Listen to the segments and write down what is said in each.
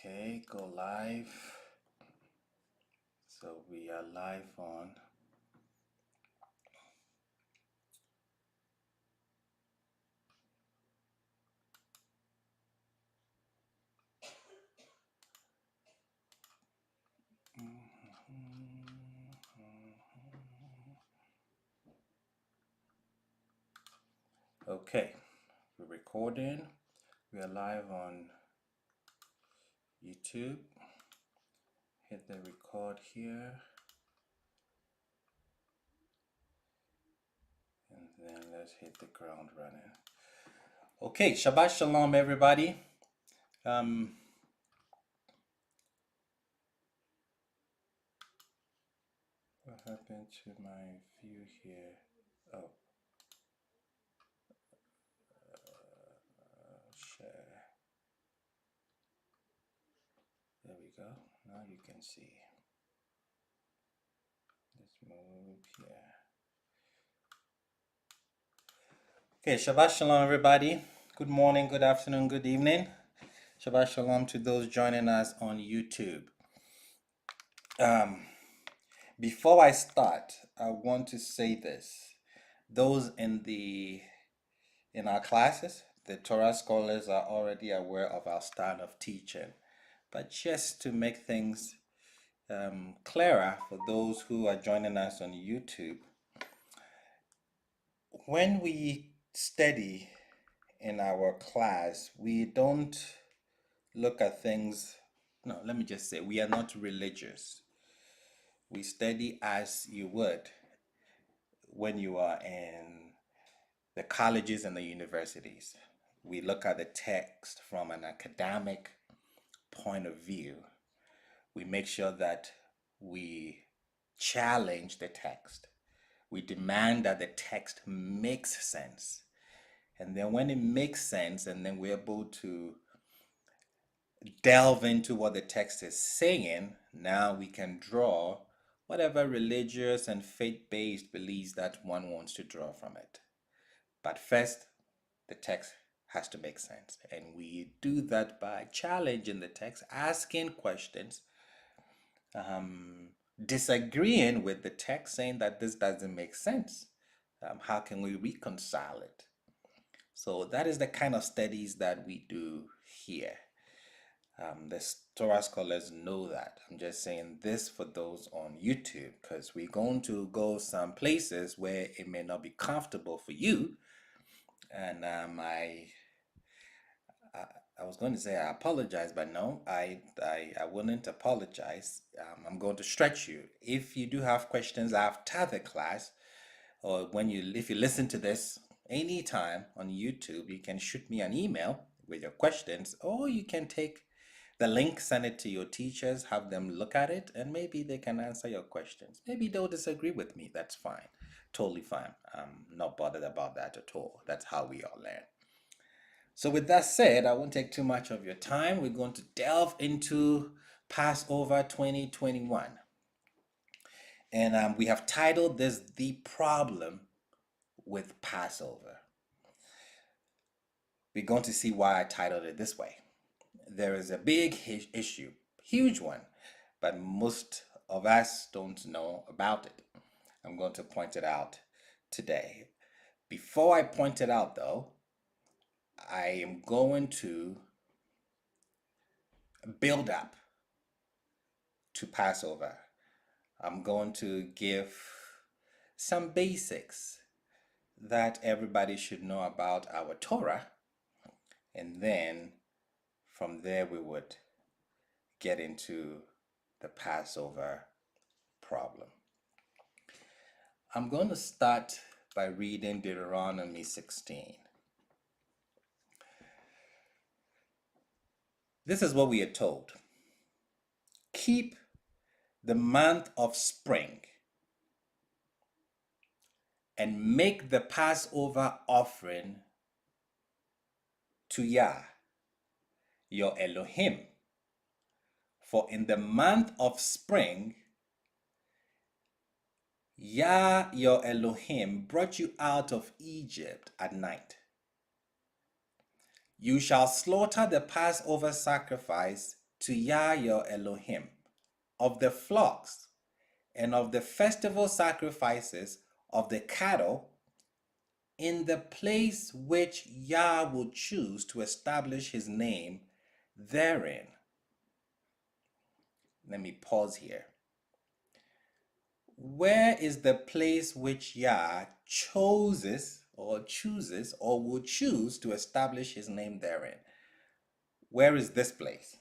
Okay, go live. So we are live on. Okay, we're recording. We are live on YouTube. Hit the record here. And then let's hit the ground running. Okay, Shabbat Shalom, everybody. What happened to my view here? Oh, share. There we go. Now you can see. Let's move here. Okay, Shabbat Shalom, everybody. Good morning, good afternoon, good evening. Shabbat Shalom to those joining us on YouTube. Before I start, I want to say this. Those in our classes, the Torah Scholars are already aware of our style of teaching. But just to make things clearer for those who are joining us on YouTube, when we study in our class, we don't look at things. No, let me just say, we are not religious. We study as you would when you are in the colleges and the universities. We look at the text from an academic point of view. We make sure that we challenge the text. We demand that the text makes sense. And then when it makes sense, and then we're able to delve into what the text is saying, now we can draw whatever religious and faith-based beliefs that one wants to draw from it. But first, the text has to make sense. And we do that by challenging the text, asking questions, disagreeing with the text, saying that this doesn't make sense. How can we reconcile it? So that is the kind of studies that we do here. The Torah Scholars know that. I'm just saying this for those on YouTube because we're going to go some places where it may not be comfortable for you. And I was going to say I apologize, but no, I wouldn't apologize. I'm going to stretch you. If you do have questions after the class, or if you listen to this anytime on YouTube, you can shoot me an email with your questions, or you can take the link, send it to your teachers, have them look at it, and maybe they can answer your questions. Maybe they'll disagree with me. That's fine. Totally fine. I'm not bothered about that at all. That's how we all learn. So with that said, I won't take too much of your time. We're going to delve into Passover 2021. And we have titled this The Problem with Passover. We're going to see why I titled it this way. There is a big issue, huge one, but most of us don't know about it. I'm going to point it out today. Before I point it out, though, I am going to build up to Passover. I'm going to give some basics that everybody should know about our Torah, and then from there we would get into the Passover problem. I'm going to start by reading Deuteronomy 16. This is what we are told. Keep the month of spring and make the Passover offering to Yah, your Elohim. For in the month of spring, Yah, your Elohim, brought you out of Egypt at night. You shall slaughter the Passover sacrifice to Yah your Elohim, of the flocks, and of the festival sacrifices of the cattle, in the place which Yah will choose to establish his name therein. Let me pause here. Where is the place which Yah chooses or will choose to establish his name therein? Where is this place?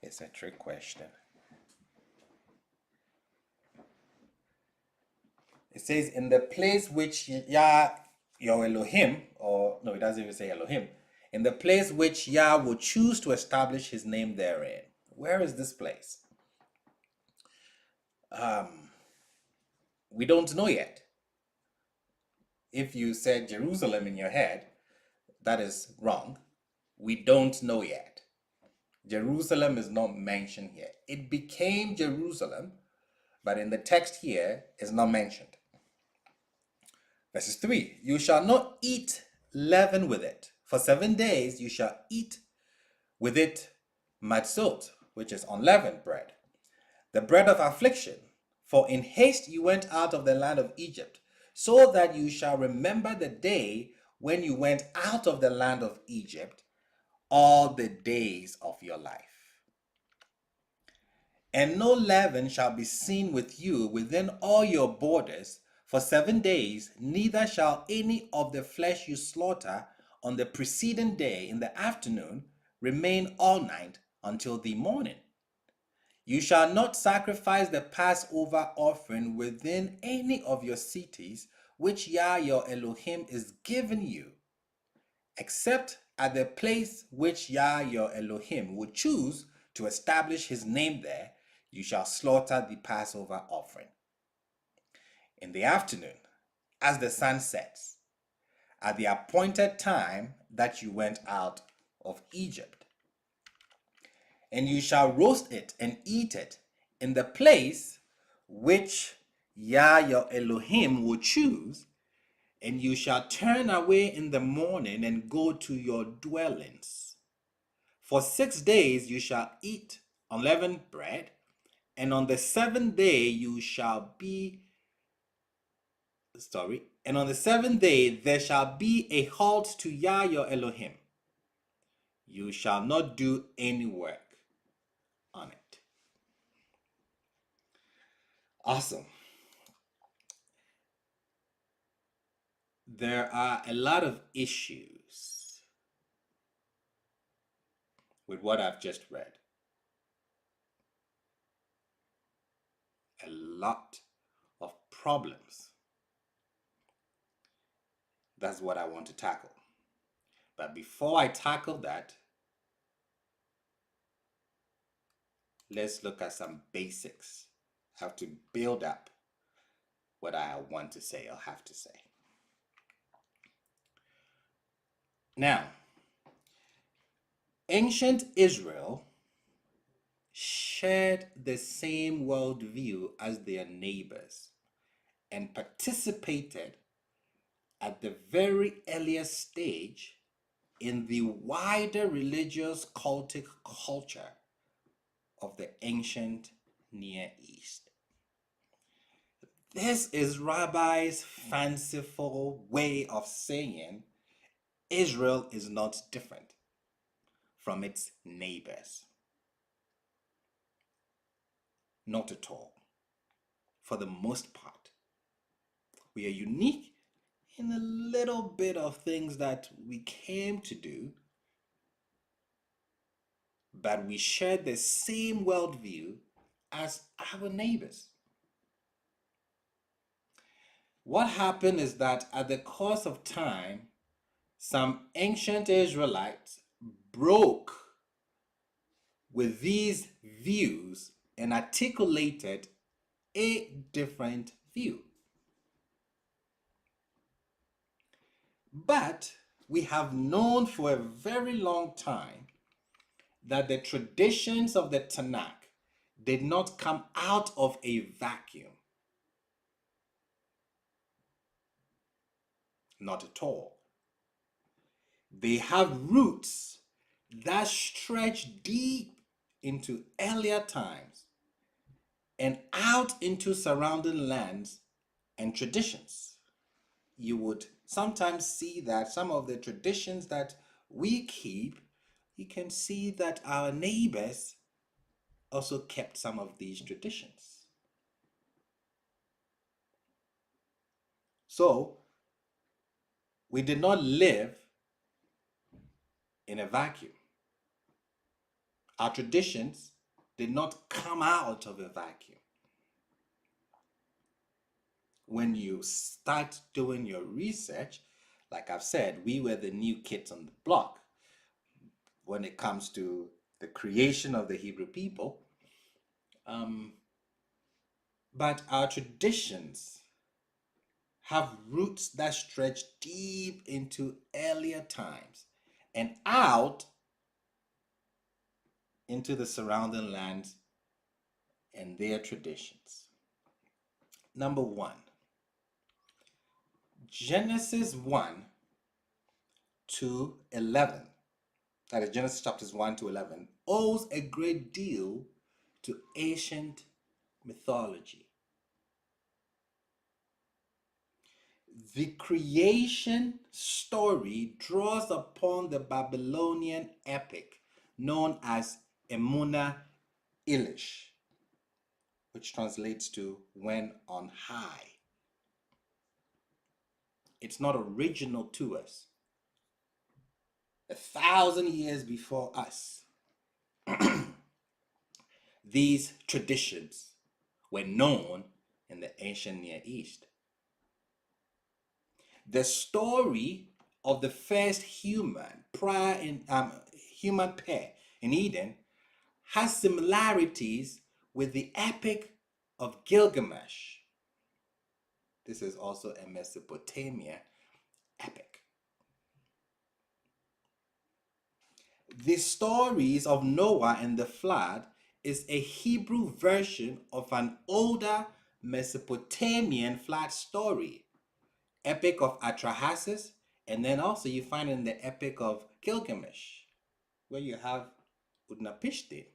It's a trick question. It says, in the place which Yah, your Elohim, or no, it doesn't even say Elohim, in the place which Yah will choose to establish his name therein. Where is this place? We don't know yet. If you said Jerusalem in your head, that is wrong. We don't know yet. Jerusalem is not mentioned here. It became Jerusalem, but in the text here is not mentioned. Verses 3, you shall not eat leaven with it. For 7 days you shall eat with it matzot, which is unleavened bread, the bread of affliction. For in haste you went out of the land of Egypt, so that you shall remember the day when you went out of the land of Egypt all the days of your life. And no leaven shall be seen with you within all your borders for 7 days, neither shall any of the flesh you slaughter on the preceding day in the afternoon remain all night until the morning. You shall not sacrifice the Passover offering within any of your cities which Yah your Elohim is giving you, except at the place which Yah your Elohim would choose to establish his name there. You shall slaughter the Passover offering. In the afternoon, as the sun sets, at the appointed time that you went out of Egypt. And you shall roast it and eat it in the place which Yah your Elohim will choose, and you shall turn away in the morning and go to your dwellings. For 6 days you shall eat unleavened bread, and on the 7th day and on the 7th day there shall be a halt to Yah your Elohim. You shall not do any work on it. Awesome. There are a lot of issues with what I've just read. A lot of problems. That's what I want to tackle. But before I tackle that, let's look at some basics. I have to build up what I want to say or have to say. Now, ancient Israel shared the same worldview as their neighbors and participated at the very earliest stage in the wider religious cultic culture of the ancient Near East. This is Rabbi's fanciful way of saying Israel is not different from its neighbors. Not at all. For the most part, we are unique in a little bit of things that we came to do, but we share the same worldview as our neighbors. What happened is that at the course of time, some ancient Israelites broke with these views and articulated a different view. But we have known for a very long time that the traditions of the Tanakh did not come out of a vacuum. Not at all. They have roots that stretch deep into earlier times and out into surrounding lands and traditions. You would sometimes see that some of the traditions that we keep, you can see that our neighbors also kept some of these traditions. So we did not live in a vacuum. Our traditions did not come out of a vacuum. When you start doing your research, like I've said, we were the new kids on the block when it comes to the creation of the Hebrew people. But our traditions have roots that stretch deep into earlier times and out into the surrounding lands and their traditions. Number one, Genesis 1 to 11, that is Genesis chapters 1 to 11, owes a great deal to ancient mythology. The creation story draws upon the Babylonian epic known as Emunah Elish, which translates to when on high. It's not original to us. 1,000 years before us, these traditions were known in the ancient Near East. The story of the first human human pair in Eden has similarities with the epic of Gilgamesh. This is also a Mesopotamia epic. The stories of Noah and the flood is a Hebrew version of an older Mesopotamian flood story, epic of Atrahasis, and then also you find in the epic of Gilgamesh, where you have Utnapishtim.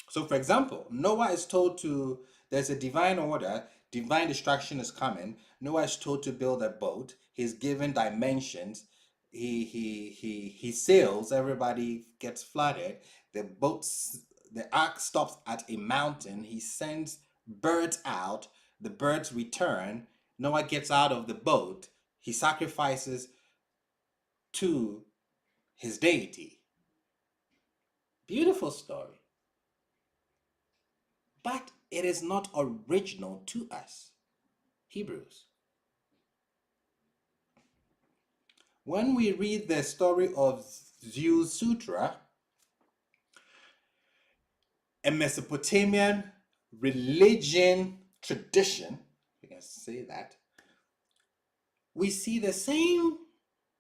So, for example, Noah is told to, there's a divine order, divine destruction is coming. Noah is told to build a boat. He's given dimensions. He sails. Everybody gets flooded. The ark stops at a mountain. He sends birds out. The birds return. Noah gets out of the boat. He sacrifices to his deity. Beautiful story. But it is not original to us, Hebrews. When we read the story of Zeus Sutra, a Mesopotamian religion tradition, if you can say that, we see the same.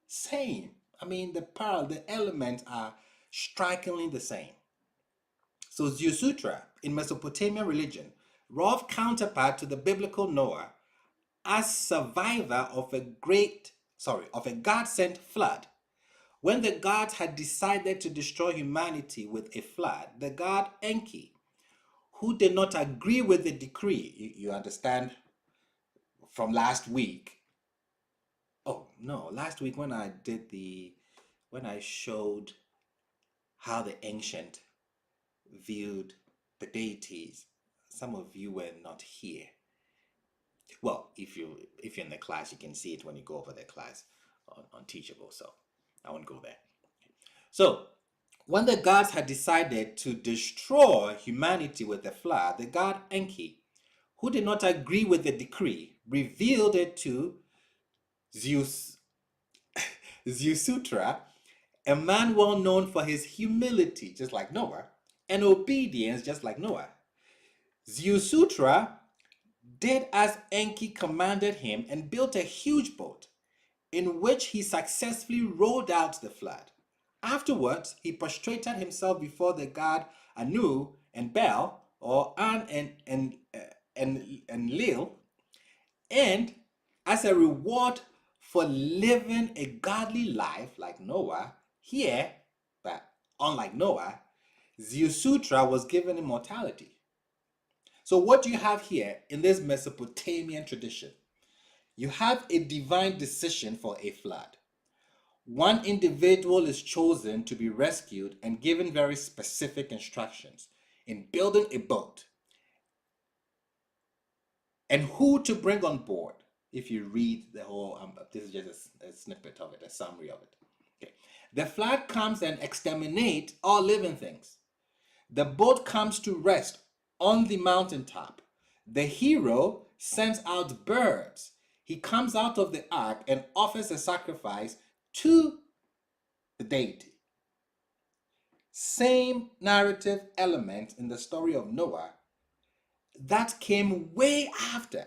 The elements are strikingly the same. So Zeus Sutra in Mesopotamian religion, rough counterpart to the biblical Noah, as survivor of a God-sent flood. When the gods had decided to destroy humanity with a flood, the god Enki, who did not agree with the decree, you understand from last week. Oh no, last week when I showed how the ancient viewed the deities, some of you were not here. Well, if you're in the class, you can see it when you go over the class on Teachable, so I won't go there. So, when the gods had decided to destroy humanity with a flood, the god Enki, who did not agree with the decree, revealed it to Zeus Sutra, a man well known for his humility, just like Noah, and obedience, just like Noah. Zeus Sutra did as Enki commanded him and built a huge boat in which he successfully rode out the flood. Afterwards, he prostrated himself before the god Anu and Bel, or An and Lil, and as a reward for living a godly life like Noah here, but unlike Noah, Zeus was given immortality. So what do you have here in this Mesopotamian tradition? You have a divine decision for a flood. One individual is chosen to be rescued and given very specific instructions in building a boat and who to bring on board. If you read the whole, this is just a snippet of it, a summary of it. Okay. The flood comes and exterminates all living things. The boat comes to rest on the mountaintop. The hero sends out birds. He comes out of the ark and offers a sacrifice to the deity. Same narrative element in the story of Noah that came way after.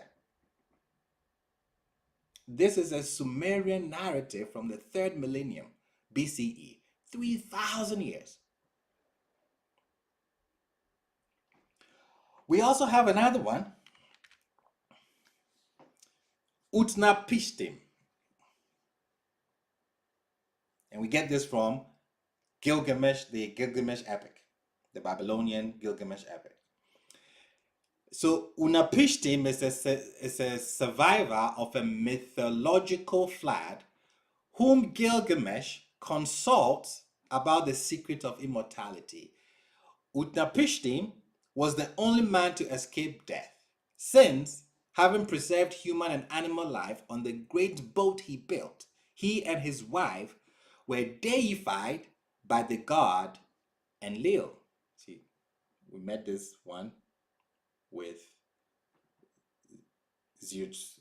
This is a Sumerian narrative from the 3rd millennium BCE, 3,000 years. We also have another one, Utnapishtim. And we get this from Gilgamesh, the Gilgamesh epic, the Babylonian Gilgamesh epic. So Utnapishtim is a survivor of a mythological flood whom Gilgamesh consults about the secret of immortality. Utnapishtim was the only man to escape death, since, having preserved human and animal life on the great boat he built, he and his wife were deified by the god Enlil. See, we met this one with Zeus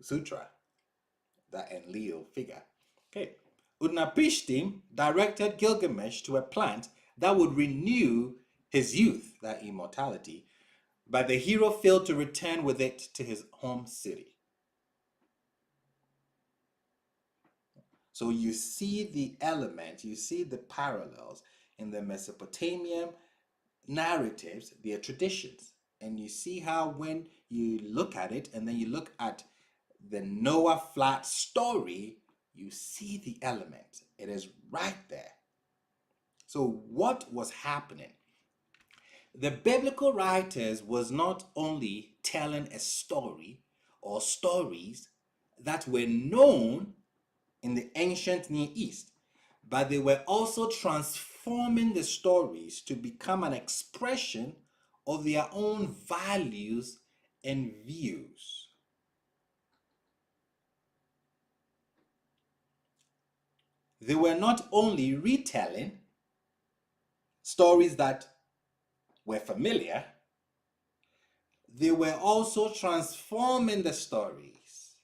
Sutra, that Enlil figure. Okay. Utnapishtim directed Gilgamesh to a plant that would renew his youth, that immortality, but the hero failed to return with it to his home city. So you see the element, you see the parallels in the Mesopotamian narratives, their traditions, and you see how when you look at it and then you look at the Noah flood story, you see the element. It is right there. So what was happening? The biblical writers was not only telling a story or stories that were known in the ancient Near East, but they were also transforming the stories to become an expression of their own values and views. They were not only retelling stories that were familiar, they were also transforming the stories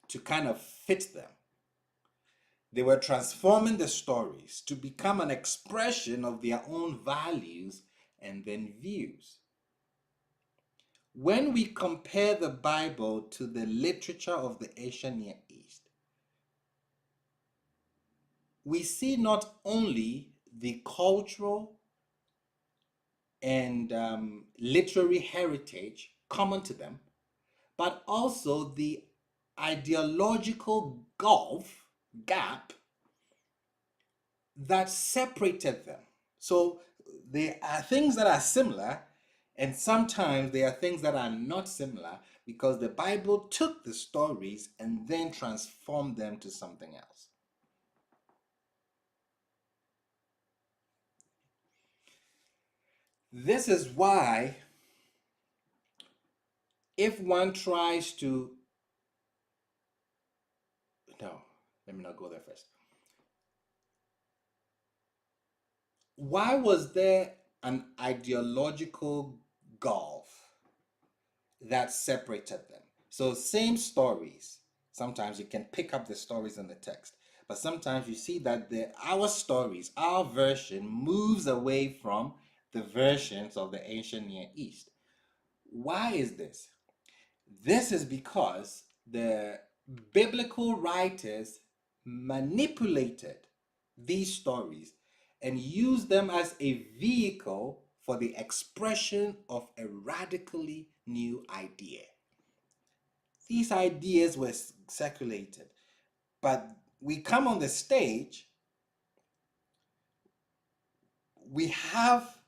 to kind of fit them. They were transforming the stories to become an expression of their own values and then views. When we compare the Bible to the literature of the ancient Near East, we see not only the cultural and literary heritage common to them, but also the ideological gap that separated them. So there are things that are similar, and sometimes there are things that are not similar because the Bible took the stories and then transformed them to something else. This is why if one tries to, no, let me not go there first. Why was there an ideological gulf that separated them? So same stories. Sometimes you can pick up the stories in the text, but sometimes you see that our stories, our version moves away from the versions of the ancient Near East. Why is this? This is because the biblical writers manipulated these stories and used them as a vehicle for the expression of a radically new idea. these ideas were circulated. But we come on the stage, we have,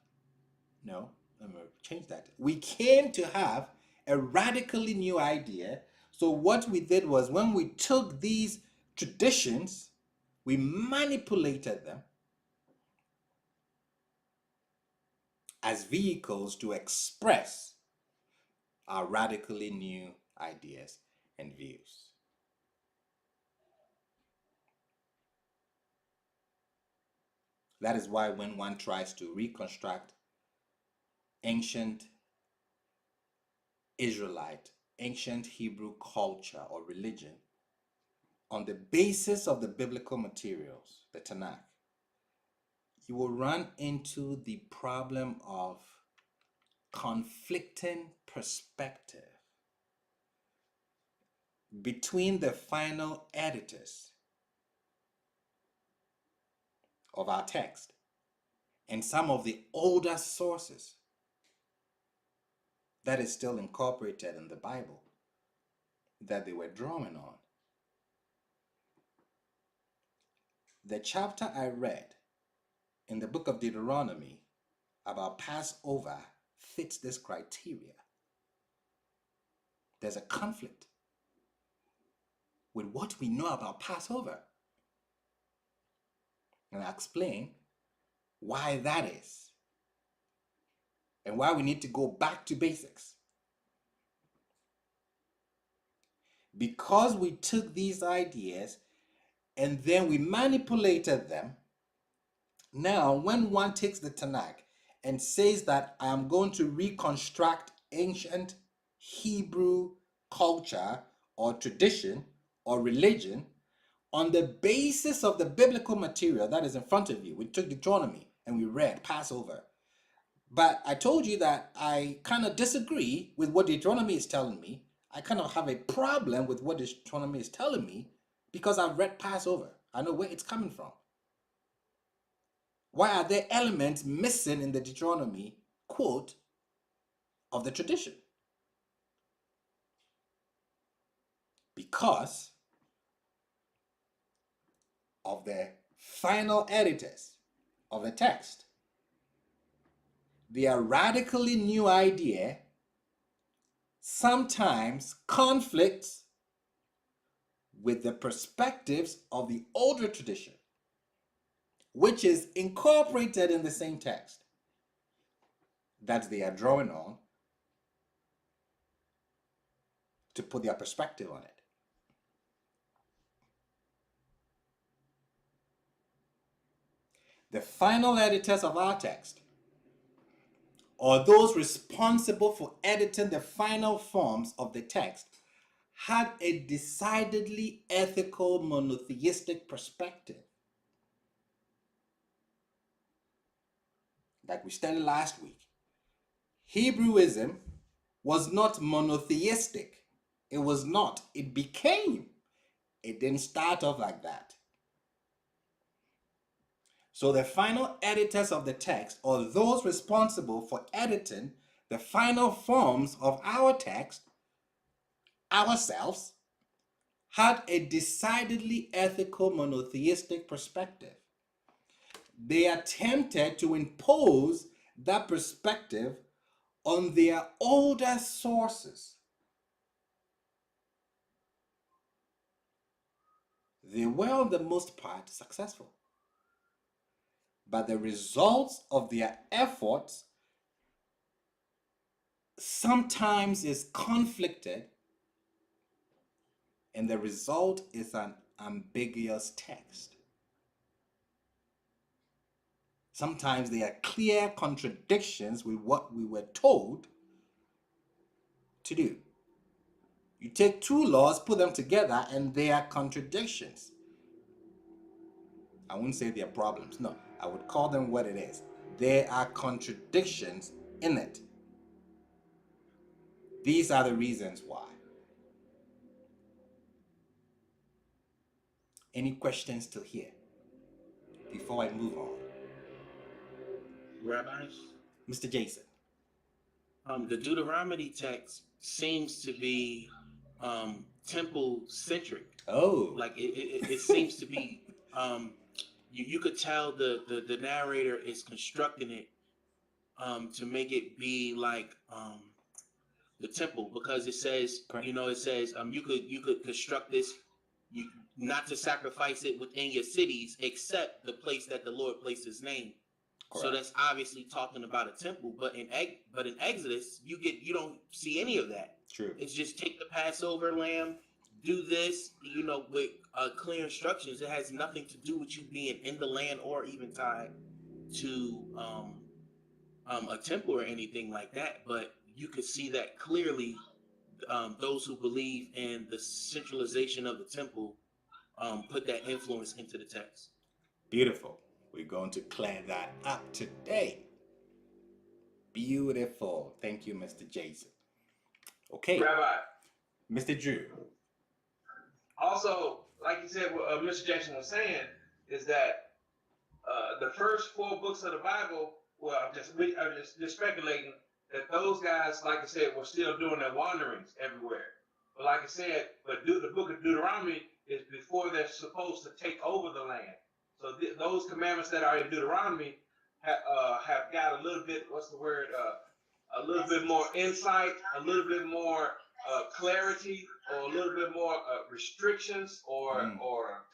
no, I'm going to change that. We came to have a radically new idea. So what we did was, when we took these traditions, we manipulated them as vehicles to express our radically new ideas and views. That is why when one tries to reconstruct ancient Israelite, ancient Hebrew culture or religion on the basis of the biblical materials, the Tanakh, you will run into the problem of conflicting perspective between the final editors of our text and some of the older sources that is still incorporated in the Bible that they were drawing on. The chapter I read in the book of Deuteronomy about Passover fits this criteria. There's a conflict with what we know about Passover. And I'll explain why that is and why we need to go back to basics. Because we took these ideas and then we manipulated them, now when one takes the Tanakh and says that I'm going to reconstruct ancient Hebrew culture or tradition or religion on the basis of the biblical material that is in front of you. We took Deuteronomy and we read Passover. But I told you that I kind of disagree with what Deuteronomy is telling me. I kind of have a problem with what Deuteronomy is telling me because I've read Passover. I know where it's coming from. Why are there elements missing in the Deuteronomy quote of the tradition? Because of the final editors of the text. Their radically new idea sometimes conflicts with the perspectives of the older tradition, which is incorporated in the same text that they are drawing on to put their perspective on it. The final editors of our text, or those responsible for editing the final forms of the text, had a decidedly ethical monotheistic perspective. Like we studied last week, Hebrewism was not monotheistic. It was not. It became. It didn't start off like that. So the final editors of the text, or those responsible for editing the final forms of our text, ourselves, had a decidedly ethical monotheistic perspective. They attempted to impose that perspective on their older sources. They were, on the most part, successful. But the results of their efforts sometimes is conflicted, and the result is an ambiguous text. Sometimes there are clear contradictions with what we were told to do. You take two laws, put them together, and they are contradictions. I wouldn't say they are problems. No, I would call them what it is. There are contradictions in it. These are the reasons why. Any questions till here before I move on? Rabbi, Mr. Jason. the Deuteronomy text seems to be temple centric. Oh, Like it seems to be. You could tell the narrator is constructing it to make it be like the temple, because it says, correct. it says you could construct this, you not to sacrifice it within your cities except the place that the Lord placed His name. So Correct. that's obviously talking about a temple. But in Exodus, you don't see any of that. True. It's just take the Passover lamb, do this, with clear instructions. It has nothing to do with you being in the land or even tied to a temple or anything like that. But you could see that clearly. Those who believe in the centralization of the temple put that influence into the text. Beautiful. We're going to clear that up today. Beautiful. Thank you, Mr. Jason. Okay, Rabbi, Mr. Drew. also, like you said, what Mr. Jackson was saying is that the first four books of the Bible, well, I'm just speculating that those guys, like I said, were still doing their wanderings everywhere. But like I said, the book of Deuteronomy is before they're supposed to take over the land. So those commandments that are in Deuteronomy have got a little bit, what's the word? A little bit more insight, a little bit more clarity, or a little bit more restrictions, Mm. or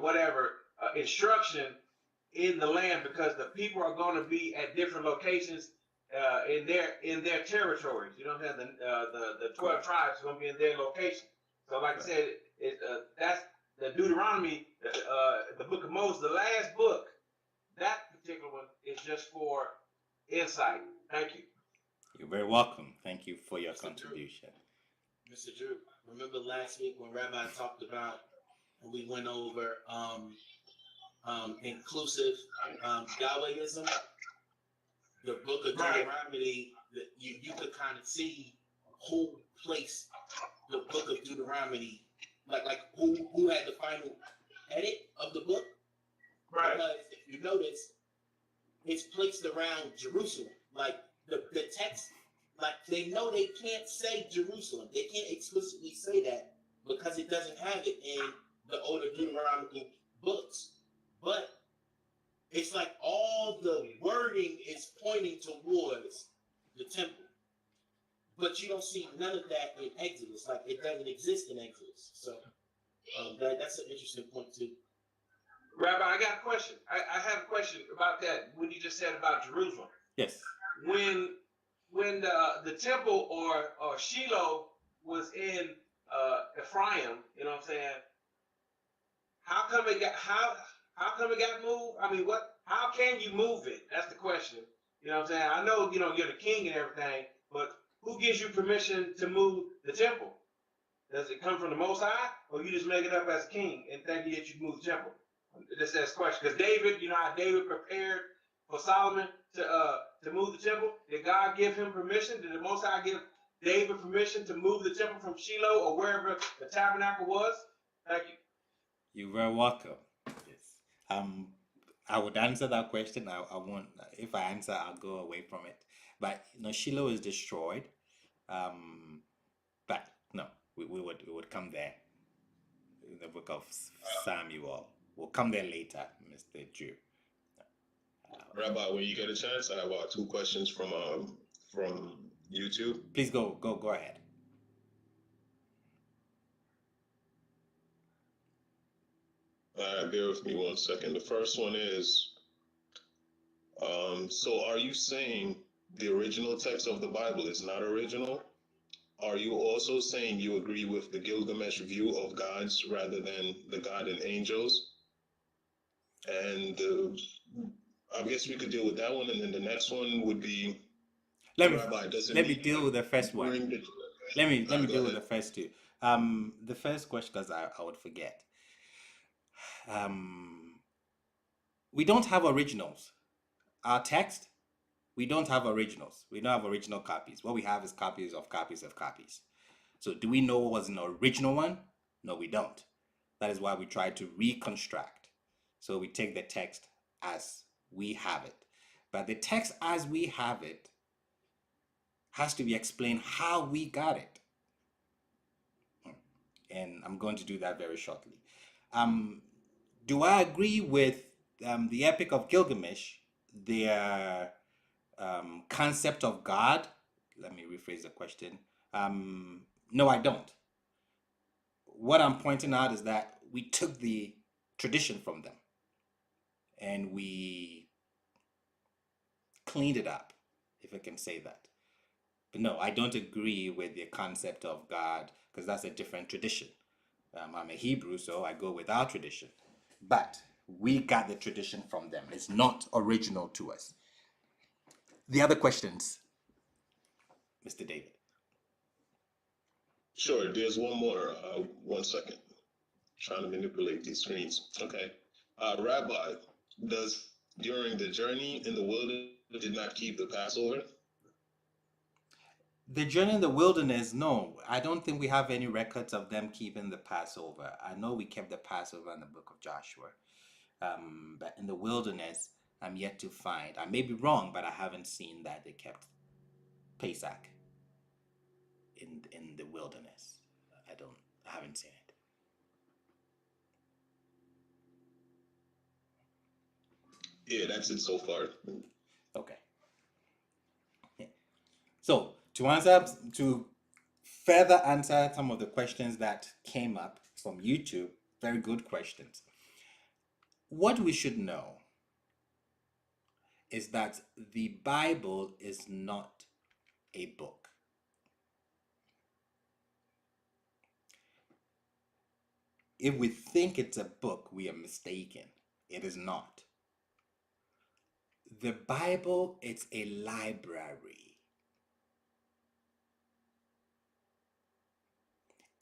whatever instruction in the land, because the people are going to be at different locations in their territories. You know what I'm saying? The 12 tribes are going to be in their location. So, like I said, that's the Deuteronomy, the book of Moses, the last book. That particular one is just for insight. Thank you. You're very welcome. Thank you for your Mr. Drew, contribution. Mr. Drew, remember last week when Rabbi talked about, and we went over inclusive Yahwehism, the book of Right. Deuteronomy, you could kind of see who placed the book of Deuteronomy, like who had the final edit of the book. Right. Because if you notice, it's placed around Jerusalem. Like the text, like they know they can't say Jerusalem. They can't explicitly say that because it doesn't have it in the older Deuteronomical books. But it's like all the wording is pointing towards the temple. But you don't see none of that in Exodus. Like it doesn't exist in Exodus. So that's an interesting point too. Rabbi, I got a question. I have a question about that. When you just said about Jerusalem, Yes. when the temple or Shiloh was in Ephraim, you know what I'm saying? How come it got moved? I mean, what? How can you move it? That's the question. You know what I'm saying? I know you're the king and everything, but who gives you permission to move the temple? Does it come from the Most High, or you just make it up as a king and thinking that you can move the temple? This is the question. Because David, you know how David prepared for Solomon to move the temple? Did God give him permission? Did the Most High give David permission to move the temple from Shiloh or wherever the tabernacle was? Thank you. You're very welcome. Yes. I would answer that question. I won't. If I answer, I'll go away from it. But Shiloh is destroyed. Um, but no, we would come there in the book of Samuel. We'll come there later, Mr. Jew. Rabbi, when you get a chance, I have two questions from YouTube. Please go ahead. Bear with me 1 second. The first one is, so are you saying the original text of the Bible is not original? Are you also saying you agree with the Gilgamesh view of gods rather than the God and angels? And I guess we could deal with that one, and then the next one would be, Let me Rabbi, does it let me mean deal with the first one. bring the... Let me Go deal with ahead. the first two. The first question, because I would forget. We don't have originals. Our text, we don't have originals. We don't have original copies. What we have is copies of copies of copies. So do we know what was an original one? No, we don't. That is why we try to reconstruct. So we take the text as we have it. But the text as we have it has to be explained how we got it. and I'm going to do that very shortly. Do I agree with the Epic of Gilgamesh, their concept of God? Let me rephrase the question. No, I don't. What I'm pointing out is that we took the tradition from them and we cleaned it up, if I can say that. But no, I don't agree with the concept of God because that's a different tradition. I'm a Hebrew, so I go with our tradition. But we got the tradition from them. It's not original to us. The other questions, Mr. David. Sure, there's one more. 1 second. Trying to manipulate these screens. Okay. Rabbi, does during the journey in the wilderness did not keep the Passover? The journey in the wilderness, no, I don't think we have any records of them keeping the Passover. I know we kept the Passover in the book of Joshua. But in the wilderness, I'm yet to find. I may be wrong, but I haven't seen that they kept Pesach in the wilderness. I haven't seen it. Yeah, that's it so far. Okay. So to further answer some of the questions that came up from YouTube, very good questions. What we should know is that the Bible is not a book. If we think it's a book, we are mistaken. It is not. The Bible is a library.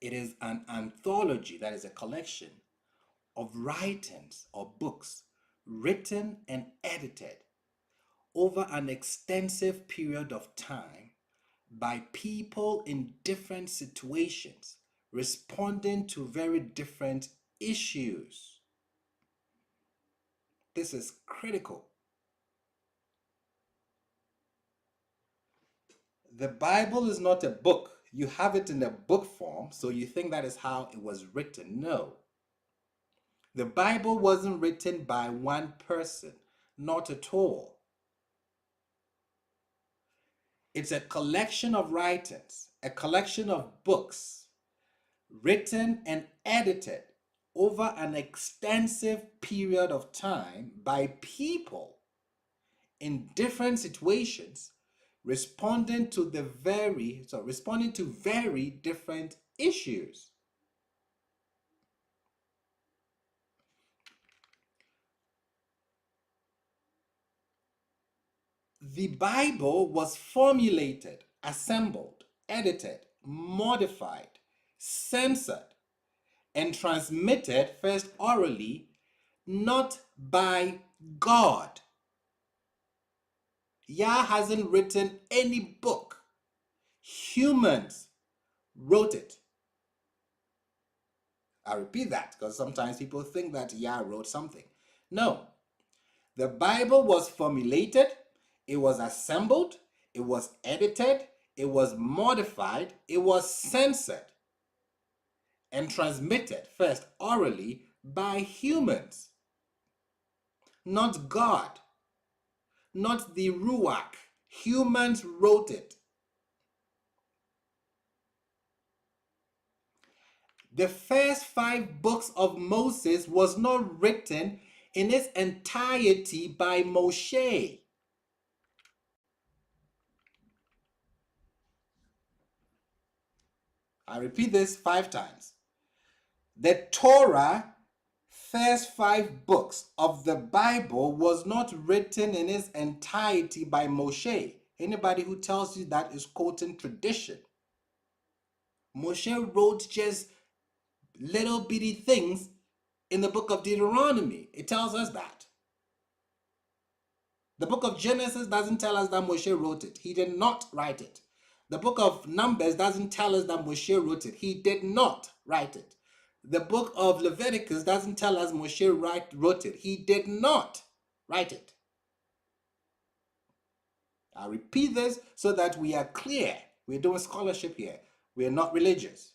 It is an anthology, that is a collection of writings or books written and edited over an extensive period of time by people in different situations, responding to very different issues. This is critical. The Bible is not a book. You have it in a book form, so you think that is how it was written. No. The Bible wasn't written by one person, not at all. It's a collection of writings, a collection of books written and edited over an extensive period of time by people in different situations responding to very different issues. The Bible was formulated, assembled, edited, modified, censored, and transmitted first orally, not by God. Yah hasn't written any book. Humans wrote it. I repeat that because sometimes people think that Yah wrote something. No. The Bible was formulated, it was assembled, it was edited, it was modified, it was censored, and transmitted first orally by humans, not God, not the Ruach. Humans wrote it. The first 5 books of Moses was not written in its entirety by Moshe. I repeat this 5 times. The Torah, first 5 books of the Bible, was not written in its entirety by Moshe. Anybody who tells you that is quoting tradition. Moshe wrote just little bitty things in the book of Deuteronomy. It tells us that. The book of Genesis doesn't tell us that Moshe wrote it. He did not write it. The book of Numbers doesn't tell us that Moshe wrote it. He did not write it. The book of Leviticus doesn't tell us Moshe wrote it. He did not write it. I repeat this so that we are clear. We're doing scholarship here. We are not religious.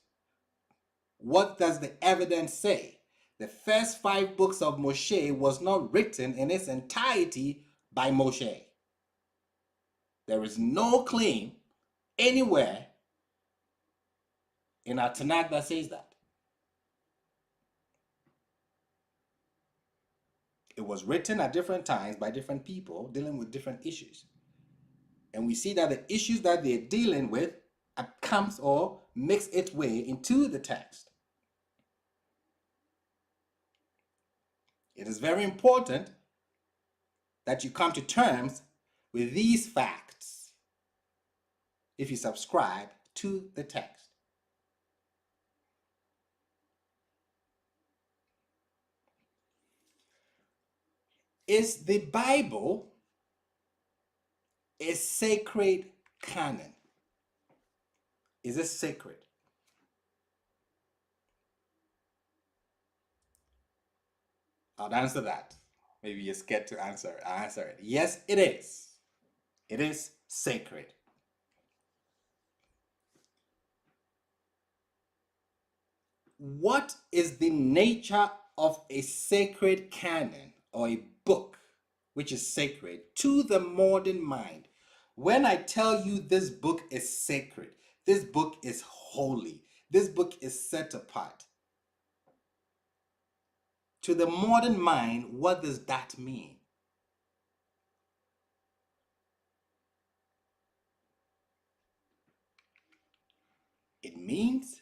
What does the evidence say? The first 5 books of Moshe was not written in its entirety by Moshe. There is no claim anywhere in our Tanakh that says that. It was written at different times by different people dealing with different issues. And we see that the issues that they're dealing with comes or makes its way into the text. It is very important that you come to terms with these facts if you subscribe to the text. Is the Bible a sacred canon? Is it sacred? I'll answer that. Maybe you're scared to answer. I'll answer it. Yes, it is. It is sacred. What is the nature of a sacred canon or a book which is sacred to the modern mind? When I tell you this book is sacred, this book is holy, this book is set apart, to the modern mind, what does that mean? It means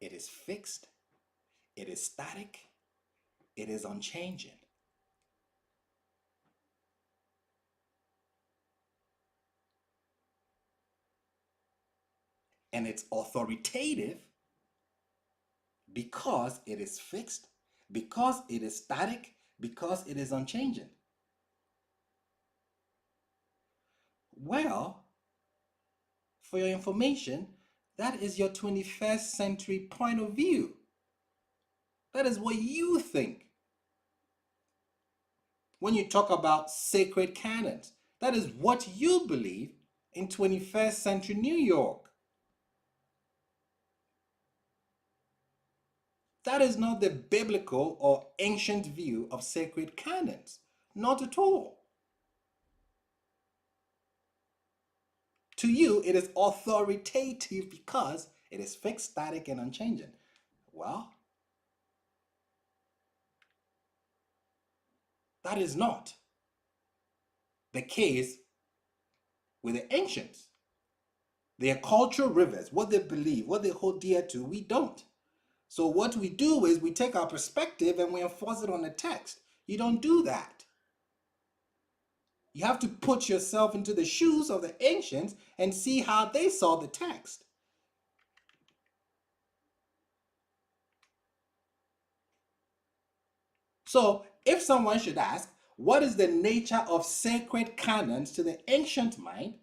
it is fixed, it is static, it is unchanging. And it's authoritative because it is fixed, because it is static, because it is unchanging. Well, for your information, that is your 21st century point of view. That is what you think. When you talk about sacred canons, that is what you believe in 21st century New York. That is not the biblical or ancient view of sacred canons. Not at all. To you, it is authoritative because it is fixed, static, and unchanging. Well, that is not the case with the ancients. Their cultural rivers, what they believe, what they hold dear to, we don't. So what we do is we take our perspective and we enforce it on the text. You don't do that. You have to put yourself into the shoes of the ancients and see how they saw the text. So if someone should ask, what is the nature of sacred canons to the ancient mind?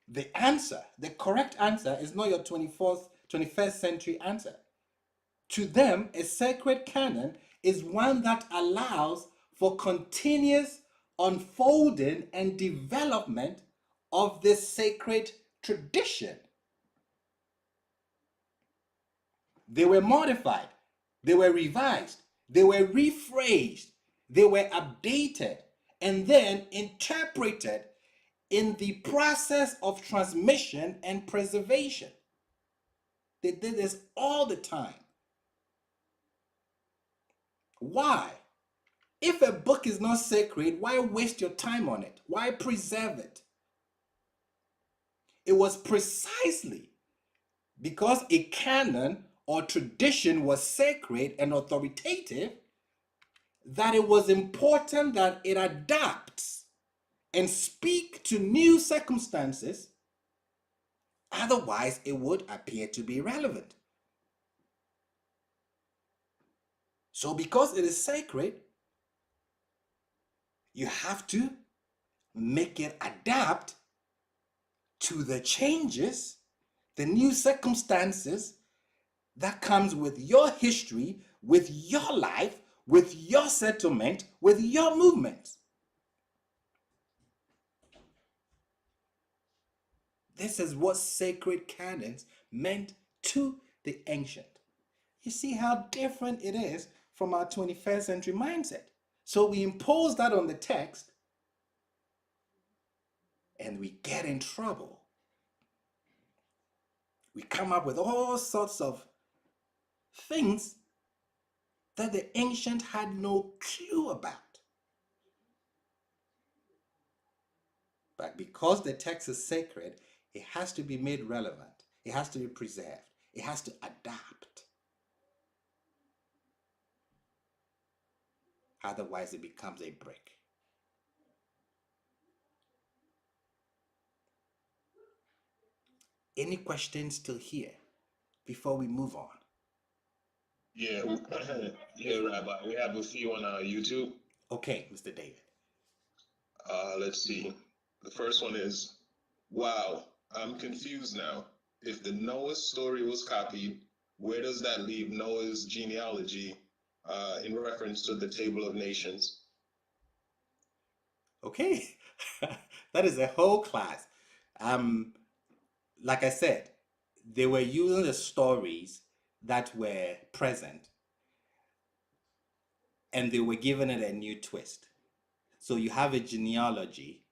The answer, the correct answer, is not your 21st century answer. To them, a sacred canon is one that allows for continuous unfolding and development of this sacred tradition. They were modified, they were revised, they were rephrased, they were updated, and then interpreted in the process of transmission and preservation. They did this all the time. Why? If a book is not sacred, why waste your time on it? Why preserve it? It was precisely because a canon or tradition was sacred and authoritative that it was important that it adapts and speak to new circumstances. Otherwise, it would appear to be irrelevant. So because it is sacred, you have to make it adapt to the changes, the new circumstances that comes with your history, with your life, with your settlement, with your movement. This is what sacred canons meant to the ancient. You see how different it is from our 21st century mindset. So we impose that on the text and we get in trouble. We come up with all sorts of things that the ancient had no clue about. But because the text is sacred, it has to be made relevant. It has to be preserved. It has to adapt. Otherwise, it becomes a brick. Any questions still here before we move on? Yeah, yeah, Rabbi. We have a few on YouTube. Okay, Mr. David. Let's see. The first one is, wow, I'm confused now. If the Noah story was copied, where does that leave Noah's genealogy in reference to the Table of Nations? Okay, that is a whole class. Like I said, they were using the stories that were present and they were giving it a new twist. So you have a genealogy,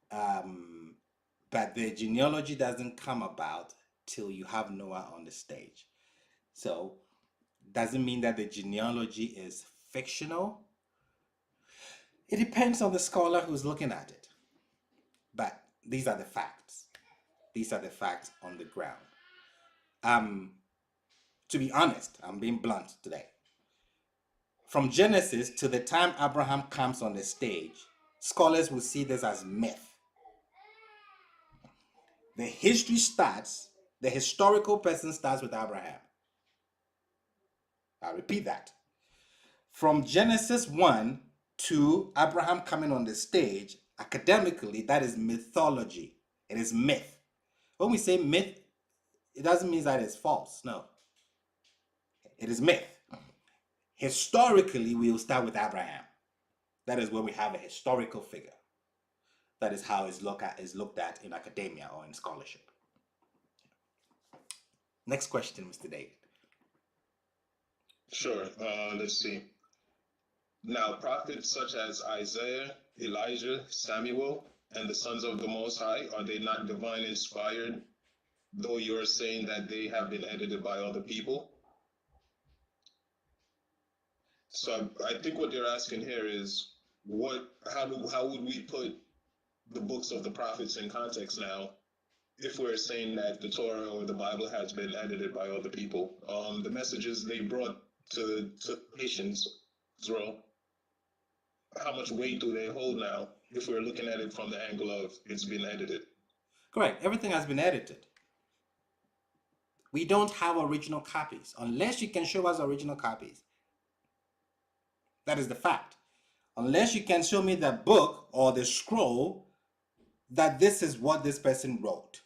but the genealogy doesn't come about till you have Noah on the stage. So doesn't mean that the genealogy is fictional. It depends on the scholar who's looking at it. But these are the facts. These are the facts on the ground. To be honest, I'm being blunt today. From Genesis to the time Abraham comes on the stage, scholars will see this as myth. The historical person starts with Abraham. I'll repeat that. From Genesis 1 to Abraham coming on the stage, academically, that is mythology. It is myth. When we say myth, it doesn't mean that it's false. No. It is myth. Historically, we will start with Abraham. That is when we have a historical figure. That is how it's looked at in academia or in scholarship. Next question, Mr. David. Sure. Let's see. Now, prophets such as Isaiah, Elijah, Samuel, and the sons of the Most High, are they not divine inspired, though you're saying that they have been edited by other people? So I think what they're asking here is, how would we put the books of the prophets in context now if we're saying that the Torah or the Bible has been edited by other people? The messages they brought to nations, Israel, how much weight do they hold now if we're looking at it from the angle of it's been edited? Correct. Everything has been edited. We don't have original copies unless you can show us original copies. That is the fact. Unless you can show me the book or the scroll that this is what this person wrote.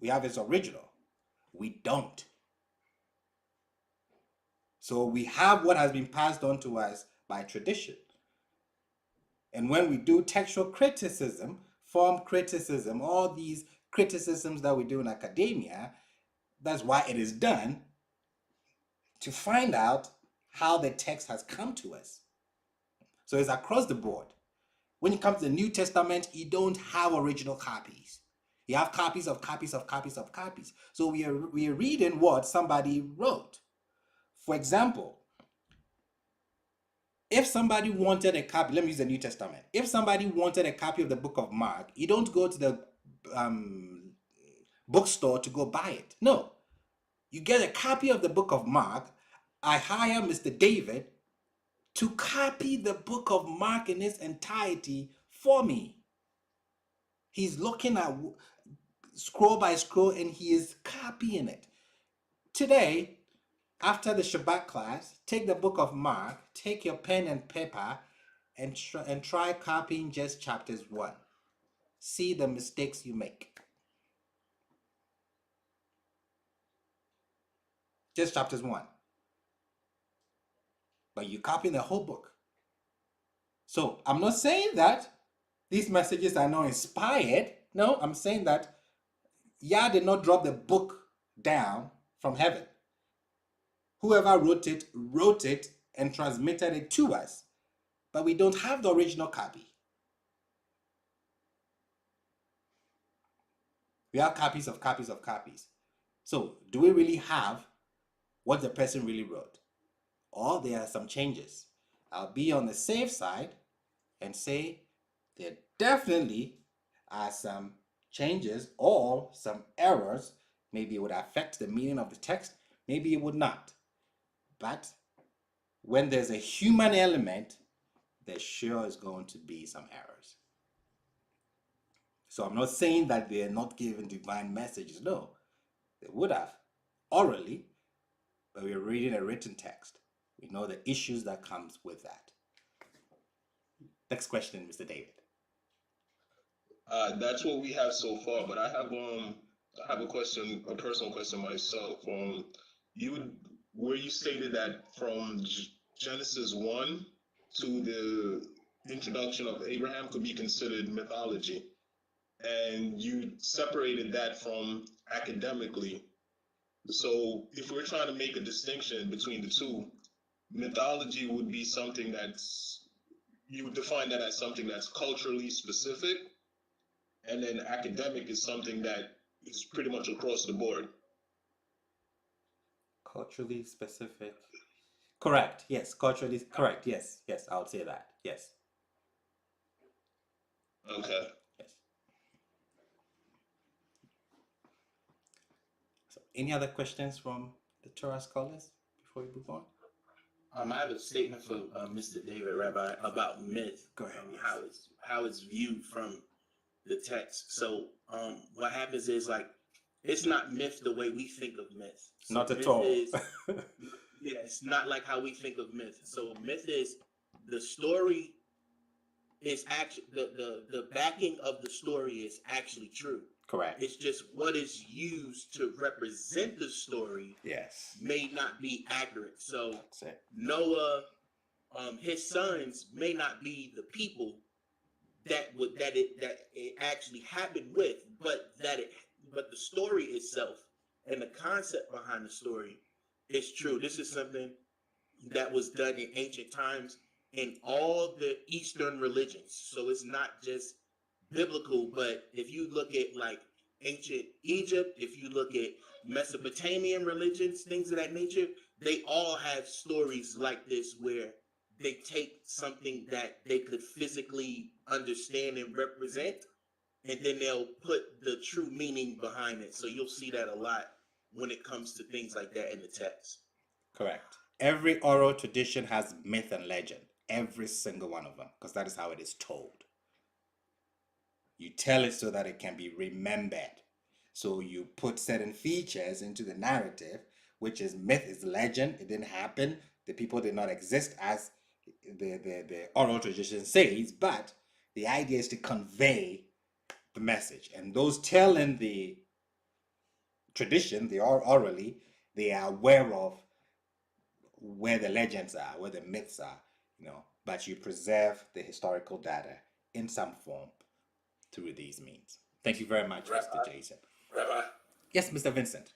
We have its original. We don't. So we have what has been passed on to us by tradition. And when we do textual criticism, form criticism, all these criticisms that we do in academia, that's why it is done, to find out how the text has come to us. So it's across the board. When it comes to the New Testament, you don't have original copies. You have copies of copies of copies of copies. So we are reading what somebody wrote. For example, if somebody wanted a copy, let me use the New Testament. If somebody wanted a copy of the book of Mark, you don't go to the bookstore to go buy it. No. You get a copy of the book of Mark. I hire Mr. David to copy the book of Mark in its entirety for me. He's looking at scroll by scroll and he is copying it. Today, after the Shabbat class, take the book of Mark, take your pen and paper, and try copying just chapters 1. See the mistakes you make. Just chapters 1. But you copy the whole book. So I'm not saying that these messages are not inspired. No, I'm saying that Yah did not drop the book down from heaven. Whoever wrote it and transmitted it to us, but we don't have the original copy. We have copies of copies of copies. So, do we really have what the person really wrote? Or there are some changes? I'll be on the safe side and say there definitely are some changes or some errors. Maybe it would affect the meaning of the text, maybe it would not. But when there's a human element, there sure is going to be some errors. So I'm not saying that they're not giving divine messages. No, they would have orally, but we're reading a written text. We know the issues that comes with that. Next question, Mr. David. That's what we have so far, but I have a question, a personal question myself. Where you stated that from Genesis 1 to the introduction of Abraham could be considered mythology, and you separated that from academically. So if we're trying to make a distinction between the two, mythology would be something you would define that as something that's culturally specific, and then academic is something that is pretty much across the board. Culturally specific. Correct. Yes. Culturally correct. Yes. Yes. I would say that. Yes. Okay. Yes. So, any other questions from the Torah scholars before we move on? I have a statement for Mr. David, Rabbi, about myth. Go ahead. How it's viewed from the text. So what happens is, like, it's not myth the way we think of myth. So not at myth all. Yeah, it's not like how we think of myth. So myth is the story is actually the backing of the story is actually true. Correct. It's just what is used to represent the story Yes. may not be accurate. So That's it. Noah, his sons may not be the people that it actually happened with, but the story itself and the concept behind the story is true. This is something that was done in ancient times in all the Eastern religions. So it's not just biblical, but if you look at like ancient Egypt, if you look at Mesopotamian religions, things of that nature, they all have stories like this where they take something that they could physically understand and represent, and then they'll put the true meaning behind it. So you'll see that a lot when it comes to things like that in the text. Correct. Every oral tradition has myth and legend. Every single one of them, because that is how it is told. You tell it so that it can be remembered. So you put certain features into the narrative, which is myth, is legend. It didn't happen. The people did not exist as the oral tradition says, but the idea is to convey the message. And those telling the tradition, the orally, they are aware of where the legends are, where the myths are, but you preserve the historical data in some form through these means. Thank you very much, Mr. Jason. Rabbi? Yes, Mr. Vincent.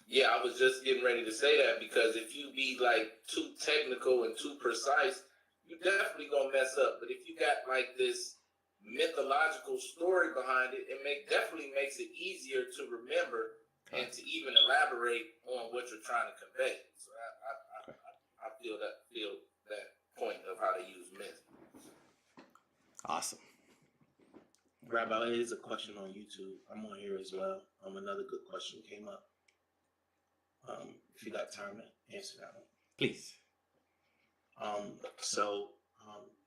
Yeah, I was just getting ready to say that, because if you be like too technical and too precise, you definitely gonna mess up. But if you got like this mythological story behind it, definitely makes it easier to remember and to even elaborate on what you're trying to convey. So I feel that point of how to use myth. Awesome. Rabbi, there is a question on YouTube. I'm on here as well. Another good question came up. If you got time to answer that one. Please.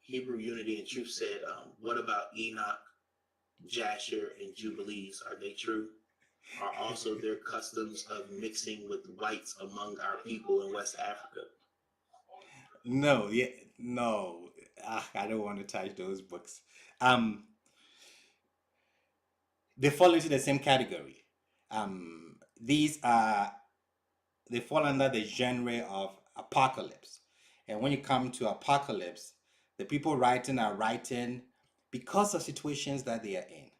Hebrew Unity and Truth said, what about Enoch, Jasher, and Jubilees? Are they true? Are also their customs of mixing with whites among our people in West Africa? No, I don't want to touch those books. They fall into the same category. They fall under the genre of apocalypse. And when you come to apocalypse, the people are writing because of situations that they are in.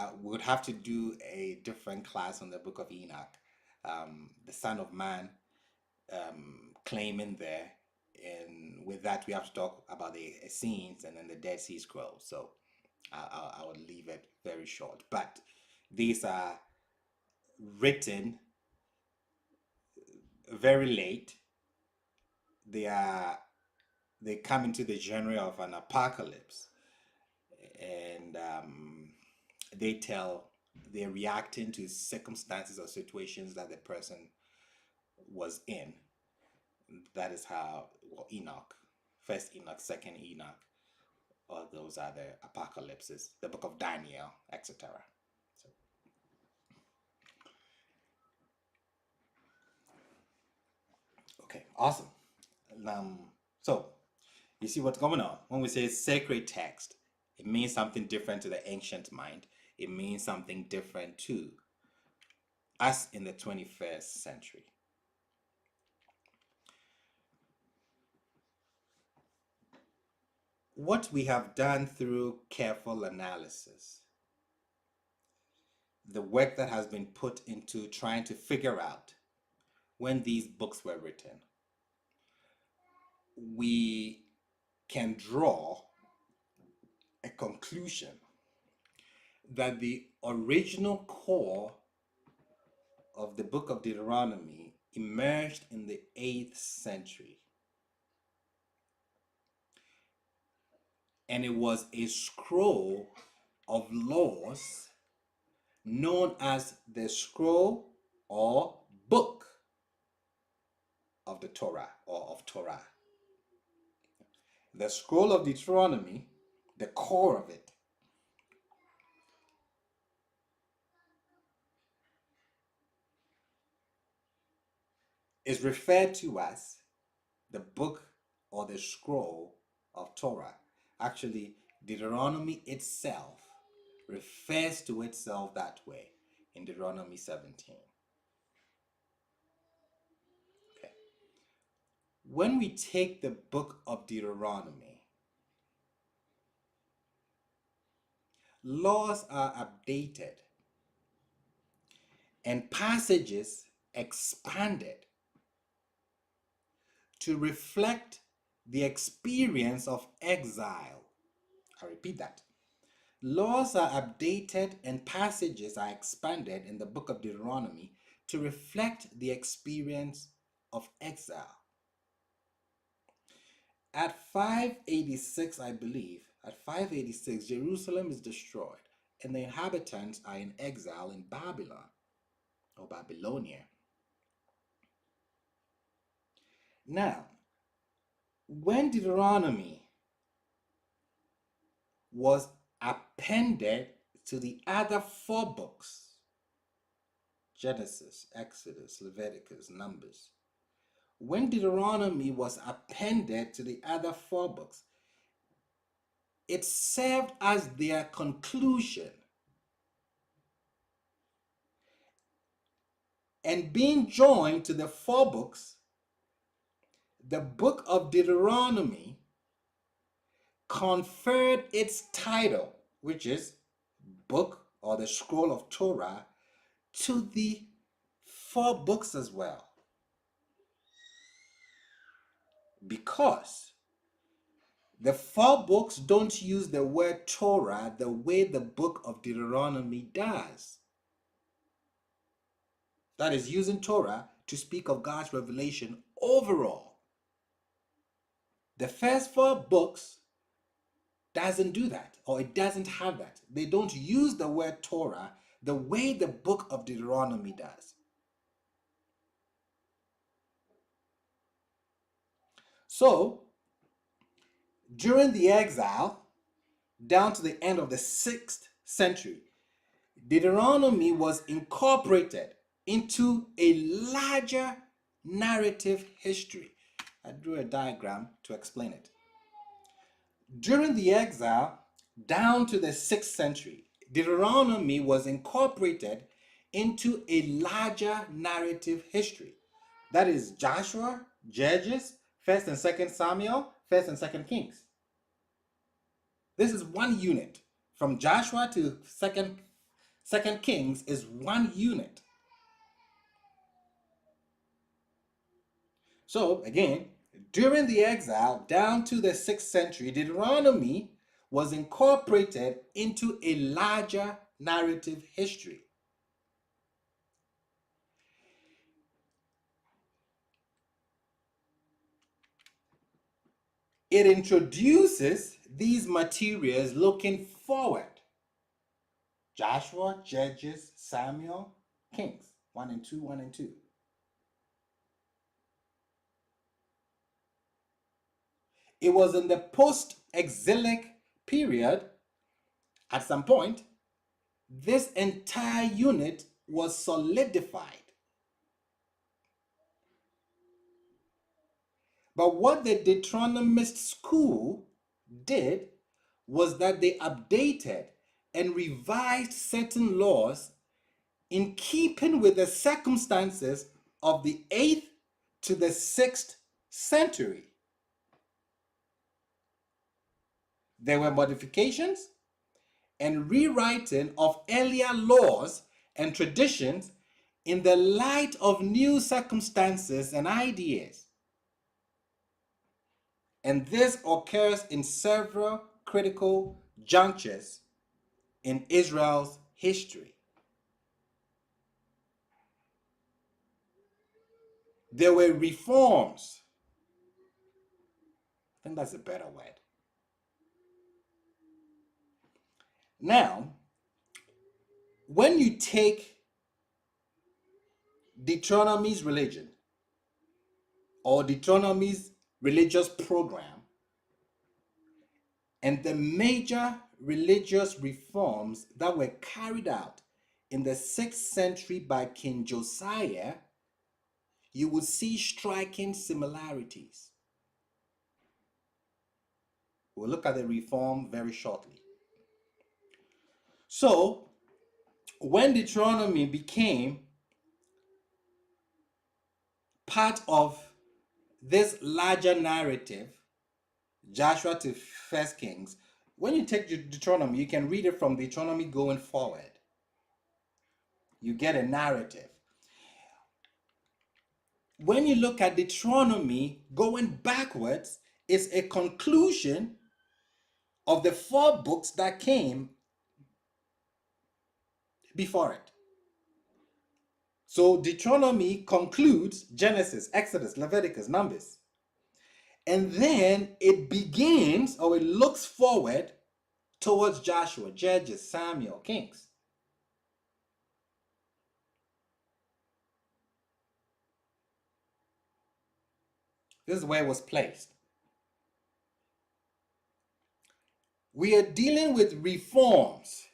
I would have to do a different class on the book of Enoch, the Son of Man claiming there. And with that, we have to talk about the Essenes and then the Dead Sea Scrolls. So I would leave it very short. But these are written very late. They come into the genre of an apocalypse, and they're reacting to circumstances or situations that the person was in. That is how, well, Enoch, first Enoch, second Enoch, or those are the apocalypses, the book of Daniel, etc. So, okay, awesome. So you see what's going on. When we say sacred text, it means something different to the ancient mind. It means something different to us in the 21st century. What we have done through careful analysis, the work that has been put into trying to figure out when these books were written, we can draw a conclusion that the original core of the book of Deuteronomy emerged in the 8th century. And it was a scroll of laws known as the scroll or book of the Torah or of Torah. The scroll of Deuteronomy, the core of it, is referred to as the book or the scroll of Torah. Actually, Deuteronomy itself refers to itself that way in Deuteronomy 17. Okay. When we take the book of Deuteronomy, laws are updated and passages expanded to reflect the experience of exile. I repeat that. Laws are updated and passages are expanded in the book of Deuteronomy to reflect the experience of exile. At 586, I believe, at 586, Jerusalem is destroyed and the inhabitants are in exile in Babylon or Babylonia. Now, when Deuteronomy was appended to the other 4 books, Genesis, Exodus, Leviticus, Numbers, when Deuteronomy was appended to the other 4 books, it served as their conclusion. And being joined to the 4 books, the book of Deuteronomy conferred its title, which is book or the scroll of Torah, to the 4 books as well. Because the 4 books don't use the word Torah the way the book of Deuteronomy does. That is, using Torah to speak of God's revelation overall. The first 4 books doesn't do that, or it doesn't have that. They don't use the word Torah the way the book of Deuteronomy does. So, during the exile, down to the end of the 6th century, Deuteronomy was incorporated into a larger narrative history. I drew a diagram to explain it. During the exile, down to the 6th century, Deuteronomy was incorporated into a larger narrative history. That is Joshua, Judges, 1st and 2nd Samuel, 1st and 2nd Kings. This is one unit from Joshua to 2nd Second Kings is one unit. So again, during the exile down to the 6th century, Deuteronomy was incorporated into a larger narrative history. It introduces these materials looking forward. Joshua, Judges, Samuel, Kings, 1 and 2, 1 and 2. It was in the post-exilic period, at some point, this entire unit was solidified. But what the Deuteronomist school did was that they updated and revised certain laws in keeping with the circumstances of the 8th to the 6th century. There were modifications and rewriting of earlier laws and traditions in the light of new circumstances and ideas. And this occurs in several critical junctures in Israel's history. There were reforms. I think that's a better word. Now, when you take Deuteronomy's religion or Deuteronomy's religious program and the major religious reforms that were carried out in the 6th century by King Josiah, you will see striking similarities. We'll look at the reform very shortly. So, when Deuteronomy became part of this larger narrative, Joshua to 1 Kings, when you take Deuteronomy, you can read it from Deuteronomy going forward. You get a narrative. When you look at Deuteronomy going backwards, it's a conclusion of the 4 books that came before it. So Deuteronomy concludes Genesis, Exodus, Leviticus, Numbers. And then it begins, or it looks forward towards Joshua, Judges, Samuel, Kings. This is where it was placed. We are dealing with reforms.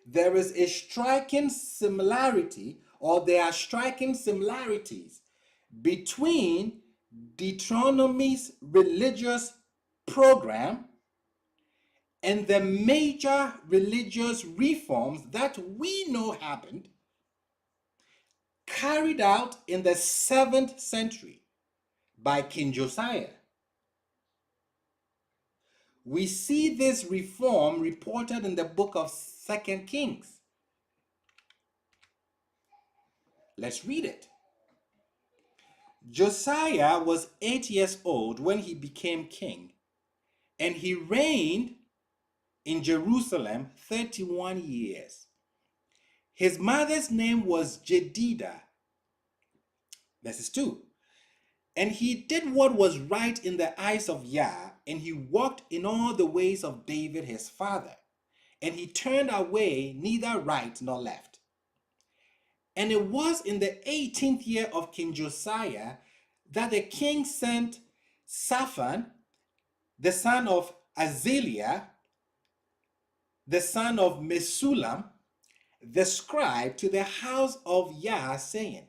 There is a striking similarity, or there are striking similarities between Deuteronomy's religious program and the major religious reforms that we know happened, carried out in the 7th century by King Josiah. We see this reform reported in the book of 2 Kings. Let's read it. Josiah was 8 years old when he became king, and he reigned in Jerusalem 31 years. His mother's name was Jedidah. Verses 2. And he did what was right in the eyes of Yah, and he walked in all the ways of David his father. And he turned away neither right nor left. And it was in the 18th year of King Josiah that the king sent Shaphan, the son of Azaliah, the son of Mesullam, the scribe, to the house of Yah, saying,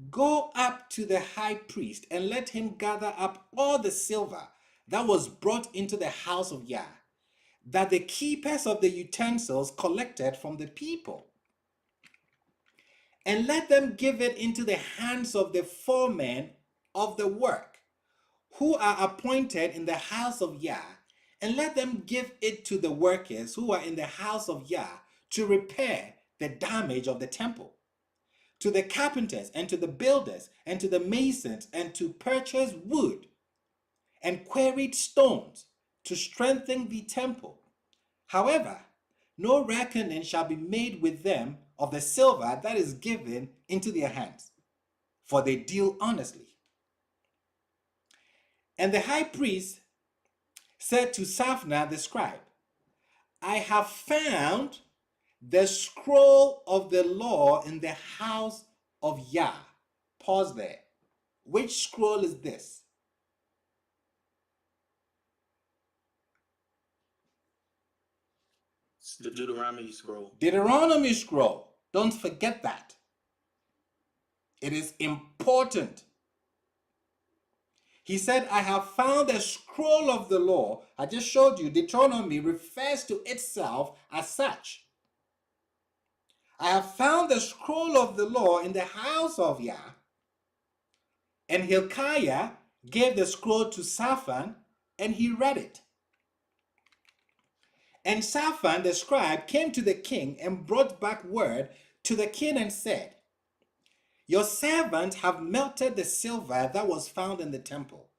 Go up to the high priest and let him gather up all the silver that was brought into the house of Yah, that the keepers of the utensils collected from the people. And let them give it into the hands of the foremen of the work, who are appointed in the house of Yah, and let them give it to the workers who are in the house of Yah to repair the damage of the temple, to the carpenters and to the builders and to the masons, and to purchase wood and quarried stones to strengthen the temple. However, no reckoning shall be made with them of the silver that is given into their hands, for they deal honestly. And the high priest said to Saphna the scribe, I have found the scroll of the law in the house of Yah. Pause there. Which scroll is this? It's the Deuteronomy scroll. Deuteronomy scroll. Don't forget that. It is important. He said, I have found a scroll of the law. I just showed you Deuteronomy refers to itself as such. I have found the scroll of the law in the house of Yah. And Hilkiah gave the scroll to Shaphan, and he read it. And Shaphan the scribe came to the king and brought back word to the king and said, Your servants have melted the silver that was found in the temple,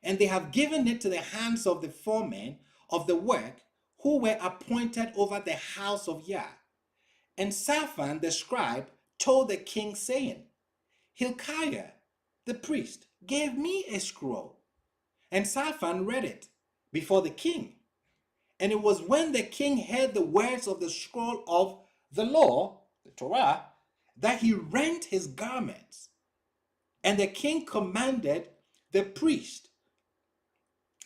and they have given it to the hands of the foremen of the work who were appointed over the house of Yah. And Shaphan the scribe told the king, saying, Hilkiah the priest gave me a scroll. And Shaphan read it before the king. And it was when the king heard the words of the scroll of the law, the Torah, that he rent his garments. And the king commanded the priest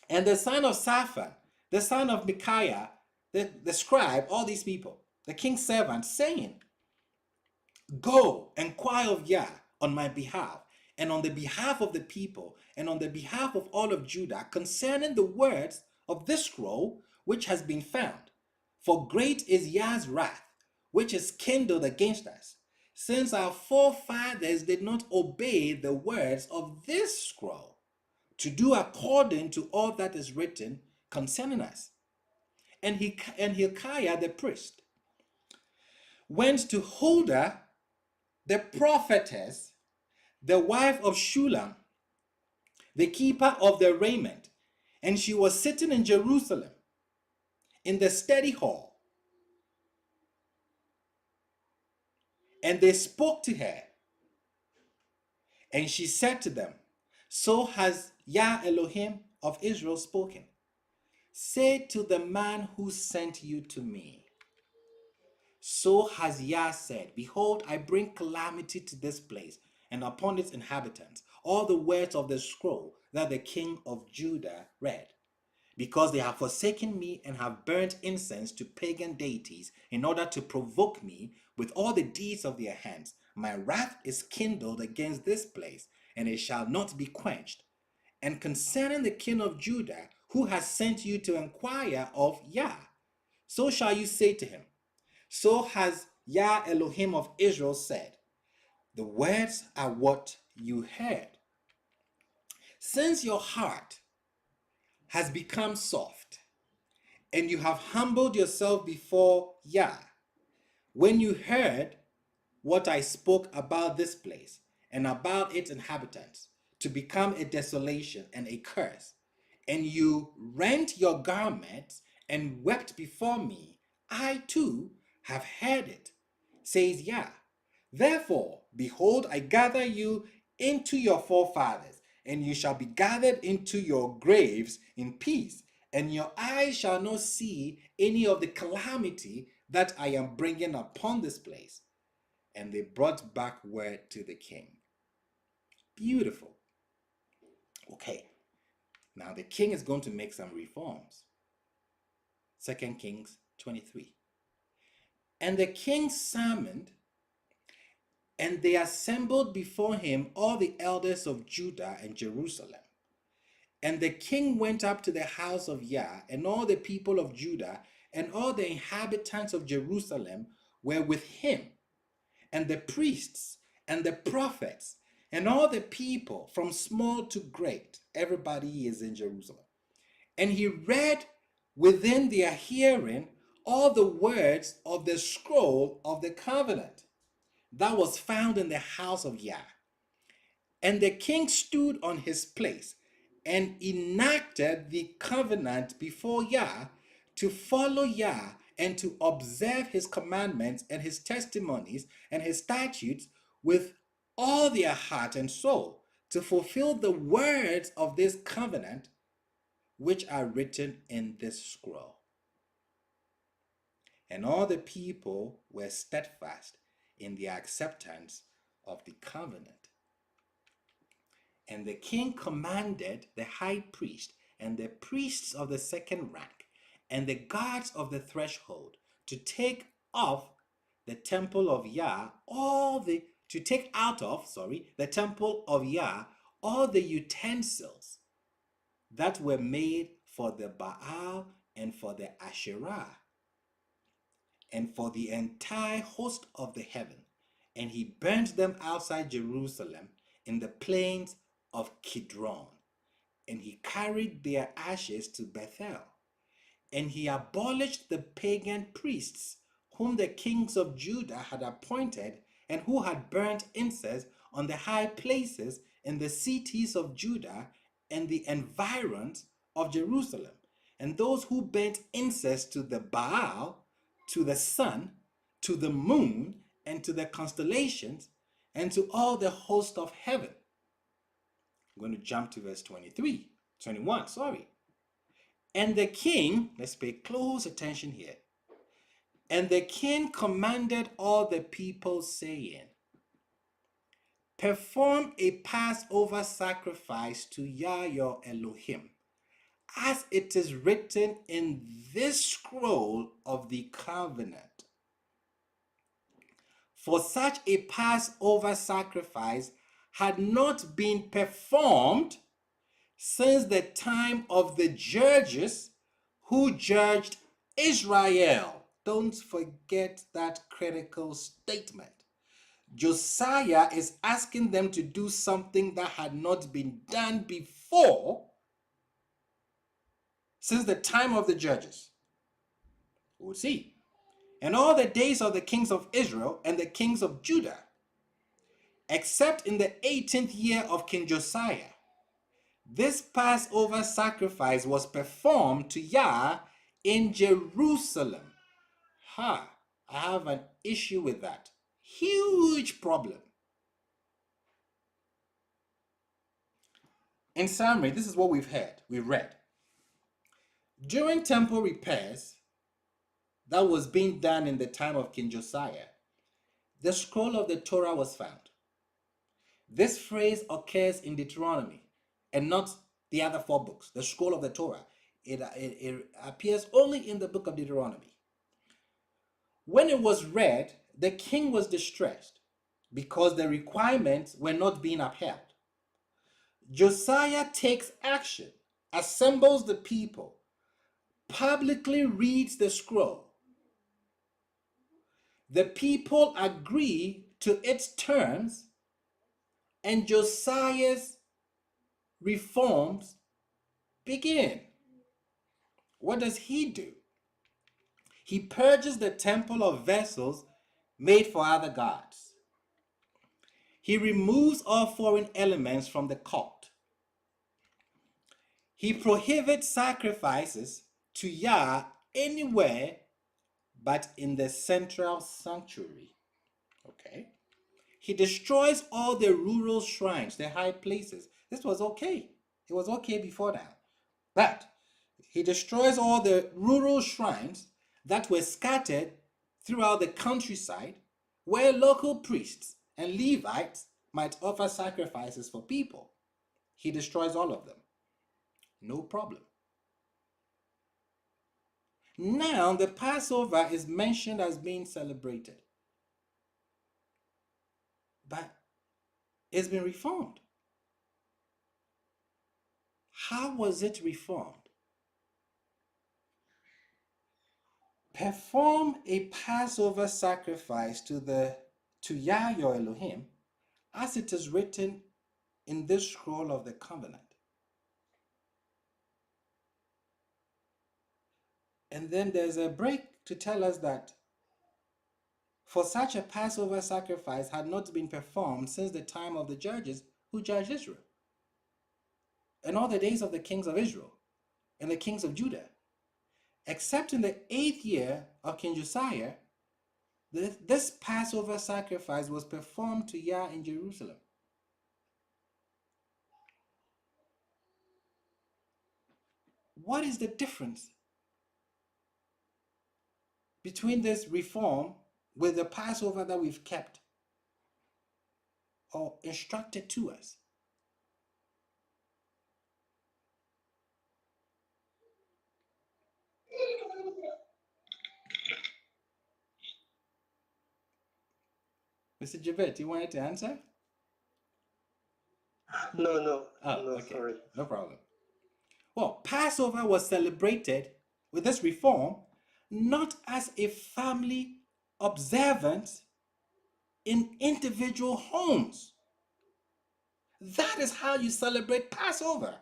and the son of Shaphan, the son of Micaiah, the scribe, all these people, the king's servants, saying, Go, inquire of Yah on my behalf, and on the behalf of the people, and on the behalf of all of Judah, concerning the words of this scroll which has been found. For great is Yah's wrath, which is kindled against us, since our forefathers did not obey the words of this scroll, to do according to all that is written concerning us. And Hilkiah the priest went to Huldah the prophetess, the wife of Shulam, the keeper of the raiment, and she was sitting in Jerusalem in the study hall. And they spoke to her, and she said to them, So has Yah Elohim of Israel spoken. Say to the man who sent you to me, So has Yah said, Behold, I bring calamity to this place and upon its inhabitants, all the words of the scroll that the king of Judah read, because they have forsaken me and have burnt incense to pagan deities in order to provoke me with all the deeds of their hands. My wrath is kindled against this place, and it shall not be quenched. And concerning the king of Judah, who has sent you to inquire of Yah, so shall you say to him, So has Yah Elohim of Israel said, The words are what you heard. Since your heart has become soft, and you have humbled yourself before Yah, when you heard what I spoke about this place and about its inhabitants, to become a desolation and a curse, and you rent your garments and wept before me, I too have heard it, says Yah. Therefore, behold, I gather you into your forefathers, and you shall be gathered into your graves in peace, and your eyes shall not see any of the calamity that I am bringing upon this place. And they brought back word to the king. Beautiful. Okay, now the king is going to make some reforms. 2 Kings 23. And the king summoned, and they assembled before him all the elders of Judah and Jerusalem. And the king went up to the house of Yah, and all the people of Judah and all the inhabitants of Jerusalem were with him, and the priests and the prophets and all the people from small to great. Everybody is in Jerusalem. And he read within their hearing all the words of the scroll of the covenant that was found in the house of Yah. And the king stood on his place and enacted the covenant before Yah to follow Yah and to observe his commandments and his testimonies and his statutes with all their heart and soul, to fulfill the words of this covenant which are written in this scroll. And all the people were steadfast in their acceptance of the covenant. And the king commanded the high priest and the priests of the second rank and the guards of the threshold to take off the temple of Yah, take out of the temple of Yah all the utensils that were made for the Baal and for the Asherah and for the entire host of the heaven. And he burnt them outside Jerusalem in the plains of Kidron. And he carried their ashes to Bethel. And he abolished the pagan priests whom the kings of Judah had appointed and who had burnt incense on the high places in the cities of Judah and the environs of Jerusalem. And those who burnt incense to the Baal, to the sun, to the moon, and to the constellations, and to all the host of heaven. I'm going to jump to verse 21. And the king, let's pay close attention here. And the king commanded all the people, saying, perform a Passover sacrifice to Yah your Elohim, as it is written in this scroll of the covenant. For such a Passover sacrifice had not been performed since the time of the judges who judged Israel. Don't forget that critical statement. Josiah is asking them to do something that had not been done before since the time of the judges. We'll see. And all the days of the kings of Israel and the kings of Judah, except in the 18th year of King Josiah, this Passover sacrifice was performed to Yah in Jerusalem. I have an issue with that. Huge problem. In summary, this is what we've read. During temple repairs that was being done in the time of King Josiah, the scroll of the Torah was found. This phrase occurs in Deuteronomy and not the other 4 books. The scroll of the Torah, it appears only in the book of Deuteronomy. When it was read, the king was distressed because the requirements were not being upheld. Josiah takes action, assembles the people, publicly reads the scroll. The people agree to its terms, and Josiah's reforms begin. What does he do? He purges the temple of vessels made for other gods. He removes all foreign elements from the cult. He prohibits sacrifices to Yah anywhere but in the central sanctuary. Okay. He destroys all the rural shrines, the high places. This was okay. It was okay before that. But he destroys all the rural shrines that were scattered throughout the countryside where local priests and Levites might offer sacrifices for people. He destroys all of them. No problem. Now the Passover is mentioned as being celebrated. But it's been reformed. How was it reformed? Perform a Passover sacrifice to Yah your Elohim, as it is written in this scroll of the covenant. And then there's a break to tell us that for such a Passover sacrifice had not been performed since the time of the judges who judged Israel, and all the days of the kings of Israel and the kings of Judah, except in the 8th year of King Josiah, this Passover sacrifice was performed to Yah in Jerusalem. What is the difference between this reform with the Passover that we've kept or instructed to us? Mr. Javed, you wanted to answer? No, Okay. sorry. No problem. Well, Passover was celebrated with this reform not as a family observance in individual homes. That is how you celebrate Passover.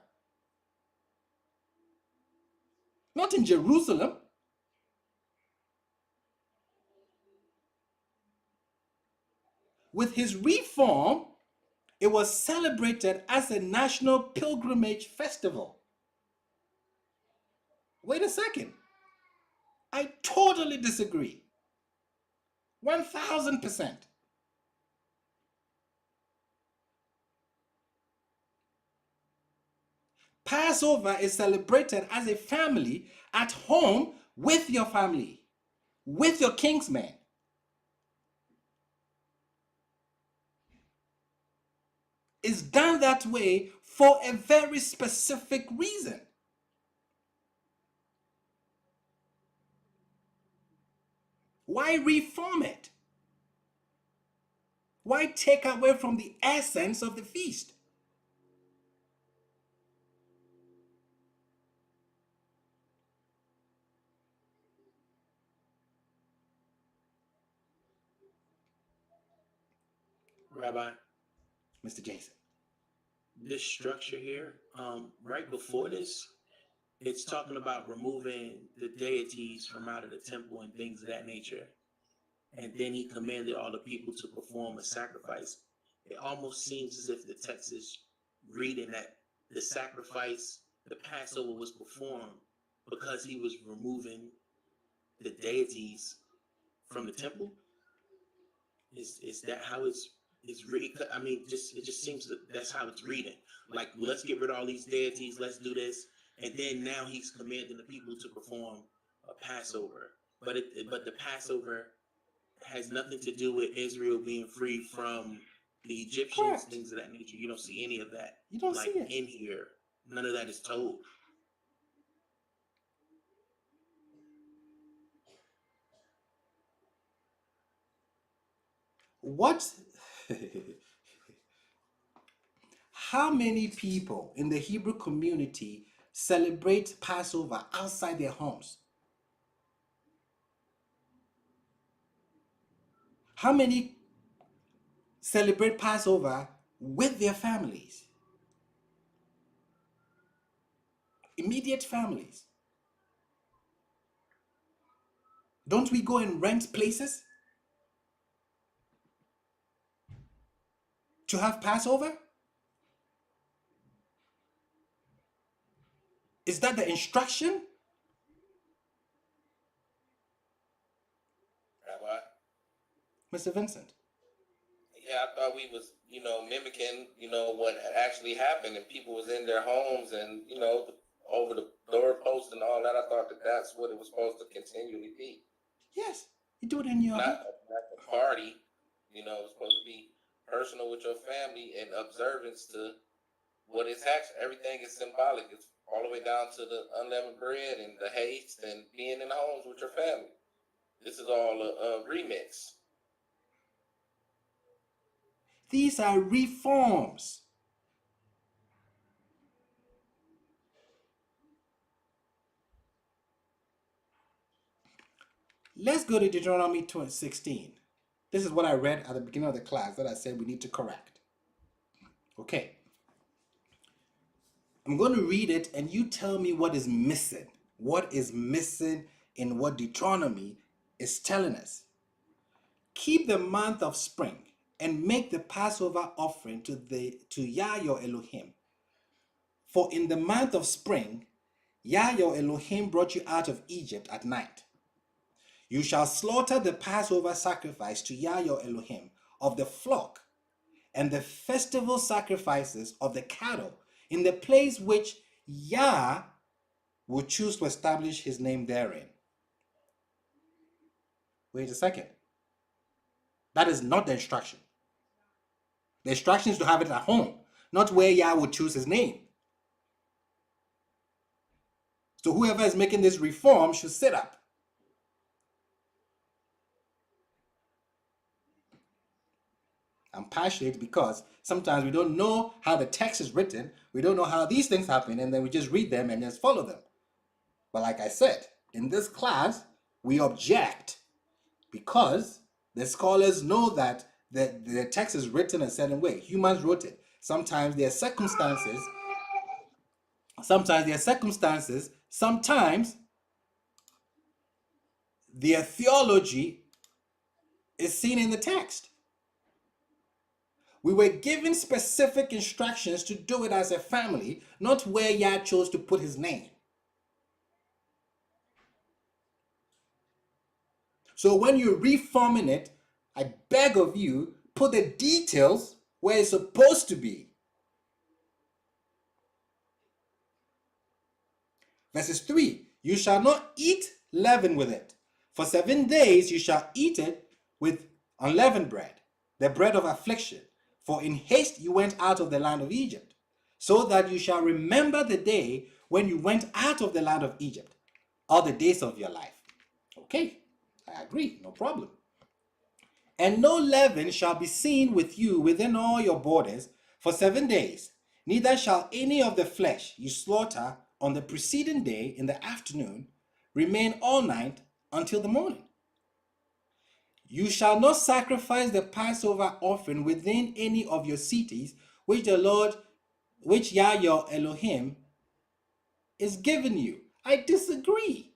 Not in Jerusalem. With his reform, it was celebrated as a national pilgrimage festival. Wait a second. I totally disagree. 1000%. Passover is celebrated as a family at home with your family, with your kinsmen. It's done that way for a very specific reason. Why reform it? Why take away from the essence of the feast? Rabbi, Mr. Jason. this structure here, right before this, it's talking about removing the deities from out of the temple and things of that nature. And then he commanded all the people to perform a sacrifice. It almost seems as if the text is reading that the sacrifice, the Passover was performed because he was removing the deities from the temple. Is that how it's reading? I mean, it just seems that that's how it's reading. Like, let's get rid of all these deities, let's do this, and then now he's commanding the people to perform a Passover. But the Passover has nothing to do with Israel being free from the Egyptians, Correct. things of that nature. You don't see any of that. You don't like see it. in here. None of that is told. What? How many people in the Hebrew community celebrate Passover outside their homes? How many celebrate Passover with their families? Immediate families. Don't we go and rent places to have Passover? Is that the instruction? Rabbi? Mr. Vincent? Yeah, I thought we was, mimicking, what had actually happened, and people was in their homes and, over the doorpost and all that. I thought that that's what it was supposed to continually be. Yes, you do it in your home. Not a party, it was supposed to be personal with your family and observance to what is actually, everything is symbolic. It's all the way down to the unleavened bread and the haste and being in the homes with your family. This is all a remix. These are reforms. Let's go to Deuteronomy 16. This is what I read at the beginning of the class that I said we need to correct. Okay. I'm going to read it and you tell me what is missing. What is missing in what Deuteronomy is telling us. Keep the month of spring and make the Passover offering to Yah your Elohim. For in the month of spring, Yah your Elohim brought you out of Egypt at night. You shall slaughter the Passover sacrifice to Yah your Elohim of the flock and the festival sacrifices of the cattle in the place which Yah will choose to establish his name therein. Wait a second. That is not the instruction. The instruction is to have it at home, not where Yah will choose his name. So whoever is making this reform should sit up. I'm passionate because sometimes we don't know how the text is written. We don't know how these things happen, and then we just read them and just follow them. But like I said, in this class, we object because the scholars know that the text is written a certain way. Humans wrote it. Sometimes there are circumstances. Sometimes their theology is seen in the text. We were given specific instructions to do it as a family, not where Yah chose to put his name. So when you're reforming it, I beg of you, put the details where it's supposed to be. Verses 3, you shall not eat leaven with it. For 7 days you shall eat it with unleavened bread, the bread of affliction. For in haste you went out of the land of Egypt, so that you shall remember the day when you went out of the land of Egypt, all the days of your life. Okay, I agree, no problem. And no leaven shall be seen with you within all your borders for 7 days, neither shall any of the flesh you slaughter on the preceding day in the afternoon remain all night until the morning. You shall not sacrifice the Passover offering within any of your cities, which Yah your Elohim is giving you. I disagree.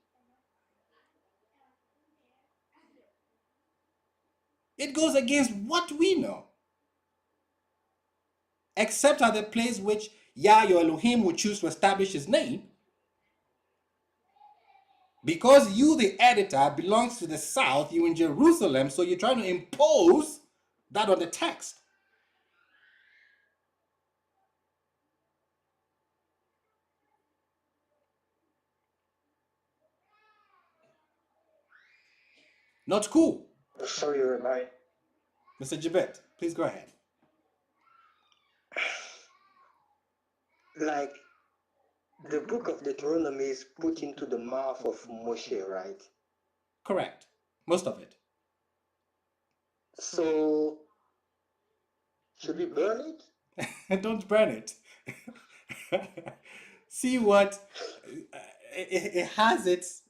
It goes against what we know. Except at the place which Yah your Elohim will choose to establish his name. Because you, the editor, belongs to the south, you're in Jerusalem, so you're trying to impose that on the text. Not cool. Sorry, Rabbi. Mr. Jabet, please go ahead. Like, the book of Deuteronomy is put into the mouth of Moshe, right? Correct. Most of it. So, should we burn it? Don't burn it. See what it has its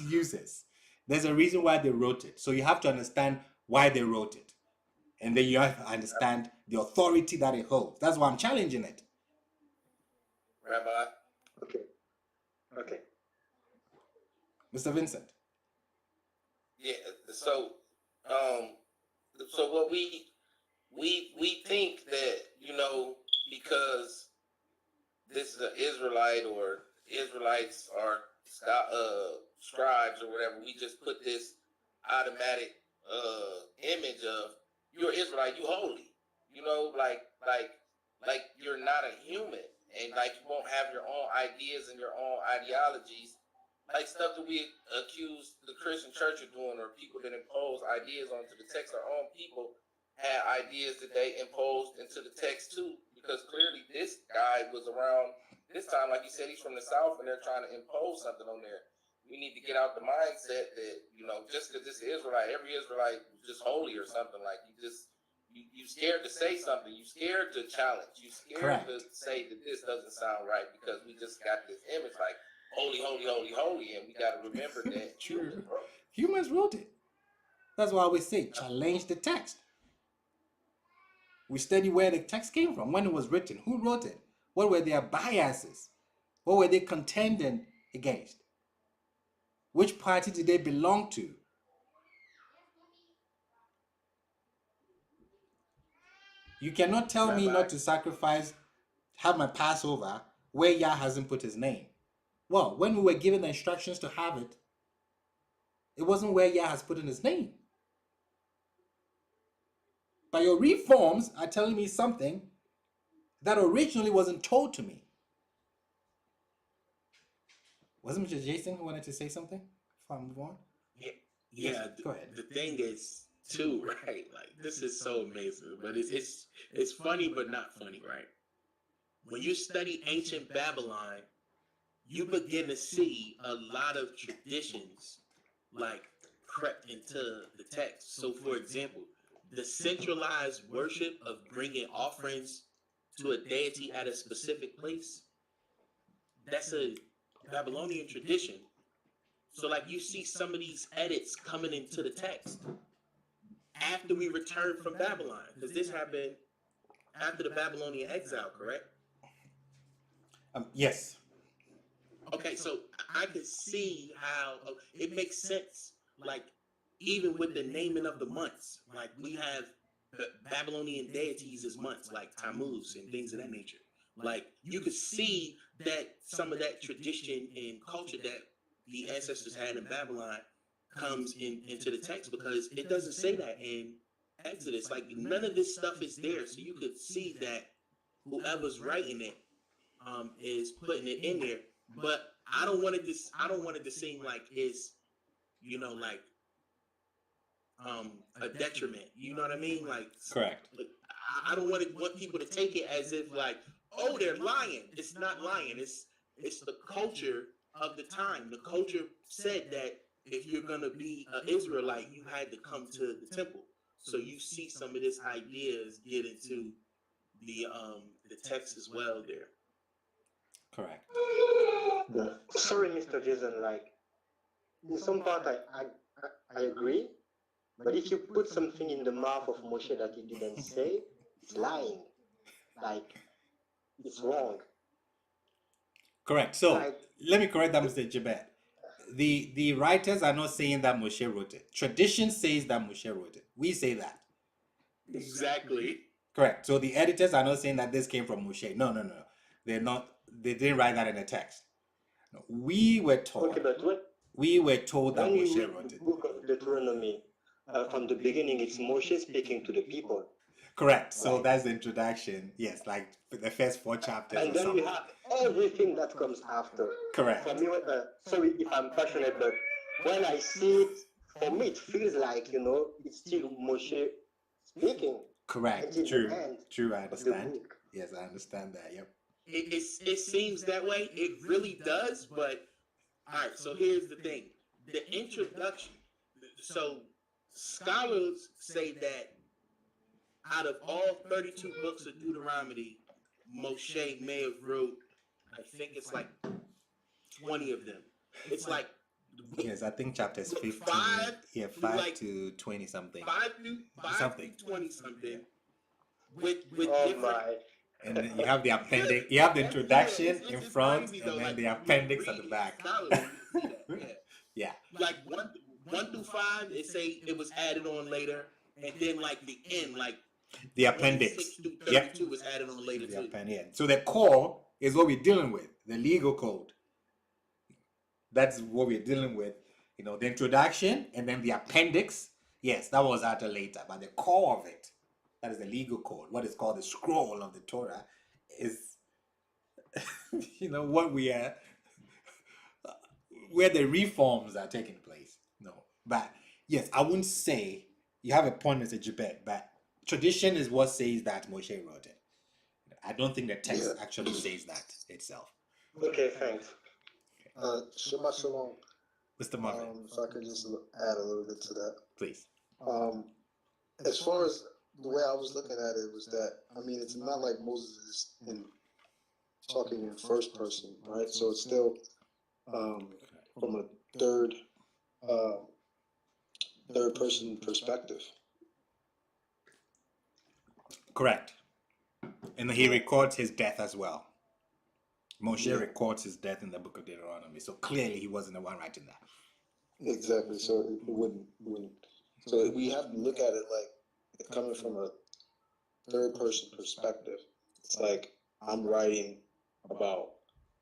uses. There's a reason why they wrote it. So you have to understand why they wrote it. And then you have to understand the authority that it holds. That's why I'm challenging it. Rabbi. Okay. Mr. Vincent. Yeah. So what we think that, because this is an Israelite or Israelites are scribes or whatever, we just put this automatic image of you're Israelite, you holy, like you're not a human, and like you won't have your own ideas and your own ideologies, like stuff that we accuse the Christian church of doing, or people that impose ideas onto the text. Our own people had ideas that they imposed into the text too, because clearly this guy was around this time, like you said, he's from the south, and they're trying to impose something on there. We need to get out the mindset that, just because this is Israelite, every Israelite is just holy or something. Like you scared to say something, you scared to challenge, you scared Correct. to say that this doesn't sound right, because we just got this image like holy, holy, holy, holy, and we got to remember that True. Humans wrote it. That's why we say challenge the text. We study where the text came from, when it was written, who wrote it, what were their biases, what were they contending against. Which party did they belong to? You cannot tell me Rabbi, not to sacrifice, have my Passover where Yah hasn't put his name. Well, when we were given the instructions to have it, it wasn't where Yah has put in his name. But your reforms are telling me something that originally wasn't told to me. Wasn't Mr. Jason who wanted to say something before I move on? yeah, Yes, yeah. go ahead. The thing is, too, right? Like this is so amazing, but it's funny, but not funny, right? When you study ancient Babylon, you begin to see a lot of traditions like crept into the text. So, for example, the centralized worship of bringing offerings to a deity at a specific place, that's a Babylonian tradition. So, like, you see some of these edits coming into the text after we returned from Babylon, because this happened after the Babylonian exile, correct? Yes. Okay, so I can see how it makes sense. Like, even with the naming of the months, like we have Babylonian deities as months, like Tammuz and things of that nature. Like, you could see that some of that tradition and culture that the ancestors had in Babylon comes into the text, because it doesn't say that in Exodus. Like, none of this stuff is there, so you could see that whoever's writing it is putting it in there. But I don't want it to. I don't want it to seem like it's, like a detriment. You know what I mean? Like, Correct. I don't want people to take it as if like, oh, they're lying. It's not lying. It's the culture of the time. The culture said that if you're gonna be an Israelite, you had to come to the temple. So you see some of this ideas get into the text as well there. Correct. Sorry, Mr. Jason, like, in some part I agree, but if you put something in the mouth of Moshe that he didn't say, it's lying. Like, it's wrong. Correct. So Like, let me correct that, Mr. Jabet. The writers are not saying that Moshe wrote it. Tradition says that Moshe wrote it. We say that. Exactly. Correct. So the editors are not saying that this came from Moshe. No. They're not. They didn't write that in the text. No, we were told. okay, but We were told that when you Moshe read wrote the it. book of Deuteronomy, from the beginning, it's Moshe speaking to the people. Correct. So Right. that's the introduction. Yes, like the first 4 chapters And or then something. you have everything that comes after. Correct. For me, sorry if I'm passionate, but when I see it, for me, it feels like, it's still Moshe speaking. Correct. Until True. the end True. I of the understand. book. Yes, I understand that. Yep. It seems that way. It really does. But all right. So here's the thing: the introduction. So scholars say that out of all 32 books of Deuteronomy, Moshe may have wrote, I think it's like 20 of them. It's like Yes, I think chapters 15. 5 Yeah, through 5 like to 20 something. 5 Something. through 20 something. With Oh different. my. And then you have the appendix. You have the introduction in It's front, crazy, and though. then Like, the when appendix you at the read back. scholars, you can see that. Yeah. Yeah. Like one through 5, it say it was added on later, and then like the end, like The appendix. 26 through Yep. 32 was added on later The too. appendix. So the core is what we're dealing with, the legal code. That's what we're dealing with. The introduction and then the appendix. Yes, that was added later, but the core of it, that is the legal code, what is called the scroll of the Torah, is what we are, where the reforms are taking place. No, but yes, I wouldn't say you have a point, Mr. Jabet, but tradition is what says that Moshe wrote it. I don't think the text actually says that itself. Okay, thanks. Shabbat Shalom. Mr. Marvin, If I could just add a little bit to that. please. As far as the way I was looking at it was that, it's not like Moses is talking in first person, right? So it's still from a third person perspective. Correct. And he records his death as well. Moshe records his death in the book of Deuteronomy. So clearly he wasn't the one writing that. Exactly. So it wouldn't. So we have to look at it like coming from a third person perspective. It's like I'm writing about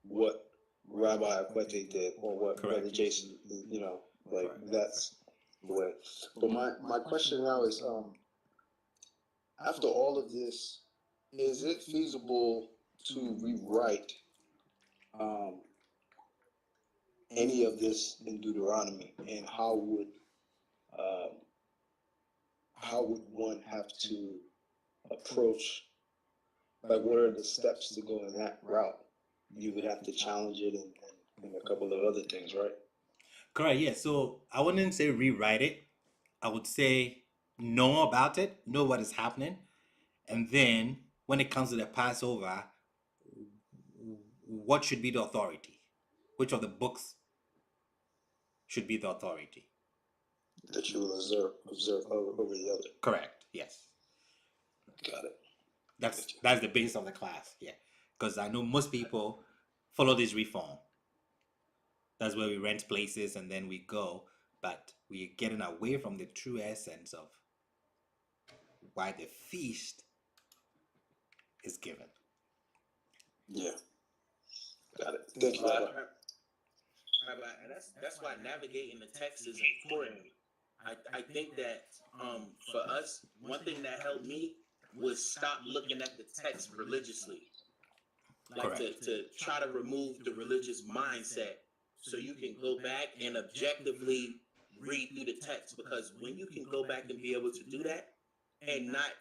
what Rabbi Akwetey did or what Correct. Brother Jason, like that's the way. But my question now is, after all of this, is it feasible to rewrite um, any of this in Deuteronomy, and uh, how would one have to approach? Like, what are the steps to go in that route? You would have to challenge it and a couple of other things, right? Correct. Yeah. So I wouldn't say rewrite it. I would say know about it, know what is happening, and then when it comes to the Passover, what should be the authority? Which of the books should be the authority? That you will observe over the other. Correct. Yes. Got it. That's the base of the class. Yeah. Because I know most people follow this reform. That's where we rent places and then we go, but we're getting away from the true essence of why the feast is given. Yeah. Got it. Thank you, Rabbi. Rabbi, and that's why navigating the text is important. I think that for us, one thing that helped me was stop looking at the text religiously. Like to try to remove the religious mindset so you can go back and objectively read through the text, because when you can go back and be able to do that and not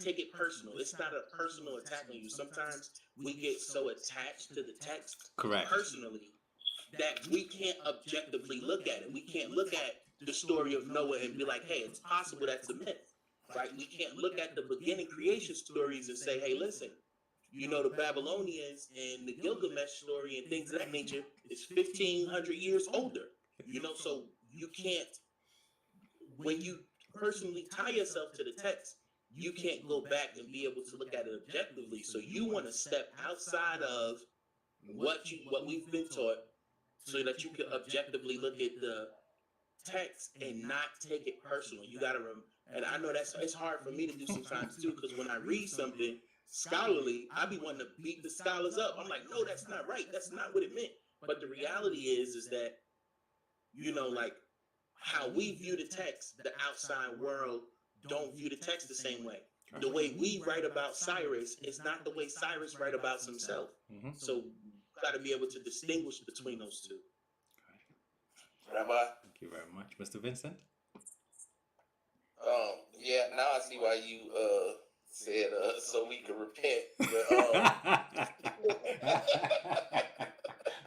take it personal, it's not a personal attack on you. Sometimes we get so attached to the text Correct. personally that we can't objectively look at it. We can't look at the story of Noah and be like, hey, it's possible that's a myth, right? We can't look at the beginning creation stories and say, hey, listen, the Babylonians and the Gilgamesh story and things of that nature is 1,500 years older. So you can't, when you personally tie yourself to the text, you can't go back and be able to look at it objectively. So you want to step outside of what we've been taught, so that you can objectively look at the text and not take it personal. You got to and I know it's hard for me to do sometimes too, because when I read something scholarly, I be wanting to beat the scholars up. I'm like, no, that's not right. That's not what it meant. But the reality is that, like how we view the text, the outside world don't view the text the same way. The way we write about Cyrus is not the way Cyrus write about himself. Mm-hmm. So got to be able to distinguish between those two. Rabbi. Thank you very much, Mr. Vincent. Yeah, now I see why you said so we can repent.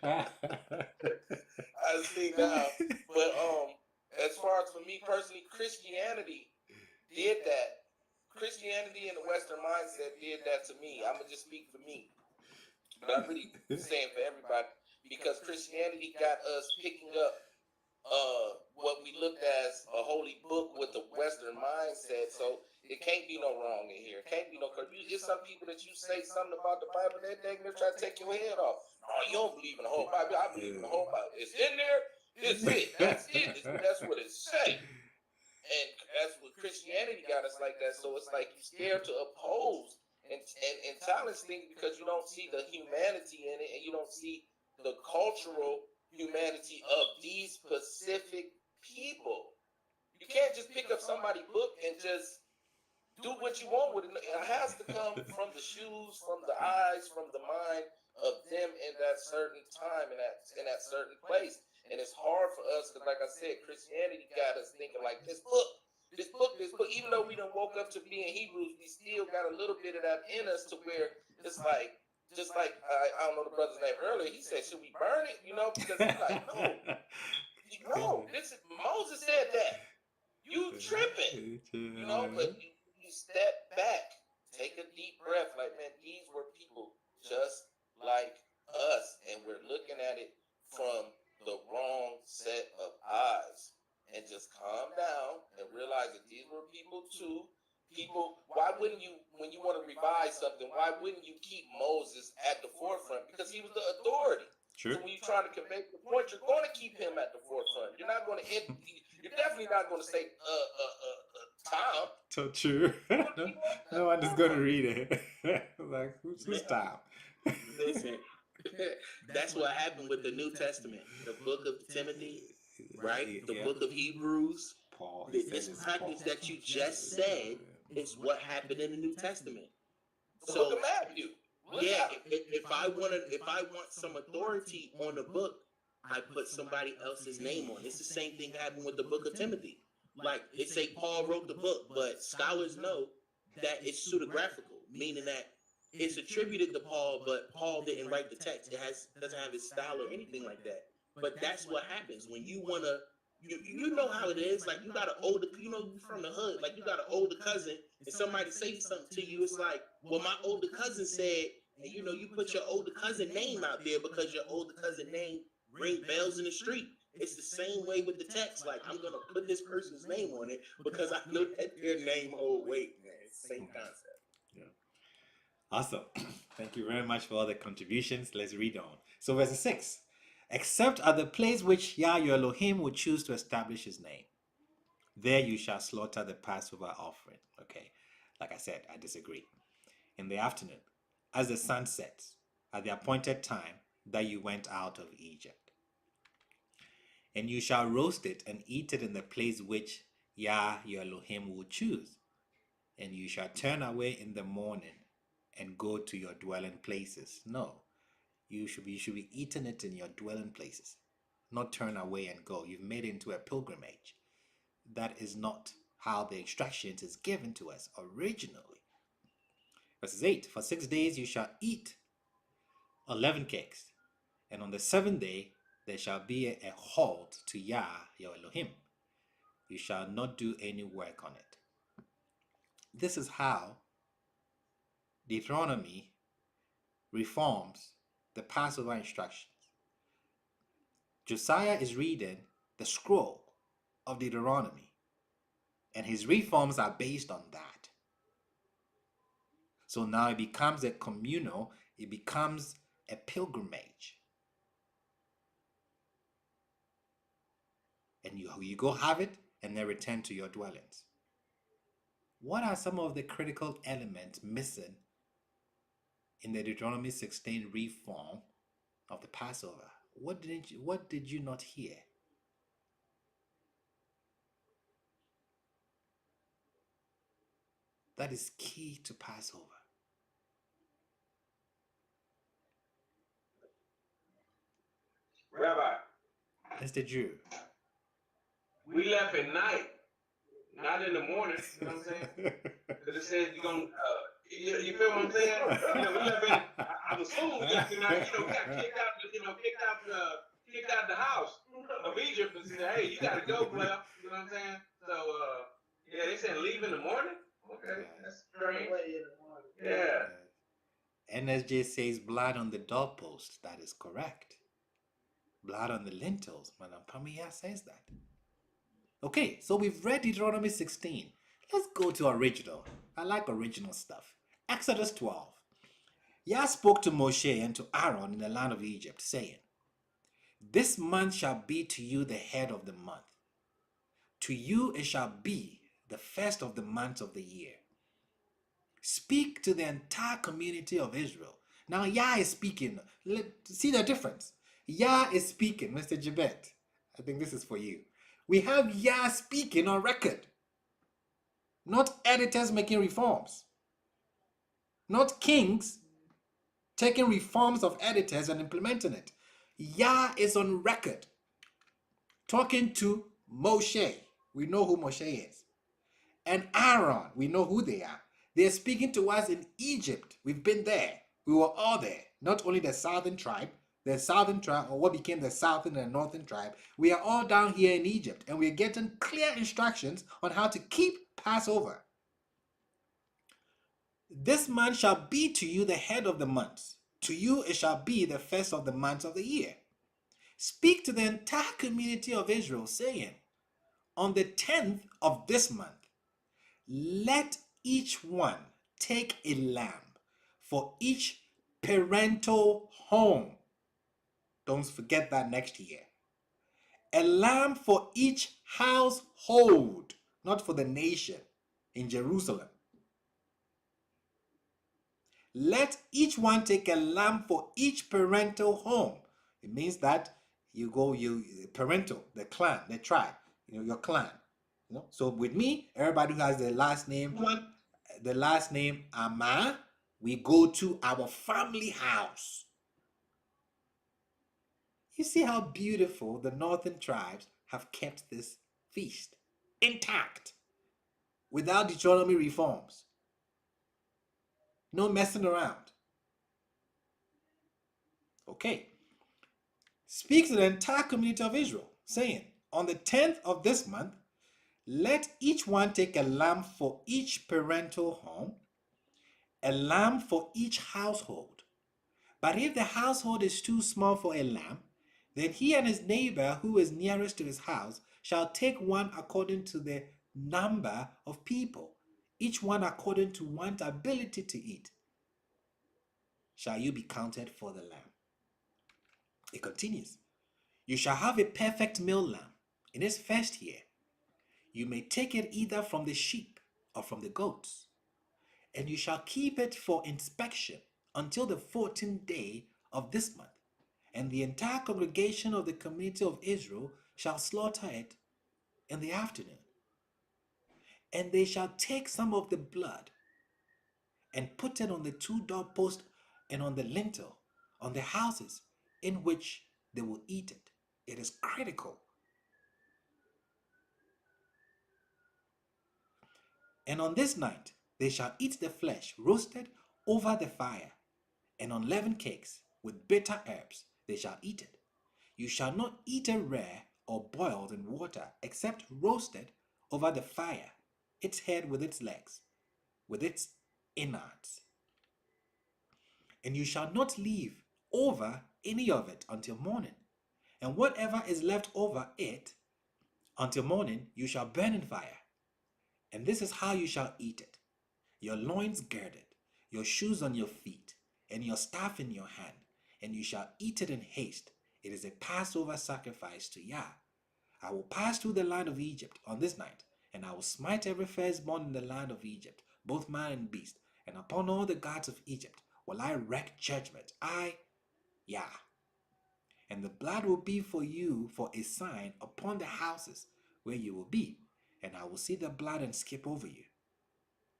I see now. But as far as for me personally, Christianity did that. Christianity and the Western mindset did that to me. I'm gonna just speak for me, but I'm really saying for everybody, because Christianity got us picking up what we looked as a holy book with the Western mindset. So it can't be no wrong in here. It can't be no. There's some people that you say something about the Bible, they're try to take your head off. Oh, you don't believe in the whole Bible. I believe in the whole Bible. It's in there. It's it. That's it. That's what it say. And that's what Christianity got us like that. So it's like you're scared to oppose and challenge things because you don't see the humanity in it, and you don't see the cultural humanity of these specific people. You can't just pick up somebody's book and just do what you want with it. It has to come from the shoes, from the eyes, from the mind of them in that certain time, in that certain place. And it's hard for us because, like I said, Christianity got us thinking like this book. Even though we done woke up to being Hebrews, we still got a little bit of that in us to where it's like, just like I don't know the brother's name earlier. He said, "Should we burn it?" Because he's like, no. Moses said that. You tripping? But you step back, take a deep breath. Like, man, these were people just like us, and we're looking at it from the wrong set of eyes. And just calm down and realize that these were people too. Why wouldn't you, when you want to revise something, why wouldn't you keep Moses at the forefront? Because he was the authority. True. So when you're trying to convey the point, you're going to keep him at the forefront. You're not going to hit. You're definitely not going to say Tom. So true. No one is going to read it. Like, who's Tom? Listen, that's what happened with the New Testament, the book of Timothy, right? The book of Hebrews. Paul. This practice that you just said is what happened in the New Testament. The book of Matthew. Yeah, if I want some authority on the book, I put somebody else's name on. It's the same thing happened with the book of Timothy. Like they say Paul wrote the book, but scholars know that it's pseudographical, meaning that it's attributed to Paul, but Paul didn't write the text. It doesn't have his style or anything like that. But that's what happens when you wanna. You know how it is. Like you got an older, you from the hood. Like you got an older cousin, and somebody say something to you. It's like, well, my older cousin said, and you put your older cousin name out there because your older cousin name ring bells in the street. It's the same way with the text. Like I'm gonna put this person's name on it because I know that their name hold weight, man. It's the same concept. Yeah. Awesome. Thank you very much for all the contributions. Let's read on. So verse 6. Except at the place which Yah your Elohim would choose to establish his name, there you shall slaughter the Passover offering. Okay. Like I said, I disagree. In the afternoon, as the sun sets, at the appointed time that you went out of Egypt. And you shall roast it and eat it in the place which Yah your Elohim will choose. And you shall turn away in the morning and go to your dwelling places. No, you should be eating it in your dwelling places, not turn away and go. You've made it into a pilgrimage. That is not how the instructions is given to us originally. Verses 8, for 6 days you shall eat 11 cakes, and on the 7th day there shall be a halt to Yah your Elohim. You shall not do any work on it. This is how Deuteronomy reforms the Passover instructions. Josiah is reading the scroll of Deuteronomy, and his reforms are based on that. So now it becomes a communal, it becomes a pilgrimage. And you go have it and then return to your dwellings. What are some of the critical elements missing in the Deuteronomy 16 reform of the Passover? What did you not hear? That is key to Passover. Rabbi, Mr. Drew. we left at night, not in the morning. You know what I'm saying? Because it says you're gonna. You feel what I'm saying? We left in. I'm assuming we got kicked out. Kicked out the house of Egypt and said, "Hey, you gotta go, player." You know what I'm saying? So, yeah, they said leave in the morning. Okay, that's strange. Yeah. NSJ says blood on the doorpost. That is correct. Blood on the lintels. Madam Pamia says that. Okay, so we've read Deuteronomy 16. Let's go to original. I like original stuff. Exodus 12. Yah spoke to Moshe and to Aaron in the land of Egypt, saying, this month shall be to you the head of the month. To you it shall be the first of the months of the year. Speak to the entire community of Israel. Now Yah is speaking. See the difference. Yah is speaking, Mr. Jabet. I think this is for you. We have Yah speaking on record. Not editors making reforms. Not kings taking reforms of editors and implementing it. Yah is on record talking to Moshe. We know who Moshe is. And Aaron, we know who they are. They're speaking to us in Egypt. We've been there. We were all there. Not only the southern tribe, or what became the southern and northern tribe. We are all down here in Egypt, and we're getting clear instructions on how to keep Passover. This month shall be to you the head of the months. To you it shall be the first of the months of the year. Speak to the entire community of Israel, saying, on the 10th of this month, let each one take a lamb for each parental home. Don't forget that next year. A lamb for each household, not for the nation in Jerusalem. Let each one take a lamb for each parental home. It means that you parental, the clan, the tribe, your clan. So with me, everybody who has the last name Amaah, we go to our family house. You see how beautiful the northern tribes have kept this feast intact without Deuteronomy reforms. No messing around. Okay. Speaks to the entire community of Israel, saying, on the 10th of this month, let each one take a lamb for each parental home, a lamb for each household. But if the household is too small for a lamb, then he and his neighbor who is nearest to his house shall take one according to the number of people, each one according to one's ability to eat. Shall you be counted for the lamb? It continues. You shall have a perfect male lamb in its first year. You may take it either from the sheep or from the goats, and you shall keep it for inspection until the 14th day of this month. And the entire congregation of the community of Israel shall slaughter it in the afternoon. And they shall take some of the blood and put it on the two doorposts and on the lintel, on the houses in which they will eat it. It is critical. And on this night they shall eat the flesh roasted over the fire, and unleavened cakes with bitter herbs they shall eat it. You shall not eat it rare or boiled in water, except roasted over the fire, its head with its legs, with its innards. And you shall not leave over any of it until morning. And whatever is left over it until morning, you shall burn in fire. And this is how you shall eat it: your loins girded, your shoes on your feet, and your staff in your hand, and you shall eat it in haste. It is a Passover sacrifice to Yah. I will pass through the land of Egypt on this night, and I will smite every firstborn in the land of Egypt, both man and beast, and upon all the gods of Egypt will I wreak judgment, I, Yah. And the blood will be for you for a sign upon the houses where you will be, and I will see the blood and skip over you.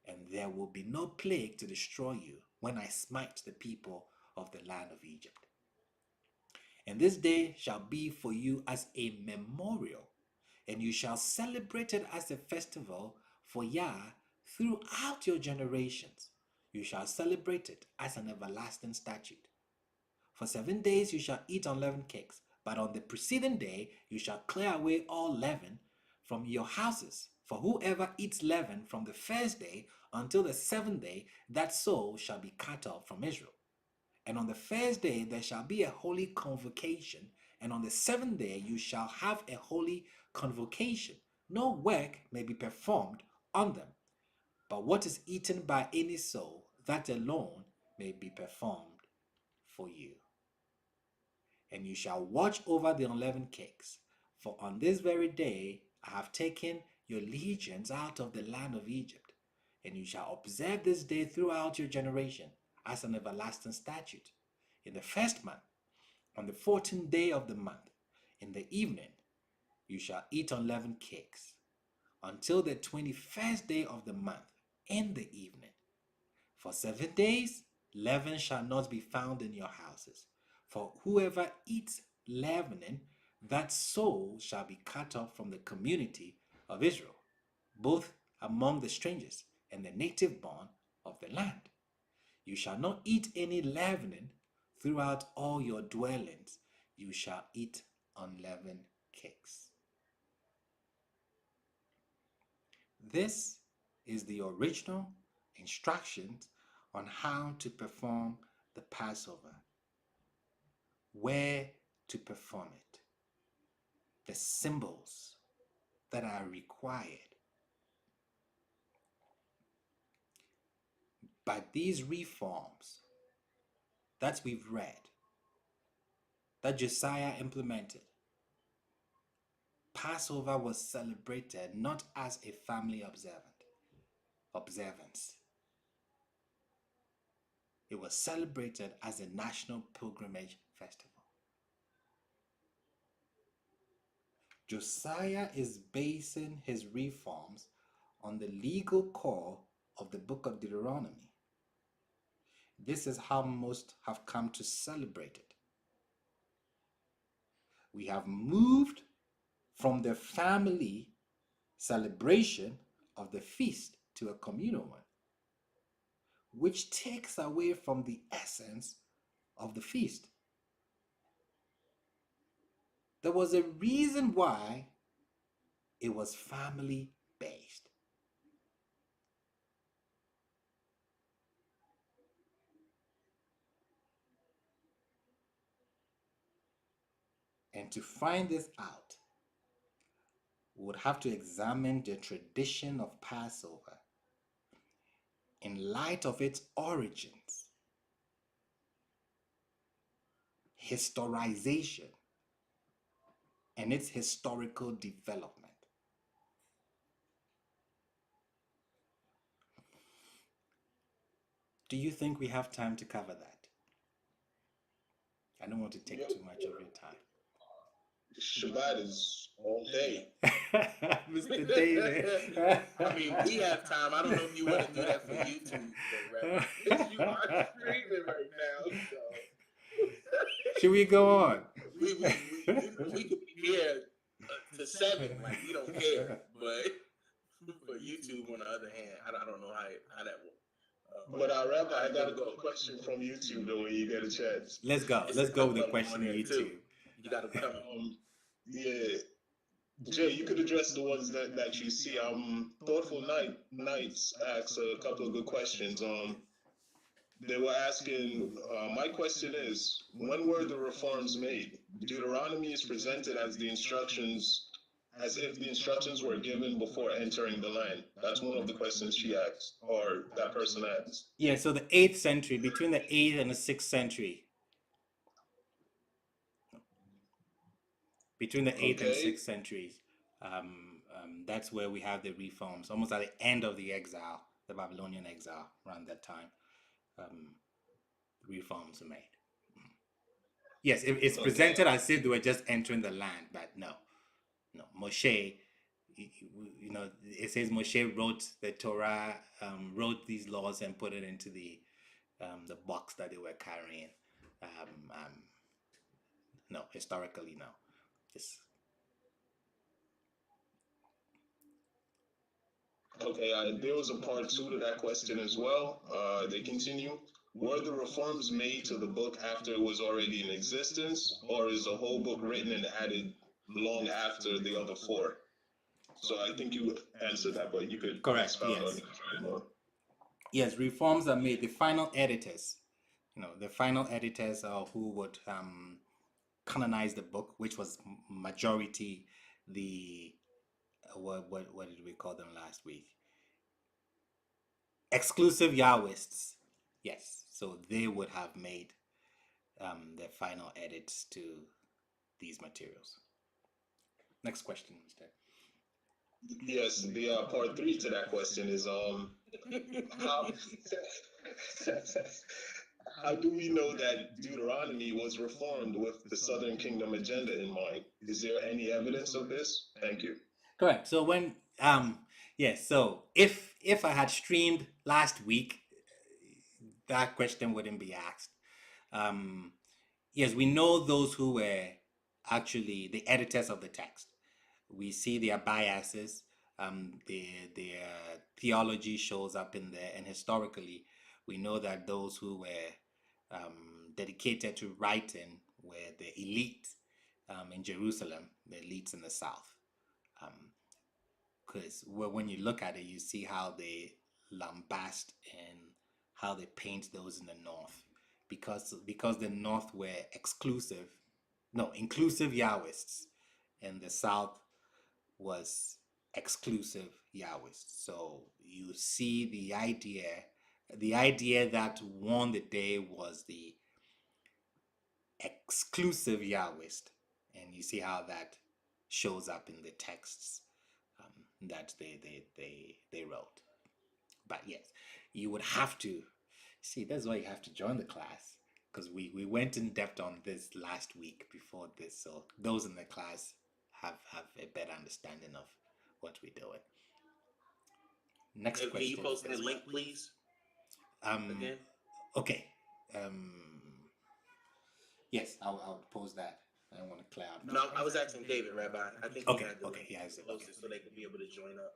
And there will be no plague to destroy you when I smite the people of the land of Egypt. And this day shall be for you as a memorial, and you shall celebrate it as a festival for Yah throughout your generations. You shall celebrate it as an everlasting statute. For 7 days you shall eat unleavened cakes, but on the preceding day you shall clear away all leaven from your houses. For whoever eats leaven from the first day until the 7th day, that soul shall be cut off from Israel. And on the first day there shall be a holy convocation, and on the 7th day you shall have a holy convocation. No work may be performed on them, but what is eaten by any soul, that alone may be performed for you. And you shall watch over the unleavened cakes, for on this very day I have taken your legions out of the land of Egypt, and you shall observe this day throughout your generation as an everlasting statute. In the first month, on the 14th day of the month, in the evening, you shall eat unleavened cakes until the 21st day of the month in the evening. For 7 days, leaven shall not be found in your houses. For whoever eats leavening, that soul shall be cut off from the community of Israel, both among the strangers and the native born of the land. You shall not eat any leavening throughout all your dwellings. You shall eat unleavened cakes. This is the original instructions on how to perform the Passover, where to perform it, the symbols that are required. But these reforms that we've read that Josiah implemented. Passover was celebrated not as a family observance. It was celebrated as a national pilgrimage festival. Josiah is basing his reforms on the legal core of the book of Deuteronomy. This is how most have come to celebrate it. We have moved from the family celebration of the feast to a communal one, which takes away from the essence of the feast. There was a reason why it was family based. And to find this out, we would have to examine the tradition of Passover in light of its origins, historization, and its historical development. Do you think we have time to cover that? I don't want to take too much of your time. Shabbat is all day. Mr. David. I mean, we have time. I don't know if you want to do that for YouTube, though, right? Because you are streaming right now, so. Should we go on? We could be here to 7, like we don't care. But for YouTube, on the other hand, I don't know how that will. But I got a question from YouTube though when you get a chance. Let's go. Let's go with the question on YouTube. You got to come. Yeah. Jay, you could address the ones that you see. Thoughtful Knights asked a couple of good questions. They were asking, my question is, when were the reforms made? Deuteronomy is presented as if the instructions were given before entering the land. That's one of the questions she asked, or that person asked. Yeah, so the 8th century, between the 8th and the 6th century. Between the 8th and 6th centuries, that's where we have the reforms, almost at the end of the exile, the Babylonian exile, around that time. Reforms are made. Yes, it's presented as if they were just entering the land, but no. Moshe, it says Moshe wrote the Torah, wrote these laws and put it into the box that they were carrying. No, historically, no. Just okay. There was a part 2 to that question as well. They continue. Were the reforms made to the book after it was already in existence, or is the whole book written and added long after the other 4? So I think you answered that, but you could expound on it more. Yes, reforms are made. The final editors, the final editors who would canonize the book, which was majority the what did we call them last week? Exclusive Yahwists. Yes, so they would have made the final edits to these materials. Next question, Mr. Yes, the part 3 to that question is how do we know that Deuteronomy was reformed with the Southern Kingdom agenda in mind? Is there any evidence of this? Thank you. Correct. So when yes, so if I had streamed last week, that question wouldn't be asked. Yes, we know those who were actually the editors of the text. We see their biases. Their theology shows up in there, and historically, we know that those who were dedicated to writing were the elite in Jerusalem, the elites in the south. Because when you look at it, you see how they lambast and how they paint those in the north, because the north were inclusive Yahwists, and the south was exclusive Yahwists. So you see the idea that won the day was the exclusive Yahwist, and you see how that shows up in the texts that they wrote. But yes, you would have to see. That's why you have to join the class, because we went in depth on this last week before this, so those in the class have a better understanding of what we're doing. Next Can question. you post that link, please? Again? Okay. Yes, I'll post that. I want to clear out. No, I was asking David, Rabbi. I think Okay, he had the okay, link he has it, posted okay. so they could be able to join up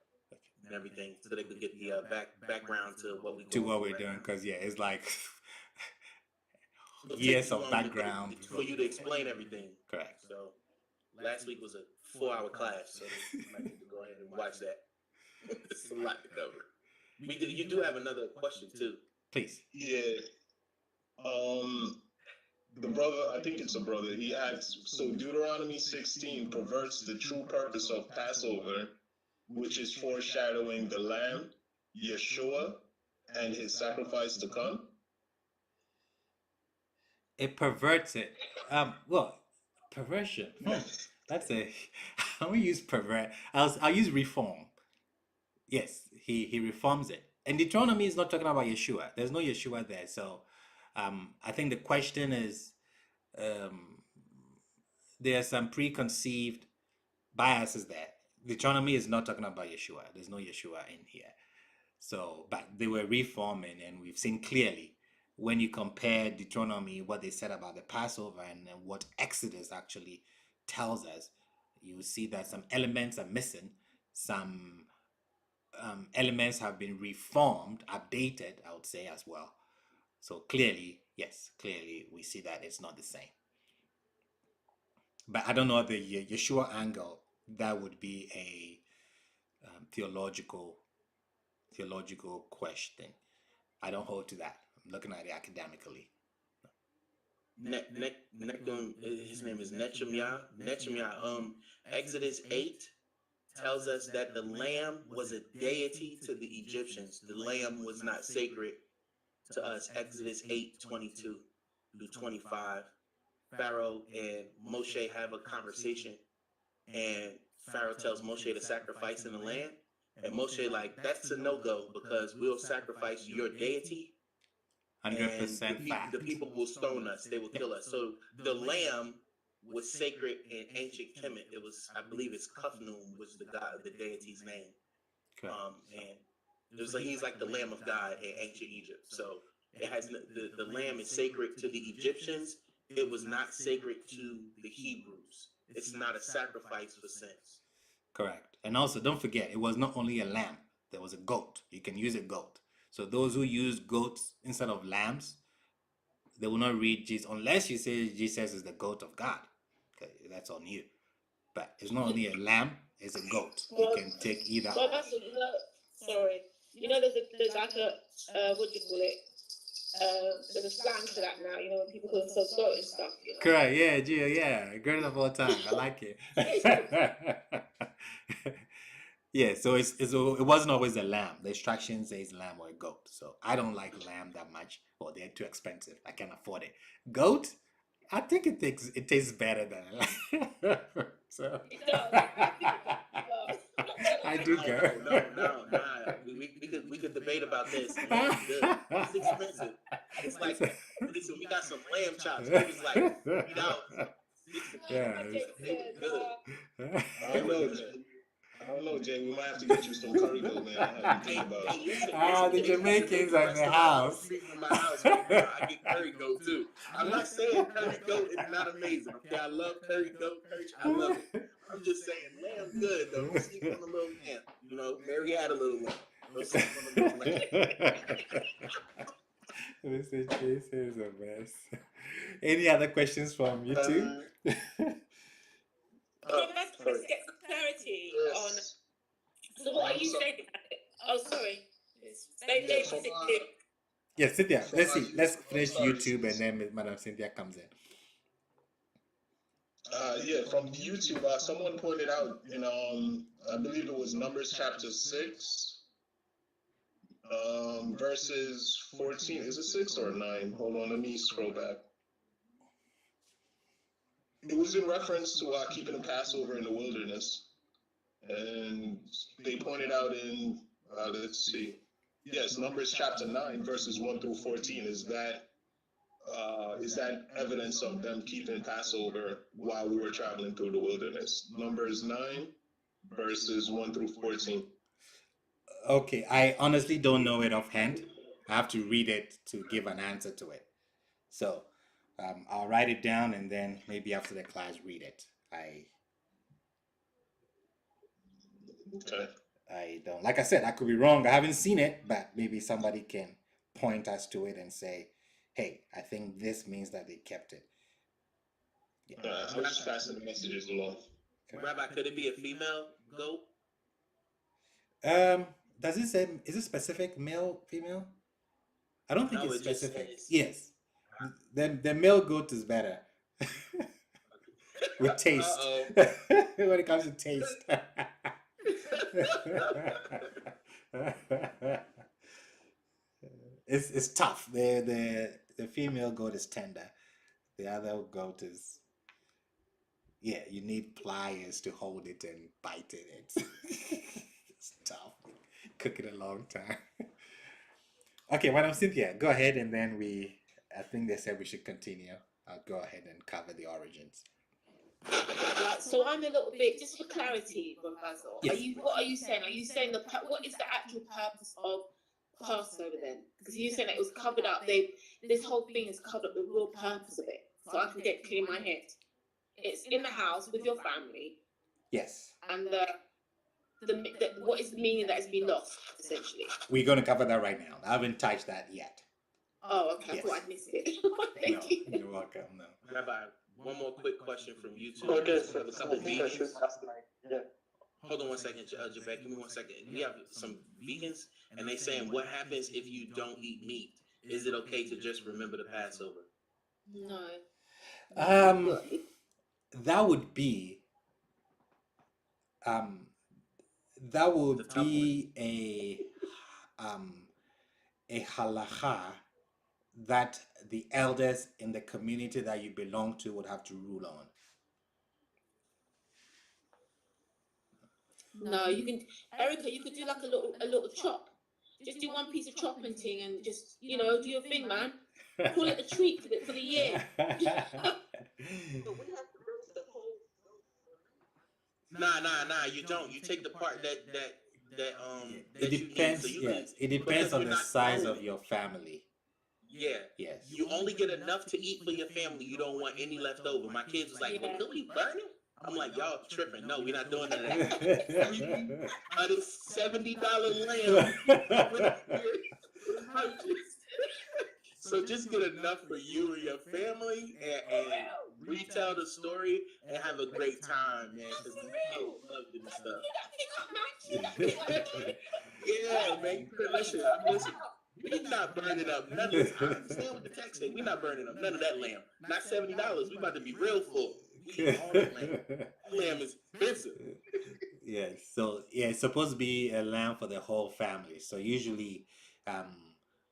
and everything, so they could get the background to what we To what we're doing, because yeah, it's like years of background for you to explain everything. Correct. So last week was a 4-hour class, so you might need to go ahead and watch that. It's a lot to cover. You do have another question too. Please. Yeah. The brother, I think it's a brother, he asks, so Deuteronomy 16 perverts the true purpose of Passover, which is foreshadowing the Lamb, Yeshua, and his sacrifice to come? It perverts it. Well, perversion. That's a. I won't use pervert. I'll use reform. Yes, he reforms it. And Deuteronomy is not talking about Yeshua. There's no Yeshua there. So, I think the question is, there are some preconceived biases there. Deuteronomy is not talking about Yeshua. There's no Yeshua in here. So, but they were reforming, and we've seen clearly when you compare Deuteronomy, what they said about the Passover, and what Exodus actually tells us, you see that some elements are missing. Some elements have been reformed, updated, I would say, as well. So clearly, yes, clearly we see that it's not the same. But I don't know the Yeshua angle. That would be a theological question. I don't hold to that. I'm looking at it academically. His name is Nechemiah. Exodus 8 tells us that the lamb was a deity to the Egyptians. The lamb was not sacred to us. Exodus 8:22-25. Pharaoh and Moshe have a conversation, and Pharaoh tells Moshe to sacrifice in the land, and Moshe like, that's a no-go, because we'll sacrifice your deity, 100% fact. the people will stone us, they will kill us. So the lamb was sacred in ancient Kemet. It was, I believe it's Kufnum was the god, the deity's name. Okay. And it was like, he's like the Lamb of God in ancient Egypt. So it has the lamb is sacred to the Egyptians. It was not sacred to the Hebrews. It's not a sacrifice for sins. Correct. And also, don't forget, it was not only a lamb. There was a goat. You can use a goat. So those who use goats instead of lambs, they will not read Jesus unless you say Jesus is the goat of God. Okay, that's on you. But it's not only a lamb; it's a goat. You can take either. Well, that's sorry. There's like a what do you call it? There's a slang for that now. When people call themselves goat and stuff. Correct. Yeah, Gio. Yeah, greatest of all time. I like it. Yeah, so it wasn't always a lamb. The instruction says lamb or a goat. So I don't like lamb that much. Well, they're too expensive. I can't afford it. Goat, I think it tastes better than a lamb. So I do go. No. We could debate about this. It's expensive. It's like, listen, we got some lamb chops. It was like $3. Yeah. I don't know, Jay. We might have to get you some curry goat, man. I have to think about it. The Jamaicans are in the house. In my house right now, I get curry goat too. I'm not saying curry goat is not amazing. Okay, I love curry goat. I love it. I'm just saying lamb good though. Don't sleep on the little lamb. Mary had a little lamb. Don't sleep on the little lamb. This is a mess. Any other questions from YouTube? Let's get some clarity on. So what are you saying? Oh, sorry. Yes, Cynthia. Let's see. Let's finish YouTube and then Madam Cynthia comes in. Yeah, from YouTube, someone pointed out in I believe it was Numbers chapter 6, verses 14. Is it 6 or 9? Hold on, let me scroll back. It was in reference to keeping the Passover in the wilderness, and they pointed out in let's see, yes, Numbers chapter 9, verses 1 through 14. Is that evidence of them keeping Passover while we were traveling through the wilderness? Numbers 9, verses 1 through 14. Okay, I honestly don't know it offhand. I have to read it to give an answer to it. So I'll write it down and then maybe after the class read it. Okay. I don't, like I said, I could be wrong. I haven't seen it, but maybe somebody can point us to it and say, hey, I think this means that they kept it. Yeah. I was just passing the messages along. Rabbi, could it be a female goat? Does it say, is it specific male, female? I don't think No, it's it just specific. says- Yes. The male goat is better. With taste. When it comes to taste. It's tough. The female goat is tender. The other goat is, yeah, you need pliers to hold it and bite it. It's tough. Cook it a long time. Okay, Madam Cynthia, go ahead and then I think they said we should continue. I'll go ahead and cover the origins. Right, so I'm a little bit, just for clarity, Brother Basil, Yes. what are you saying? Are you saying what is the actual purpose of Passover then? Because you're saying that it was covered up. This whole thing is covered up the real purpose of it, so I can get clear in my head. It's in the house with your family, Yes. and what is the meaning that has been lost, essentially? We're going to cover that right now. I haven't touched that yet. Oh, okay. Yes. I thought I'd missed it. Thank No, you. you're welcome. No. Rabbi, one more quick question from YouTube. Okay, We have a couple I think I should vegans. ask yeah. Hold on one second, Javette. Give me 1 second. We have some vegans, and they saying, what happens if you don't eat meat? Is it okay to just remember the Passover? No. That would be a halacha that the elders in the community that you belong to would have to rule on. No, you can, Erica. You could do like a little chop. Just do one piece of chopping thing and just do your thing, man. Call it a treat for the year. Nah. You don't. You take the part that It depends. Yes, it depends on the size of your family. Yeah. Yes. You only get enough to eat for your family. You don't want any left over. My kids was like, well, could we burn it? I'm like, y'all tripping. No, we're not doing none of that. This $70 lamb. So just get enough for you and your family and retell the story and have a great time, man. Because the kids love this stuff. Yeah, man. Listen. We not burning up none of this. I understand what the text said. We not burning up none of that lamb. Not $70. We about to be real full. We eat all that lamb. Lamb is expensive. Yeah, so yeah, it's supposed to be a lamb for the whole family. So usually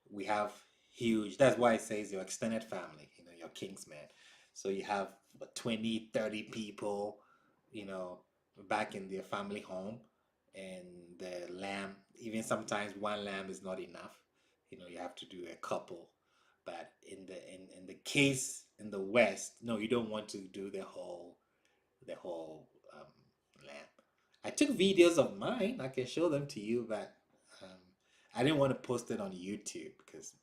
we have huge, that's why it says your extended family, your kingsmen. So you have 20, 30 people, back in their family home, and the lamb, even sometimes one lamb is not enough. You have to do a couple. But in the case in the West, no, you don't want to do the whole lamb. I took videos of mine. I can show them to you, but I didn't want to post it on YouTube because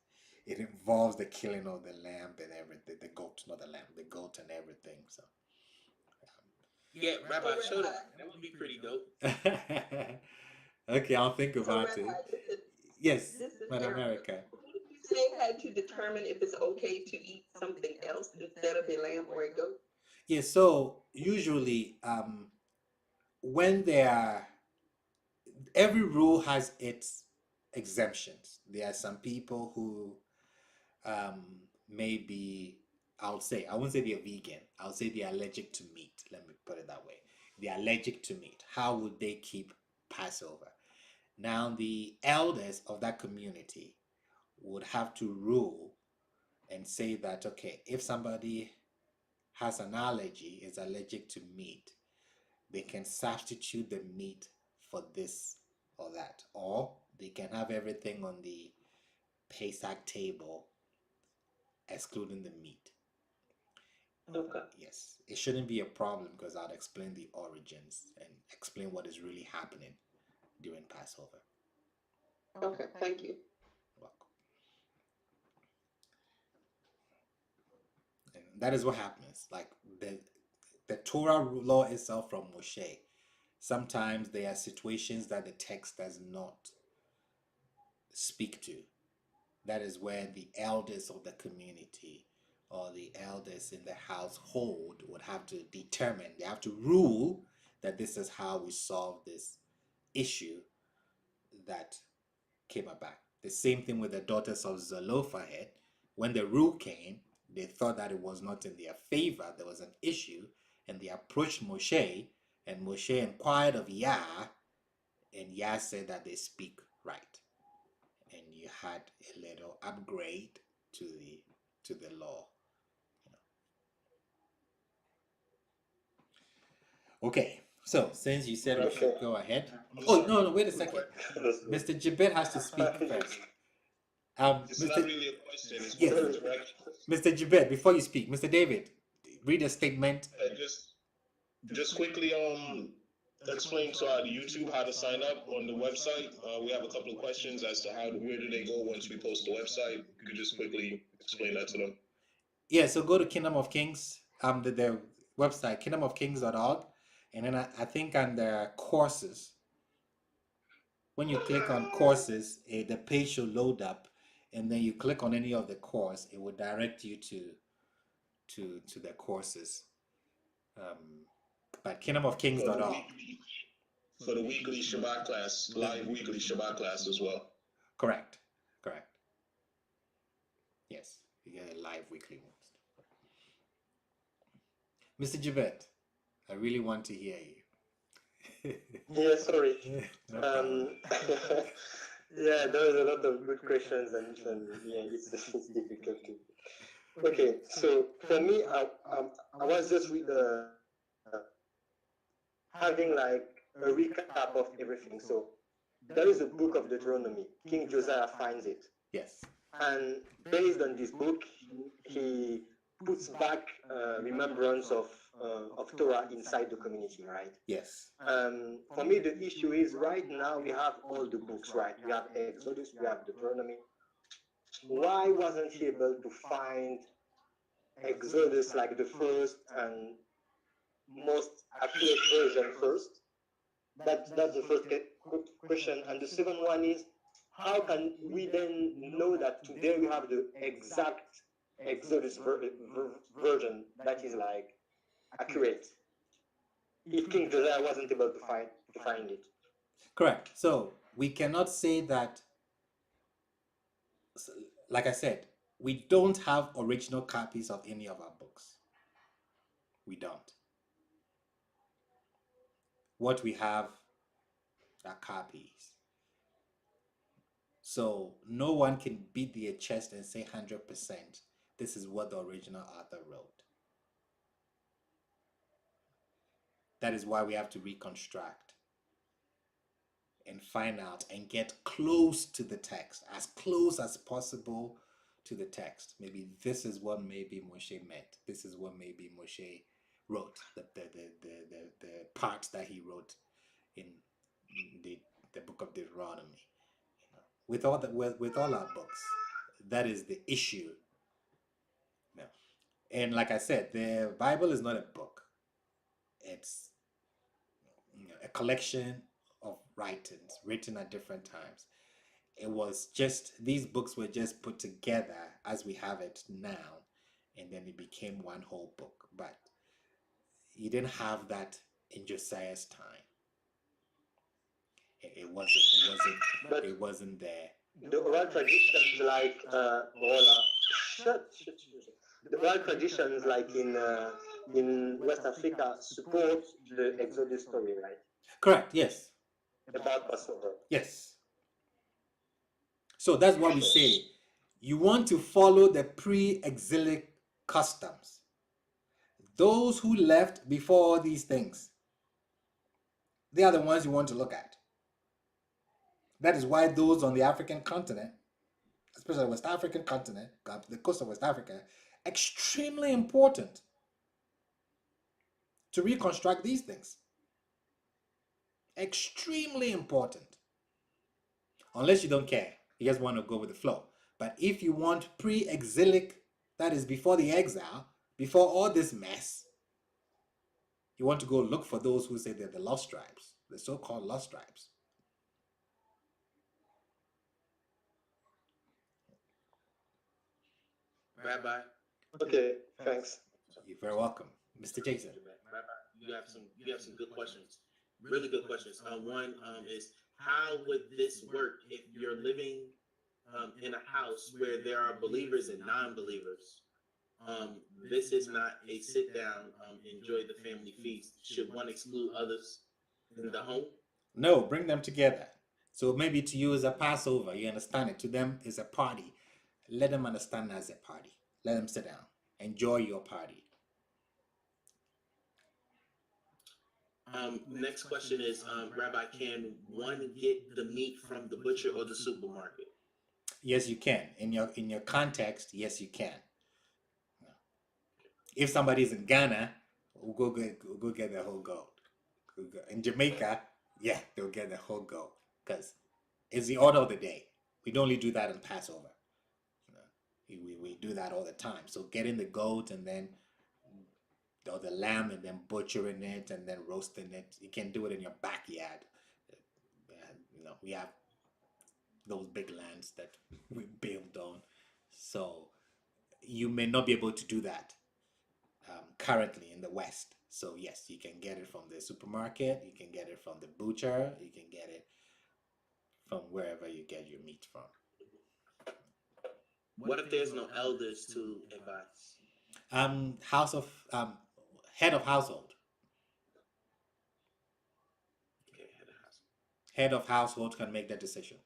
it involves the killing of the lamb and everything. The goat, not the lamb, the goat and everything. So. Yeah, Rabbi, show that. That would be pretty dope. Okay, I'll think about it. Yes, Madam America. They had to determine if it's okay to eat something else instead of a lamb or a goat? Yeah, so usually when every rule has its exemptions. There are some people who maybe, I won't say they're vegan. I'll say they're allergic to meat. Let me put it that way. They're allergic to meat. How would they keep Passover? Now, the elders of that community would have to rule and say that, okay, if somebody has an allergy, is allergic to meat, they can substitute the meat for this or that. Or they can have everything on the Pesach table, excluding the meat. Okay. Yes, it shouldn't be a problem because I'll explain the origins and explain what is really happening during Passover. Okay, thank you. Welcome. And that is what happens. Like the Torah law itself from Moshe. Sometimes there are situations that the text does not speak to. That is where the elders of the community or the elders in the household would have to determine, they have to rule that this is how we solve this issue that came about. The same thing with the daughters of Zelophehad. When the rule came, they thought that it was not in their favor, there was an issue, and they approached Moshe, and Moshe inquired of Yah, and Yah said that they speak right. And you had a little upgrade to the law. Okay, so since you said we should go ahead. Oh no, wait a second. Mr. Jabet has to speak first. It's not really a question. It's Yes. more of a direction. Mr. Jabet, before you speak, Mr. David, read a statement. Just quickly explain to our YouTube how to sign up on the website. We have a couple of questions as to where do they go once we post the website. You could just quickly explain that to them. Yeah, so go to Kingdom of Kings, the website, kingdomofkings.org, and then I think under courses, when you click on courses, the page should load up, and then you click on any of the course, it will direct you to the courses. But kingdomofkings.org. For the weekly Shabbat class, live weekly Shabbat class as well. Correct. Yes, you get a live weekly one. Mr. Javette, I really want to hear you. Yeah, sorry. No problem. Yeah, there was a lot of good questions, and yeah, it's difficult to. Okay, so for me, I was just having like a recap of everything. So there is a book of Deuteronomy. King Josiah finds it. Yes. And based on this book, he puts back remembrance of Torah inside the community, right? Yes. For me, the issue is right now we have all the books, right? We have Exodus, we have Deuteronomy. Why wasn't he able to find Exodus like the first and most accurate version first? That's the first question. And the second one is, how can we then know that today we have the exact Exodus version that is like accurate if King Josiah wasn't able to find it? Correct. So we cannot say that, like I said, we don't have original copies of any of our books. We don't. What we have are copies. So no one can beat their chest and say 100% this is what the original author wrote. That is why we have to reconstruct and find out and get close to the text, as close as possible to the text. Maybe this is what maybe Moshe meant. This is what maybe Moshe wrote, the parts that he wrote in the book of Deuteronomy. With all our books, that is the issue. No. And like I said, the Bible is not a book. It's a collection of writings written at different times. It was just, these books were just put together as we have it now, and then it became one whole book. But you didn't have that in Josiah's time. It wasn't there. The oral traditions like the oral traditions like in West Africa support the Exodus story, right? Correct. Yes. About Passover. Yes. So that's what we say. You want to follow the pre-exilic customs. Those who left before all these things, they are the ones you want to look at. That is why those on the African continent, especially the West African continent, the coast of West Africa, extremely important to reconstruct these things. Extremely important. Unless you don't care. You just want to go with the flow. But if you want pre-exilic, that is before the exile, before all this mess, you want to go look for those who say they're the lost tribes, the so-called lost tribes. Rabbi. Okay, thanks. You're very welcome. Mr. Jason. Rabbi, you have some good questions. Really good questions. One is, how would this work if you're living in a house where there are believers and non-believers? This is not a sit down, enjoy the family feast. Should one exclude others in the home? No, bring them together. So maybe to you is a Passover, you understand it. To them is a party. Let them understand as a party. Let them sit down. Enjoy your party. Next question is, Rabbi, can one get the meat from the butcher or the supermarket? Yes, you can. In your context, yes, you can. If somebody's in Ghana, we'll go get the whole goat. In Jamaica, yeah, they'll get the whole goat because it's the order of the day. We don't only do that in Passover. We do that all the time. So getting the goat and then or the lamb and then butchering it and then roasting it. You can do it in your backyard. We have those big lands that we build on. So you may not be able to do that currently in the West. So yes, you can get it from the supermarket. You can get it from the butcher. You can get it from wherever you get your meat from. What if there's no elders to advise? Head of household. Okay, head of household. Head of household can make that decision.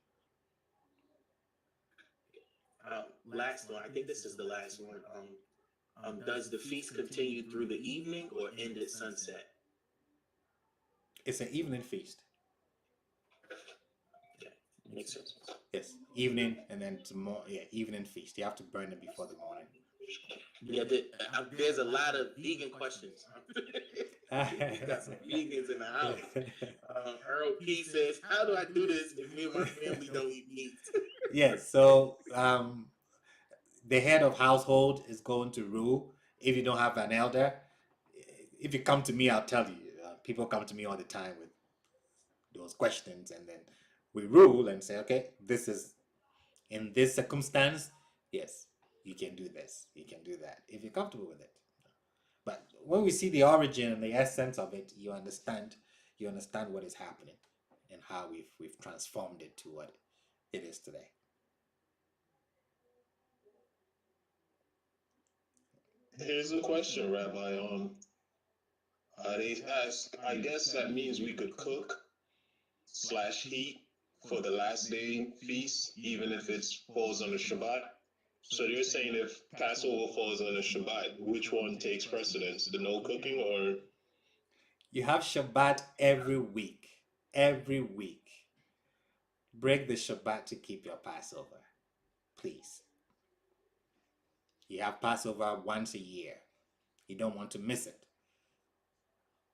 Last one. I think this is the last one. Does the feast continue through the evening or end at sunset? It's an evening feast. Okay, makes sense. Yes, evening and then tomorrow. Yeah, evening feast. You have to burn it before the morning. Yeah, there's a lot of vegan questions. We got some vegans in the house. Earl P says, "How do I do this if me and my family don't eat meat?" Yes, so the head of household is going to rule. If you don't have an elder, if you come to me, I'll tell you. People come to me all the time with those questions, and then we rule and say, okay, this is in this circumstance. Yes, you can do this. You can do that if you're comfortable with it. But when we see the origin and the essence of it, you understand what is happening and how we've transformed it to what it is today. Here's a question, Rabbi. They ask, I guess that means we could cook / heat for the last day feast, even if it falls on a Shabbat. So you're saying if Passover falls on a Shabbat, which one takes precedence, the no cooking or? You have Shabbat every week. Every week. Break the Shabbat to keep your Passover. Please. You have Passover once a year. You don't want to miss it.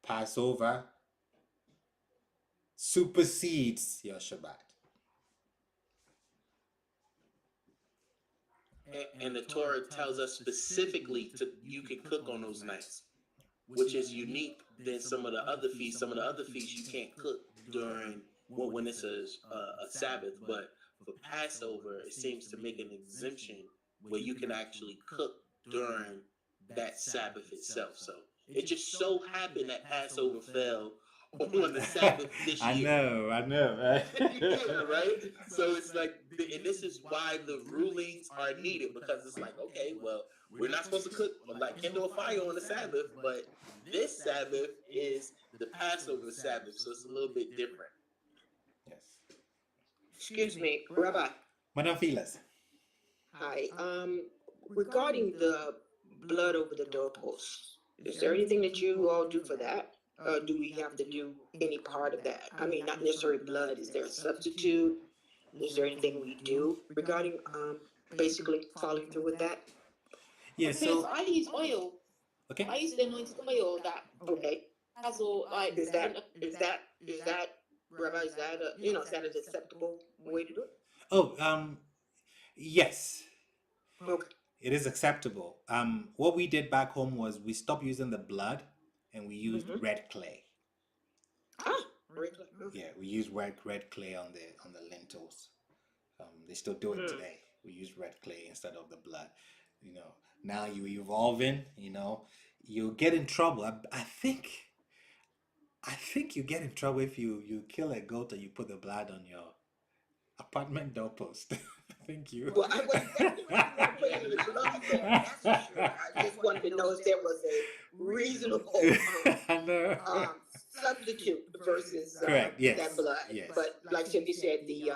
Passover supersedes your Shabbat. And the Torah tells us specifically you can cook on those nights, which is unique than some of the other feasts. Some of the other feasts you can't cook during when it's a Sabbath, but for Passover it seems to make an exemption where you can actually cook during that Sabbath itself. So it just so happened that Passover fell on the Sabbath this year. I know, right? Yeah, right? So it's like, and this is why the rulings are needed, because it's like, okay, well, we're not supposed to cook, like kindle a fire on the Sabbath, but this Sabbath is the Passover Sabbath, so it's a little bit different. Yes. Excuse me, Rabbi. Madam Filas. Hi. Regarding the blood over the doorpost, Is there anything that you all do for that? Do we have to do any part of that? I mean, not necessarily blood. Is there a substitute? Is there anything we do regarding basically following through with that? Yeah, Because so I use oil. I okay. use the anointed oil that Okay. has all like Is that Rabbi, is that a, you know, is that an acceptable way to do it? Oh, yes, Okay. it is acceptable. What we did back home was we stopped using the blood and we used red clay. Ah, very clear. Okay. Yeah, we use red clay on the lintels. They still do it today. We use red clay instead of the blood. You know, now you evolving. You know, you get in trouble. I think you get in trouble if you kill a goat and you put the blood on your apartment doorpost. Thank you. Well, I wasn't definitely not going to put any blood there. That's for sure. I just wanted to know if there was a reasonable I know. substitute versus Correct. Yes. that blood. Yes. But like Cynthia said, the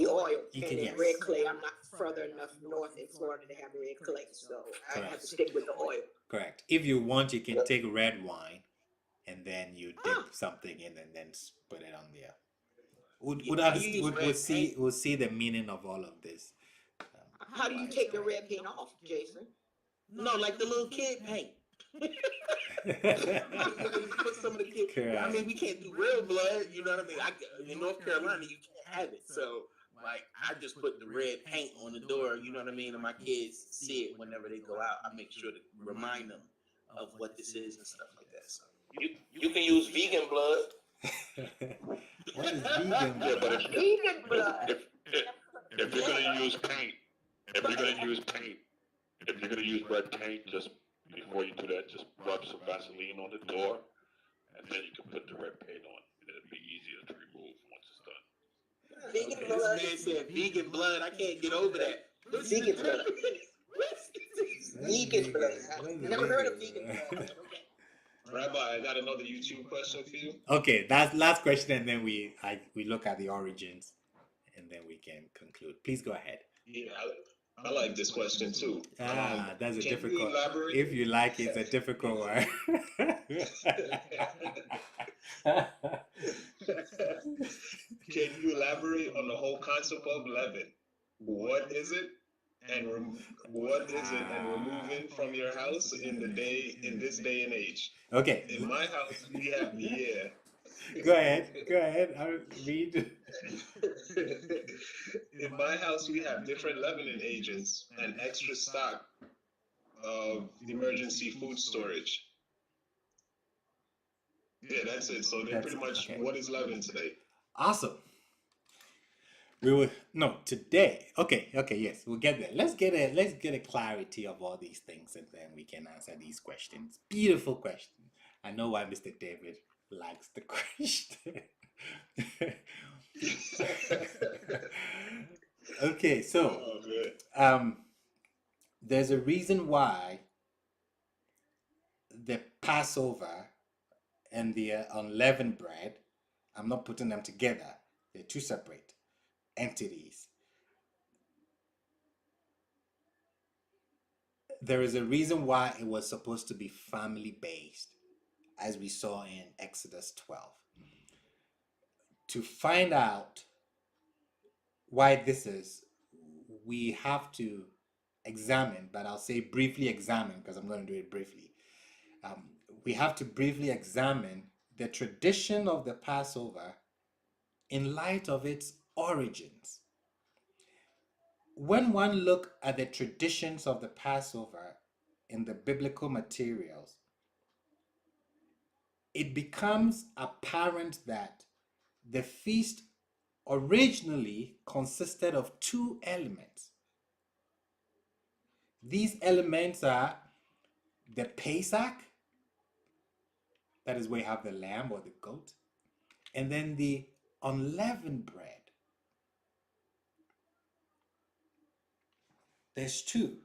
oil You and can- then yes. red clay. I'm not further enough north in Florida to have red clay, so I have Correct. to stick with the oil. Correct. If you want, you can take red wine and then you dip something in and then put it on there. We'll see the meaning of all of this. How do you take the red paint off, Jason? No, like the little kid paint. Put some of the kids. Correct. I mean, we can't do real blood. You know what I mean? In North Carolina, you can't have it. So, like, I just put the red paint on the door. You know what I mean? And my kids see it whenever they go out. I make sure to remind them of what this is and stuff like that. So, You can use vegan blood. What is vegan? Yeah, but Vegan blood. if you're gonna use paint, if you're gonna use red paint, just before you do that, just rub some Vaseline on the door, and then you can put the red paint on, and it'll be easier to remove once it's done. Vegan this blood. man said vegan blood. I can't get over that. Vegan blood. Vegan blood. I've never heard of vegan blood. Okay. Rabbi, I got another YouTube question for you. Okay, that's last question, and then we look at the origins, and then we can conclude. Please go ahead. Yeah, I like this question too. That's a can difficult. you elaborate? If you like, it's a difficult one. Can you elaborate on the whole concept of leaven? What is it? And removing from your house in this day and age. Okay. In my house, we have Go ahead. I'll read. In my house, we have different leavening agents and extra stock of emergency food storage. Yeah, that's it. So they're pretty much okay. What is leaven today? Awesome. Today. Okay, yes, we'll get there. Let's get a clarity of all these things, and then we can answer these questions. Beautiful question. I know why Mr. David likes the question. Okay, so there's a reason why the Passover and the unleavened bread, I'm not putting them together. They're two separate entities. There is a reason why it was supposed to be family based, as we saw in Exodus 12. To find out why this is, we have to examine, but I'll say briefly examine because I'm going to do it briefly. We have to briefly examine the tradition of the Passover in light of its origins. When one looks at the traditions of the Passover in the biblical materials, it becomes apparent that the feast originally consisted of two elements. These elements are the Pesach, that is where you have the lamb or the goat, and then the unleavened bread. There's two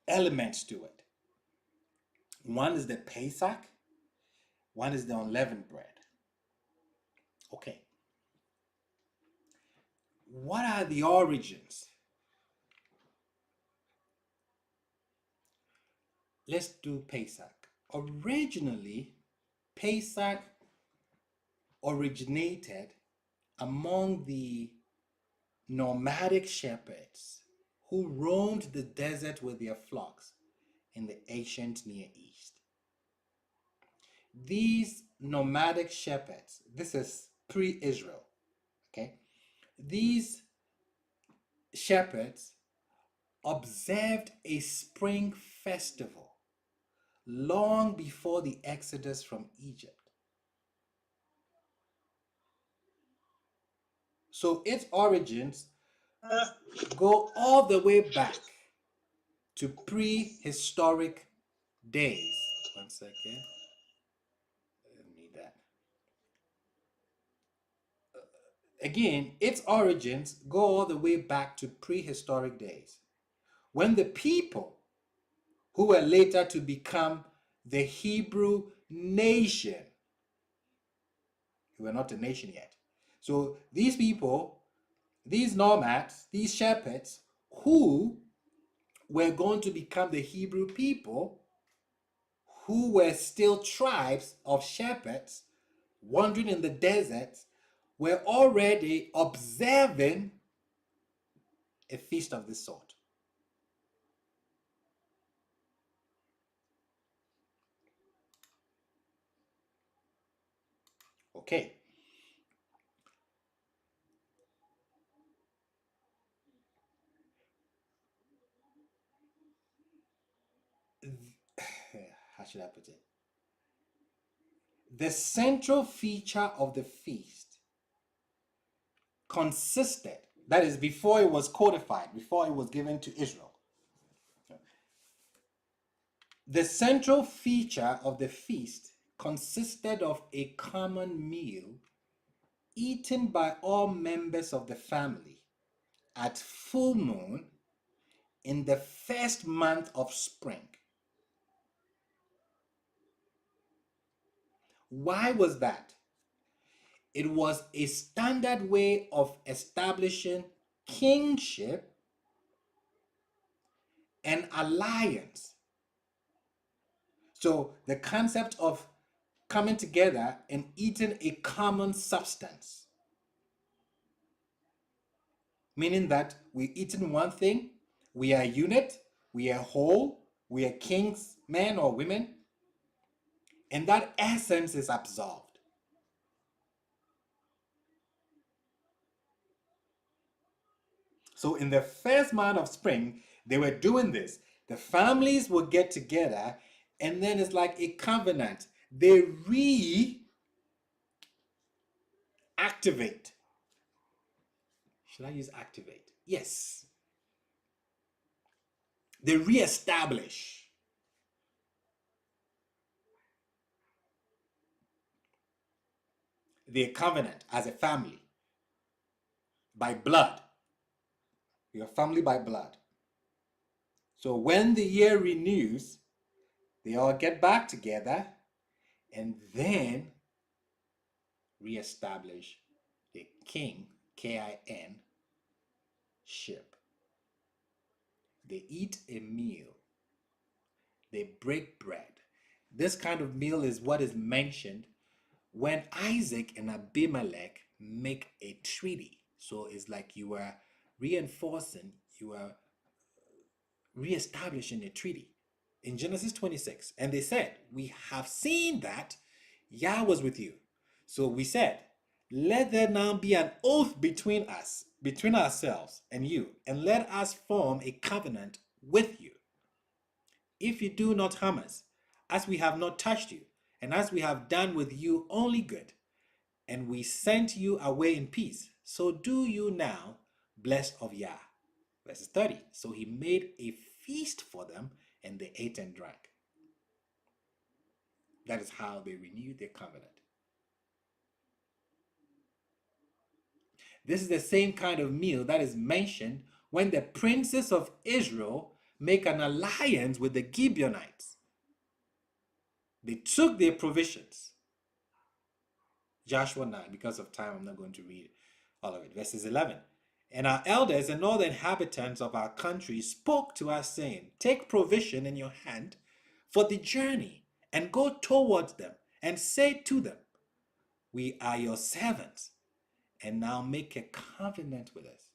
elements to it. One is the Pesach, one is the unleavened bread. Okay. What are the origins? let's do Pesach. Originally, Pesach originated among the nomadic shepherds who roamed the desert with their flocks in the ancient Near East. These nomadic shepherds, this is pre-Israel, okay? These shepherds observed a spring festival long before the exodus from Egypt. So its origins go all the way back to prehistoric days. One second. I need that. Again, its origins go all the way back to prehistoric days, when the people who were later to become the Hebrew nation, who were not a nation yet. So these people, these nomads, these shepherds, who were going to become the Hebrew people, who were still tribes of shepherds wandering in the desert, were already observing a feast of this sort. Okay. How should I put it? The central feature of the feast consisted, that is, before it was codified, before it was given to Israel, the central feature of the feast consisted of a common meal eaten by all members of the family at full moon in the first month of spring. Why was that? It was a standard way of establishing kingship and alliance. So the concept of coming together and eating a common substance, meaning that we're eating one thing, we are a unit, we are whole, we are kings, men or women, and that essence is absolved. So in the first month of spring, they were doing this. The families would get together, and then it's like a covenant. They reactivate. Should I use activate? Yes. They reestablish their covenant as a family by blood. Your family by blood. So when the year renews, they all get back together and then reestablish the king, K-I-N, ship. They eat a meal. They break bread. This kind of meal is what is mentioned when Isaac and Abimelech make a treaty. So it's like you are reinforcing, you are reestablishing a treaty in Genesis 26. And they said, we have seen that Yah was with you. So we said, let there now be an oath between us, between ourselves and you, and let us form a covenant with you. If you do not harm us, as we have not touched you, and as we have done with you only good, and we sent you away in peace, so do you now, blessed of Yah. Verse 30. So he made a feast for them, and they ate and drank. That is how they renewed their covenant. This is the same kind of meal that is mentioned when the princes of Israel make an alliance with the Gibeonites. They took their provisions. Joshua 9, because of time, I'm not going to read all of it. Verses 11. And our elders and all the inhabitants of our country spoke to us, saying, take provision in your hand for the journey and go towards them and say to them, we are your servants, and now make a covenant with us.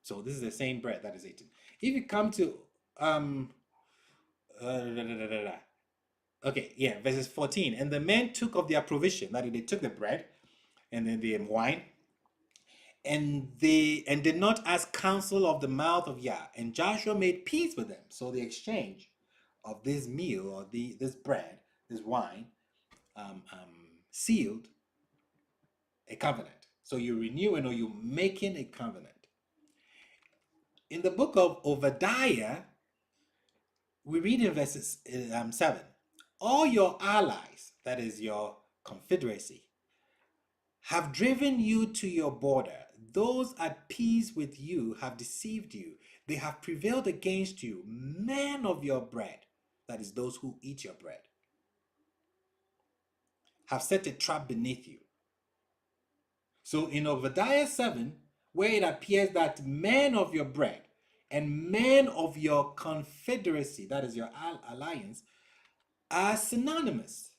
So this is the same bread that is eaten. If you come to verses 14, and the men took of their provision, that is, they took the bread and then the wine, and did not ask counsel of the mouth of Yah. And Joshua made peace with them. So the exchange of this meal or this bread, this wine, sealed a covenant. So you're renewing or you're making a covenant. In the book of Obadiah, we read in verses 7, all your allies, that is your confederacy, have driven you to your border. Those at peace with you have deceived you. They have prevailed against you, men of your bread, that is those who eat your bread, have set a trap beneath you. So in Obadiah 7, where it appears that men of your bread and men of your confederacy, that is your alliance, are synonymous.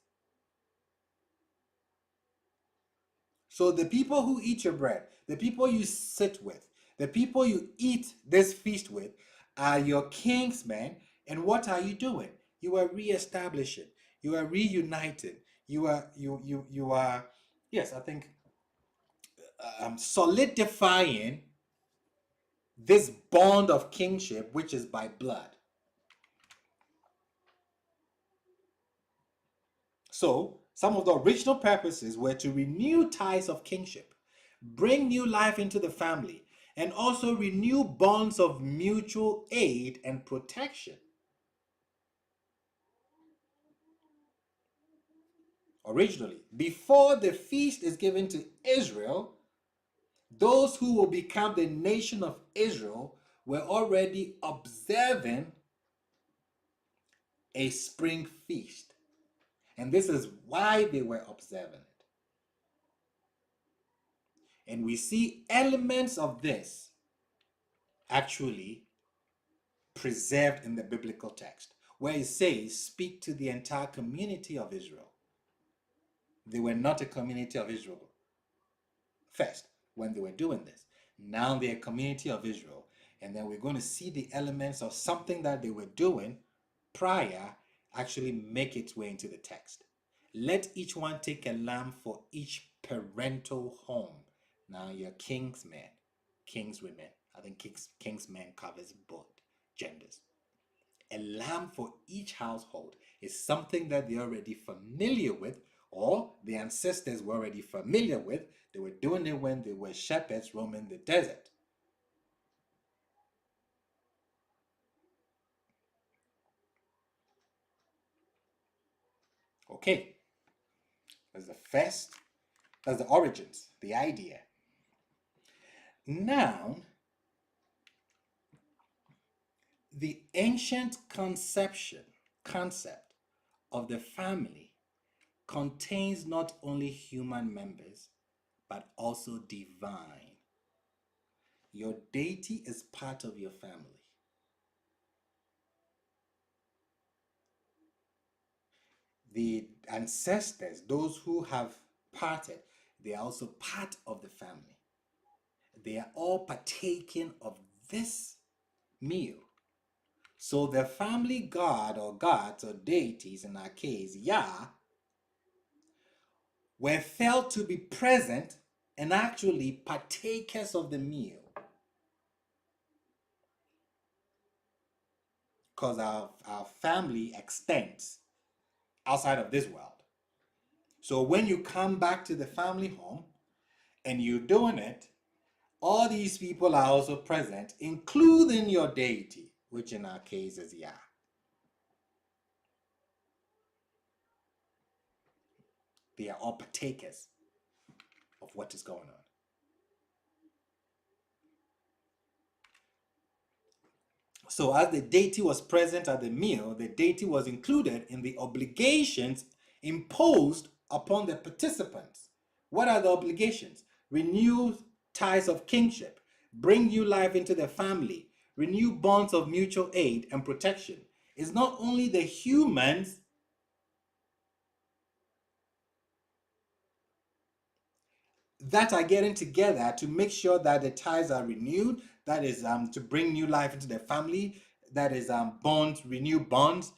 So the people who eat your bread, the people you sit with, the people you eat this feast with are your kingsmen. And what are you doing? You are reestablishing. You are reuniting. You are yes, I think solidifying this bond of kingship, which is by blood. So some of the original purposes were to renew ties of kingship, bring new life into the family, and also renew bonds of mutual aid and protection. Originally, before the feast is given to Israel, those who will become the nation of Israel were already observing a spring feast. And this is why they were observing it. And we see elements of this actually preserved in the biblical text, where it says, speak to the entire community of Israel. They were not a community of Israel first when they were doing this. Now they're a community of Israel. And then we're going to see the elements of something that they were doing prior actually make its way into the text. Let each one take a lamb for each parental home. Now your kingsmen, kingswomen. I think kingsmen covers both genders. A lamb for each household is something that they're already familiar with, or the ancestors were already familiar with. They were doing it when they were shepherds roaming the desert. Okay, that's the origins, the idea. Now, the ancient concept of the family contains not only human members, but also divine. Your deity is part of your family. The ancestors, those who have parted, they are also part of the family. They are all partaking of this meal. So the family god or gods or deities, in our case, Yah, were felt to be present and actually partakers of the meal. Because our family extends outside of this world. So when you come back to the family home and you're doing it, all these people are also present, including your deity, which in our case is Yah. They are all partakers of what is going on. So as the deity was present at the meal, the deity was included in the obligations imposed upon the participants. What are the obligations? Renew ties of kingship, bring new life into the family, renew bonds of mutual aid and protection. It's not only the humans that are getting together to make sure that the ties are renewed, that is to bring new life into the family, that is bonds, renew bonds,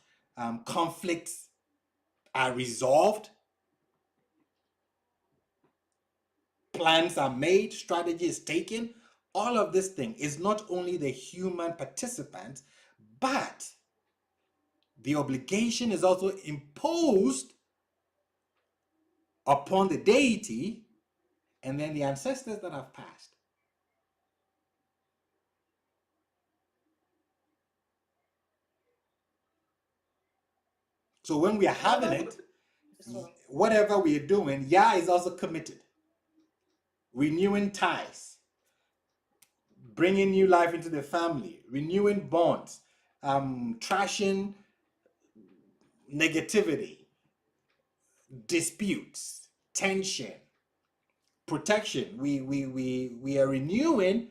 conflicts are resolved, plans are made, strategy is taken. All of this thing is not only the human participants, but the obligation is also imposed upon the deity and then the ancestors that have passed. So when we are having it, whatever we are doing, Yah is also committed. Renewing ties, bringing new life into the family, renewing bonds, trashing negativity, disputes, tension, protection. We are renewing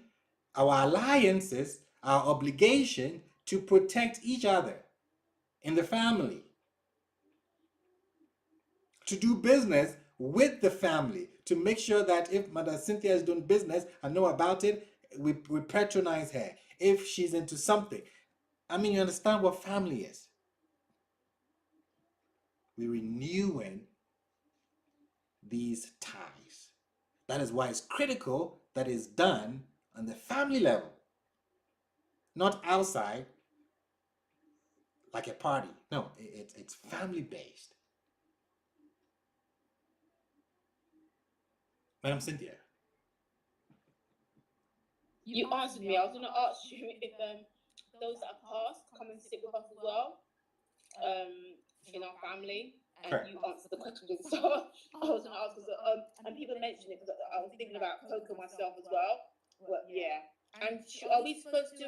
our alliances, our obligation to protect each other in the family, to do business with the family, to make sure that if Mother Cynthia is doing business, I know about it, we patronize her. If she's into something, I mean, you understand what family is. We're renewing these ties. That is why it's critical that it's done on the family level, not outside like a party. No, it's family based. Madam Cynthia. You answered me. I was going to ask you if those that have passed come and sit with us as well, in our family, and Correct. you answered the question. So I was going to ask, and people mentioned it because I was thinking about Coco myself as well. Well, yeah. And are we supposed to,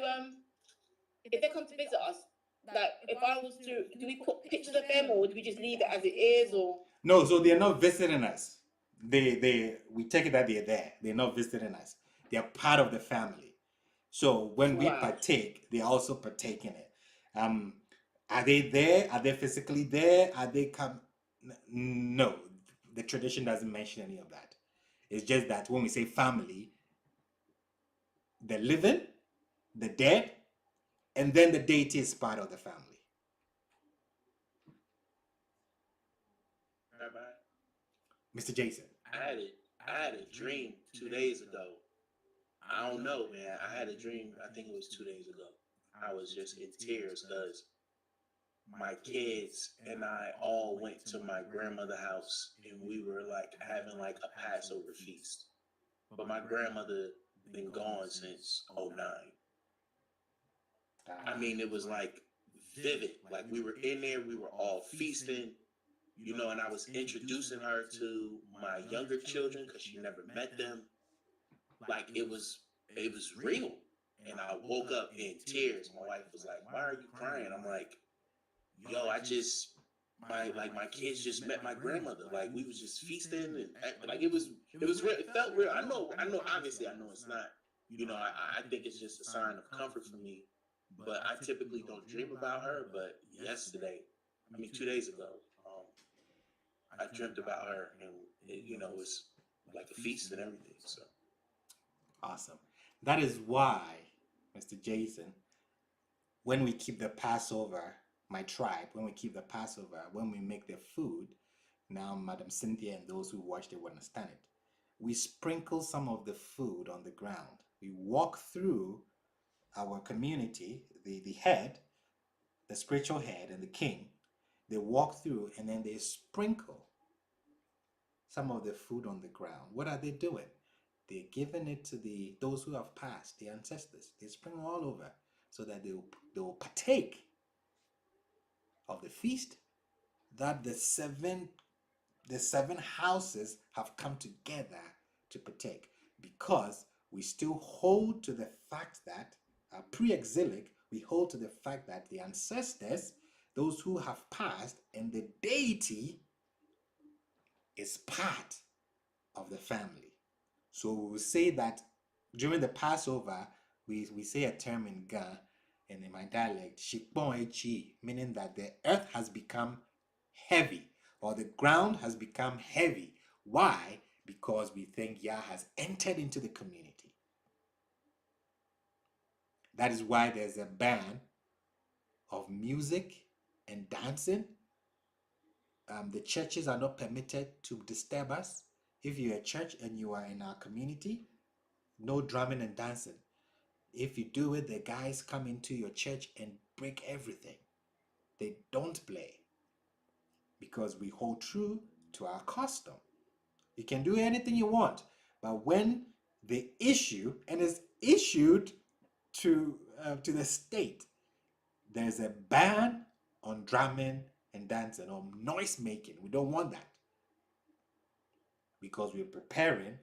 if they come to visit us, like if I was to, do we put pictures of them or do we just leave it as it is, or? No, so they're not visiting us. We take it that they're there. They're not visiting us. They are part of the family. So when we partake, they also partake in it. Are they there? Are they physically there? Are they come? No, the tradition doesn't mention any of that. It's just that when we say family, the living, the dead, and then the deity is part of the family. Mr. Jason. I had a dream 2 days ago. I don't know, man. I had a dream, I think it was 2 days ago. I was just in tears because my kids and I all went to my grandmother's house and we were like having like a Passover feast. But my grandmother been gone since '09. I mean, it was like vivid. Like we were in there, we were all feasting, you know, and I was introducing her to my younger children because she never met them. Like it was real. And I woke up in tears. My wife was like, "Why are you crying?" I'm like, "Yo, my kids just met my grandmother. Like we was just feasting and like it was real. It felt real. I know. Obviously, I know it's not. You know, I think it's just a sign of comfort for me. But I typically don't dream about her. But yesterday, 2 days ago, I dreamt about her, and it was like a feast and everything. So awesome. That is why, Mr. Jason, when we keep the Passover, my tribe, when we keep the Passover, when we make the food, now Madam Cynthia and those who watched it will understand it. We sprinkle some of the food on the ground. We walk through our community, the head, the spiritual head, and the king. They walk through and then they sprinkle some of the food on the ground. What are they doing? They're giving it to those who have passed, the ancestors. They sprinkle all over so that they will partake of the feast that the seven houses have come together to partake, because we still hold to the fact that pre-exilic, we hold to the fact that the ancestors, those who have passed, and the deity is part of the family. So we will say that during the Passover, we say a term in Ga, and in my dialect, shikpon echi, meaning that the earth has become heavy, or the ground has become heavy. Why? Because we think Yah has entered into the community. That is why there's a ban of music and dancing. The churches are not permitted to disturb us. If you're a church and you are in our community, no drumming and dancing. If you do it, the guys come into your church and break everything. They don't play because we hold true to our custom. You can do anything you want, but when the issue, and it's issued to the state, there's a ban on drumming and dancing or noise making. We don't want that because we're preparing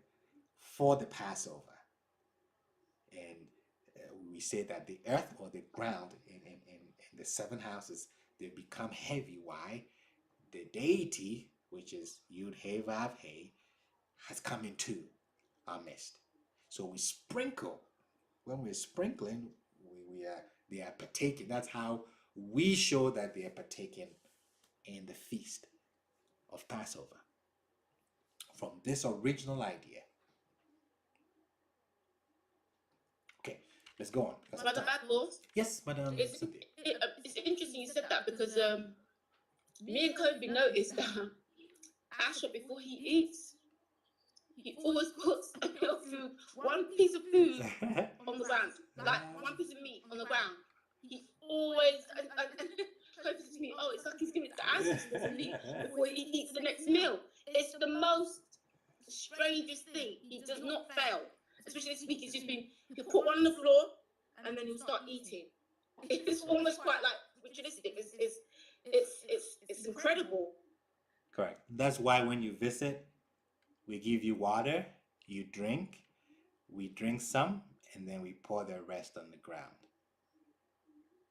for the Passover. And we say that the earth or the ground in the seven houses, they become heavy. Why? The deity, which is Yud He Vav He, has come into our midst. So we sprinkle. When we're sprinkling, they are partaking. That's how we show that they are partaking in the feast of Passover from this original idea. Okay, let's go on. Brother Madlaws, Yes, Madam it's, Cynthia. it's interesting you said that because me and Kobe noticed that Asher, before he eats, he always puts a bit of food, one piece of food on the ground, like one piece of meat on the ground. He always, and Kobe said to me, oh, it's like he's giving it to ancestors and before he eats the next meal. It's the most strangest thing. He does not fail. Especially this week, he'll put one on the floor and then he'll start eating. It's almost quite like ritualistic. It's incredible. Correct. That's why when you visit, we give you water, you drink, we drink some, and then we pour the rest on the ground.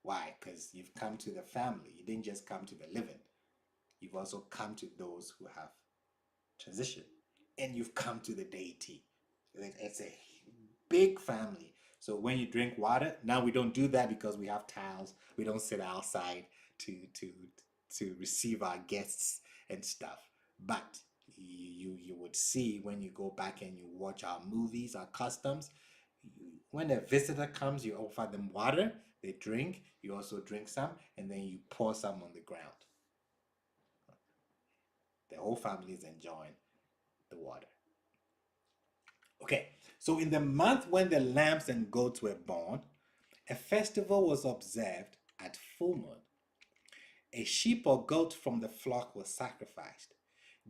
Why? Because you've come to the family. You didn't just come to the living. You've also come to those who have transitioned. And you've come to the deity. It's a big family. So when you drink water, now we don't do that because we have tiles. We don't sit outside to receive our guests and stuff. But you would see when you go back and you watch our movies, our customs, when a visitor comes, you offer them water, they drink, you also drink some, and then you pour some on the ground. The whole family is enjoying the water. Okay, so in the month when the lambs and goats were born, a festival was observed at full moon. A sheep or goat from the flock was sacrificed.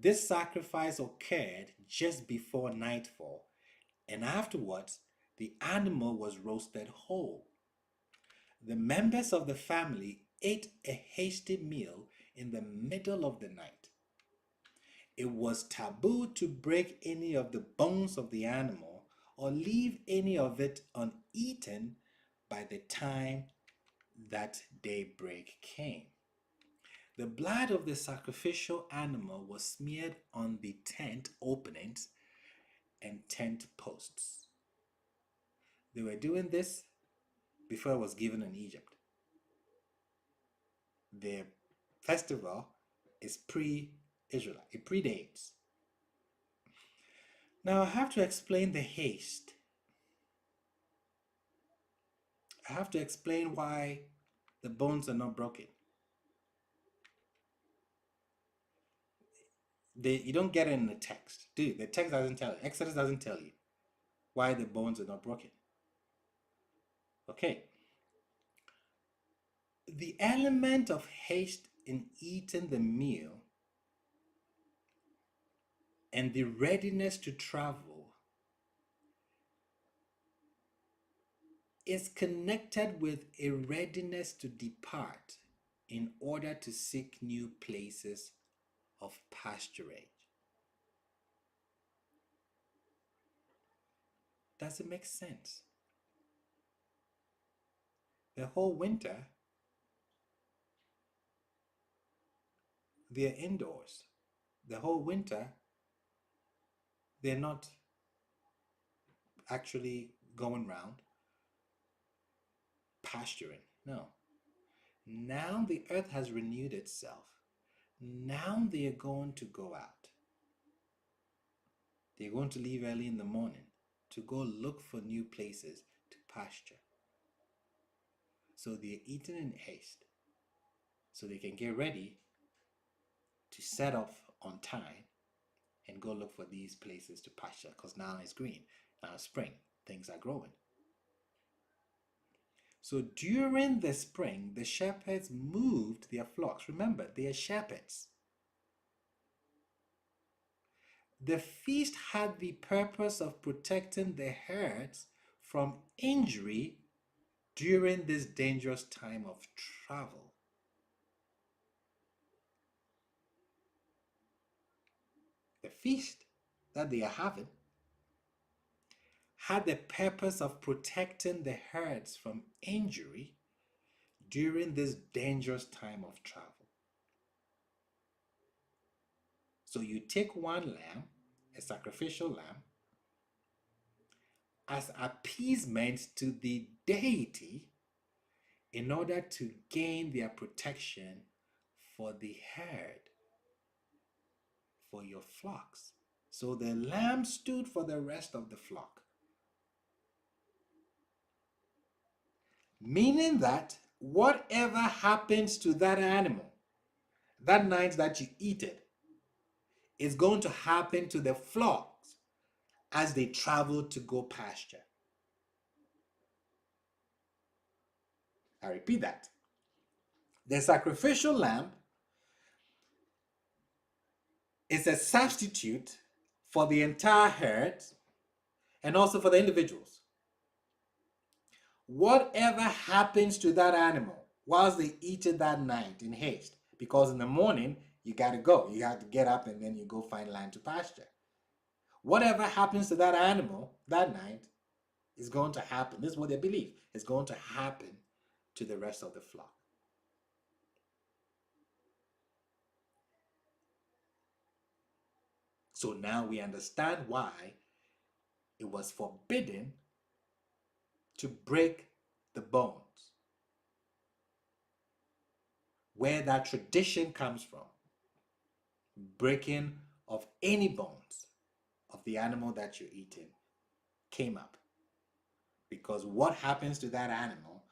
This sacrifice occurred just before nightfall, and afterwards the animal was roasted whole. The members of the family ate a hasty meal in the middle of the night. It was taboo to break any of the bones of the animal or leave any of it uneaten by the time that daybreak came. The blood of the sacrificial animal was smeared on the tent openings and tent posts. They were doing this before it was given in Egypt. The festival is pre-Israelite. It predates. Now I have to explain the haste. I have to explain why the bones are not broken. You don't get it in the text. Dude, the text doesn't tell you. Exodus doesn't tell you why the bones are not broken. Okay. The element of haste in eating the meal and the readiness to travel is connected with a readiness to depart in order to seek new places of pasturage. Does it make sense? The whole winter, they're indoors. The whole winter, they're not actually going round pasturing. No. Now the earth has renewed itself. Now they are going to go out. They're going to leave early in the morning to go look for new places to pasture. So they're eating in haste so they can get ready to set off on time and go look for these places to pasture, because now it's green, now it's spring, things are growing. So during the spring, the shepherds moved their flocks. Remember, they are shepherds. The feast had the purpose of protecting the herds from injury during this dangerous time of travel. The feast that they are having had the purpose of protecting the herds from injury during this dangerous time of travel. So you take one lamb, a sacrificial lamb, as appeasement to the deity in order to gain their protection for the herd, for your flocks. So the lamb stood for the rest of the flock. Meaning that whatever happens to that animal that night that you eat it is going to happen to the flocks as they travel to go pasture. I repeat that. The sacrificial lamb is a substitute for the entire herd and also for the individuals. Whatever happens to that animal whilst they eat it that night in haste, because in the morning you got to go, you have to get up and then you go find land to pasture. Whatever happens to that animal that night is going to happen. This is what they believe is going to happen to the rest of the flock. So now we understand why it was forbidden to break the bones. Where that tradition comes from. Breaking of any bones of the animal that you're eating came up. Because what happens to that animal,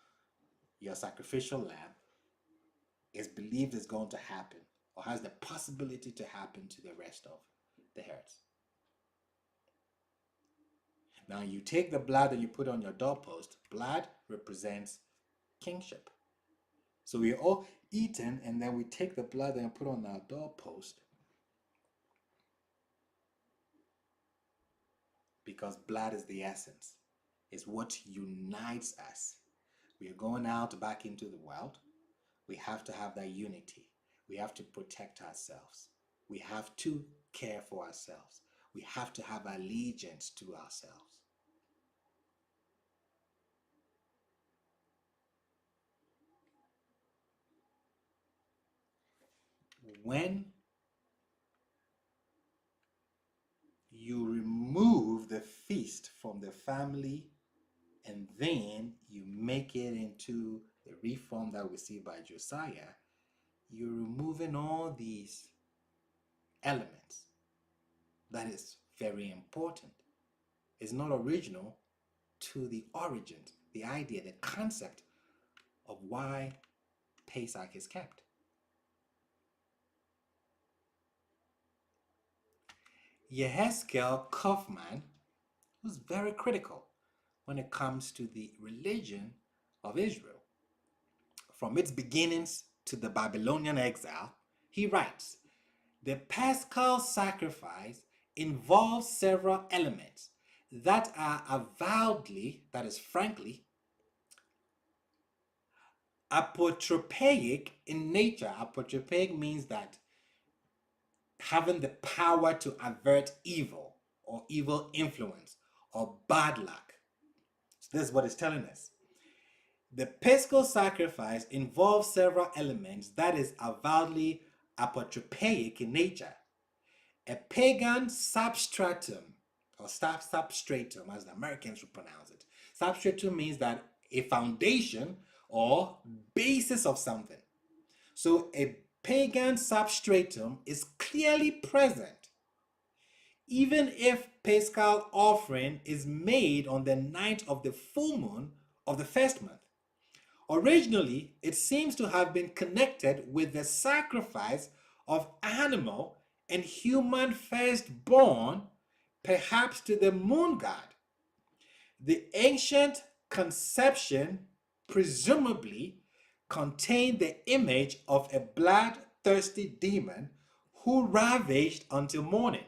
your sacrificial lamb, is believed is going to happen or has the possibility to happen to the rest of the herds. Now you take the blood that you put on your doorpost. Blood represents kingship. So we're all eating and then we take the blood and put on our doorpost because blood is the essence. It's what unites us. We are going out back into the world. We have to have that unity. We have to protect ourselves. We have to care for ourselves. We have to have allegiance to ourselves. When you remove the feast from the family and then you make it into the reform that we see by Josiah, you're removing all these elements. That is very important. It's not original to the origins, the idea, the concept of why Pesach is kept. Yehezkel Kaufman was very critical when it comes to the religion of Israel. From its beginnings to the Babylonian exile, he writes, the Paschal sacrifice involves several elements that are avowedly, that is frankly, apotropaic in nature. Apotropaic means that having the power to avert evil or evil influence or bad luck. So this is what it's telling us. The Paschal sacrifice involves several elements that is avowedly apotropaic in nature. A pagan substratum, or substratum as the Americans would pronounce it, Substratum means that a foundation or basis of something. So a pagan substratum is clearly present, even if Paschal offering is made on the night of the full moon of the first month. Originally, it seems to have been connected with the sacrifice of animal and human firstborn, perhaps to the moon god. The ancient conception presumably contained the image of a bloodthirsty demon who ravaged until morning.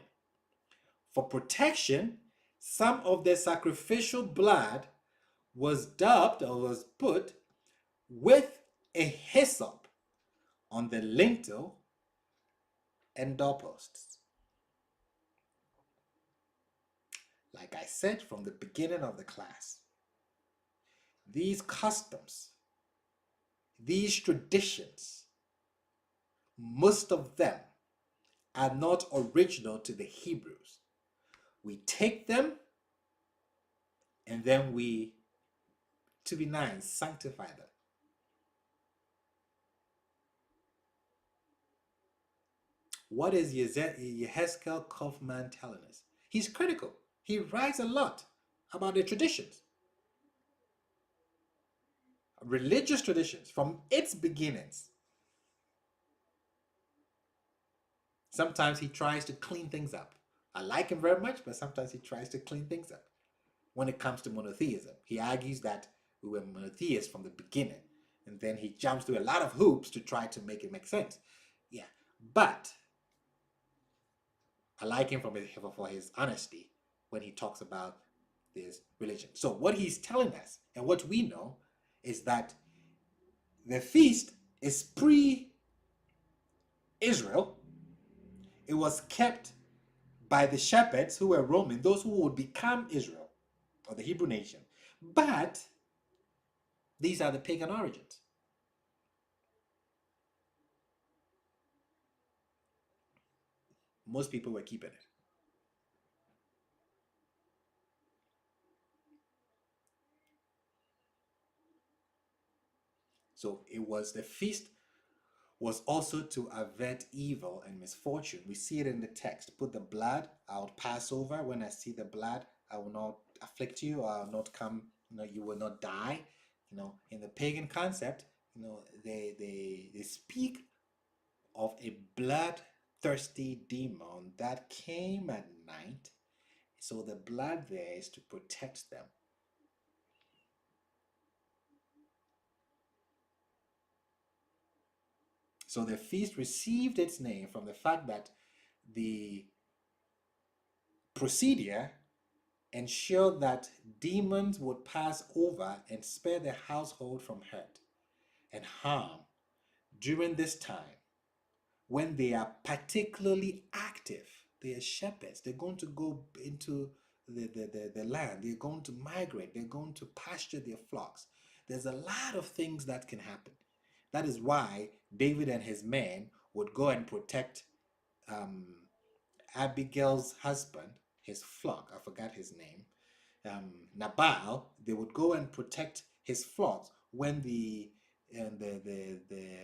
For protection, some of the sacrificial blood was daubed or was put with a hyssop on the lintel and doorposts. Like I said from the beginning of the class, these customs, these traditions, most of them are not original to the Hebrews. We take them and then we, to be nice, sanctify them. What is Yehezkel Kaufman telling us? He's critical. He writes a lot about the traditions, religious traditions from its beginnings. Sometimes he tries to clean things up. I like him very much, but sometimes he tries to clean things up. When it comes to monotheism, he argues that we were monotheists from the beginning, and then he jumps through a lot of hoops to try to make it make sense. Yeah, but I like him for his honesty when he talks about this religion. So what he's telling us and what we know is that the feast is pre-Israel. It was kept by the shepherds who were Roman, those who would become Israel or the Hebrew nation. But these are the pagan origins. Most people were keeping it. So it was the feast was also to avert evil and misfortune. We see it in the text. Put the blood, I'll pass over. When I see the blood, I will not afflict you, or I will not come, you will not die. In the pagan concept, they speak of a bloodthirsty demon that came at night. So the blood there is to protect them. So the feast received its name from the fact that the procedure ensured that demons would pass over and spare the household from hurt and harm during this time when they are particularly active. They are shepherds. They're going to go into the land. They're going to migrate. They're going to pasture their flocks. There's a lot of things that can happen. That is why David and his men would go and protect Abigail's husband, his flock. I forgot his name. Nabal. They would go and protect his flocks when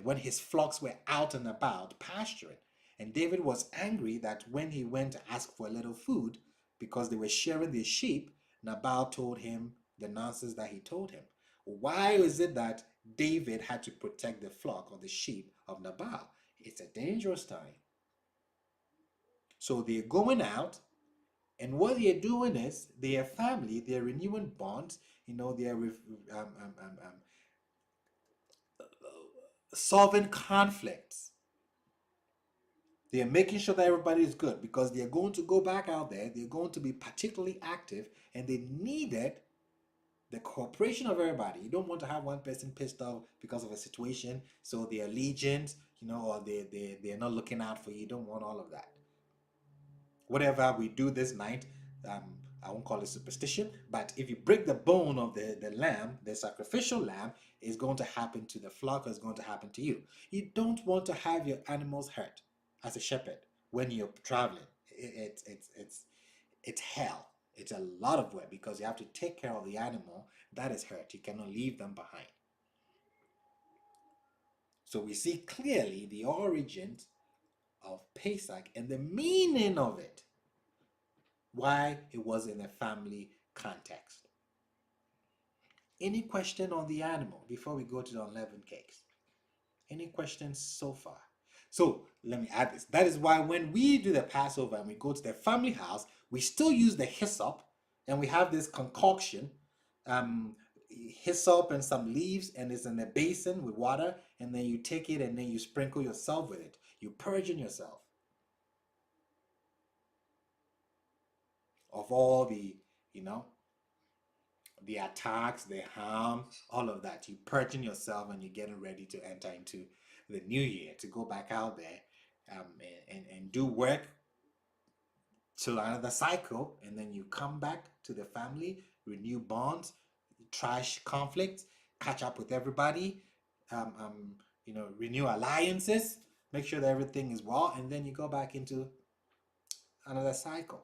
when his flocks were out and about pasturing. And David was angry that when he went to ask for a little food because they were sharing their sheep, Nabal told him the nonsense that he told him. Why is it that David had to protect the flock or the sheep of Nabal? It's a dangerous time. So they're going out, and what they're doing is they are family, they're renewing bonds, they're solving conflicts. They're making sure that everybody is good because they're going to go back out there, they're going to be particularly active, and they needed the cooperation of everybody. You don't want to have one person pissed off because of a situation, so they're legions, or they're not looking out for you. You don't want all of that. Whatever we do this night, I won't call it superstition, but if you break the bone of the lamb, the sacrificial lamb, is going to happen to the flock, or is going to happen to you. You don't want to have your animals hurt as a shepherd when you're traveling. It's hell. It's a lot of work because you have to take care of the animal that is hurt. You cannot leave them behind. So we see clearly the origin of Pesach and the meaning of it. Why it was in a family context. Any question on the animal before we go to the unleavened cakes? Any questions so far? So let me add this. That is why when we do the Passover and we go to the family house, we still use the hyssop, and we have this concoction, hyssop and some leaves, and it's in a basin with water, and then you take it and then you sprinkle yourself with it. You're purging yourself of all the, the attacks, the harm, all of that. You're purging yourself and you're getting ready to enter into the new year, to go back out there and do work till another cycle, and then you come back to the family, renew bonds, trash conflicts, catch up with everybody, renew alliances, make sure that everything is well, and then you go back into another cycle.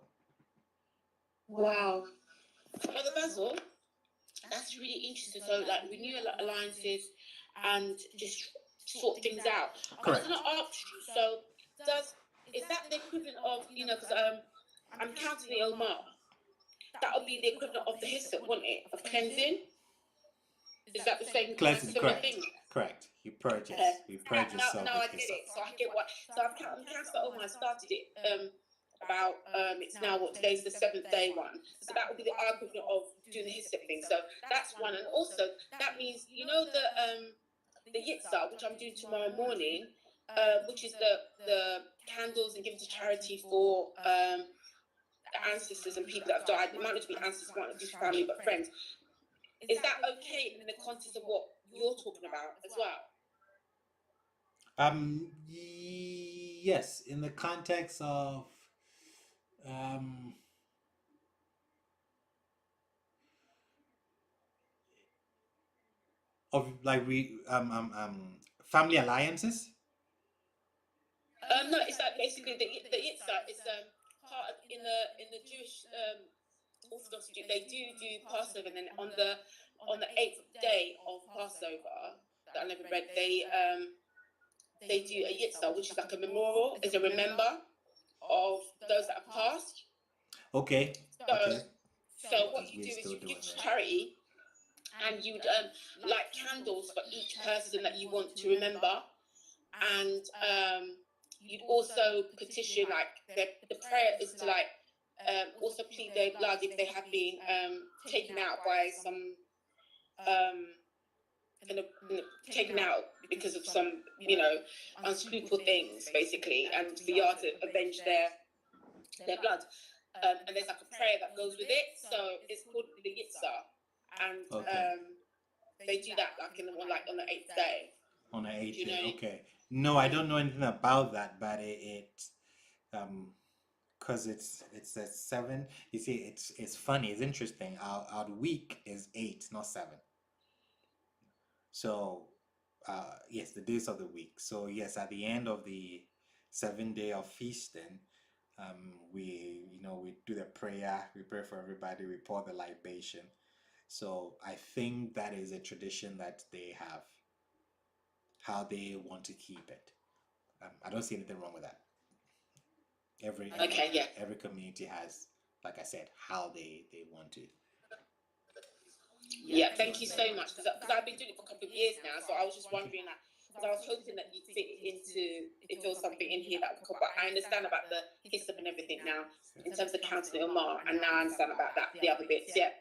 Wow. Brother Basil, that's really interesting. So, like, renew alliances and just sort things out. Correct. I was going to ask you, so is that the equivalent of, because I'm counting the Amaah. That would be the equivalent of the hyssop, wouldn't it? Of cleansing? Is that the same Cleansing, similar correct. thing? Correct. You purge yourself. Now I get it. So I get what. So I'm counting the Amaah. I started it about it's now what, today's the 7th day one. So that would be the equivalent of doing the hyssop thing. So that's one. And also that means the yitzhak, which I'm doing tomorrow morning, which is the candles and giving to charity for the ancestors and people that have died. It might not be ancestors, might not be family, but friends. Is that okay in the context of what you're talking about as well? Yes, in the context of like family alliances. No, it's like basically the yitzhak is part of, in the Jewish Orthodox Jew, they do Passover, and then on the 8th day of Passover, the unleavened bread, they do a yitzhak, which is like a memorial, is a remember of those that have passed. Okay. So what you do is you give to charity, and you would light candles for each person that you want to remember, and you'd also petition, like the prayer is to also plead their blood if they have been taken out by some taken out because of some unscrupulous things, basically, and for you to avenge their blood. And there's like a prayer that goes with it, so it's called the yitzhak, and they do that on the 8th day. On the 8th day, okay. No, I don't know anything about that, but because it's a 7. You see, it's funny. It's interesting. Our week is 8, not 7. So, yes, the days of the week. So yes, at the end of the 7th day of feasting, we do the prayer. We pray for everybody. We pour the libation. So I think that is a tradition that they have, how they want to keep it. I don't see anything wrong with that. Every community has, like I said, how they want to. Yeah, thank you so much, because I've been doing it for a couple of years now, so I was just wondering that, because I was hoping that you'd fit if there was something in here that would come. But I understand about the hyssop and everything now, in terms of counting the Amaah, and now I understand about the other bits, yeah.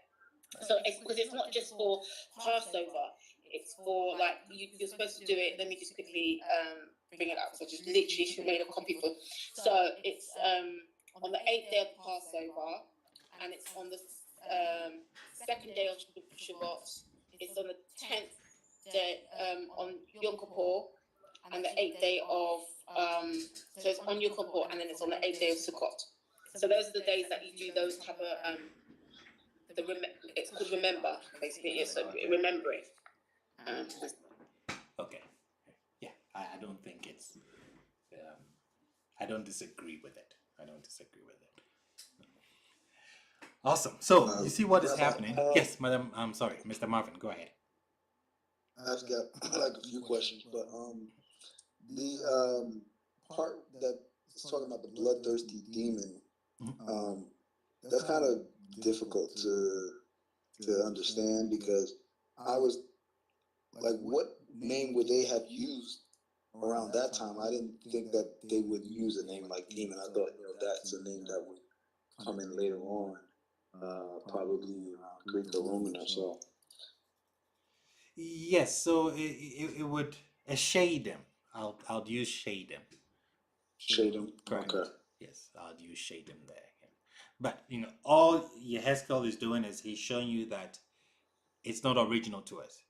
So because it's not just for Passover, it's for, like, you're supposed to do it. Let me just quickly bring it up. So I just literally made a copy for. So it's on the 8th day of Passover, and it's on the 2nd day of Shabbat. It's on the 10th day on Yom Kippur, and the 8th day of so it's on Yom Kippur, and then it's on the 8th day of Sukkot. So those are the days that you do those type of it's called remember, basically. Yes, so remembering. Okay. Yeah, I don't think it's. I don't disagree with it. Awesome. So Uh, you see what is Rabbi, happening? Yes, madam. I'm sorry, Mr. Marvin. Go ahead. I've got like a few questions, but the part that is talking about the bloodthirsty demon, Mhm. that's kind of difficult to understand because I was like, what name would they have used around that time? I didn't think that they would use a name like demon. I thought, that's a name that would come in later on, probably around Greek or Roman or so. Yes. So it would shade them. I'll use shade them. Shade them. Correct. Okay. Yes, I'll use shade them there. Yeah. But all Yehezkel is doing is he's showing you that it's not original to us.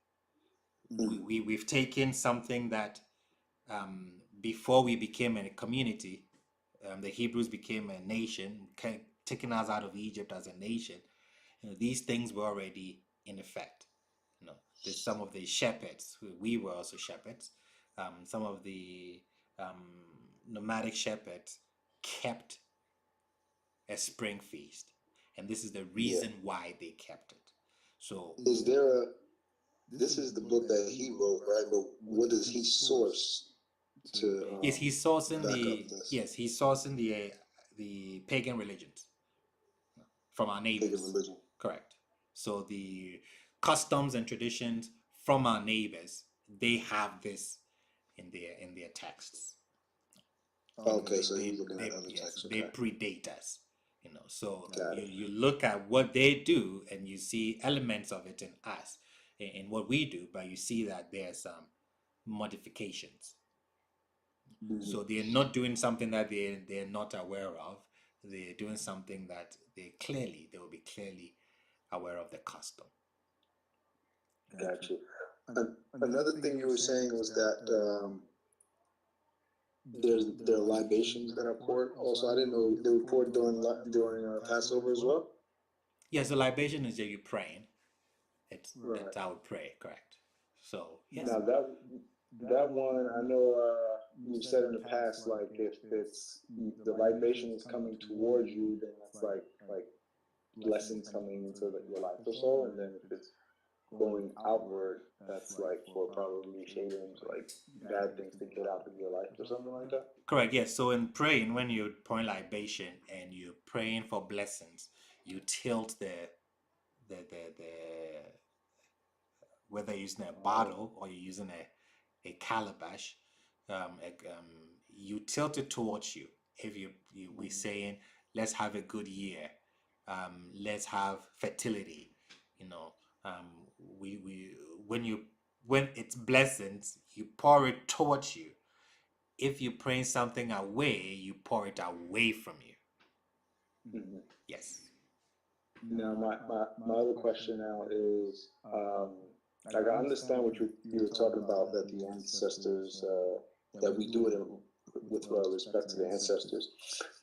We've taken something that before we became a community, the Hebrews became a nation, taking us out of Egypt as a nation. These things were already in effect. There's some of the shepherds. We were also shepherds. Some of the nomadic shepherds kept a spring feast, and this is the reason why they kept it. So, is there a? This is the book that he wrote, right? But what does he source to? Yes, he's sourcing this? the pagan religions from our neighbors. Pagan religion. Correct. So the customs and traditions from our neighbors, they have this in their texts. Okay, so he's looking at other texts. They Okay. predate us. So Got it. you look at what they do and you see elements of it in us, in what we do, but you see that there's some modifications. So they're not doing something that they're not aware of. They're doing something that they will be clearly aware of the custom. Got you. Another thing you were saying was that there are libations that are poured. Also, I didn't know they were poured during Passover as well. Yeah, so libation is that you're praying. It's Right. I would pray, correct. So yes. Now that one, I know you've said in the past, like if it's the libation is coming towards you, then that's like blessings coming into your life or so, and then if it's going outward, that's like for probably shading, like bad things to get out of your life or something like that. Correct, yes. So in praying, when you point libation and you're praying for blessings, you tilt the whether you're using a bottle or you're using a calabash, you tilt it towards you. If we're saying, let's have a good year, let's have fertility, we when it's blessings, you pour it towards you. If you're praying something away, you pour it away from you. Mm-hmm. Yes. Now, my other question now is, like I understand what you were talking about, that the ancestors, that we do it with respect to the ancestors.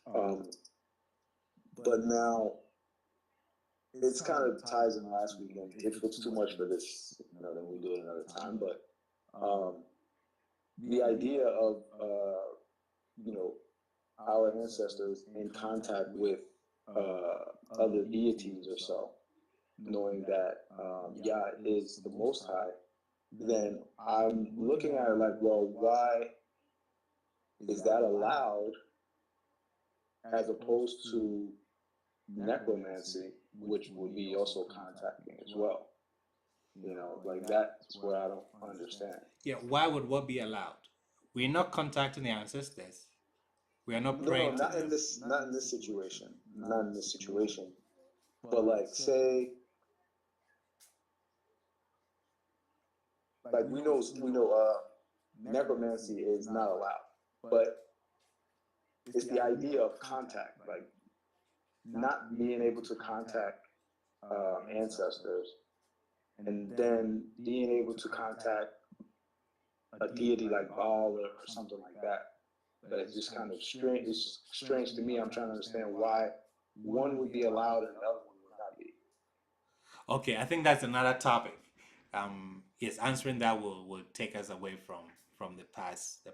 But now, it's kind of ties in last weekend. If it's too much for this, then we do it another time. But the idea of, our ancestors in contact with other deities or so, knowing that Yah is the Most High, then I'm looking at it like, well, why is that allowed as opposed to necromancy, which would be also contacting as well? Like that's what I don't understand. Yeah, why would what be allowed? We're not contacting the ancestors. We are not praying. No, not in this situation. Not in this situation. But like, say, like we know, necromancy is not allowed, but it's the idea of contact, like not being able to contact ancestors, and then being able to contact a deity like Baal or something like that. But it's just kind of strange. It's strange to me. I'm trying to understand why one would be allowed and the other one would not be. Okay, I think that's another topic. Yes, answering that will take us away from the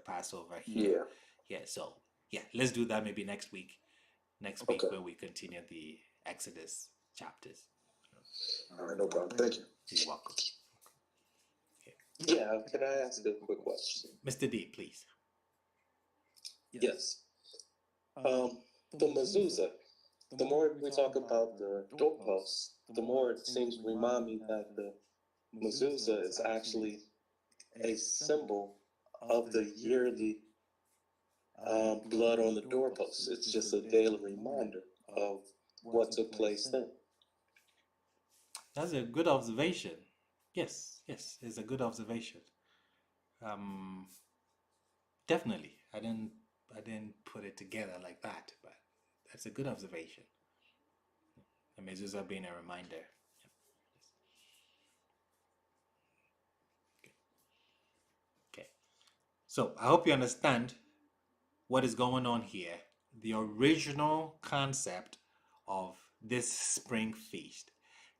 Passover here. Yeah. So let's do that maybe next week. Next week when we continue the Exodus chapters. All right, no problem. Thank you. You're welcome. Yeah, can I ask a quick question? Mr. D, please. Yes. The mezuzah, the more we talk about the doorposts, the more it seems to remind me that the mezuzah is actually a symbol of the yearly blood on the doorposts. It's just a daily reminder of what took place then. That's a good observation. Yes, it's a good observation. Definitely. I didn't put it together like that, but that's a good observation. The mezuzah being a reminder. Okay. So I hope you understand what is going on here. The original concept of this spring feast.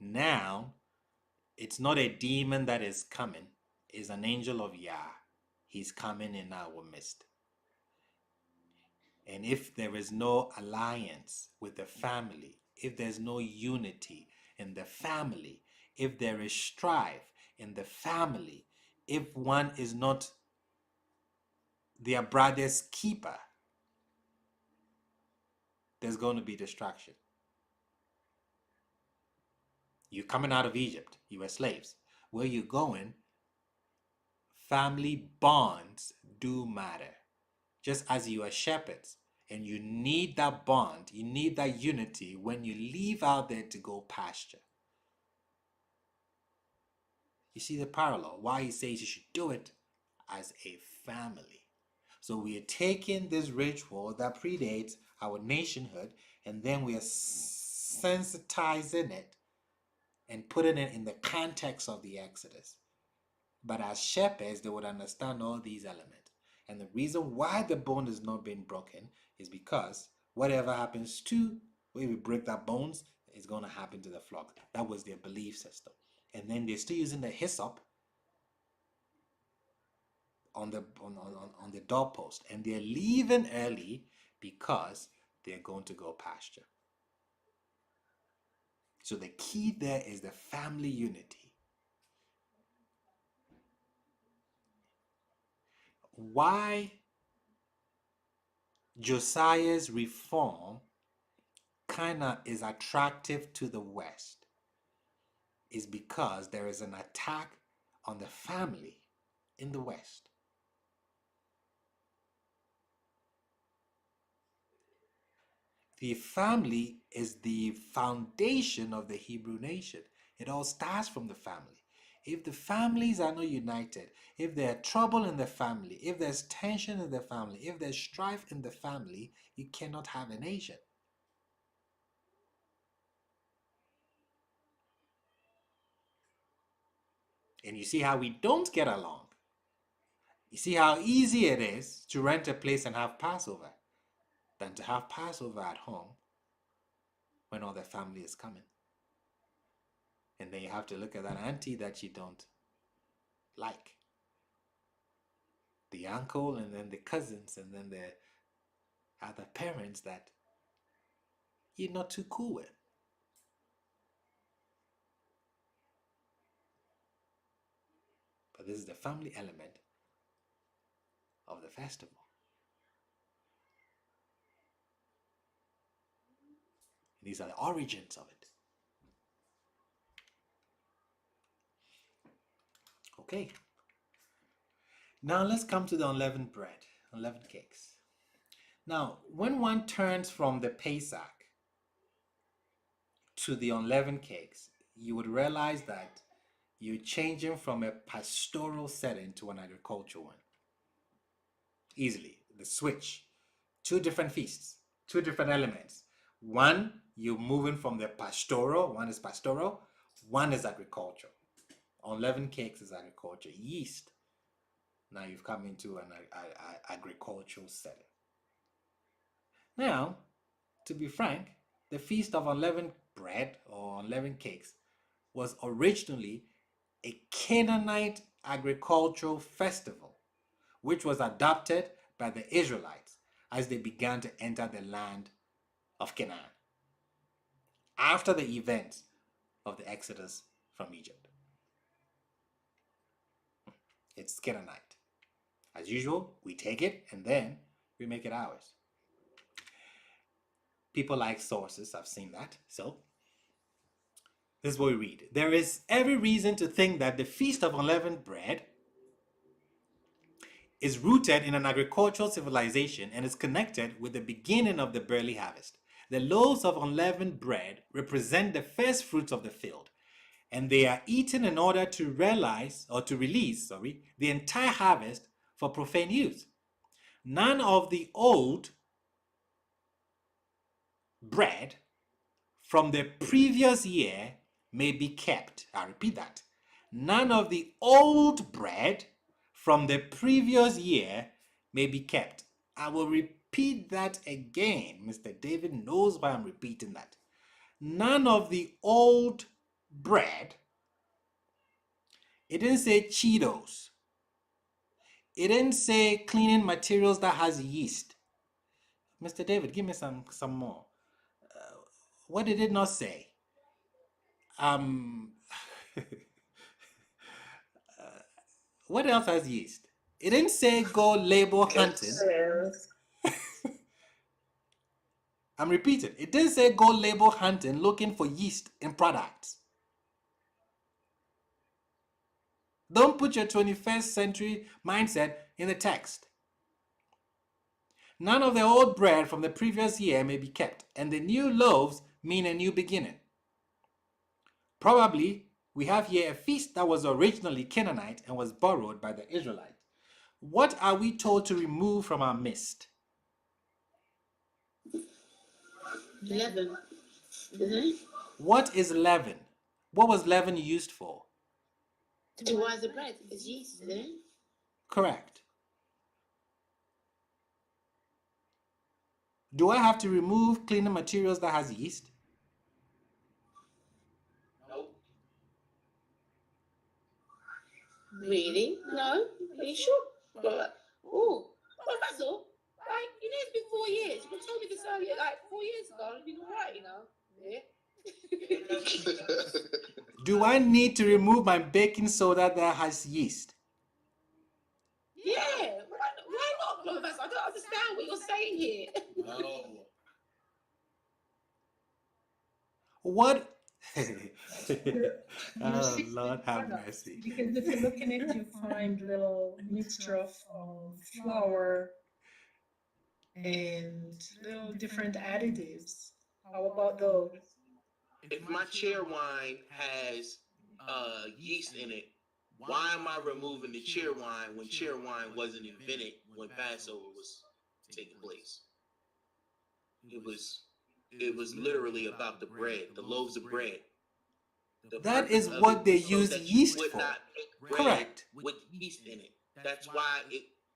Now, it's not a demon that is coming. It's an angel of Yah. He's coming in our midst. And if there is no alliance with the family, if there's no unity in the family, if there is strife in the family, if one is not their brother's keeper, there's going to be distraction. You're coming out of Egypt. You were slaves. Where you're going, family bonds do matter. Just as you are shepherds and you need that bond, you need that unity when you leave out there to go pasture. You see the parallel, why he says you should do it as a family. So we are taking this ritual that predates our nationhood and then we are sensitizing it and putting it in the context of the Exodus. But as shepherds, they would understand all these elements. And the reason why the bone is not being broken is because whatever happens to where we break that bones is going to happen to the flock. That was their belief system. And then they're still using the hyssop on the doorpost. And they're leaving early because they're going to go pasture. So the key there is the family unity. Why Josiah's reform kind of is attractive to the West is because there is an attack on the family in the West. The family is the foundation of the Hebrew nation. It all starts from the family. If the families are not united, if there's trouble in the family, if there's tension in the family, if there's strife in the family, you cannot have a nation. And you see how we don't get along. You see how easy it is to rent a place and have Passover than to have Passover at home when all the family is coming. And then you have to look at that auntie that you don't like. The uncle and then the cousins and then the other parents that you're not too cool with. But this is the family element of the festival. These are the origins of it. Okay. Now let's come to the unleavened bread, unleavened cakes. Now, when one turns from the Pesach to the unleavened cakes, you would realize that you're changing from a pastoral setting to an agricultural one. Easily, the switch. Two different feasts, two different elements. One, you're moving from the pastoral, one is pastoral, one is agricultural. Unleavened cakes is agriculture. Yeast, now you've come into an agricultural setting. Now, to be frank, the Feast of Unleavened Bread or Unleavened Cakes was originally a Canaanite agricultural festival, which was adopted by the Israelites as they began to enter the land of Canaan. after the event of the Exodus from Egypt. It's Canaanite. As usual, we take it and then we make it ours. People like sources, I've seen that. So, this is what we read. There is every reason to think that the Feast of Unleavened Bread is rooted in an agricultural civilization and is connected with the beginning of the barley harvest. The loaves of unleavened bread represent the first fruits of the field, and they are eaten in order to release the entire harvest for profane use. None of the old bread from the previous year may be kept. I repeat that. None of the old bread from the previous year may be kept. I will repeat that again. Mr. David knows why I'm repeating that. None of the old bread. It didn't say Cheetos. It didn't say cleaning materials that has yeast. Mr. David, give me some more. What did it not say? What else has yeast? It didn't say go label hunting. I'm repeating. It didn't say go label hunting looking for yeast in products. Don't put your 21st century mindset in the text. None of the old bread from the previous year may be kept, and the new loaves mean a new beginning. Probably, we have here a feast that was originally Canaanite and was borrowed by the Israelites. What are we told to remove from our midst? Leaven. Mm-hmm. What is leaven? What was leaven used for? To rise the bread. It's yeast, isn't it? Correct. Do I have to remove cleaning materials that has yeast? Nope. Really? No? Are you sure? Oh, well, that's all. Like, you know, it's been 4 years. You could have told me this earlier, like 4 years ago. I'd have been all right, you know. Yeah. Do I need to remove my baking soda that has yeast? Yeah. Why not, Clovis? I don't understand what you're saying here. No. What? You're Oh, 60 Lord have products. mercy. Because if you look in it, you find little mixture of flour and little different additives. How about those? If my chair wine has yeast in it, why am I removing the chair wine when chair wine wasn't invented when Passover was taking place? It was literally about the bread, the loaves of bread. That is what they use yeast for. Bread Correct. with yeast in it. That's why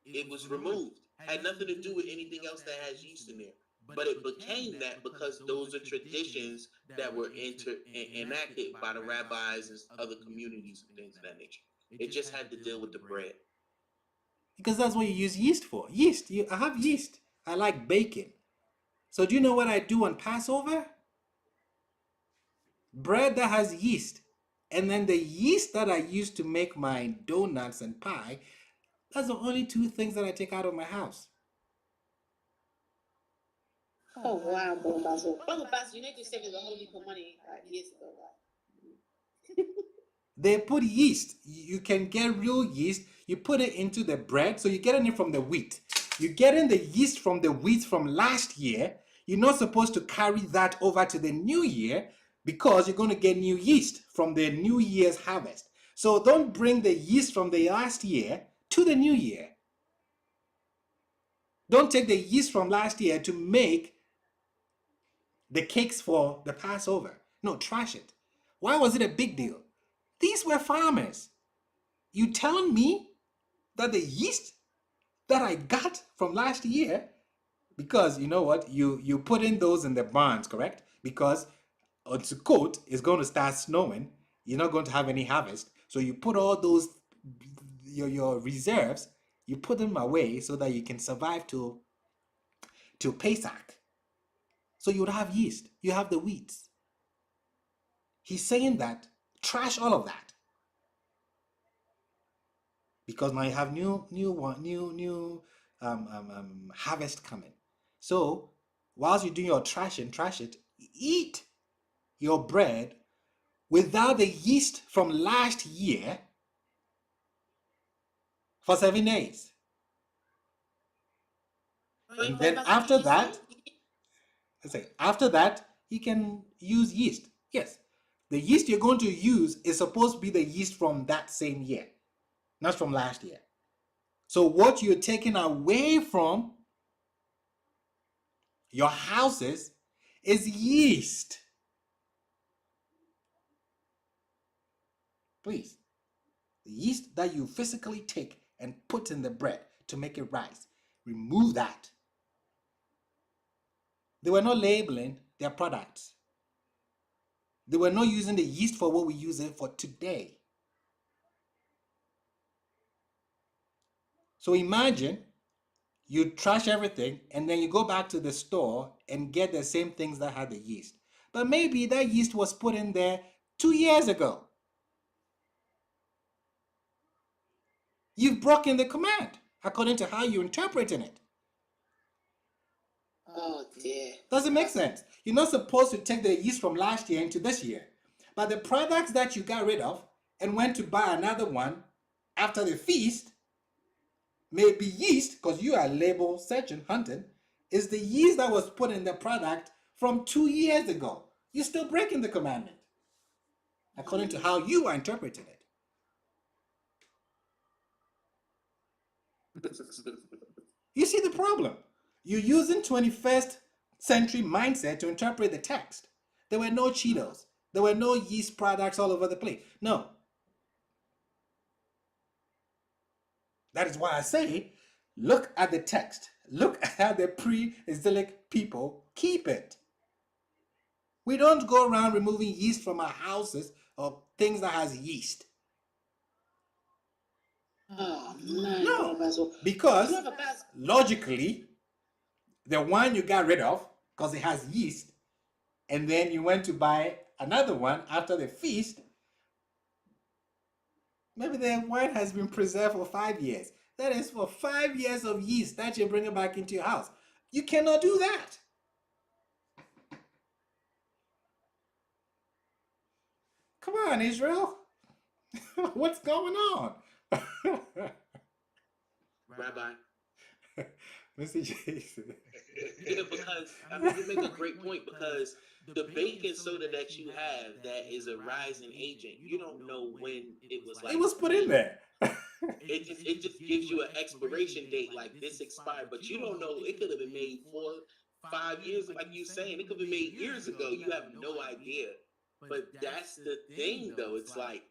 it was removed. Had nothing to do with anything else that has yeast in there. But it became that because those are traditions that were enacted by the rabbis and other communities and things of that nature. It just had to deal with the bread. Because that's what you use yeast for. Yeast. I have yeast. I like baking. So do you know what I do on Passover? Bread that has yeast. And then the yeast that I use to make my donuts and pie, that's the only two things that I take out of my house. Oh, wow, Brother Basil. Brother Basil, you need to save us a whole heap of money like years ago. Like. They put yeast. You can get real yeast. You put it into the bread. So you're getting it from the wheat. You're getting the yeast from the wheat from last year. You're not supposed to carry that over to the new year because you're going to get new yeast from the new year's harvest. So don't bring the yeast from the last year to the new year. Don't take the yeast from last year to make the cakes for the Passover. No, trash it. Why was it a big deal? These were farmers. You telling me that the yeast that I got from last year, because you know what, you put in those in the barns, correct? Because on Sukkot it's going to start snowing. You're not going to have any harvest, so you put all those your reserves. You put them away so that you can survive to Pesach. So you would have yeast. You have the wheat. He's saying that trash all of that. Because now you have new harvest coming. So whilst you're doing your trashing, trash it, eat your bread without the yeast from last year for 7 days. Wait, And what then about after the that, yeast? after that, you can use yeast. Yes, the yeast you're going to use is supposed to be the yeast from that same year, not from last year. So what you're taking away from your houses is yeast. Please, the yeast that you physically take and put in the bread to make it rise, remove that. They were not labeling their products. They were not using the yeast for what we use it for today. So imagine you trash everything and then you go back to the store and get the same things that had the yeast. But maybe that yeast was put in there 2 years ago. You've broken the command according to how you're interpreting it. Oh dear. Does it make sense? You're not supposed to take the yeast from last year into this year. But the products that you got rid of and went to buy another one after the feast may be yeast, because you are label searching, hunting, is the yeast that was put in the product from 2 years ago. You're still breaking the commandment according to how you are interpreting it. You see the problem? You're using 21st century mindset to interpret the text. There were no Cheetos. There were no yeast products all over the place. No. That is why I say, look at the text. Look at how the pre-exilic people keep it. We don't go around removing yeast from our houses or things that has yeast. Oh man. No, because logically, the one you got rid of because it has yeast, and then you went to buy another one after the feast, maybe the wine has been preserved for 5 years. That is for 5 years of yeast that you're bringing back into your house. You cannot do that. Come on, Israel. What's going on? Rabbi. Mr. Jason. Yeah, because I mean you make a great point, because the baking soda that you have that is a rising agent, you don't know when it was like It was put in there. it just gives you an expiration date, like this expired, but you don't know, it could have been made 4-5 years, like you saying, it could have been made years ago. You have no idea. But that's the thing though, it's like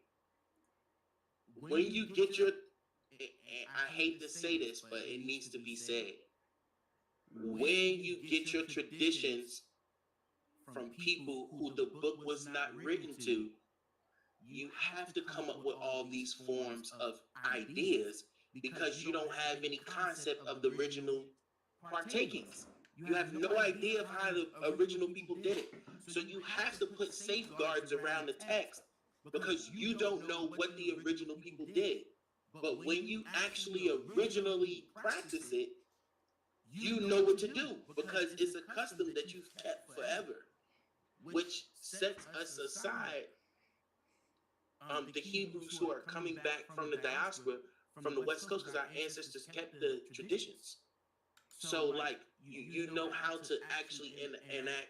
when you get your, I hate to say this, but it needs to be said, when you get your traditions from people who the book was not written to, you have to come up with all these forms of ideas because you don't have any concept of the original partakings. You have no idea of how the original people did it. So you have to put safeguards around the text because you don't know what the original people did. But when you actually originally practice it, you know what to do because it's a custom that you've kept forever, which sets us aside the Hebrews who are coming back from the diaspora from the West Coast, because our ancestors kept the traditions. So like you know how to actually enact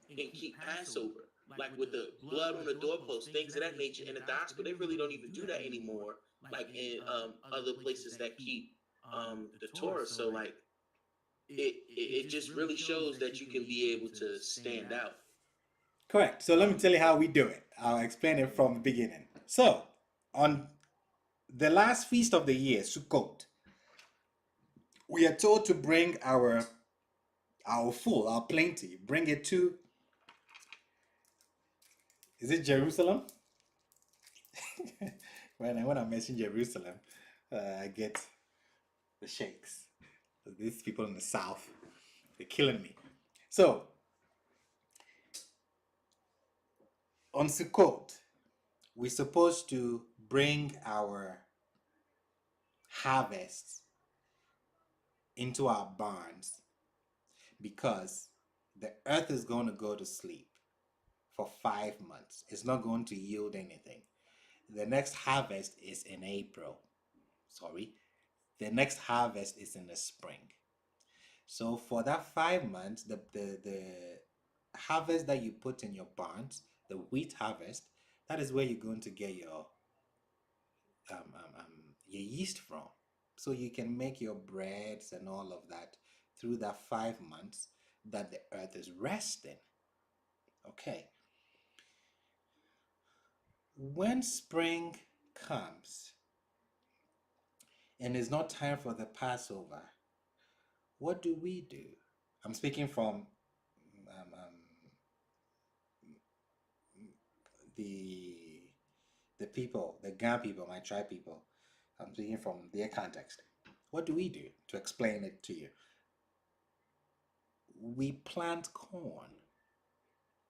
and keep Passover, like with the blood on the doorpost, things of that nature. In the diaspora, they really don't even do that anymore, like in other places that keep the Torah. So like it just really shows that you can be able to stand out. Correct. So let me tell you how we do it. I'll explain it from the beginning. So, on the last feast of the year, Sukkot, we are told to bring our full, our plenty, bring it to, is it Jerusalem? when I mention Jerusalem, I get the shakes. These people in the south, they're killing me. So, on Sukkot, we're supposed to bring our harvests into our barns because the earth is going to go to sleep for 5 months. It's not going to yield anything. The next harvest is in April. Sorry. The next harvest is in the spring. So for that 5 months, the harvest that you put in your barns, the wheat harvest, that is where you're going to get your yeast from. So you can make your breads and all of that through that 5 months that the earth is resting. Okay. When spring comes and it's not time for the Passover, what do we do? I'm speaking from the people, the Ga people, my tribe people. I'm speaking from their context. What do we do to explain it to you? We plant corn.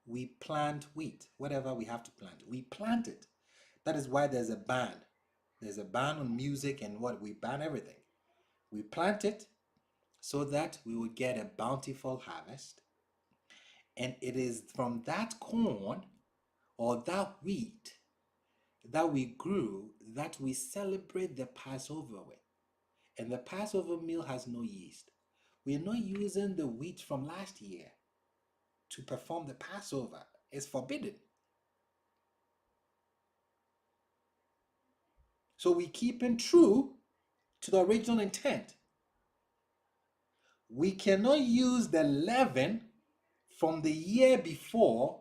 We plant wheat. Whatever we have to plant, we plant it. That is why there's a ban. There's a ban on music and what we ban everything. We plant it so that we will get a bountiful harvest. And it is from that corn or that wheat that we grew that we celebrate the Passover with. And the Passover meal has no yeast. We are not using the wheat from last year to perform the Passover. It's forbidden. So we keep it true to the original intent. We cannot use the leaven from the year before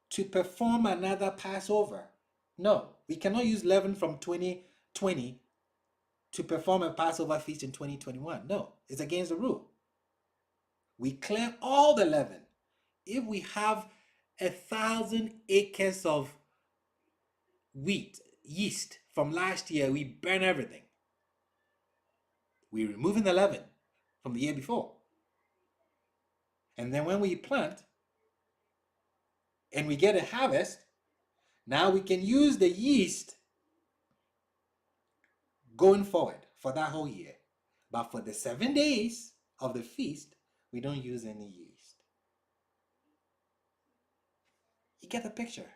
to perform another Passover. No, we cannot use leaven from 2020 to perform a Passover feast in 2021. No, it's against the rule. We clear all the leaven. If we have 1,000 acres of wheat, yeast from last year, we burn everything. We're removing the leaven from the year before. And then when we plant and we get a harvest, now we can use the yeast going forward for that whole year. But for the 7 days of the feast, we don't use any yeast. You get the picture?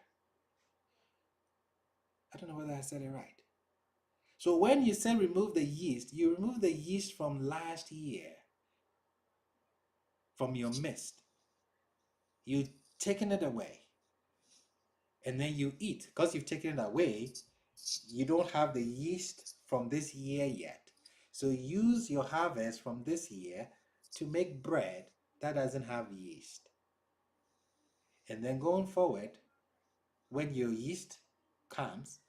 I don't know whether I said it right. So when you say remove the yeast, you remove the yeast from last year, from your midst. You've taken it away. And then you eat. Because you've taken it away, you don't have the yeast from this year yet. So use your harvest from this year to make bread that doesn't have yeast. And then going forward, when your yeast comes,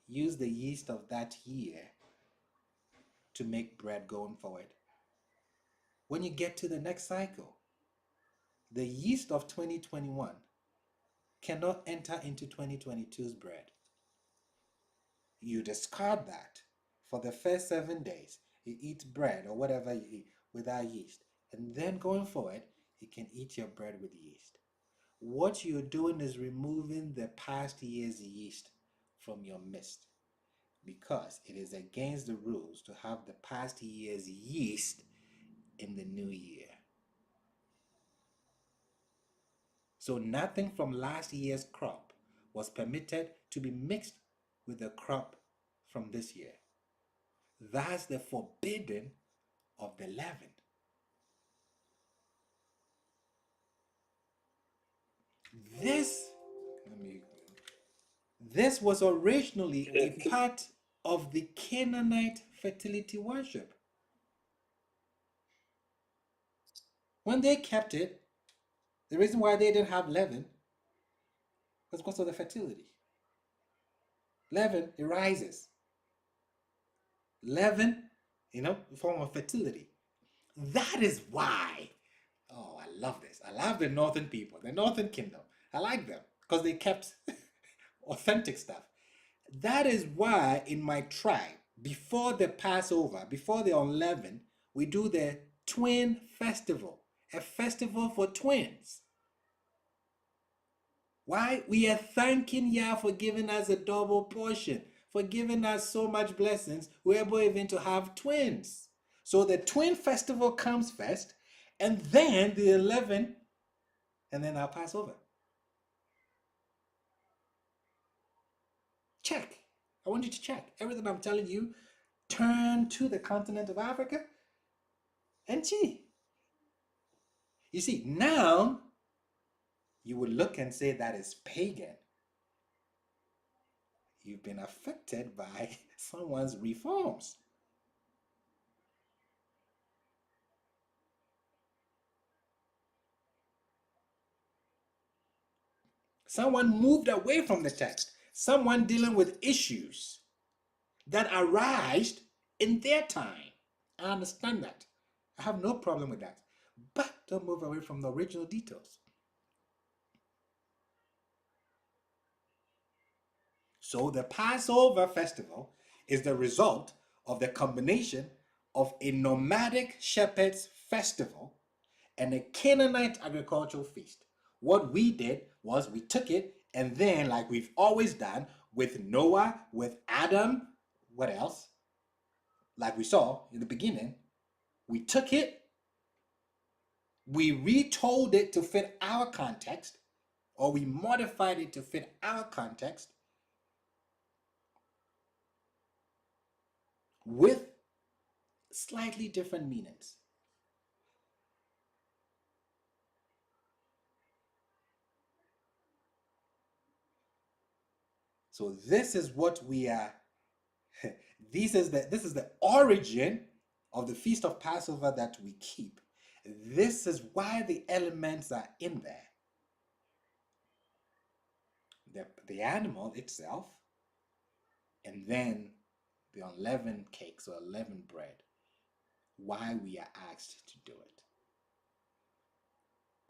use the yeast of that year to make bread going forward. When you get to the next cycle, the yeast of 2021 cannot enter into 2022's bread. You discard that. For the first 7 days, you eat bread or whatever you eat without yeast. And then going forward, you can eat your bread with yeast. What you're doing is removing the past year's yeast from your midst, because it is against the rules to have the past year's yeast in the new year. So nothing from last year's crop was permitted to be mixed with the crop from this year. That's the forbidden of the leaven. This was originally a part of the Canaanite fertility worship. When they kept it, the reason why they didn't have leaven was because of the fertility. Leaven, it rises. Leaven, a form of fertility. That is why. Oh, I love this. I love the northern people, the northern kingdom. I like them because they kept authentic stuff. That is why in my tribe, before the Passover, before the unleavened, we do the twin festival, a festival for twins. Why? We are thanking Yah for giving us a double portion, for giving us so much blessings. We're able even to have twins. So the twin festival comes first, and then the 11, and then our Passover. Check. I want you to check. Everything I'm telling you, turn to the continent of Africa and see. You see, now you would look and say that is pagan. You've been affected by someone's reforms. Someone moved away from the text. Someone dealing with issues that arised in their time. I understand that. I have no problem with that. But don't move away from the original details. So the Passover festival is the result of the combination of a nomadic shepherd's festival and a Canaanite agricultural feast. What we did was we took it, and then, like we've always done with Noah, with Adam, what else? Like we saw in the beginning, we took it, we retold it to fit our context, or we modified it to fit our context with slightly different meanings. So this is what we are. This is the origin of the Feast of Passover that we keep. This is why the elements are in there. The animal itself, and then the unleavened cakes or unleavened bread. Why we are asked to do it.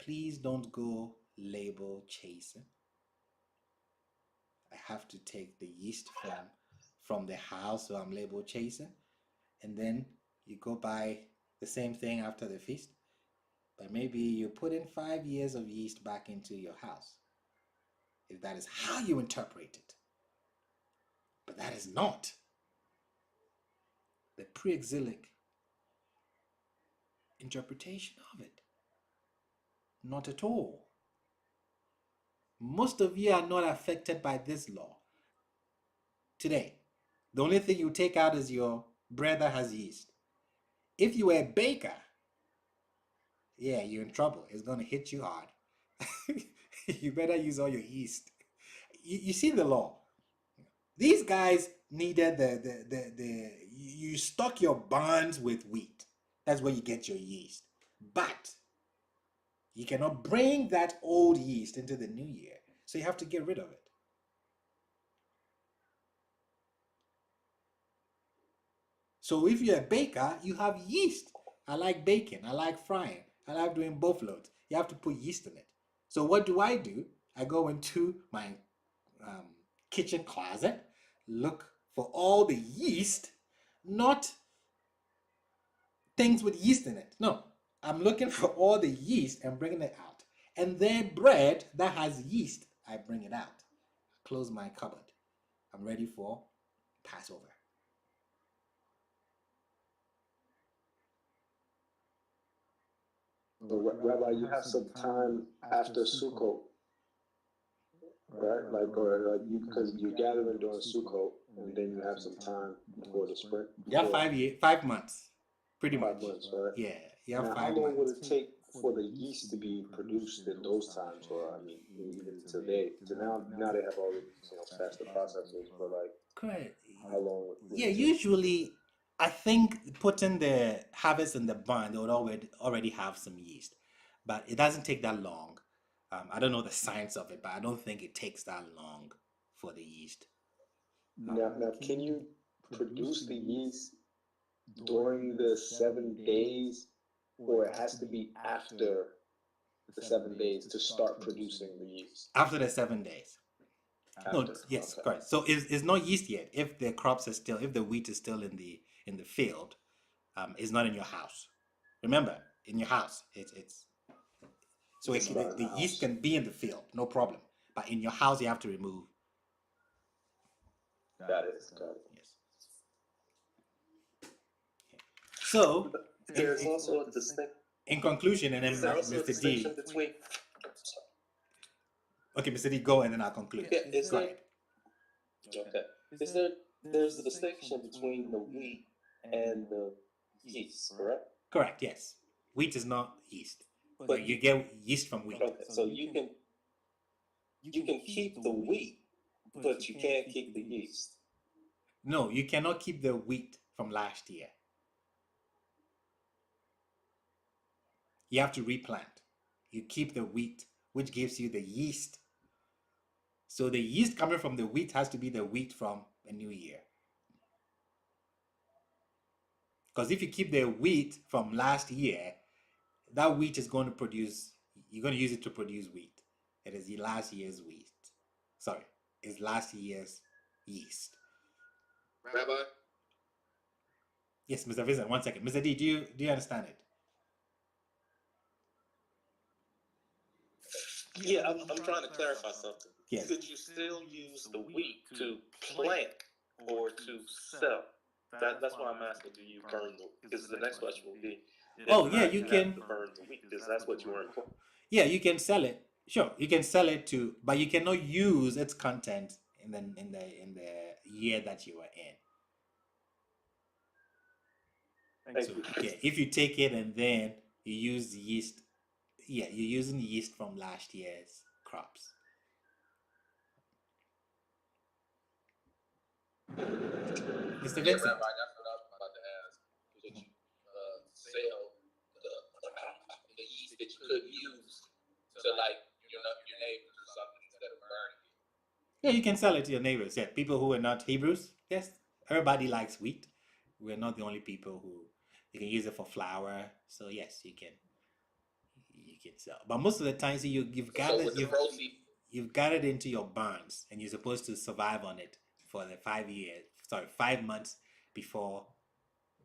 Please don't go label chasing. I have to take the yeast from the house, so I'm label chasing, and then you go buy the same thing after the feast, but maybe you put in 5 years of yeast back into your house, if that is how you interpret it. But that is not the pre-exilic interpretation of it. Not at all. Most of you are not affected by this law today. The only thing you take out is your bread that has yeast. If you were a baker, yeah, you're in trouble. It's going to hit you hard. You better use all your yeast. You see the law. These guys needed you stock your barns with wheat. That's where you get your yeast. But you cannot bring that old yeast into the new year. So you have to get rid of it. So if you're a baker, you have yeast. I like baking. I like frying. I like doing both loads. You have to put yeast in it. So what do? I go into my kitchen closet, look for all the yeast, not things with yeast in it. No, I'm looking for all the yeast and bringing it out. And then bread that has yeast, I bring it out. Close my cupboard. I'm ready for Passover. But Rabbi, you have some time after Sukkot, right? Because you're gathering during Sukkot, and then you have some time before the spring. Yeah, 5 months, pretty much. 5 months, right? Yeah, you have now, 5 how long months. would it take for the yeast to be produced in those times, or I mean, even today? So now they have all these faster processes, but Correct. how long? Yeah, usually I think putting the harvest in the barn, they would already have some yeast, but it doesn't take that long. I don't know the science of it, but I don't think it takes that long for the yeast. Now, can you produce the yeast during the 7 days, or it has to be after the 7 days to start producing the yeast? After the 7 days. After. No, yes, Okay. correct. So it's not yeast yet. If the if the wheat is still in the field, it's not in your house. Remember, in your house, it's so the yeast can be in the field, no problem. But in your house, you have to remove. Got it. Yes. So, There's also a distinct. in conclusion, and then Is there also a Mr. D. distinction between? Okay, Mr. D, go and then I'll conclude. Yeah, is Go there? ahead. Okay. There's a distinction between the wheat and the yeast, correct? Correct, yes. Wheat is not yeast. But you get yeast from wheat. Okay, so you can keep the wheat, but you can't keep the yeast. No, you cannot keep the wheat from last year. You have to replant. You keep the wheat, which gives you the yeast. So the yeast coming from the wheat has to be the wheat from a new year. Because if you keep the wheat from last year, that wheat is going to produce, you're going to use it to produce wheat. It is last year's wheat. Sorry, it's last year's yeast. Rabbi? Yes, Mr. Vincent, 1 second. Mr. D, do you understand it? Yeah, I'm trying to clarify something. Yes. Could you still use the wheat to plant or to sell? That's why I'm asking. Do you burn the? Because the next question will be. You can have to burn the wheat because that's what you earn for. Yeah, you can sell it. Sure, you can sell it to, but you cannot use its content in the year that you are in. Thank you. Yeah, if you take it and then you use yeast, you're using yeast from last year's crops. Mr. Vincent. Yeah, Rabbi, that's what I was about to ask. Could you sell the yeast that you could use to like your neighbors or something instead of burning it? Yeah, you can sell it to your neighbors. Yeah, people who are not Hebrews. Yes, everybody likes wheat. We're not the only people who you can use it for flour. So yes, you can sell. But most of the time, you've got it into your barns, and you're supposed to survive on it for the 5 months before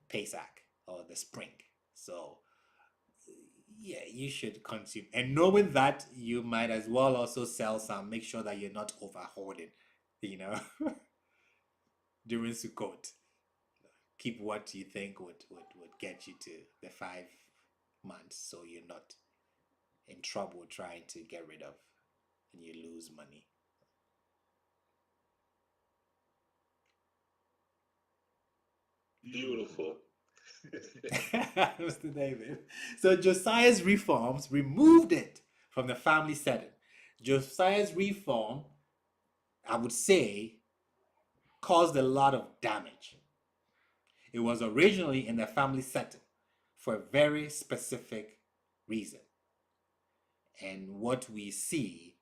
Pesach or the spring. So yeah, you should consume. And knowing that, you might as well also sell some. Make sure that you're not over hoarding, during Sukkot. Keep what you think would get you to the 5 months, so you're not in trouble trying to get rid of and you lose money. Beautiful. Mr. David. So Josiah's reforms removed it from the family setting. Josiah's reform, I would say, caused a lot of damage. It was originally in the family setting for a very specific reason. And what we see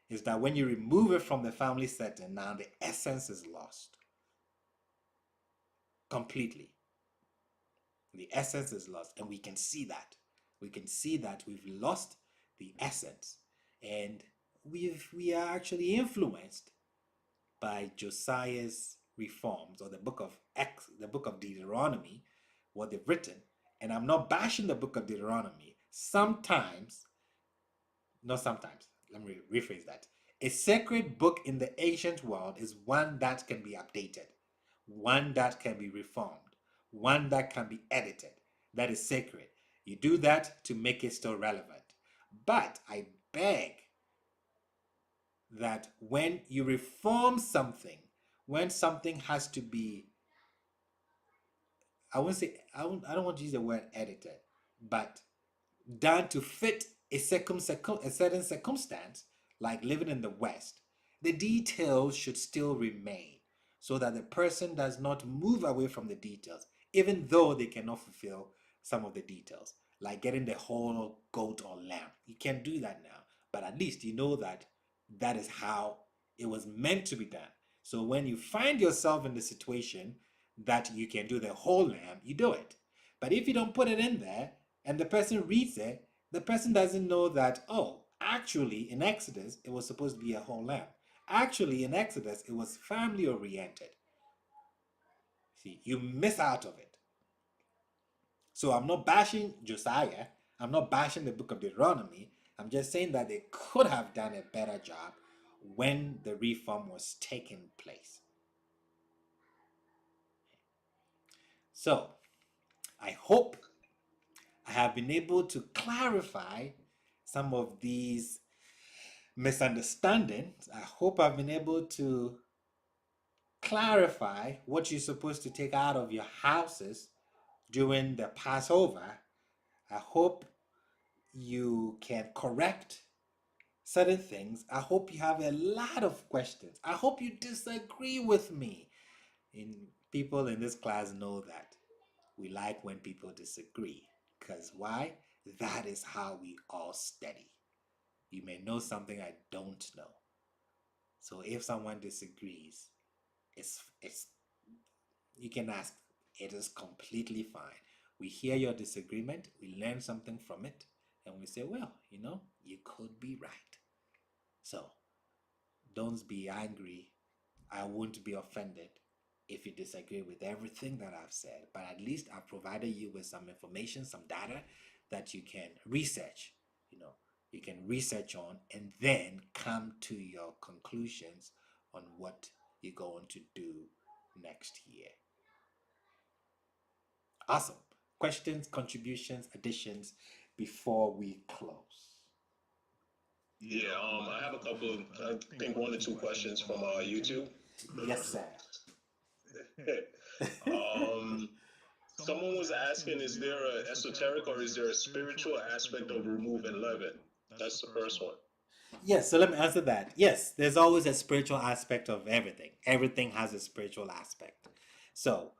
is that when you remove it from the family setting, now the essence is lost completely. The essence is lost, and we can see that. We can see that we've lost the essence, and we are actually influenced by Josiah's reforms, or the book of Deuteronomy, what they've written. And I'm not bashing the book of Deuteronomy. Not sometimes. Let me rephrase that. A sacred book in the ancient world is one that can be updated, one that can be reformed, one that can be edited. That is sacred. You do that to make it still relevant. But I beg that when you reform something, when something has to be, I don't want to use the word edited, but done to fit a certain circumstance, like living in the West, the details should still remain so that the person does not move away from the details, even though they cannot fulfill some of the details, like getting the whole goat or lamb. You can't do that now, but at least you know that that is how it was meant to be done. So when you find yourself in the situation that you can do the whole lamb, you do it. But if you don't put it in there and the person reads it, the person doesn't know that, oh, actually in Exodus, it was supposed to be a whole lamb. Actually in Exodus, it was family oriented. See, you miss out of it. So I'm not bashing Josiah. I'm not bashing the book of Deuteronomy. I'm just saying that they could have done a better job, when the reform was taking place. So, I hope I have been able to clarify some of these misunderstandings. I hope I've been able to clarify what you're supposed to take out of your houses during the Passover. I hope you can correct certain things. I hope you have a lot of questions. I hope you disagree with me. And people in this class know that we like when people disagree. Because why? That is how we all study. You may know something I don't know. So if someone disagrees, it's you can ask. It is completely fine. We hear your disagreement, we learn something from it, and we say, well, you could be right. So don't be angry. I won't be offended if you disagree with everything that I've said, but at least I've provided you with some information, some data that you can research. You can research on and then come to your conclusions on what you're going to do next year. Awesome. Questions, contributions, additions before we close? Yeah, I have a couple, I think 1 or 2 questions from YouTube. Yes, sir. Someone was asking, is there an esoteric or is there a spiritual aspect of removing leaven? That's the first one. Yes, so let me answer that. Yes, there's always a spiritual aspect of everything. Everything has a spiritual aspect. So,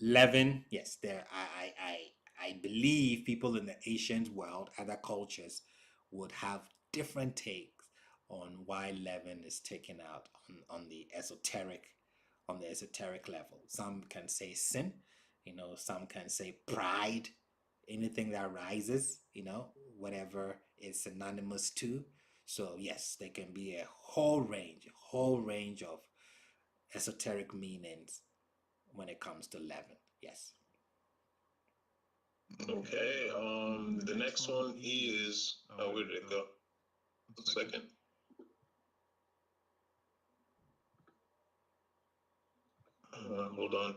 leaven, yes, I believe people in the ancient world, other cultures, would have different takes on why leaven is taken out on the esoteric level. Some can say sin, some can say pride, anything that rises, whatever is synonymous to. So yes, there can be a whole range of esoteric meanings when it comes to leaven. Yes. Okay. The next one is, where did it go? 1 second. Hold on.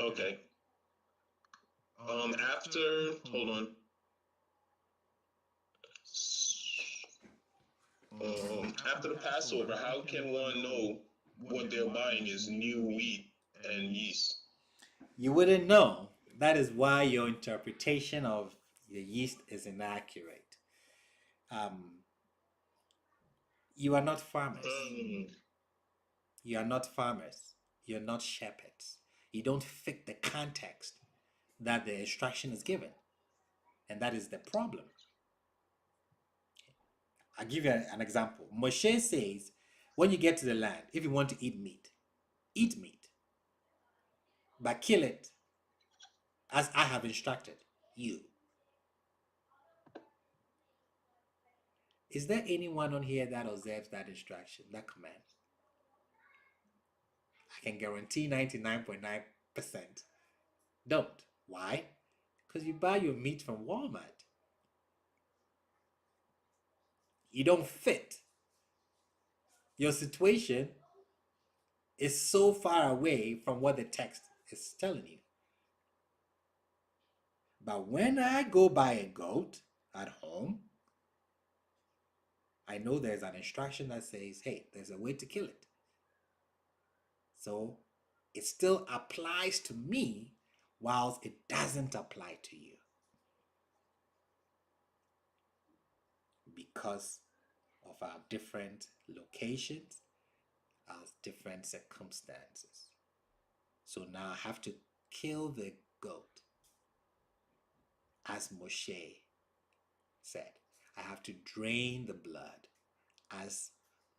Okay. Hold on. After the Passover, how can one know what they're buying is new wheat and yeast? You wouldn't know. That is why your interpretation of the yeast is inaccurate. You are not farmers. You are not farmers. You're not shepherds. You don't fit the context that the instruction is given. And that is the problem. I'll give you an example. Moshe says, when you get to the land, if you want to eat meat, but kill it as I have instructed you. Is there anyone on here that observes that instruction, that command? I can guarantee 99.9% don't. Why? Because you buy your meat from Walmart. You don't fit. Your situation is so far away from what the text is telling you. But when I go buy a goat at home, I know there's an instruction that says, hey, there's a way to kill it. So it still applies to me whilst it doesn't apply to you. Because of our different locations, our different circumstances. So now I have to kill the goat, as Moshe said. I have to drain the blood, as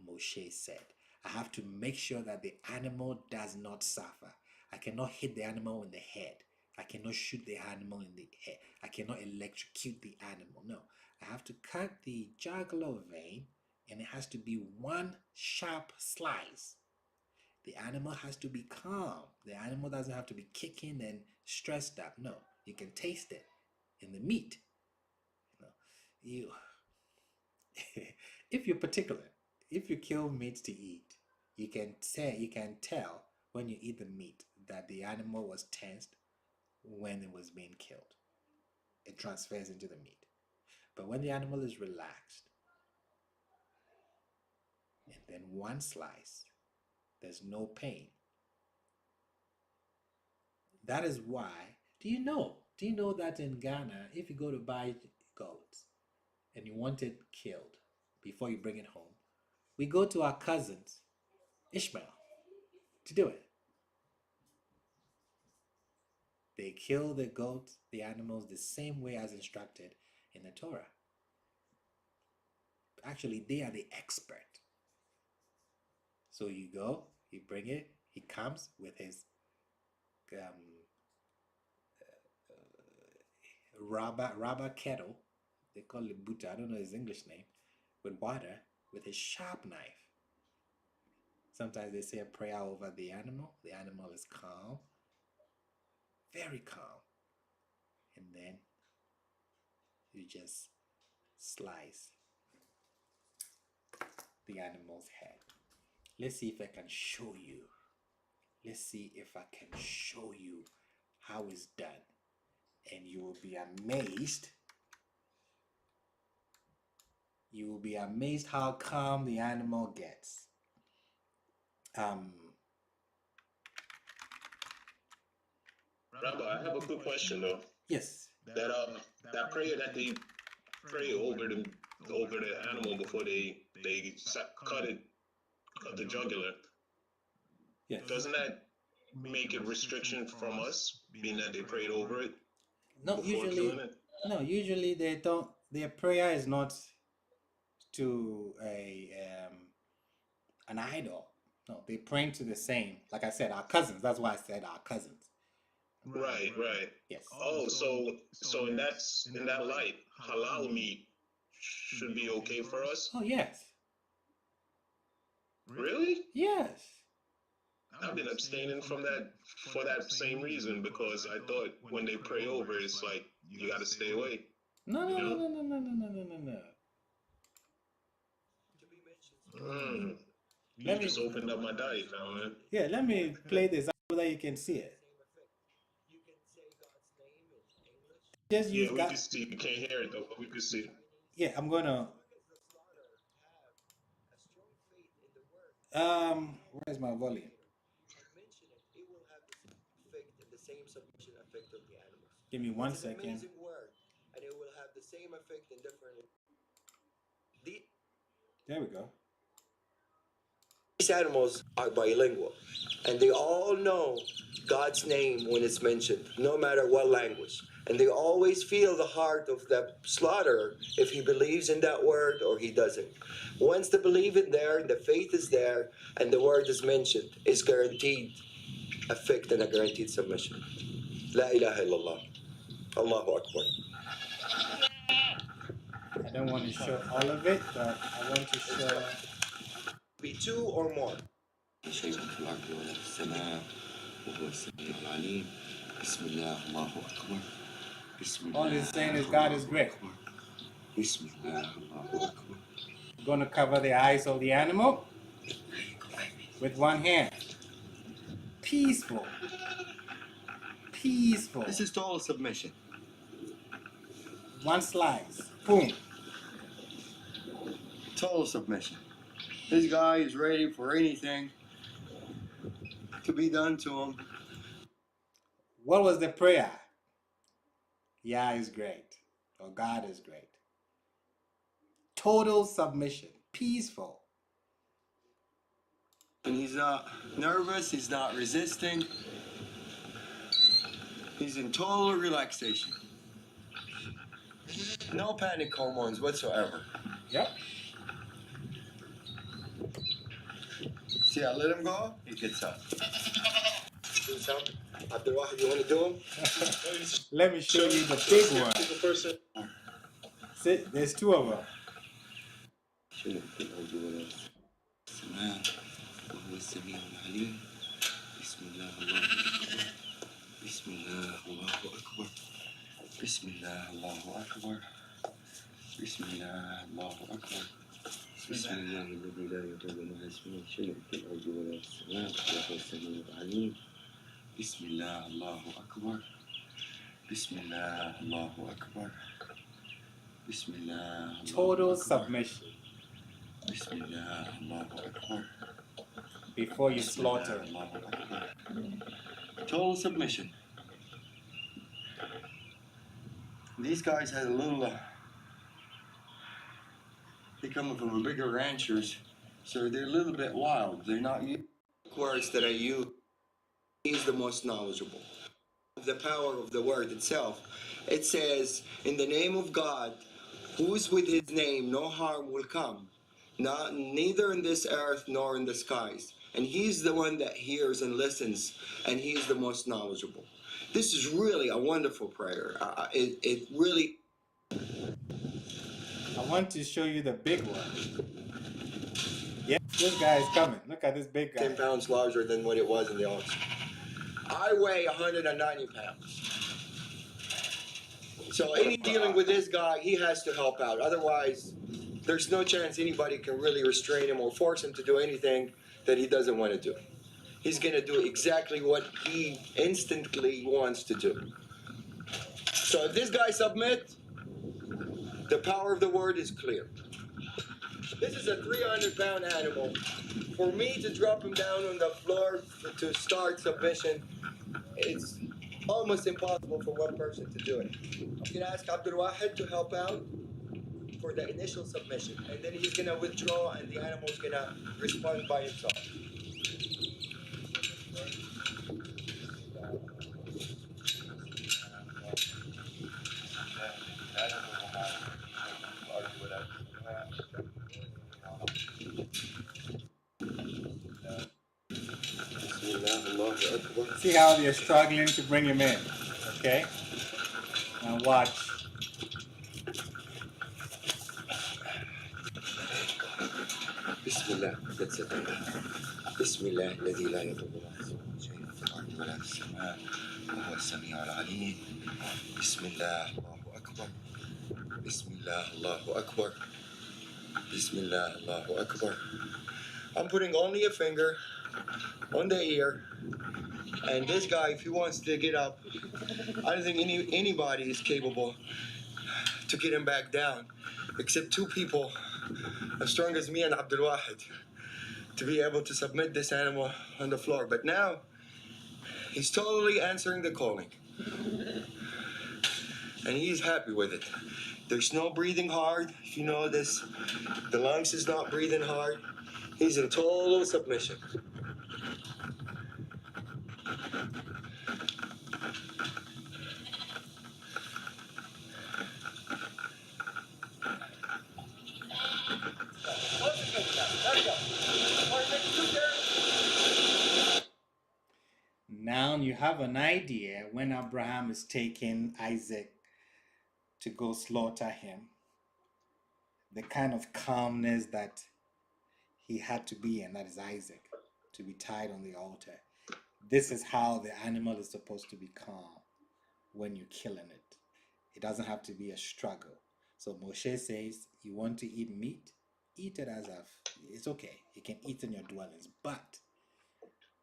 Moshe said. I have to make sure that the animal does not suffer. I cannot hit the animal in the head. I cannot shoot the animal in the head. I cannot electrocute the animal. No, I have to cut the jugular vein, and it has to be one sharp slice. The animal has to be calm. The animal doesn't have to be kicking and stressed up. No, you can taste it in the meat. You, if you're particular, if you kill meat to eat, you can tell when you eat the meat that the animal was tensed when it was being killed. It transfers into the meat. But when the animal is relaxed, and then one slice, there's no pain. That is why, do you know that in Ghana, if you go to buy goats and you want it killed before you bring it home, we go to our cousins, Ishmael, to do it. They kill the goats, the animals, the same way as instructed in the Torah. Actually, they are the expert. So you go, you bring it, he comes with his rubber kettle, they call it buta, I don't know his English name, with water, with his sharp knife. Sometimes they say a prayer over the animal is calm, very calm, and then you just slice the animal's head. Let's see if I can show you. Let's see if I can show you how it's done, and you will be amazed. You will be amazed how calm the animal gets. Rabbi, I have a quick question though. Yes. That prayer that they pray over the animal before they cut the jugular. Yes. Doesn't that make it restriction from us, being that they prayed over it? No, usually they don't. Their prayer is not to an idol. No, they pray to the same. Like I said, our cousins. That's why I said our cousins. Right. Yes. Oh, so in that light, halal meat should be okay for us? Oh yes. Really? Yes. I've been abstaining from that for that same reason, because I thought when they pray over, it's like you got to stay away. No. You just opened up my diet now, man. Yeah, let me play this so that you can see it. Just use we can see. We can't hear it though, but we can see. Yeah, I'm gonna. Where's my volume? Give me 1 second. Amazing word, and it will have the same effect in different. There we go. These animals are bilingual, and they all know God's name when it's mentioned, no matter what language. And they always feel the heart of the slaughterer if he believes in that word or he doesn't. Once the belief is there, the faith is there, and the word is mentioned, it's guaranteed effect and a guaranteed submission. La ilaha illallah. Allahu Akbar. I don't want to show all of it, but I want to show. Be two or more. All he's saying is God is great. I'm going to cover the eyes of the animal with one hand. Peaceful. This is total submission. One slice. Boom. Total submission. This guy is ready for anything to be done to him. What was the prayer? Yah is great, or God is great. Total submission. Peaceful. And he's not nervous, he's not resisting. He's in total relaxation. No panic hormones whatsoever. Yep. See, I let him go, he gets up. Do something. Abdul Wahid, you want to do him? Let me show you the big one. See, there's two of them. Bismillah, Allahu Akbar. Bismillah, الذي لا يضر مع اسمه شيء في الأرض ولا في السماء وهو السميع العليم. Bismillah, Allahu Akbar. Bismillah, Allahu Akbar. Bismillah, Total submission Bismillah, Allahu Akbar. before you slaughter. Allahu Akbar. Total submission. These guys had a little, they coming from bigger ranchers, so they're a little bit wild. They're not used to the words that I use. He's the most knowledgeable. The power of the word itself. It says, in the name of God, who is with his name, no harm will come. Neither in this earth nor in the skies. And he's the one that hears and listens, and he's the most knowledgeable. This is really a wonderful prayer. It really... I want to show you the big one. Yeah, this guy is coming. Look at this big guy. 10 pounds larger than what it was in the ox. I weigh 190 pounds. So any dealing with this guy, he has to help out. Otherwise, there's no chance anybody can really restrain him or force him to do anything that he doesn't want to do. He's going to do exactly what he instantly wants to do. So if this guy submits, the power of the word is clear. This is a 300-pound animal. For me to drop him down on the floor to start submission, it's almost impossible for one person to do it. I'm going to ask Abdul Wahid to help out for the initial submission, and then he's going to withdraw and the animal is going to respond by himself. See how they're struggling to bring him in, okay? Now watch. Bismillah, that's it. Bismillah, الذي لا يضر مع اسمه شيء في الأرض ولا في السماء وهو السميع العليم. Bismillah, Allahu Akbar. Bismillah, Allahu Akbar. Bismillah, Allahu Akbar. I'm putting only a finger on the ear, and this guy, if he wants to get up, I don't think anybody is capable to get him back down, except two people as strong as me and Abdul Wahid, to be able to submit this animal on the floor. But now, he's totally answering the calling. And he's happy with it. There's no breathing hard. If you know this, the lungs is not breathing hard. He's in total submission. Now you have an idea when Abraham is taking Isaac to go slaughter him, the kind of calmness that he had to be in, that is Isaac, to be tied on the altar. This is how the animal is supposed to be calm when you're killing it. It doesn't have to be a struggle. So Moshe says, you want to eat meat? Eat it it's okay. You can eat in your dwellings, but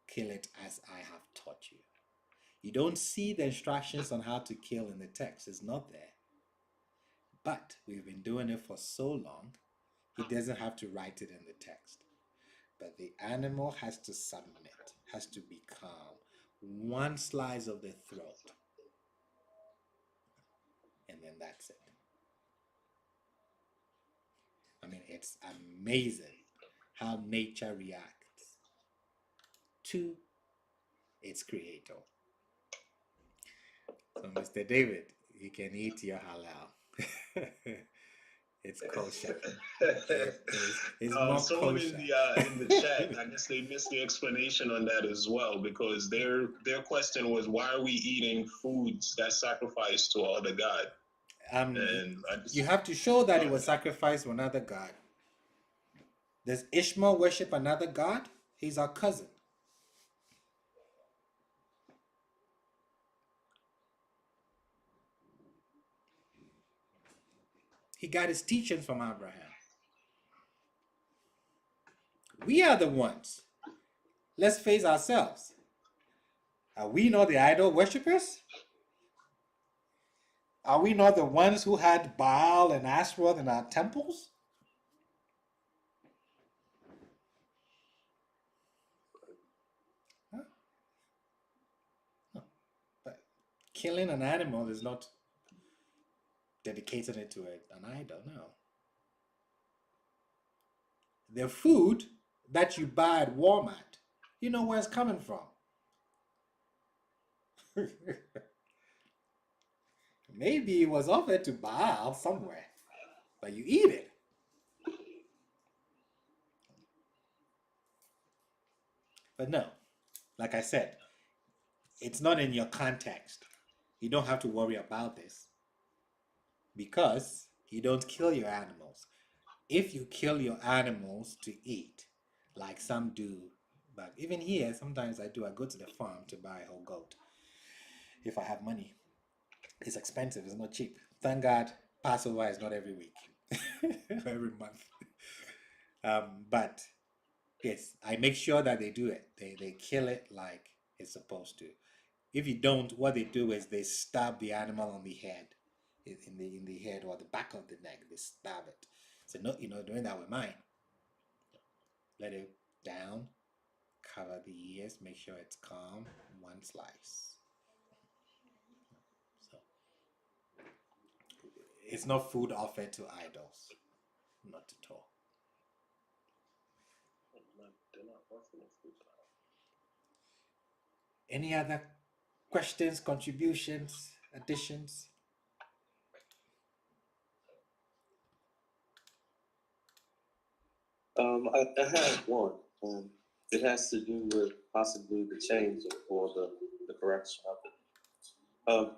kill it as I have taught you. You don't see the instructions on how to kill in the text. It's not there. But we've been doing it for so long, he doesn't have to write it in the text. But the animal has to submit, has to be calm. One slice of the throat. And then that's it. I mean, it's amazing how nature reacts to its creator. So, Mr. David, you can eat your halal. It's kosher. It's more someone kosher. in the chat, I guess they missed the explanation on that as well, because their question was, why are we eating foods that sacrifice to other god? You have to show that it was sacrificed to another god. Does Ishmael worship another god? He's our cousin. He got his teachings from Abraham. We are the ones. Let's face ourselves. Are we not the idol worshippers? Are we not the ones who had Baal and Ashtaroth in our temples? Huh? No. But killing an animal is not dedicating it to an idol, no. The food that you buy at Walmart, you know where it's coming from. Maybe it was offered to Baal somewhere, but you eat it. But no, like I said, it's not in your context. You don't have to worry about this because you don't kill your animals. If you kill your animals to eat, like some do, but even here, sometimes I do, I go to the farm to buy a whole goat. If I have money, it's expensive, it's not cheap. Thank God, Passover is not every week, every month. But yes, I make sure that they do it. They kill it like it's supposed to. If you don't, what they do is they stab the animal on the head, in the head or the back of the neck. They stab it. So no, doing that with mine. Let it down, cover the ears, make sure it's calm. One slice. So it's not food offered to idols, not at all. Any other questions, contributions, additions? I have one. It has to do with possibly the change or the correction of it.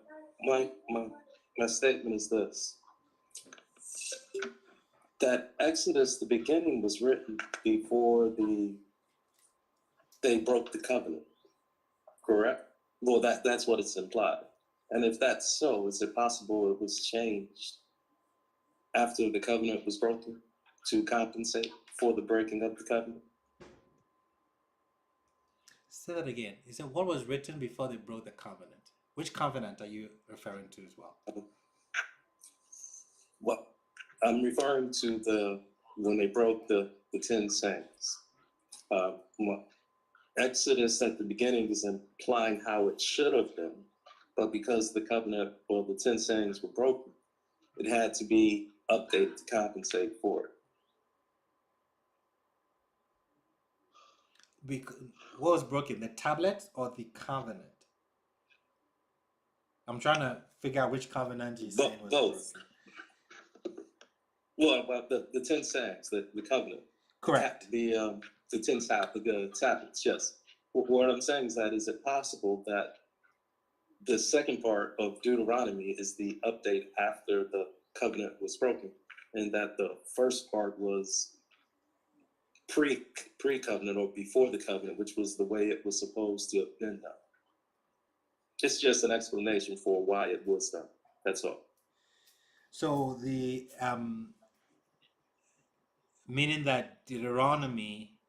My statement is this: that Exodus, the beginning, was written before they broke the covenant. Correct? Well, that's what it's implied. And if that's so, is it possible it was changed after the covenant was broken to compensate for the breaking of the covenant? Say that again. You said what was written before they broke the covenant? Which covenant are you referring to as well? Well, I'm referring to when they broke the 10 sayings. Exodus at the beginning is implying how it should have been, but because the covenant or the 10 sayings were broken, it had to be updated to compensate for it. What was broken? The tablet or the covenant? I'm trying to figure out which covenant you're saying was both. broken. Well, about the 10 sayings, the covenant. Correct. The 10 tablets, yes. What I'm saying is that is it possible that the second part of Deuteronomy is the update after the covenant was broken, and that the first part was pre-covenant or before the covenant, which was the way it was supposed to have been done? It's just an explanation for why it was done. That's all. So the meaning that Deuteronomy,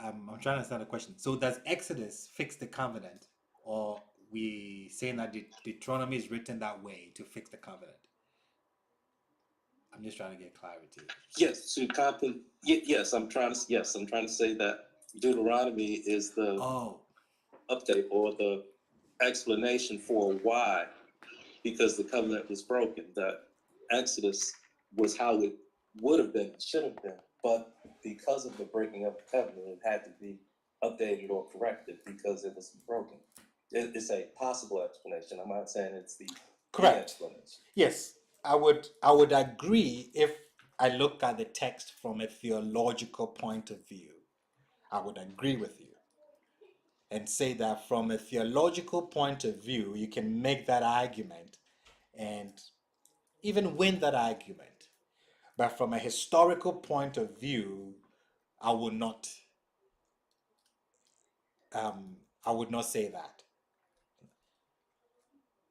I'm trying to understand the question. So does Exodus fix the covenant, or we saying that Deuteronomy is written that way to fix the covenant? I'm just trying to get clarity. Yes, yes, I'm trying to say that Deuteronomy is the update or the explanation for why, because the covenant was broken, that Exodus was how it would have been, should have been, but because of the breaking of the covenant, it had to be updated or corrected because it was broken. It's a possible explanation. I'm not saying it's the correct explanation. Yes, I would agree if I look at the text from a theological point of view. I would agree with you and say that from a theological point of view, you can make that argument and even win that argument. But from a historical point of view, I would not say that.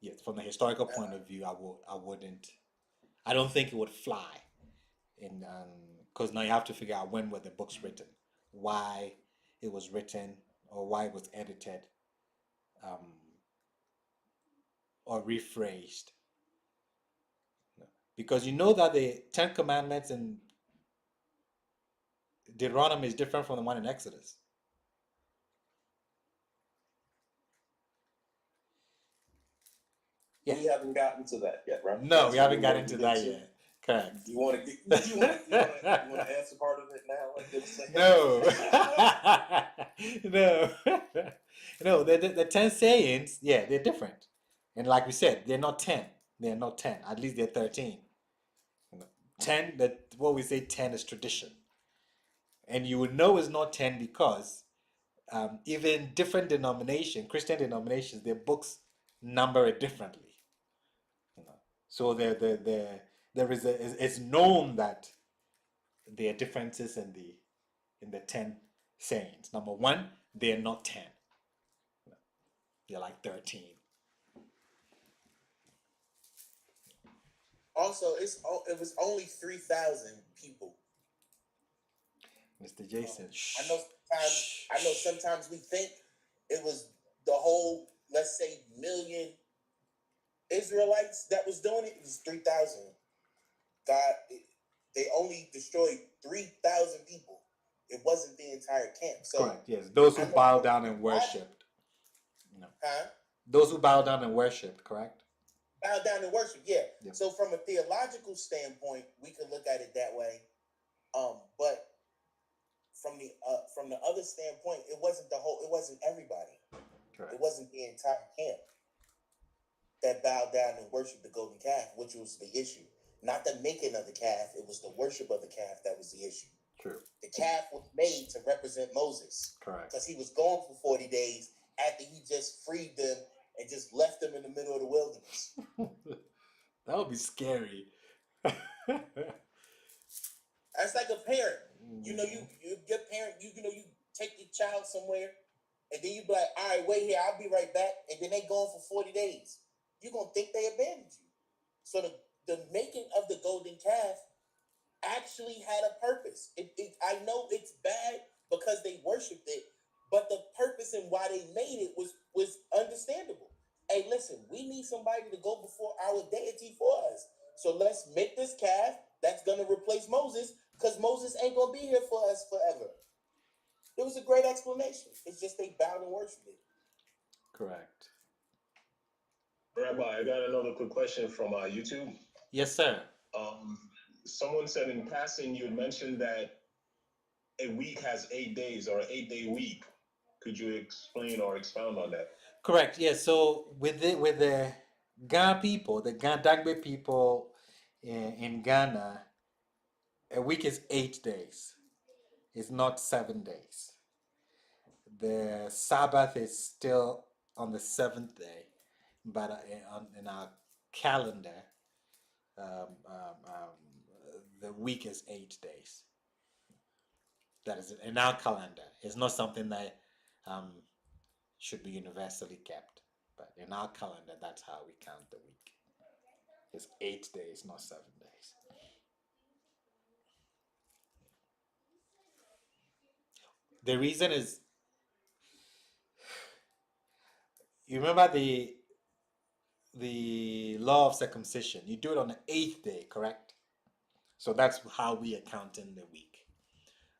Yes, from a historical point of view, I wouldn't I don't think it would fly. In because now you have to figure out when were the books written, why it was written, or why it was edited, or rephrased. Because you know that the Ten Commandments in Deuteronomy is different from the one in Exodus. Yeah. We haven't gotten to that yet, right? No, we haven't gotten to that yet. Correct. You want to answer part of it now? Like give a second? No. No, the 10 sayings, yeah, they're different. And like we said, they're not 10. They're not 10. At least they're 13. 10, what we say 10 is tradition. And you would know it's not 10 because even different denominations, Christian denominations, their books number it differently. So there is it's known that there are differences in the 10 sayings. Number one, they're not 10. They're like 13. Also, it was only 3,000 people. Mr. Jason, I know sometimes we think it was the whole, let's say, million Israelites that was doing it. It was 3,000. They only destroyed 3,000 people. It wasn't the entire camp. So correct, yes. Those who bowed down and worshipped. Those who bowed down and worshipped, correct? Bow down and worship, yeah. So from a theological standpoint, we could look at it that way. But from the other standpoint, it wasn't everybody. Correct. It wasn't the entire camp that bowed down and worshipped the golden calf, which was the issue. Not the making of the calf, it was the worship of the calf that was the issue. True. The calf was made to represent Moses. Correct. Because he was gone for 40 days after he just freed them and just left them in the middle of the wilderness. That would be scary. That's like a parent. You know, your parent, you take your child somewhere, and then you be like, all right, wait here, I'll be right back. And then they gone for 40 days. You're going to think they abandoned you. So the making of the golden calf actually had a purpose. I know it's bad because they worshipped it, but the purpose and why they made it was understandable. Hey, listen, we need somebody to go before our deity for us. So let's make this calf that's going to replace Moses, because Moses ain't going to be here for us forever. It was a great explanation. It's just they bowed and worshipped it. Correct. Rabbi, I got another quick question from YouTube. Yes, sir. Someone said in passing you had mentioned that a week has 8 days, or an 8-day week. Could you explain or expound on that? Correct. Yes. So with the Ga people, the Dagbe people in Ghana, a week is 8 days. It's not 7 days. The Sabbath is still on the 7th day, but in our calendar, the week is 8 days. That is in our calendar. It's not something that should be universally kept, but in our calendar, that's how we count the week. It's 8 days, not 7 days. The reason is, you remember the law of circumcision. You do it on the 8th day, correct? So that's how we account in the week.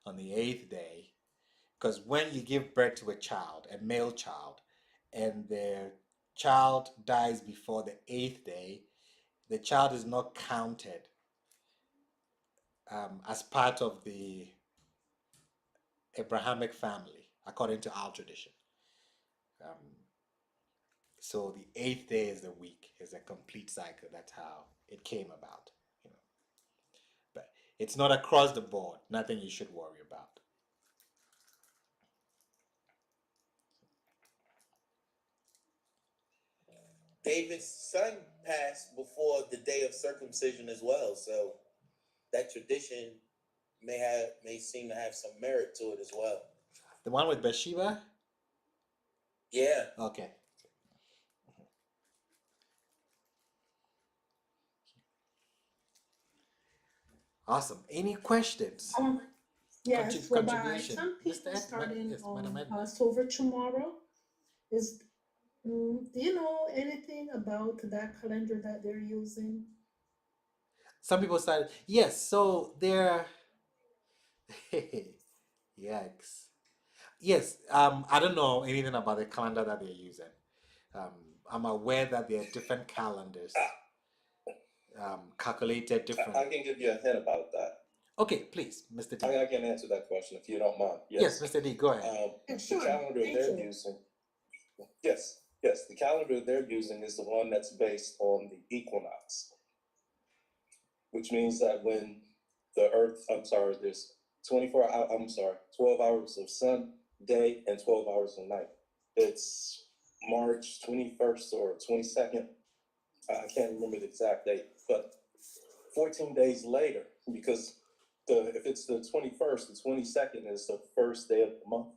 On the 8th day, because when you give birth to a child, a male child, and the child dies before the 8th day, the child is not counted as part of the Abrahamic family, according to our tradition. So the 8th day is the week, is a complete cycle. That's how it came about. But it's not across the board. Nothing you should worry about. David's son passed before the day of circumcision as well, so that tradition may seem to have some merit to it as well. The one with Bathsheba? Yeah. Okay. Awesome. Any questions? Yes, well, by Contribution. some Mr. people starting Yes, Madam on Edna. Passover tomorrow is, do you know anything about that calendar that they're using? Some people started. Yes, so they're. Yikes. Yes, I don't know anything about the calendar that they're using. Um, I'm aware that there are different calendars, calculated I differently. can give you a hint about that. Okay, please, Mr. D. I can answer that question if you don't mind. Yes, Mr. D, go ahead. The calendar they're using, yes, the calendar they're using is the one that's based on the equinox, which means that when the Earth, there's 12 hours of sun, day, and 12 hours of night. It's March 21st or 22nd. I can't remember the exact date, but 14 days later, because if it's the 21st, the 22nd is the first day of the month.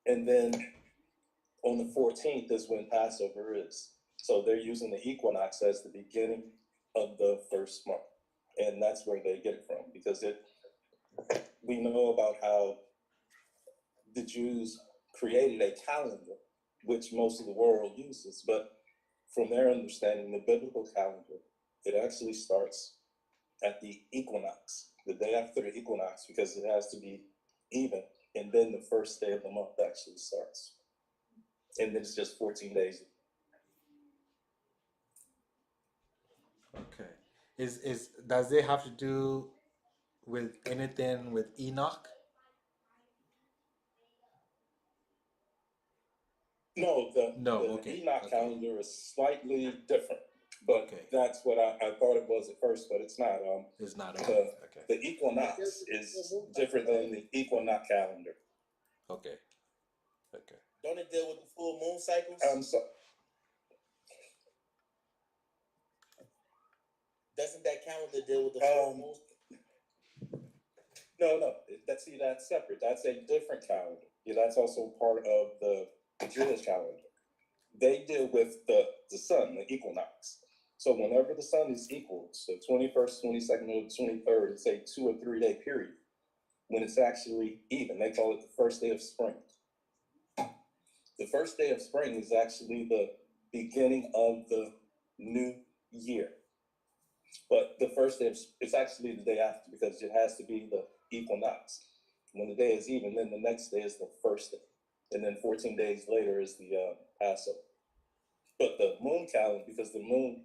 And then on the 14th is when Passover is. So they're using the equinox as the beginning of the first month. And that's where they get it from, because we know about how the Jews created a calendar, which most of the world uses. But from their understanding, the biblical calendar, it actually starts at the equinox, the day after the equinox, because it has to be even. And then the first day of the month actually starts. And then it's just 14 days. Okay. Does it have to do with anything with Enoch? No, the Enoch calendar is slightly different, but that's what I thought it was at first, but it's not. It's not. The equinox is different than the equinox calendar. Okay. Don't it deal with the full moon cycles? Doesn't that calendar deal with the full moon? No. That's separate. That's a different calendar. Yeah, that's also part of the Jewish calendar. They deal with the sun, the equinox. So whenever the sun is equal, so 21st, 22nd, or 23rd, it's a 2 or 3 day period. When it's actually even, they call it the first day of spring. The first day of spring is actually the beginning of the new year. But the first day, it's actually the day after, because it has to be the equinox. When the day is even, then the next day is the first day. And then 14 days later is the Passover. But the moon calendar, because the moon,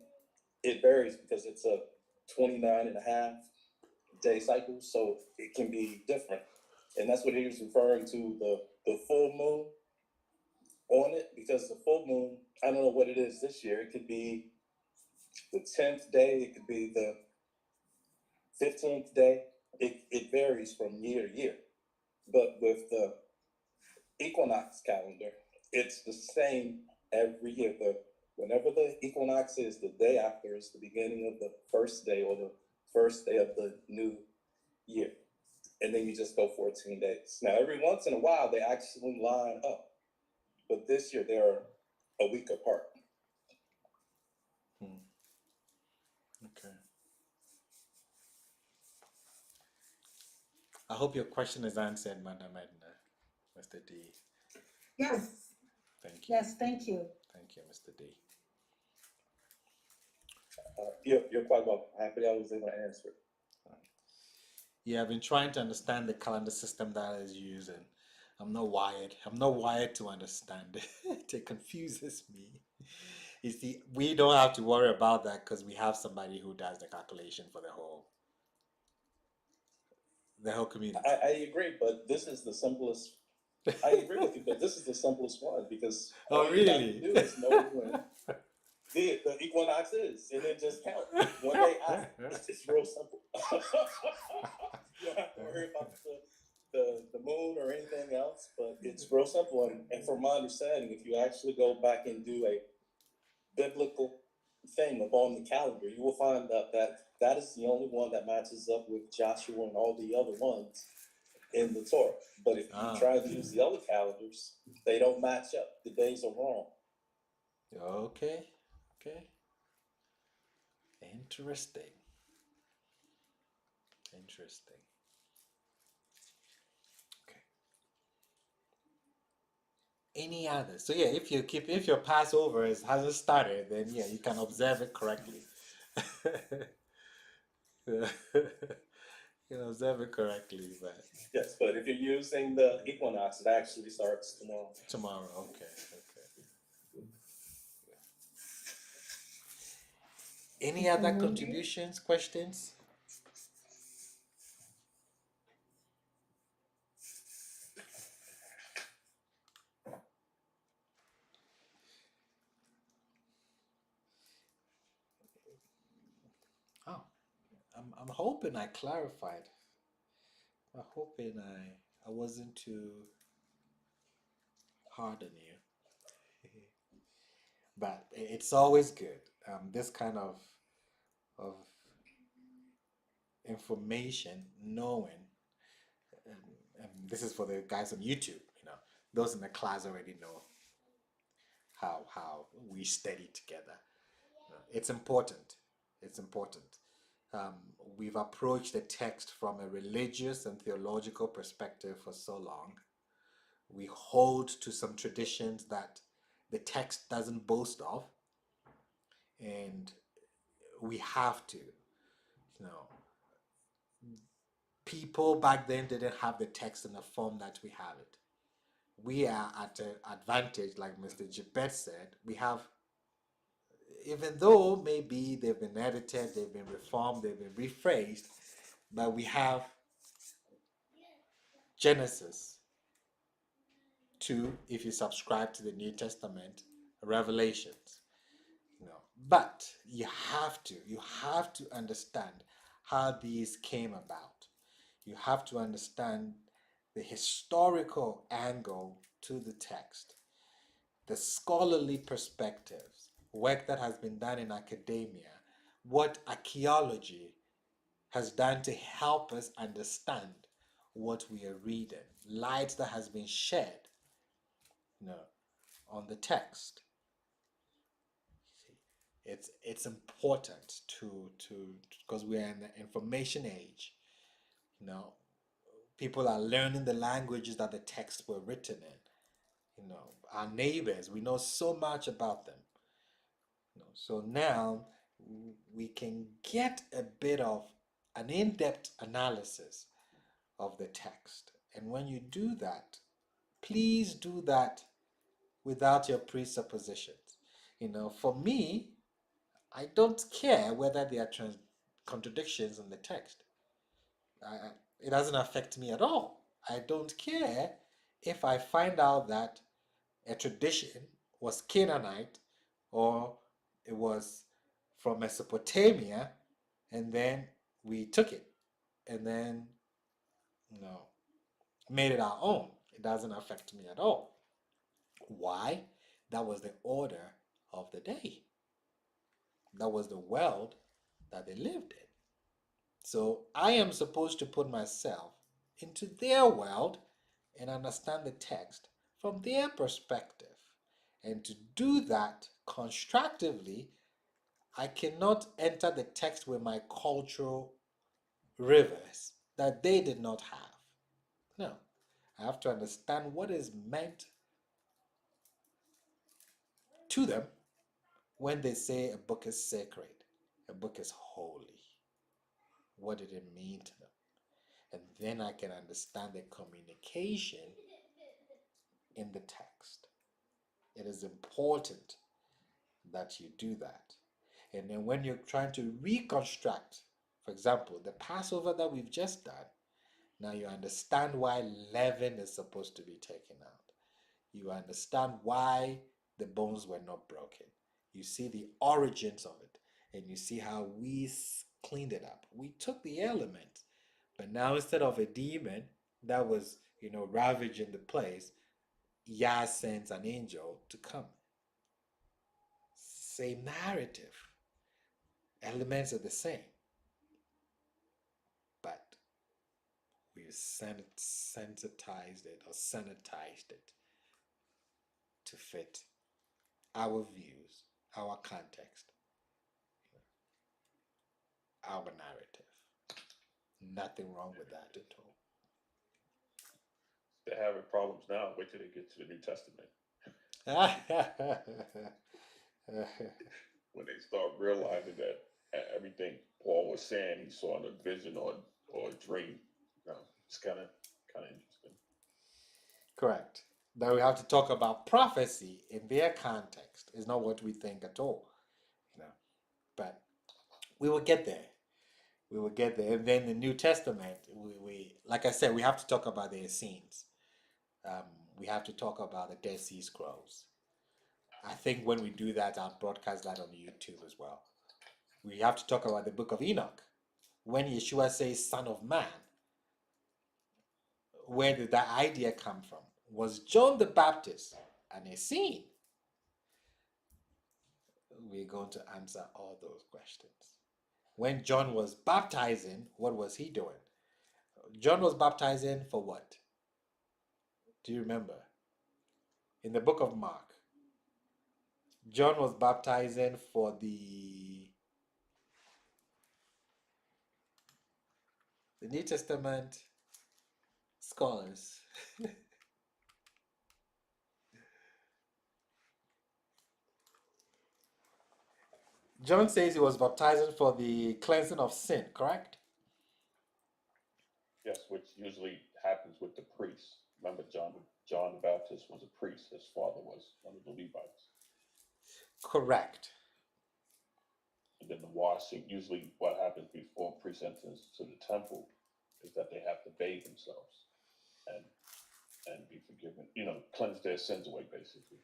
it varies because it's a 29 and a half day cycle, so it can be different. And that's what he was referring to, the full moon on it, because the full moon, I don't know what it is this year. It could be the 10th day, it could be the 15th day. It varies from year to year. But with the equinox calendar, it's the same every year. Whenever the equinox is, the day after is the beginning of the first day or the first day of the new year. And then you just go 14 days. Now, every once in a while, they actually line up. But this year, they're a week apart. Okay. I hope your question is answered, Madam Edna, Mr. D. Yes. Thank you. Yes, thank you. Thank you, Mr. D. You're quite welcome. Happy I was able to answer it. Yeah, I've been trying to understand the calendar system that is using. I'm not wired to understand it. It confuses me. You see, we don't have to worry about that because we have somebody who does the calculation for the whole community. I agree, but this is the simplest. I agree with you, but this is the simplest one, because all you have to do is know when the equinox is, and then just count one day after. It's real simple. You don't have to worry about the moon or anything else, but it's real simple. And from my understanding, if you actually go back and do a biblical thing upon the calendar, you will find out that is the only one that matches up with Joshua and all the other ones in the Torah. But if you try to use the other calendars, they don't match up. The days are wrong. Okay. Interesting. Interesting. Okay. Any other? So yeah, if your Passover hasn't started, then yeah, you can observe it correctly. You can observe it correctly, but Yes, but if you're using the equinox, it actually starts tomorrow. tomorrow, okay. Any other contributions, questions? Oh, I'm hoping I clarified. I'm hoping I wasn't too hard on you. But it's always good. This kind of information, knowing, and this is for the guys on YouTube. Those in the class already know how we study together. It's important. It's important. We've approached the text from a religious and theological perspective for so long. We hold to some traditions that the text doesn't boast of, and we have to. People back then didn't have the text in the form that we have it. We are at an advantage, like Mr. Jibet said. We have, even though maybe they've been edited, they've been reformed, they've been rephrased, but we have Genesis 2, if you subscribe to the New Testament, Revelations. But you have to understand how these came about. You have to understand the historical angle to the text, the scholarly perspectives, work that has been done in academia, what archaeology has done to help us understand what we are reading, light that has been shed on the text. It's important to because we are in the information age. People are learning the languages that the texts were written in. Our neighbors, we know so much about them. So now we can get a bit of an in-depth analysis of the text. And when you do that, please do that without your presuppositions. For me, I don't care whether there are contradictions in the text. It doesn't affect me at all. I don't care if I find out that a tradition was Canaanite or it was from Mesopotamia, and then we took it and then made it our own. It doesn't affect me at all. Why? That was the order of the day. That was the world that they lived in. So I am supposed to put myself into their world and understand the text from their perspective. And to do that constructively, I cannot enter the text with my cultural rivers that they did not have. No, I have to understand what is meant to them when they say a book is sacred, a book is holy. What did it mean to them? And then I can understand the communication in the text. It is important that you do that. And then when you're trying to reconstruct, for example, the Passover that we've just done, now you understand why leaven is supposed to be taken out. You understand why the bones were not broken. You see the origins of it, and you see how we cleaned it up. We took the element, but now instead of a demon that was, ravaging the place, Yah sends an angel to come. Same narrative. Elements are the same. But we've sensitized it or sanitized it to fit our views, our context, our narrative. Nothing wrong with that at all. They're having problems now. Wait till they get to the New Testament. When they start realizing that everything Paul was saying, he saw in a vision or a dream. It's kind of interesting. Correct. But we have to talk about prophecy in their context. It's not what we think at all. But we will get there. We will get there. And then the New Testament, we like I said, we have to talk about the Essenes. We have to talk about the Dead Sea Scrolls. I think when we do that, I'll broadcast that on YouTube as well. We have to talk about the book of Enoch. When Yeshua says Son of Man, where did that idea come from? Was John the Baptist an Essene? We're going to answer all those questions. When John was baptizing, what was he doing? John was baptizing for what? Do you remember? In the book of Mark, John was baptizing for the New Testament scholars. John says he was baptizing for the cleansing of sin, correct? Yes, which usually happens with the priests. Remember, John the Baptist was a priest. His father was one of the Levites. Correct. And then the washing, usually what happens before priest enters to the temple is that they have to bathe themselves and be forgiven, cleanse their sins away basically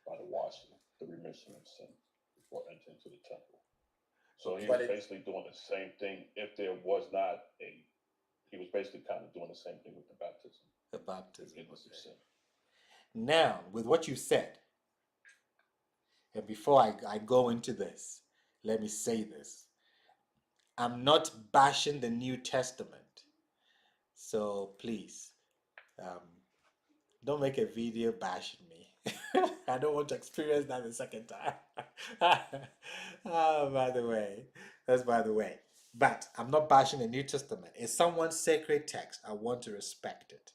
by the washing, the remission of sin before entering to the temple. So he was basically doing the same thing. If there was not he was basically kind of doing the same thing with the baptism. The baptism. Forgiveness of sin. Now, with what you said, and before I go into this, let me say this. I'm not bashing the New Testament. So please, don't make a video bashing me. I don't want to experience that the second time. By the way. That's by the way. But I'm not bashing the New Testament. It's someone's sacred text. I want to respect it.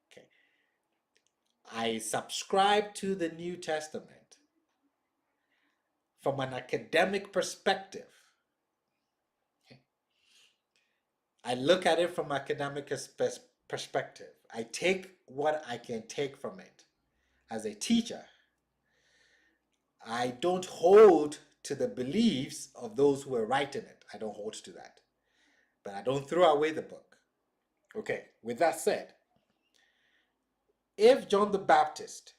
Okay. I subscribe to the New Testament from an academic perspective. Okay. I look at it from academic perspective. I take what I can take from it. As a teacher, I don't hold to the beliefs of those who are writing it. I don't hold to that. But I don't throw away the book. Okay, with that said, if John the Baptist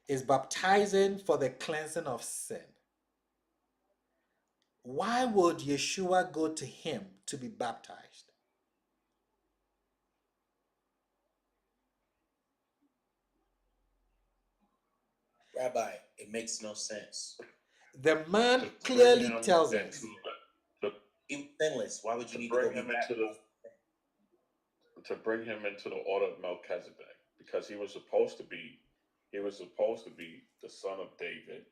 is baptizing for the cleansing of sin, why would Yeshua go to him to be baptized? Rabbi, it makes no sense. The man clearly tells us. He was sinless. Why would you need to bring go him be to bring him into the order of Melchizedek, because he was supposed to be the son of David,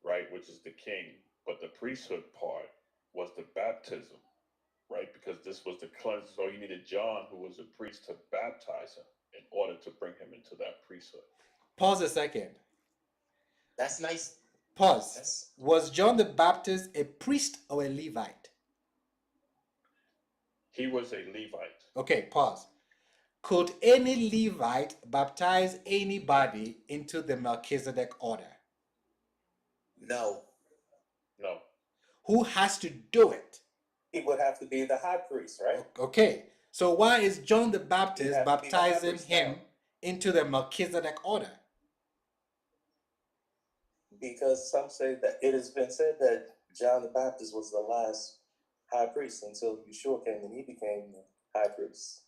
right, which is the king. But the priesthood part was the baptism, right, because this was the cleansing. So you needed John, who was a priest, to baptize him in order to bring him into that priesthood. Pause a second. That's nice. Pause. Was John the Baptist a priest or a Levite? He was a Levite. Okay, pause. Could any Levite baptize anybody into the Melchizedek order? No. No. Who has to do it? It would have to be the high priest, right? Okay, so why is John the Baptist baptizing him into the Melchizedek order? Because some say that it has been said that John the Baptist was the last high priest until Yeshua came and he became the high priest.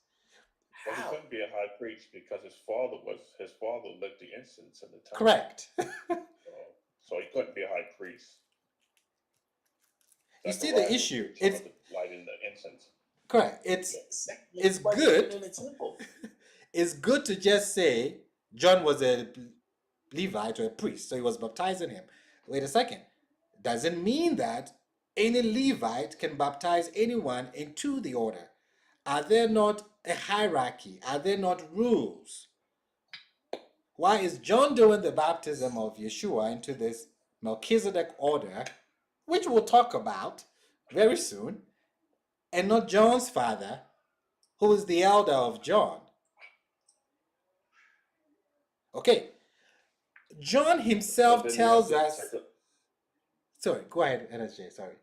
Well, he couldn't be a high priest because his father lit the incense in the temple. Correct. So he couldn't be a high priest. You see the issue? It's lighting the incense. Correct. It's good. It's good to just say John was a Levite or a priest, so he was baptizing him. Wait a second. Doesn't mean that any Levite can baptize anyone into the order. Are there not a hierarchy? Are there not rules? Why is John doing the baptism of Yeshua into this Melchizedek order, which we'll talk about very soon, and not John's father, who is the elder of John? Okay, John himself But then you have tells to us. take a, Sorry, go ahead, NSJ. Sorry.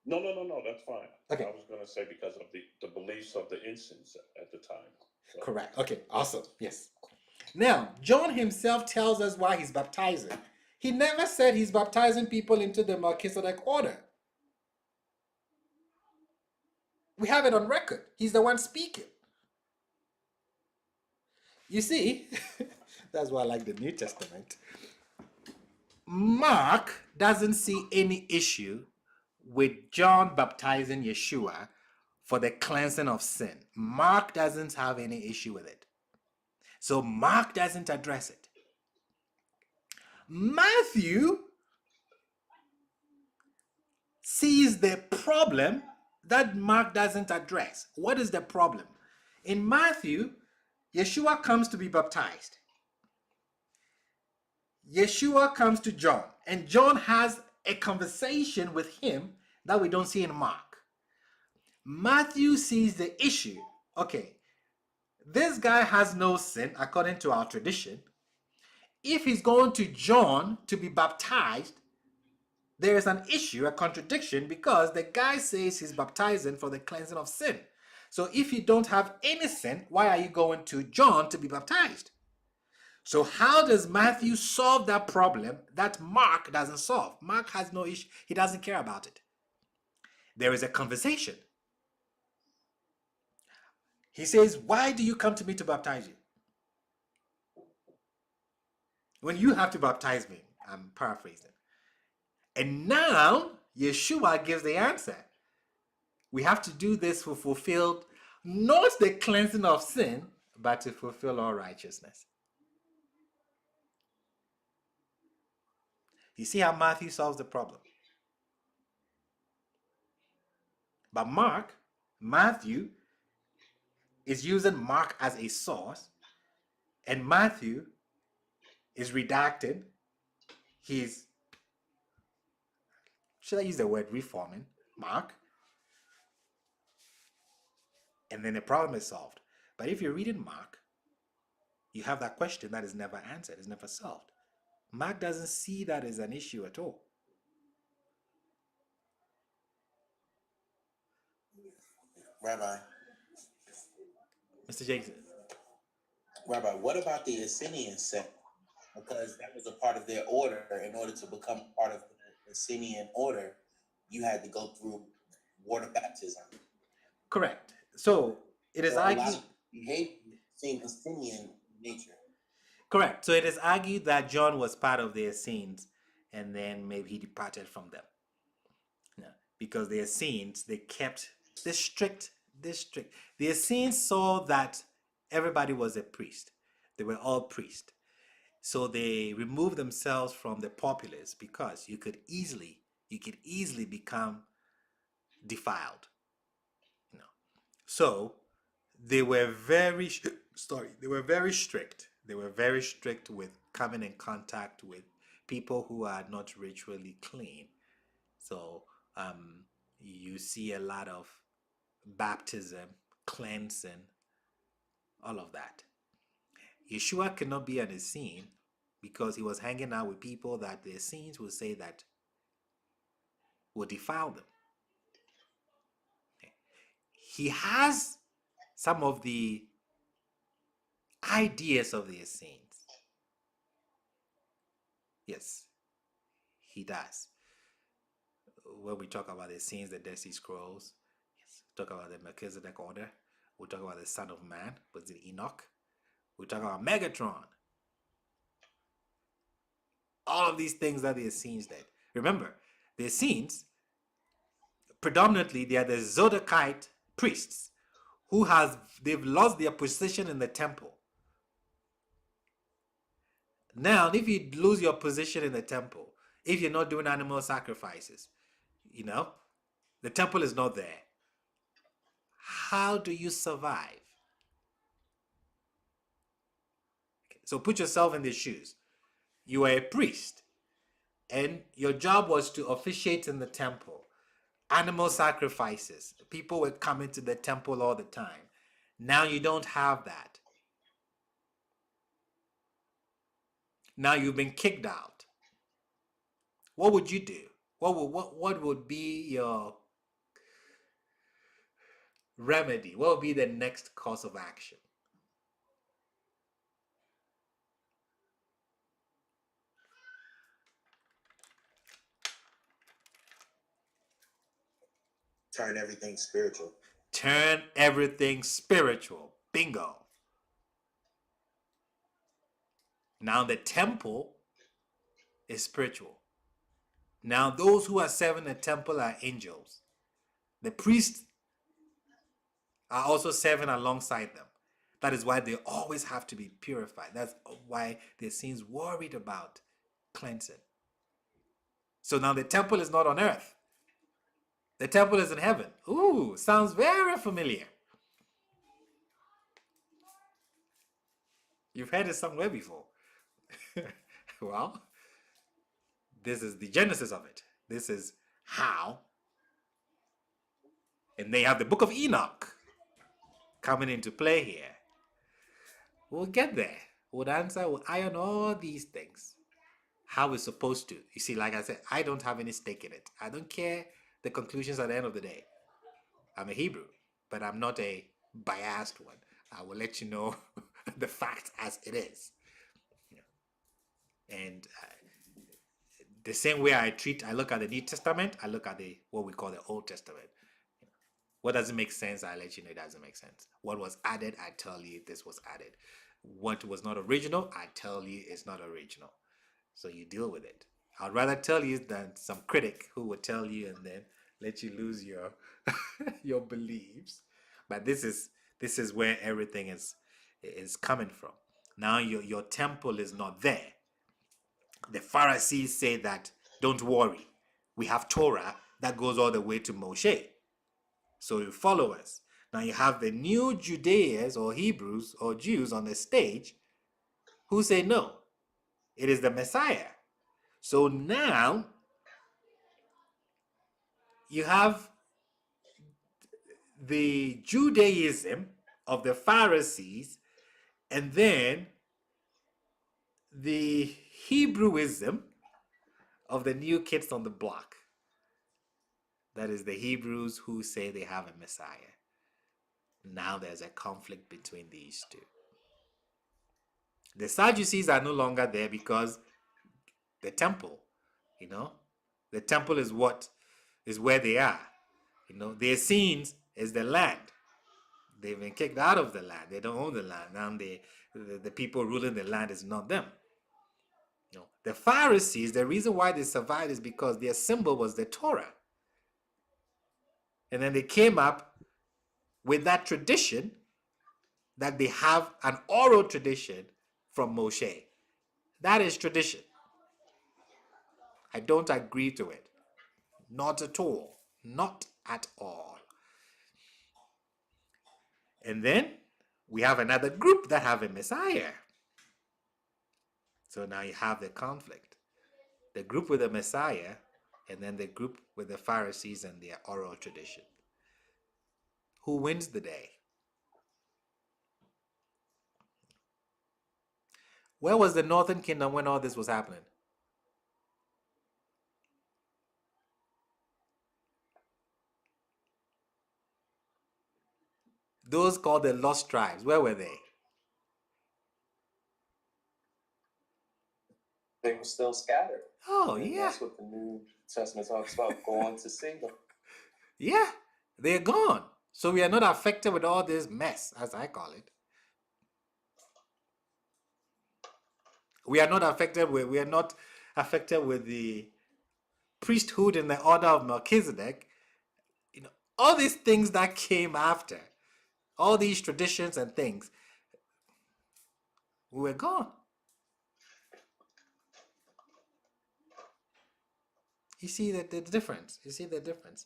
no, that's fine. Okay. I was going to say because of the beliefs of the incense at the time. So, Correct. Okay, awesome. Yes. Now, John himself tells us why he's baptizing. He never said he's baptizing people into the Melchizedek order. We have it on record. He's the one speaking. You see, that's why I like the New Testament. Mark doesn't see any issue with John baptizing Yeshua for the cleansing of sin. Mark doesn't have any issue with it. So Mark doesn't address it. Matthew sees the problem that Mark doesn't address. What is the problem? In Matthew, Yeshua comes to be baptized. Yeshua comes to John, and John has a conversation with him that we don't see in Mark. Matthew sees the issue. Okay, this guy has no sin according to our tradition. If he's going to John to be baptized, there is an issue, a contradiction, because the guy says he's baptizing for the cleansing of sin. So if you don't have any sin, why are you going to John to be baptized? So how does Matthew solve that problem that Mark doesn't solve? Mark has no issue. He doesn't care about it. There is a conversation. He says, why do you come to me to baptize you? When you have to baptize me, I'm paraphrasing. And now Yeshua gives the answer. We have to do this to fulfill not the cleansing of sin, but to fulfill all righteousness. You see how Matthew solves the problem. But Matthew is using Mark as a source, and Matthew is redacting. He's, should I use the word reforming, Mark? And then the problem is solved. But if you're reading Mark, you have that question that is never answered, is never solved. Mark doesn't see that as an issue at all. Rabbi, Mr. Jackson. Rabbi, what about the Essenian sect? Because that was a part of their order. In order to become part of the Essenian order, you had to go through water baptism. Correct. So it is argued. A lot of behavior seemed Essenian nature. Correct. So it is argued that John was part of the Essenes, and then maybe he departed from them. No, because the Essenes, they kept this strict. The Essenes saw that everybody was a priest. They were all priests. So they removed themselves from the populace because you could easily become defiled. You know. So they were very strict. They were very strict with coming in contact with people who are not ritually clean. So you see a lot of baptism, cleansing, all of that. Yeshua cannot be an Essene because he was hanging out with people that the Essenes would say that would defile them. He has some of the ideas of the Essenes. Yes, he does. When we talk about the Essenes, the Dead Sea Scrolls, yes, talk about the Melchizedek order, we'll talk about the Son of Man, was it Enoch? We'll talk about Megatron. All of these things that the Essenes did. Remember, the Essenes, predominantly, they are the Zodakite priests they've lost their position in the temple. Now, if you lose your position in the temple, if you're not doing animal sacrifices, You know, the temple is not there. How do you survive? So put yourself in their shoes. You are a priest, and your job was to officiate in the temple. Animal sacrifices. People were coming to the temple all the time. Now you don't have that. Now you've been kicked out. What would you do? What would be your remedy? What would be the next course of action? Turn everything spiritual. Turn everything spiritual. Bingo. Now the temple is spiritual. Now those who are serving the temple are angels. The priests are also serving alongside them. That is why they always have to be purified. That's why they're seen worried about cleansing. So now the temple is not on earth. The temple is in heaven. Ooh, sounds very familiar. You've heard it somewhere before. Well, this is the genesis of it. This is how. And they have the book of Enoch coming into play here. We'll get there. We'll answer, we'll iron all these things. How it's supposed to. You see, like I said, I don't have any stake in it. I don't care the conclusions at the end of the day. I'm a Hebrew, but I'm not a biased one. I will let you know the fact as it is. And the same way I look at the New Testament, I look at what we call the Old Testament. What doesn't make sense, I let you know it doesn't make sense. What was added, I tell you this was added. What was not original, I tell you it's not original. So you deal with it. I'd rather tell you than some critic who will tell you and then let you lose your your beliefs. But this is where everything is coming from. Now your temple is not there. The Pharisees say that, don't worry, we have Torah that goes all the way to Moshe. So you follow us. Now you have the new Judeans or Hebrews or Jews on the stage who say no, it is the Messiah. So now you have the Judaism of the Pharisees and then the Hebrewism of the new kids on the block. That is the Hebrews who say they have a Messiah. Now there's a conflict between these two. The Sadducees are no longer there because the temple, the temple is where they are. Their scenes is the land. They've been kicked out of the land. They don't own the land. Now the people ruling the land is not them. The Pharisees, the reason why they survived is because their symbol was the Torah. And then they came up with that tradition that they have an oral tradition from Moshe. That is tradition. I don't agree to it. Not at all. Not at all. And then we have another group that have a Messiah. So now you have the conflict. The group with the Messiah and then the group with the Pharisees and their oral tradition. Who wins the day? Where was the northern kingdom when all this was happening? Those called the lost tribes, where were they? They were still scattered. Oh, and yeah. That's what the New Testament talks about, going to see them. Yeah, they're gone. So we are not affected with all this mess, as I call it. We are not affected with the priesthood in the order of Melchizedek. All these things that came after, all these traditions and things, we were gone. You see the difference. You see the difference.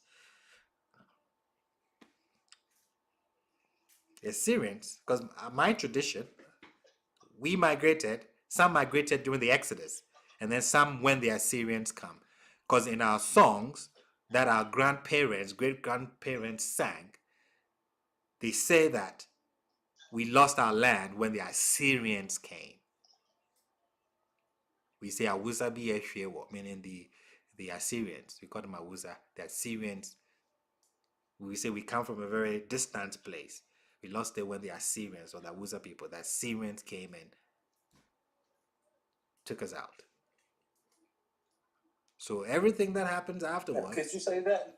Assyrians, because my tradition, we migrated. Some migrated during the Exodus, and then some when the Assyrians come. Because in our songs that our grandparents, great grandparents sang, they say that we lost our land when the Assyrians came. We say Awusa bi Eshewo, meaning the Assyrians. We call them Awusa. The Assyrians. We say we come from a very distant place. We lost it when the Assyrians or the Awusa people, the Assyrians came and took us out. So everything that happens afterwards. Could you say that?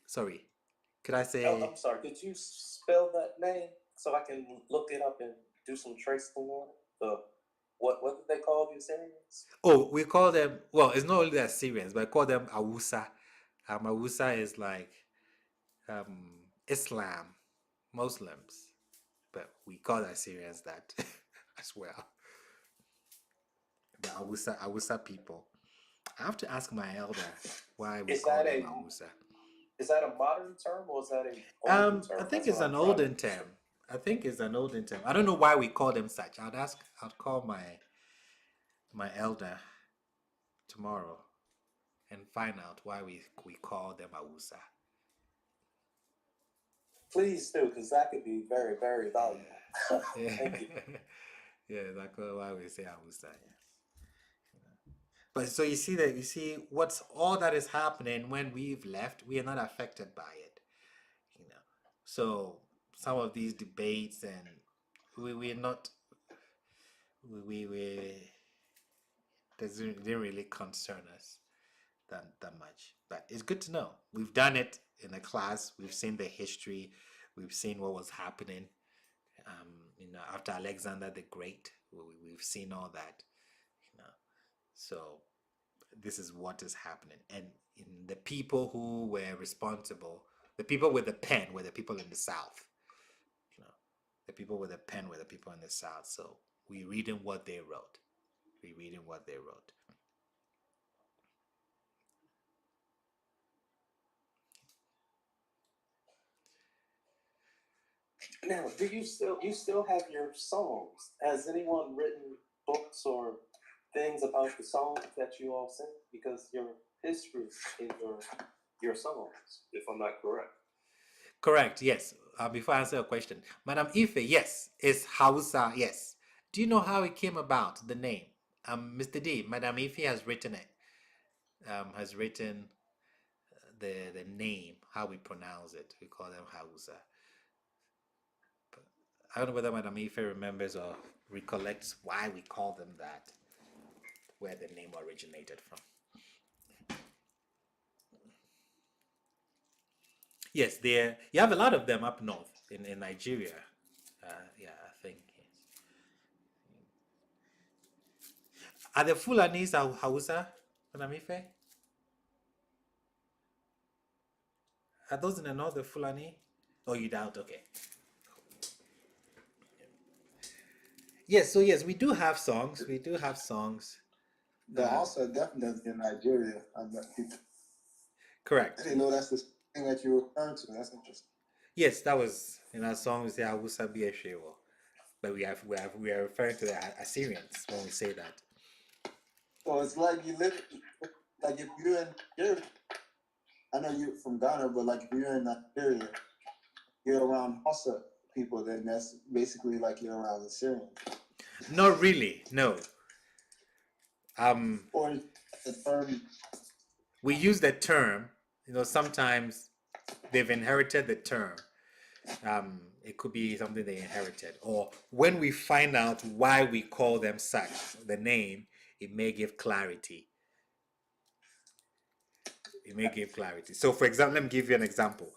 Sorry, could I say? Oh, I'm sorry. Could you spell that name so I can look it up and do some tracing on it? What did they call the Assyrians? Oh, we call them. Well, it's not only the Assyrians, but I call them Awusa. Awusa is like Islam, Muslims, but we call the Assyrians that as well. The Awusa people. I have to ask my elder why we call them Awusa. Is that a modern term or is that a olden term? I think it's an olden term. I think it's an olden term. I don't know why we call them such. I'll call my elder tomorrow and find out why we call them Awusa. Please do, because that could be very, very valuable. Yeah. Thank you. Yeah, that's why we say Awusa. Yeah. But so you see what's all that is happening when we've left, we are not affected by it. So some of these debates and we're not we didn't really concern us that much. But it's good to know. We've done it in a class, we've seen the history, we've seen what was happening. After Alexander the Great, we've seen all that. So this is what is happening. And in the people who were responsible, the people with the pen were the people in the South. The people with the pen were the people in the South. So we're reading what they wrote. Now, do you still have your songs? Has anyone written books or things about the songs that you all sing? Because your history in your songs, if I'm not correct. Correct, yes. Before I answer your question, Madam Ife, yes, is Hausa, yes. Do you know how it came about, the name? Mr. D, Madam Ife has written it. Has written the name, how we pronounce it. We call them Hausa. But I don't know whether Madam Ife remembers or recollects why we call them that, where the name originated from. Yes, you have a lot of them up north in Nigeria. Yeah, I think. Yes. Are the Fulanis Hausa, Madam Ife? Are those in the north the Fulani? Oh, you doubt? Okay. Yes, so yes, we do have songs. The Hausa definitely in Nigeria. Correct. I didn't know that's the thing that you were referring to. That's interesting. Yes, that was in our song. We say Awusa bi Eshewo, but we are referring to the Assyrians when we say that. So it's like you live, like if you're in Nigeria, I know you're from Ghana, but like if you're in Nigeria, you're around Hausa people, then that's basically like you're around the Syrian. Not really, no. Or the term. We use the term, sometimes they've inherited the term. It could be something they inherited. Or when we find out why we call them such, the name, it may give clarity. So, for example, let me give you an example.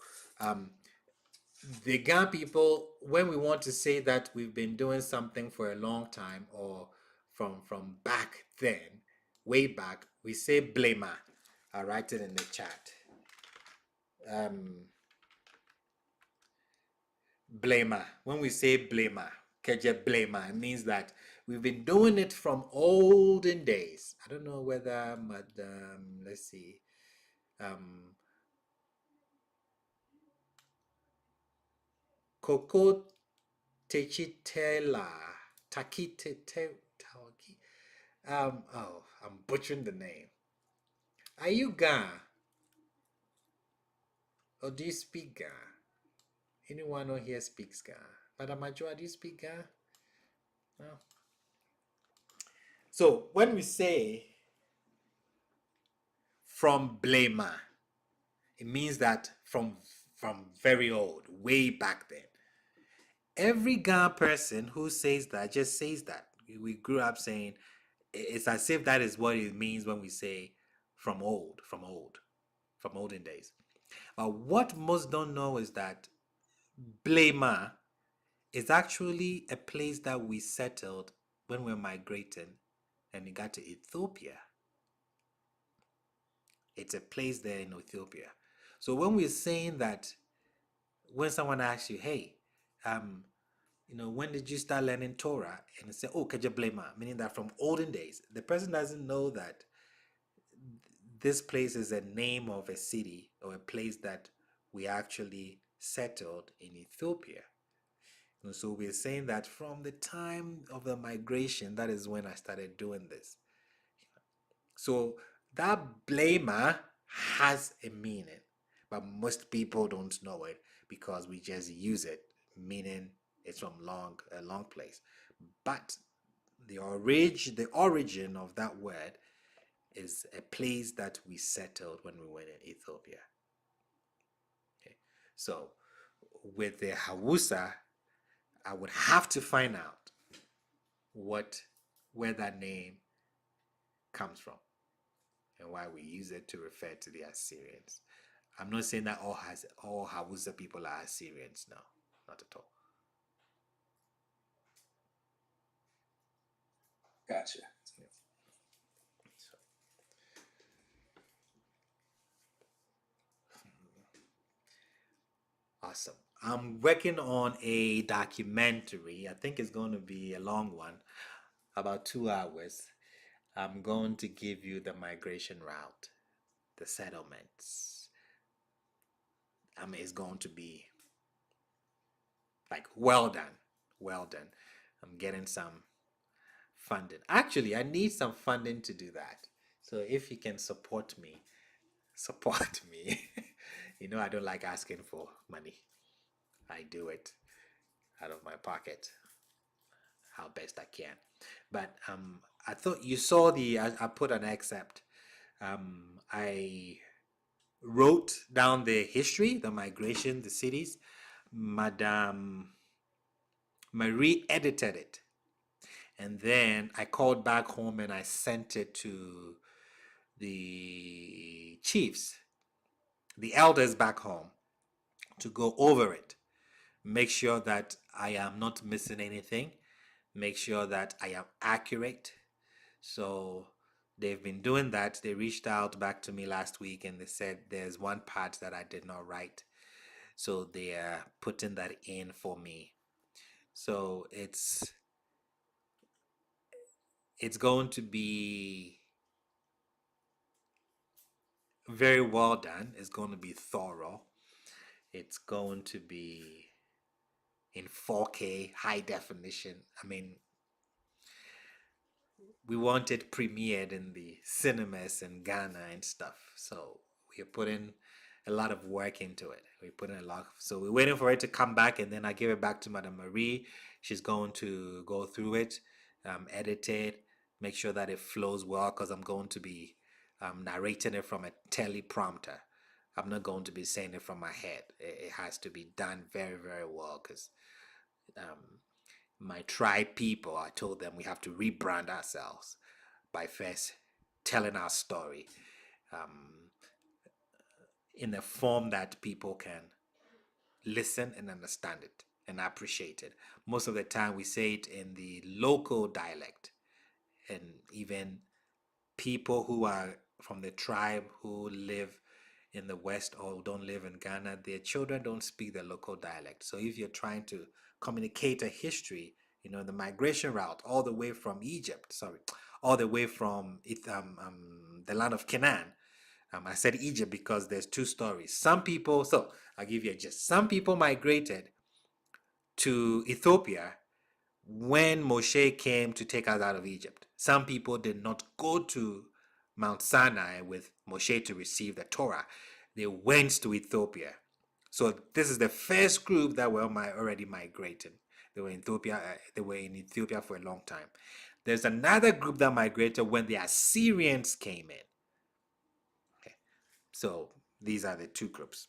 The Ghana people, when we want to say that we've been doing something for a long time or from back then, way back, we say blema. I'll write it in the chat. Blema. When we say blema, keje blema, it means that we've been doing it from olden days. I don't know whether Madam, let's see, Um, Koko Techitela Takite Tawaki. Oh, I'm butchering the name. Are you Ga? Or do you speak Ga? Anyone on here speaks Ga? Madam Majua, do you speak Ga? No. So when we say from Blema, it means that from very old, way back then. Every Ga person who says that just says that. We grew up saying it's as if that is what it means when we say from olden days. But what most don't know is that Blema is actually a place that we settled when we were migrating and we got to Ethiopia. It's a place there in Ethiopia. So when we're saying that, when someone asks you, hey, when did you start learning Torah? And they say, oh, Kajablema, meaning that from olden days. The person doesn't know that this place is a name of a city or a place that we actually settled in Ethiopia. And so we're saying that from the time of the migration, that is when I started doing this. So that blamer has a meaning, but most people don't know it because we just use it, meaning it's from a long place. But the origin of that word is a place that we settled when we were in Ethiopia. Okay. So with the Hausa, I would have to find out where that name comes from and why we use it to refer to the Assyrians. I'm not saying that all Hausa people are Assyrians. No, not at all. Gotcha. Awesome. I'm working on a documentary. I think it's going to be a long one, about 2 hours. I'm going to give you the migration route, the settlements. I mean, it's going to be like well done. Well done. I'm getting some funding. Actually, I need some funding to do that. So if you can support me. I don't like asking for money. I do it out of my pocket how best I can. But I thought you saw I put an excerpt. I wrote down the history, the migration, the cities. Madame Marie edited it. And then I called back home and I sent it to the chiefs, the elders back home, to go over it. Make sure that I am not missing anything. Make sure that I am accurate. So they've been doing that. They reached out back to me last week and they said there's one part that I did not write. So they are putting that in for me. So it's going to be very well done. It's going to be thorough. It's going to be in 4K, high definition. I mean, we want it premiered in the cinemas in Ghana and stuff. So we're putting a lot of work into it. So we're waiting for it to come back, and then I give it back to Madame Marie. She's going to go through it, edit it, make sure that it flows well, because I'm going to be narrating it from a teleprompter. I'm not going to be saying it from my head. It has to be done very, very well, because my tribe people, I told them we have to rebrand ourselves by first telling our story in a form that people can listen and understand it and appreciate it. Most of the time we say it in the local dialect, and even people who are from the tribe who live in the West or don't live in Ghana, their children don't speak the local dialect. So if you're trying to communicate a history, the migration route all the way from Egypt, all the way from the land of Canaan, I said Egypt because there's two stories. Some people, so I'll give you a gist. Some people migrated to Ethiopia when Moshe came to take us out of Egypt. Some people did not go to Mount Sinai with Moshe to receive the Torah. They went to Ethiopia. So this is the first group that were already migrating. They were in Ethiopia. They were in Ethiopia for a long time. There's another group that migrated when the Assyrians came in. Okay. So these are the two groups.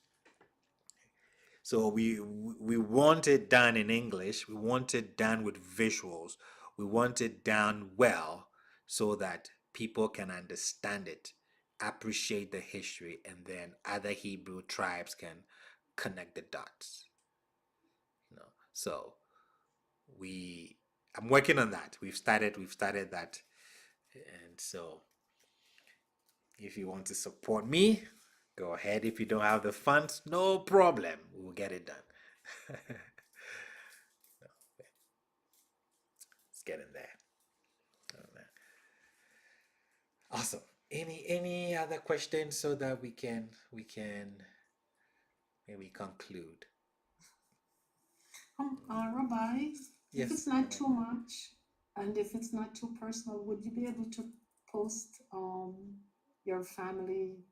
So we want it done in English. We want it done with visuals. We want it done well so that people can understand it, appreciate the history, and then other Hebrew tribes can connect the dots. You know, so I'm working on that. We've started that, and so if you want to support me, go ahead. If you don't have the funds, no problem. We'll get it done. Let's get in there. Awesome. Any other questions so that we can maybe conclude? Rabbi, Yes, if it's not too much and if it's not too personal, would you be able to post your family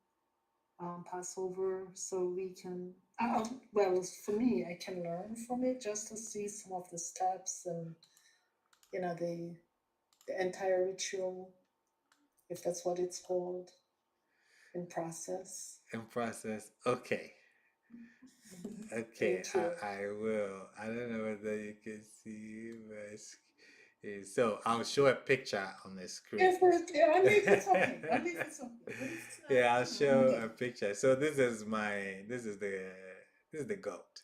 Passover so we can, well, for me, I can learn from it just to see some of the steps and, you know, the entire ritual, if that's what it's called, in process. In process. Okay. Okay, I will. I don't know whether you can see my screen. So I'll show a picture on the screen. If it's okay. If it's okay. Yeah, I'll show a picture. So this is the goat.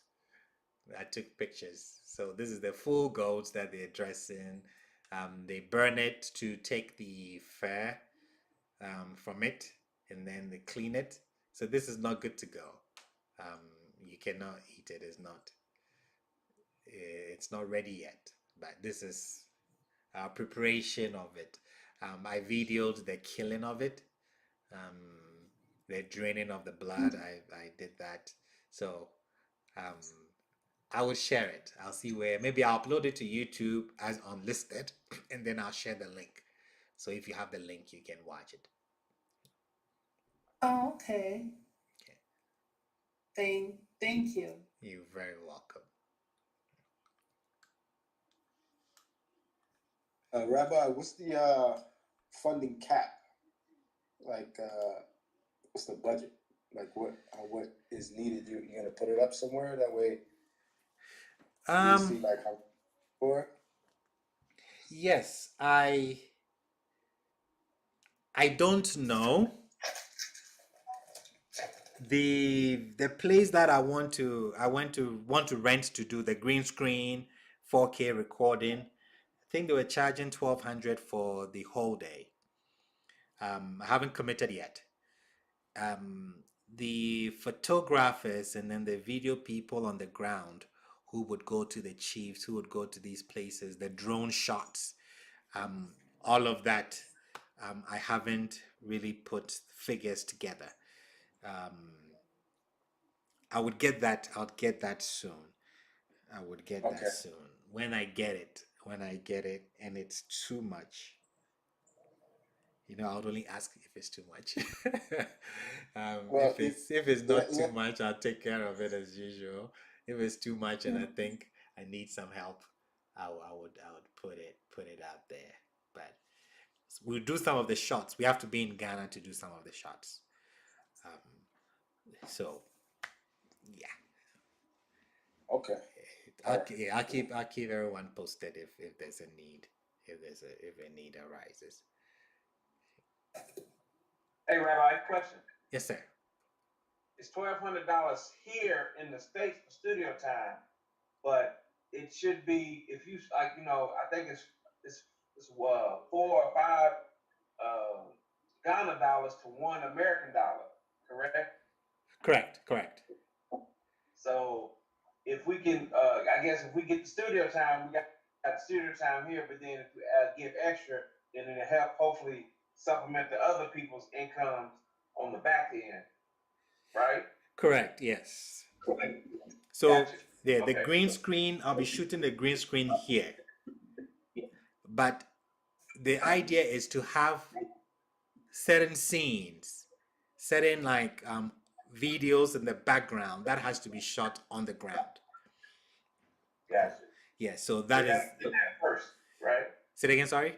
I took pictures. So this is the full goat that they're dressing. They burn it to take the fur from it, and then they clean it. So this is not good to go. You cannot eat it. It's not ready yet. But this is our preparation of it. I videoed the killing of it, the draining of the blood. I did that. So I will share it. I'll see where, maybe I'll upload it to YouTube as unlisted, and then I'll share the link. So if you have the link, you can watch it. Oh, okay. Thank you. You're very welcome. Rabbi, what's the funding cap? Like, what's the budget? Like, what is needed? You're gonna put it up somewhere that way. You see, like how for? Yes, I don't know. The place that I want to rent to do the green screen 4K recording, I think they were charging $1,200 for the whole day. I haven't committed yet. The photographers and then the video people on the ground who would go to the chiefs, who would go to these places, the drone shots, all of that, I haven't really put figures together. I would get that. I'll get that soon. I would get that soon. When I get it, and it's too much, I would only ask if it's too much. Well, if it's not too much, I'll take care of it as usual. If it's too much and I think I need some help, I would put it out there. But we'll do some of the shots. We have to be in Ghana to do some of the shots. So yeah. Okay. I'll keep everyone posted if there's a need, if a need arises. Hey, Rabbi, question. Yes, sir. It's $1,200 here in the States for studio time, but it should be, if you like, I think it's 4 or 5 Ghana dollars to $1 American dollar, correct? Correct. So if we can, I guess if we get the studio time, we got the studio time here, but then if we give extra, then it'll help hopefully supplement the other people's incomes on the back end, right? Correct. Yes. Okay. So Gotcha. the Okay. green screen, I'll be shooting the green screen here. But the idea is to have certain scenes, certain like videos in the background that has to be shot on the ground. Gotcha. Yeah, so So that you is. have to get that first, right? Say it again, sorry?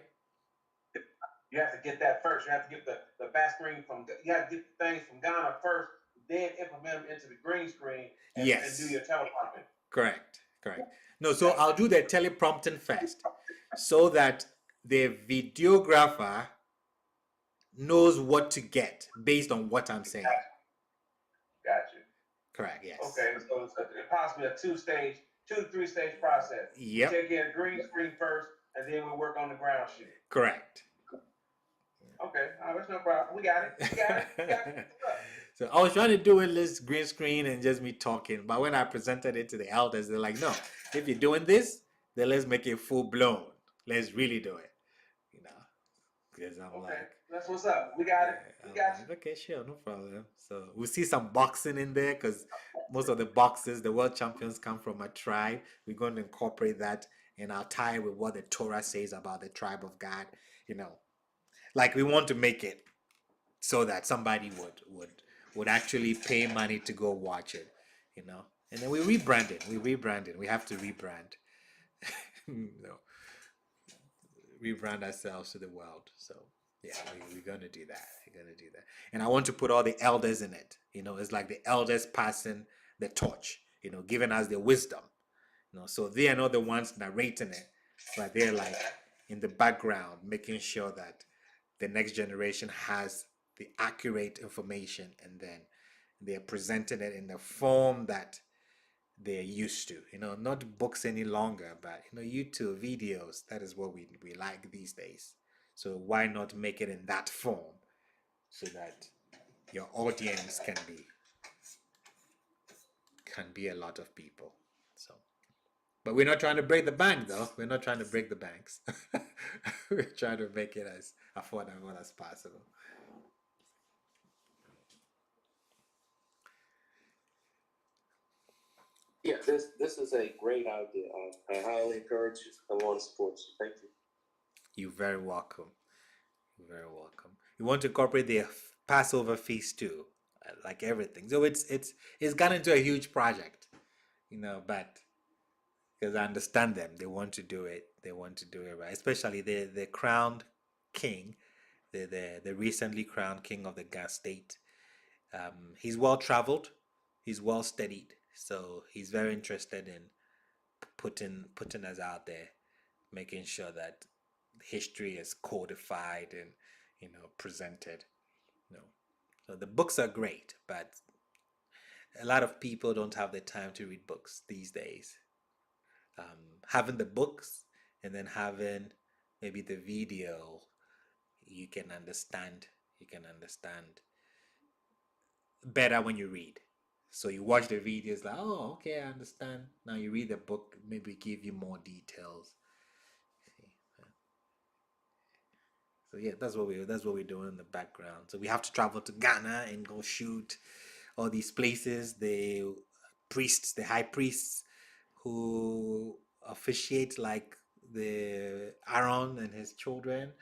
You have to get that first. You have to get the back screen from. You have to get the things from Ghana first, then implement them into the green screen and do your teleprompting. Correct. No, so I'll do the teleprompting first so that the videographer knows what to get based on what I'm saying. Gotcha. Correct, yes. Okay, so it's possibly a 2 to 3 stage process. Yep. We take in the green screen first, and then we work on the ground shoot. Correct. Okay, that's no problem. We got it. So I was trying to do it this green screen and just me talking, but when I presented it to the elders, they're like, "No, if you're doing this, then let's make it full blown. Let's really do it." Because I'm like, that's what's up. We got it. We got you. Okay, sure, no problem. So we'll see some boxing in there because most of the boxers, the world champions, come from a tribe. We're going to incorporate that, and I'll tie it with what the Torah says about the tribe of God. Like we want to make it so that somebody would actually pay money to go watch it, And then we rebrand it. We have to rebrand. Rebrand ourselves to the world. So yeah, we're gonna do that. And I want to put all the elders in it. It's like the elders passing the torch. Giving us the wisdom. So they are not the ones narrating it, but they're like in the background, making sure that the next generation has the accurate information, and then they're presenting it in the form that they're used to. Not books any longer, but YouTube videos. That is what we like these days. So why not make it in that form so that your audience can be a lot of people. So, but we're not trying to break the bank, though. We're not trying to break the banks. We're trying to make it as affordable as possible. Yeah, this is a great idea. I highly encourage you. I want to support you. Thank you. You're very welcome. You want to incorporate the Passover feast too, like everything. So it's gotten into a huge project, but because I understand them, they want to do it. They want to do it right, especially the crowned king, the recently crowned king of the Gas state. He's well traveled, he's well studied, so he's very interested in putting us out there, making sure that history is codified and presented. So the books are great, but a lot of people don't have the time to read books these days. Having the books and then having maybe the video, you can understand better when you read. So you watch the videos like, oh, okay, I understand. Now you read the book, maybe give you more details. So yeah, that's what we're doing in the background. So we have to travel to Ghana and go shoot all these places. The priests, the high priests who officiate like the Aaron and his children.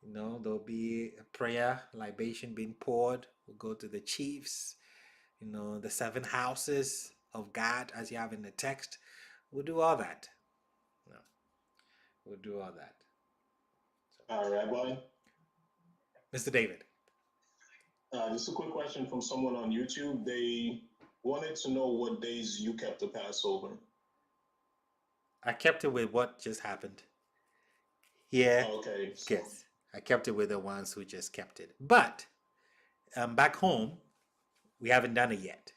There'll be a prayer, libation being poured. We'll go to the chiefs, the 7 houses of God as you have in the text. We'll do all that. We'll do all that. Rabbi? Mr. David. Just a quick question from someone on YouTube. They wanted to know what days you kept the Passover. I kept it with what just happened. Yeah. Okay. Yes. I kept it with the ones who just kept it. But back home, we haven't done it yet.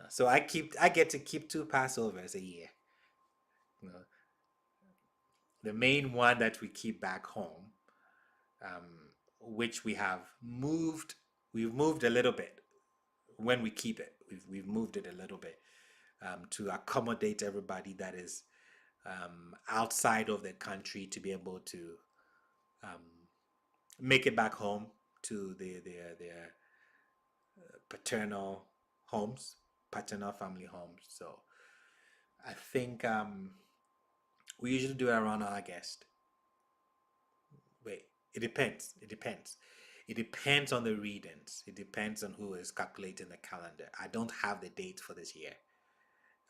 So I get to keep 2 Passovers a year. The main one that we keep back home, which we've moved a little bit. When we keep it, we've moved it a little bit to accommodate everybody that is outside of the country to be able to make it back home to paternal homes, paternal family homes. So I think we usually do it around August. Wait, it depends. It depends. It depends on the readings. It depends on who is calculating the calendar. I don't have the date for this year.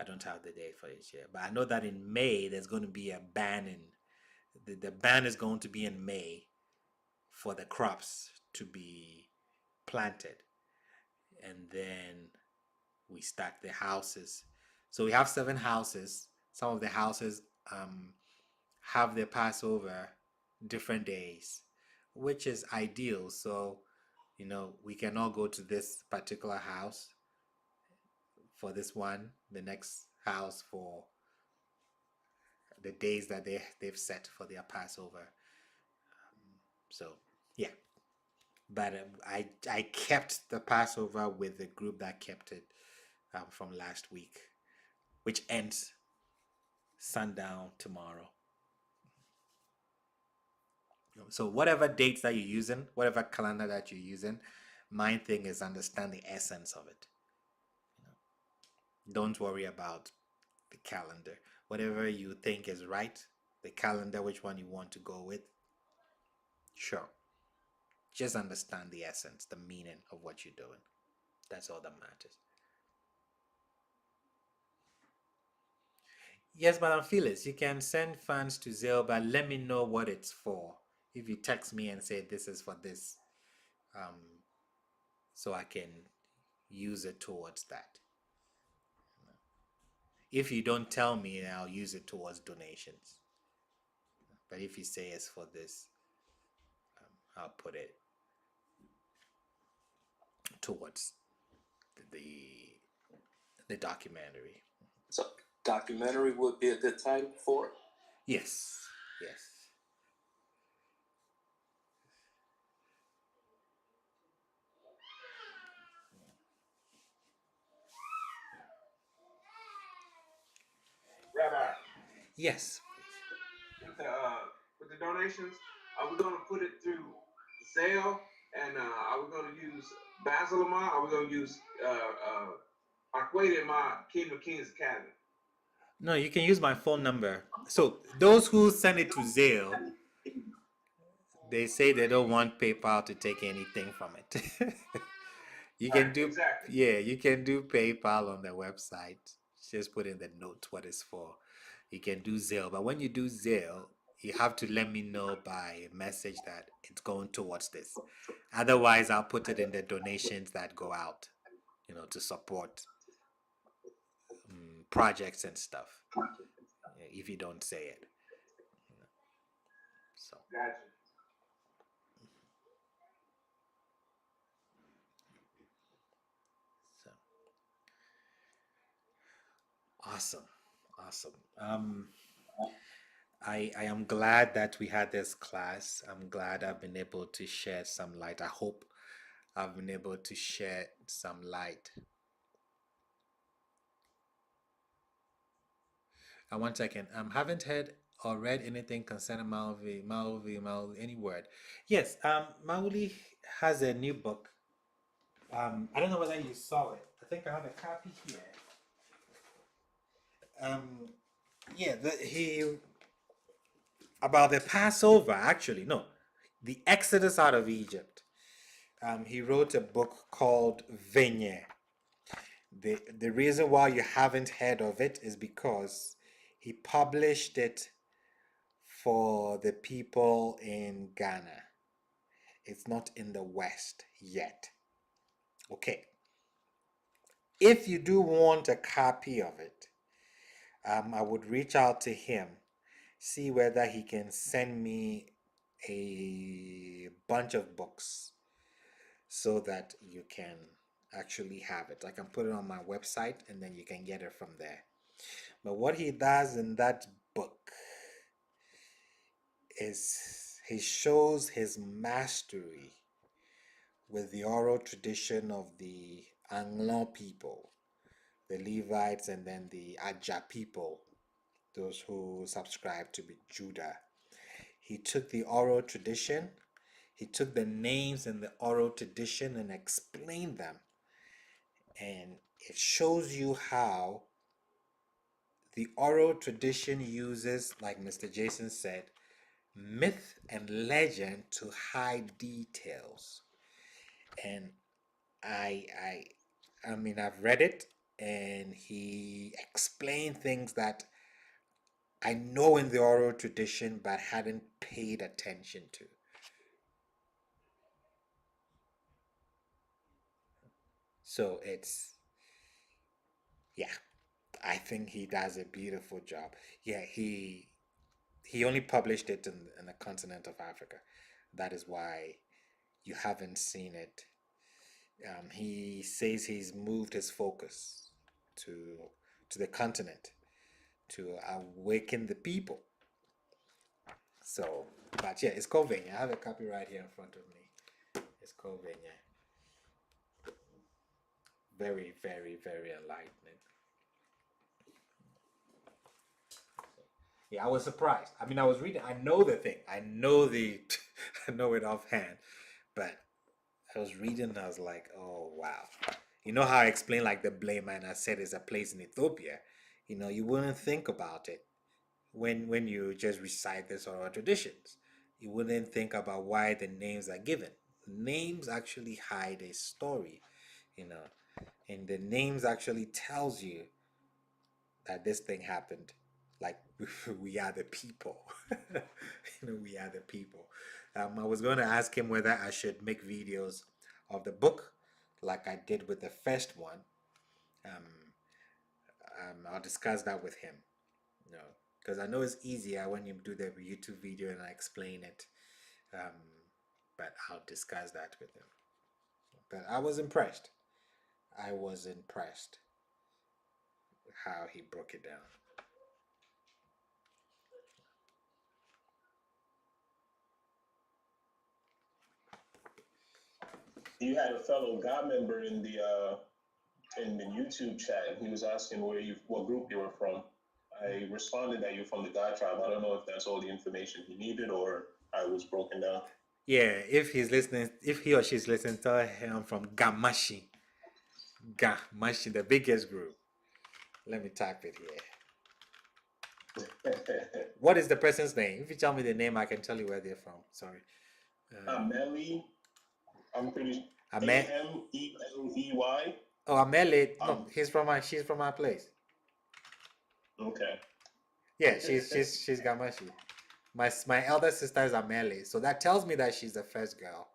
I don't have the date for this year. But I know that in May there's going to be a ban in the ban is going to be in May for the crops to be planted. And then we start the houses. So we have 7 houses. Some of the houses have their Passover different days, which is ideal. So, we can all go to this particular house for this one, the next house for the days that they've set for their Passover. So, yeah. But I kept the Passover with the group that kept it from last week, which ends sundown tomorrow. So whatever dates that you're using, whatever calendar that you're using, my thing is understand the essence of it. Don't worry about the calendar. Whatever you think is right, the calendar, which one you want to go with, sure. Just understand the essence, the meaning of what you're doing. That's all that matters. Yes, Madam Phyllis, you can send funds to Zelle, but let me know what it's for. If you text me and say this is for this, so I can use it towards that. If you don't tell me, I'll use it towards donations. But if you say it's for this, I'll put it towards the documentary. So, documentary would be a good title for it? Yes, yes. Rabbi. Yes. With the donations, are we going to put it through Zelle? And are we going to use Basil Amaah? Are we going to use Akwetey Amaah, King of Kings Academy? No, you can use my phone number. So those who send it to Zelle, they say they don't want PayPal to take anything from it. You can do exactly. Yeah, you can do PayPal on the website. Just put in the note what it's for. You can do Zelle, but when you do Zelle, you have to let me know by message that it's going towards this. Otherwise, I'll put it in the donations that go out, to support projects and stuff. If you don't say it, so. Gotcha. So. Awesome. I am glad that we had this class. I'm glad I've been able to shed some light. I hope I've been able to shed some light. And 1 second. Haven't heard or read anything concerning Mauli, any word. Yes, Mauli has a new book. I don't know whether you saw it. I think I have a copy here. About the Passover, actually, no, the Exodus out of Egypt. He wrote a book called Vineyard. The reason why you haven't heard of it is because he published it for the people in Ghana. It's not in the West yet. Okay. If you do want a copy of it, I would reach out to him, see whether he can send me a bunch of books so that you can actually have it. I can put it on my website and then you can get it from there. But what he does in that book is he shows his mastery with the oral tradition of the Anglon people, the Levites, and then the Adja people, those who subscribe to be Judah. He took the oral tradition, he took the names in the oral tradition and explained them And it shows you how the oral tradition uses, like Mr. Jason said, myth and legend to hide details. And I mean, I've read it, and he explained things that I know in the oral tradition but hadn't paid attention to. So yeah, I think he does a beautiful job. Yeah, he only published it in the continent of Africa. That is why you haven't seen it. He says he's moved his focus to the continent to awaken the people. So, but yeah, it's called Venya. I have a copy right here in front of me. It's called Venya. Very, very, very enlightening. Yeah, I was surprised. I mean, I was reading. I know the thing. I know I know it offhand, but I was reading and I was like, oh wow. You know how I explained like the blame and I said is a place in Ethiopia. You know, you wouldn't think about it when you just recite this oral traditions. You wouldn't think about why the names are given. Names actually hide a story, you know, and the names actually tells you that this thing happened. Like we are the people. You know, we are the people. I was going to ask him whether I should make videos of the book like I did with the first one. I'll discuss that with him. You know, because I know it's easier when you do the YouTube video and I explain it. But I'll discuss that with him. But I was impressed. I was impressed how he broke it down. You had a fellow God member in the YouTube chat, and he was asking what group you were from. I responded that you're from the God tribe. I don't know if that's all the information he needed or I was broken down. Yeah, if he's listening, if he or she's listening, tell him from Gamashi. Gamashi, the biggest group. Let me type it here. What is the person's name? If you tell me the name, I can tell you where they're from. Sorry. Ameli. I'm pretty. Ameli. Ameley. Oh, Ameli. No, she's from our place. Okay. Yeah, she's Gamashi. My elder sister is Ameli, so that tells me that she's the first girl.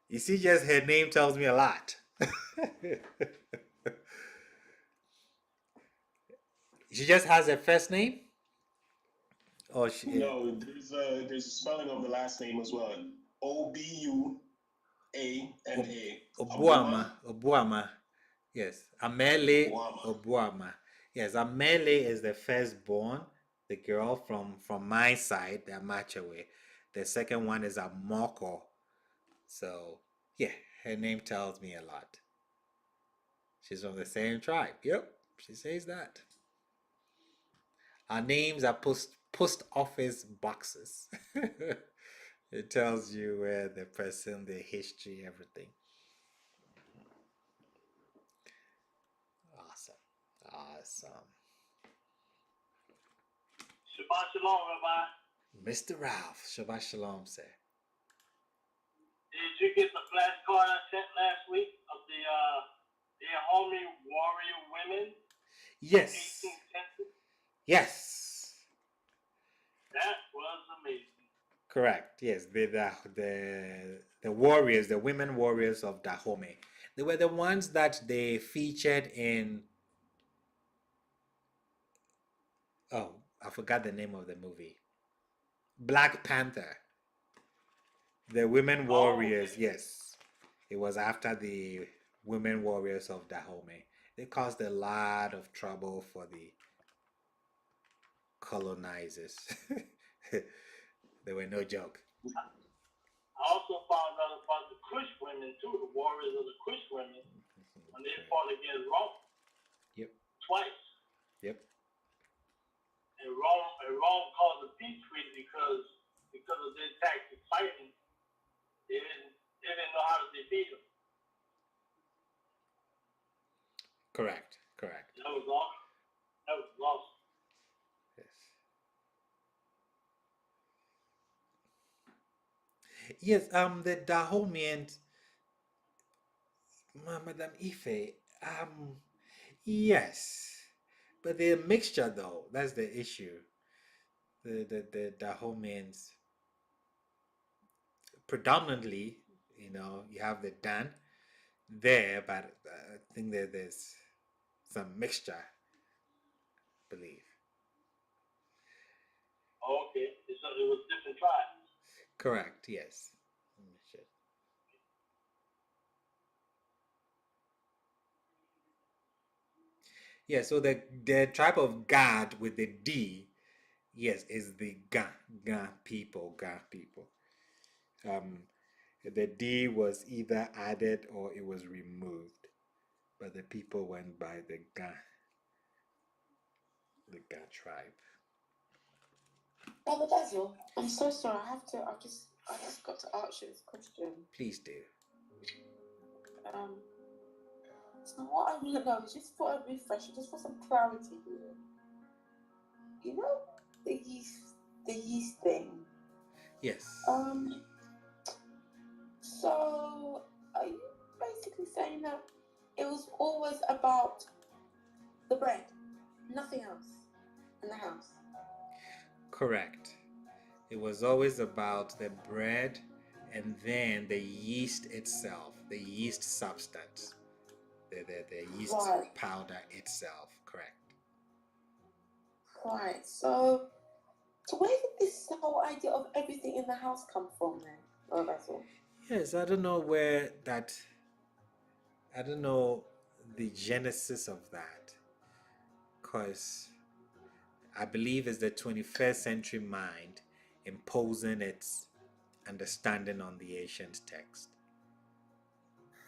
You see, just her name tells me a lot. She just has a first name? Or she? No, there's a spelling of the last name as well. Obuana. Obuama. Yes, Amele Obuama. Yes, Amele is the firstborn, the girl from my side, the Amachewe. The second one is Amoko. So yeah, her name tells me a lot. She's from the same tribe. Yep, she says that. Our names are post office boxes. It tells you where the person, the history, everything. Awesome. Shabbat shalom, Rabbi. Mr. Ralph, Shabbat shalom, sir. Did you get the flashcard I sent last week of the homie warrior women? Yes. 18th century? Yes. That was amazing. Correct. Yes, the warriors, the women warriors of Dahomey. They were the ones that they featured in. Oh, I forgot the name of the movie. Black Panther. The women warriors. Oh, yes, it was after the women warriors of Dahomey. They caused a lot of trouble for the colonizers. They were no joke. I also found out about the Kush women too, the warriors of the Kush women, when they fought against Rome. Yep. Twice. Yep. And Rome caused a peace treaty because of their tactics fighting. They they didn't know how to defeat him. Correct. That was lost. That was lost. Yes, the Dahomeans, Madam Ife, yes, but they're a mixture though. That's the issue. The Dahomeans, predominantly, you have the Dan there, but I think that there's some mixture, I believe. Oh, okay. So it was different tribes. Correct, yes. Yeah, so the tribe of Gad with the D, yes, is the Ga people. The D was either added or it was removed, but the people went by the Ga tribe. Brother Basil, I'm so sorry. I just got to ask you this question. Please do. So what I want to know is just for a refresher, just for some clarity here. You know the yeast thing. Yes. So are you basically saying that it was always about the bread, nothing else in the house? Correct. It was always about the bread and then the yeast itself, the yeast substance, the yeast powder itself. Correct. Right. So where did this whole idea of everything in the house come from then? Oh, that's all. Yes, I don't know the genesis of that, because I believe it's the 21st century mind imposing its understanding on the ancient text.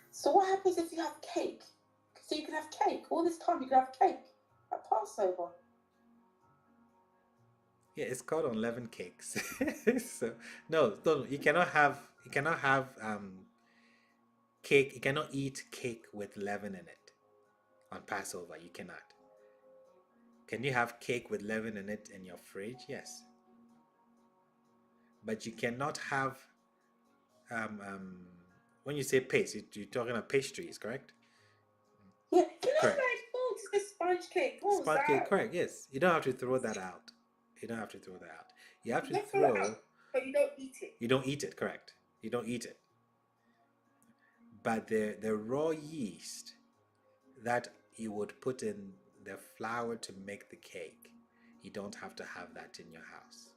So what happens if you have cake? So you can have cake. All this time you can have cake at Passover. Yeah, it's called unleavened cakes. So no, you cannot have cake. You cannot eat cake with leaven in it on Passover. You cannot. Can you have cake with leaven in it in your fridge? Yes. But you cannot have when you say paste, you're talking about pastries, correct? Yeah, correct. The sponge cake. Sponge cake, correct? Yes. You don't have to throw that out. You have to throw, but you don't eat it. You don't eat it, correct? You don't eat it. But the raw yeast that you would put in the flour to make the cake, you don't have to have that in your house.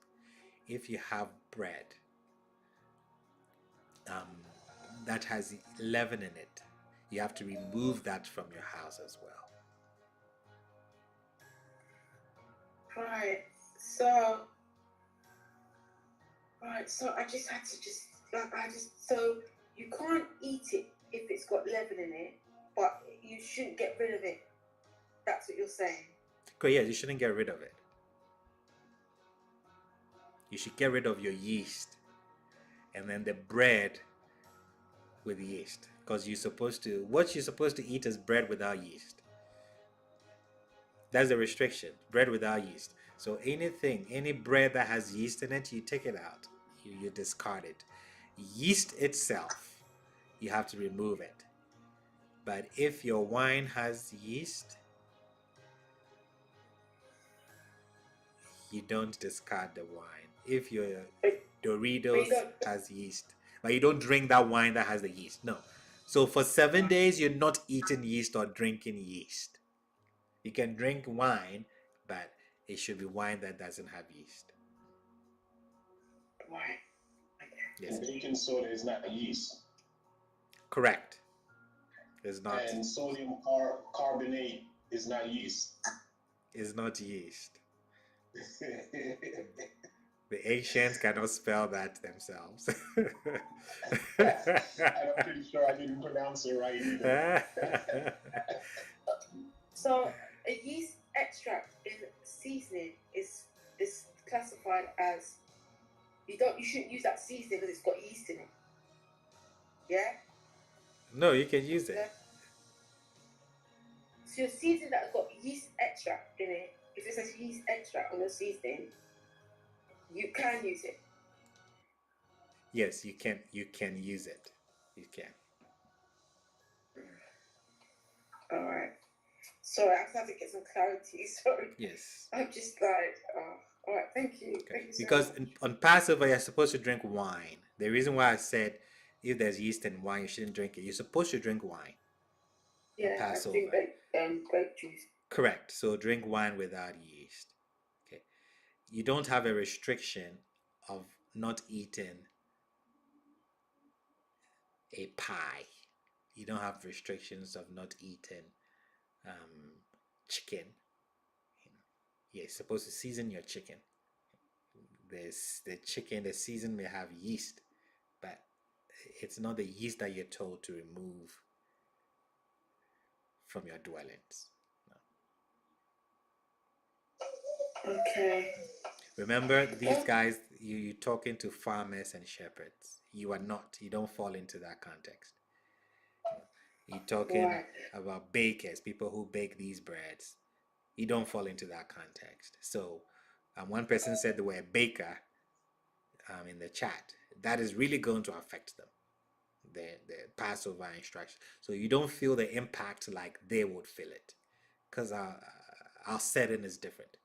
If you have bread that has leaven in it, you have to remove that from your house as well. Right. So I just had to so you can't eat it if it's got leaven in it, but you shouldn't get rid of it. That's what you're saying. Great, yes, you shouldn't get rid of it. You should get rid of your yeast and then the bread with yeast, because what you're supposed to eat is bread without yeast. That's the restriction, bread without yeast. So any bread that has yeast in it, you take it out, you discard it. Yeast itself, you have to remove it. But if your wine has yeast, you don't discard the wine. If your Doritos has yeast, but you don't drink that wine that has the yeast. No. So for 7 days, you're not eating yeast or drinking yeast. You can drink wine, but it should be wine that doesn't have yeast. Right. Yes. And baking soda is not yeast. Correct. It's not. And sodium carbonate is not yeast. It's not yeast. The ancients cannot spell that themselves. I'm pretty sure I didn't pronounce it right either. So a yeast extract in seasoning is classified as you shouldn't use that seasoning because it's got yeast in it. Yeah? No, you can use it. So your seasoning that got yeast extract in it, if it says yeast extract on your seasoning, you can use it. Yes, you can. You can use it. You can. All right. Sorry, I have to get some clarity. Sorry. Yes. I'm just like, all right. Thank you. Okay. Thank you so Because much. on Passover, you're supposed to drink wine. The reason why I said if there's yeast in wine, you shouldn't drink it. You're supposed to drink wine. Yeah, Passover. I think grape juice. Correct. So drink wine without yeast. Okay. You don't have a restriction of not eating a pie. You don't have restrictions of not eating chicken. You're supposed to season your chicken. The chicken, the season may have yeast, but it's not the yeast that you're told to remove from your dwellings. No. Okay. Remember, these guys, you're talking to farmers and shepherds. You are not. You don't fall into that context. You're talking about bakers, people who bake these breads. You don't fall into that context. So, one person said they were a baker in the chat. That is really going to affect them, the Passover instruction. So you don't feel the impact like they would feel it, because our setting is different.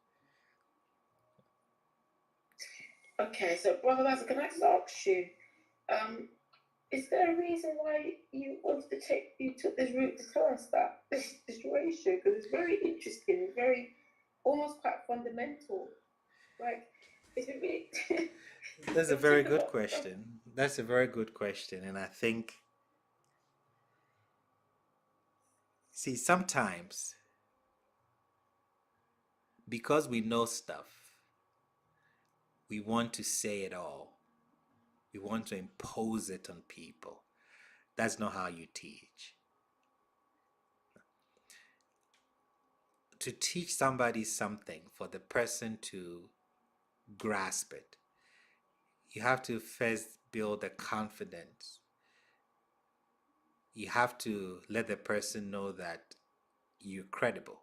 Okay, so Brother Lazar, can I just ask you, is there a reason why you wanted to you took this route to tell us that this issue? Because it's very interesting, it's very almost quite fundamental. Like, it's really. That's a very good question. That's a very good question, and I think, see, sometimes because we know stuff, we want to say it all. We want to impose it on people. That's not how you teach. To teach somebody something, for the person to grasp it, you have to first build the confidence. You have to let the person know that you're credible.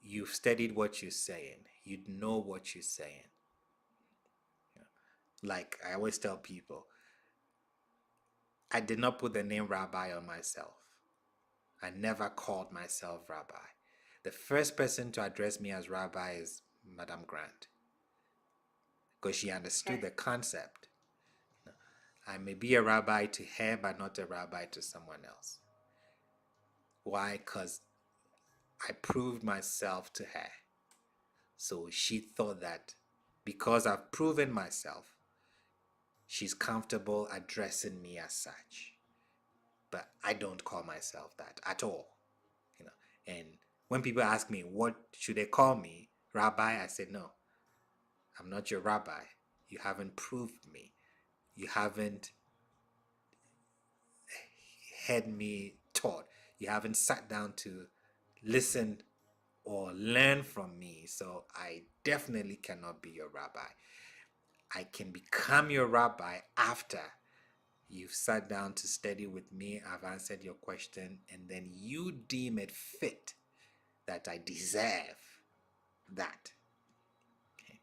You've studied what you're saying. You know what you're saying. Like I always tell people, I did not put the name Rabbi on myself. I never called myself Rabbi. The first person to address me as Rabbi is Madame Grant, because she understood the concept. I may be a rabbi to her, but not a rabbi to someone else. Why? Because I proved myself to her. So she thought that because I've proven myself, she's comfortable addressing me as such. But I don't call myself that at all. And when people ask me, what should they call me? Rabbi? I said, no, I'm not your rabbi. You haven't proved me. You haven't had me taught. You haven't sat down to listen or learn from me. So I definitely cannot be your rabbi. I can become your rabbi after you've sat down to study with me, I've answered your question, and then you deem it fit that I deserve that. Okay.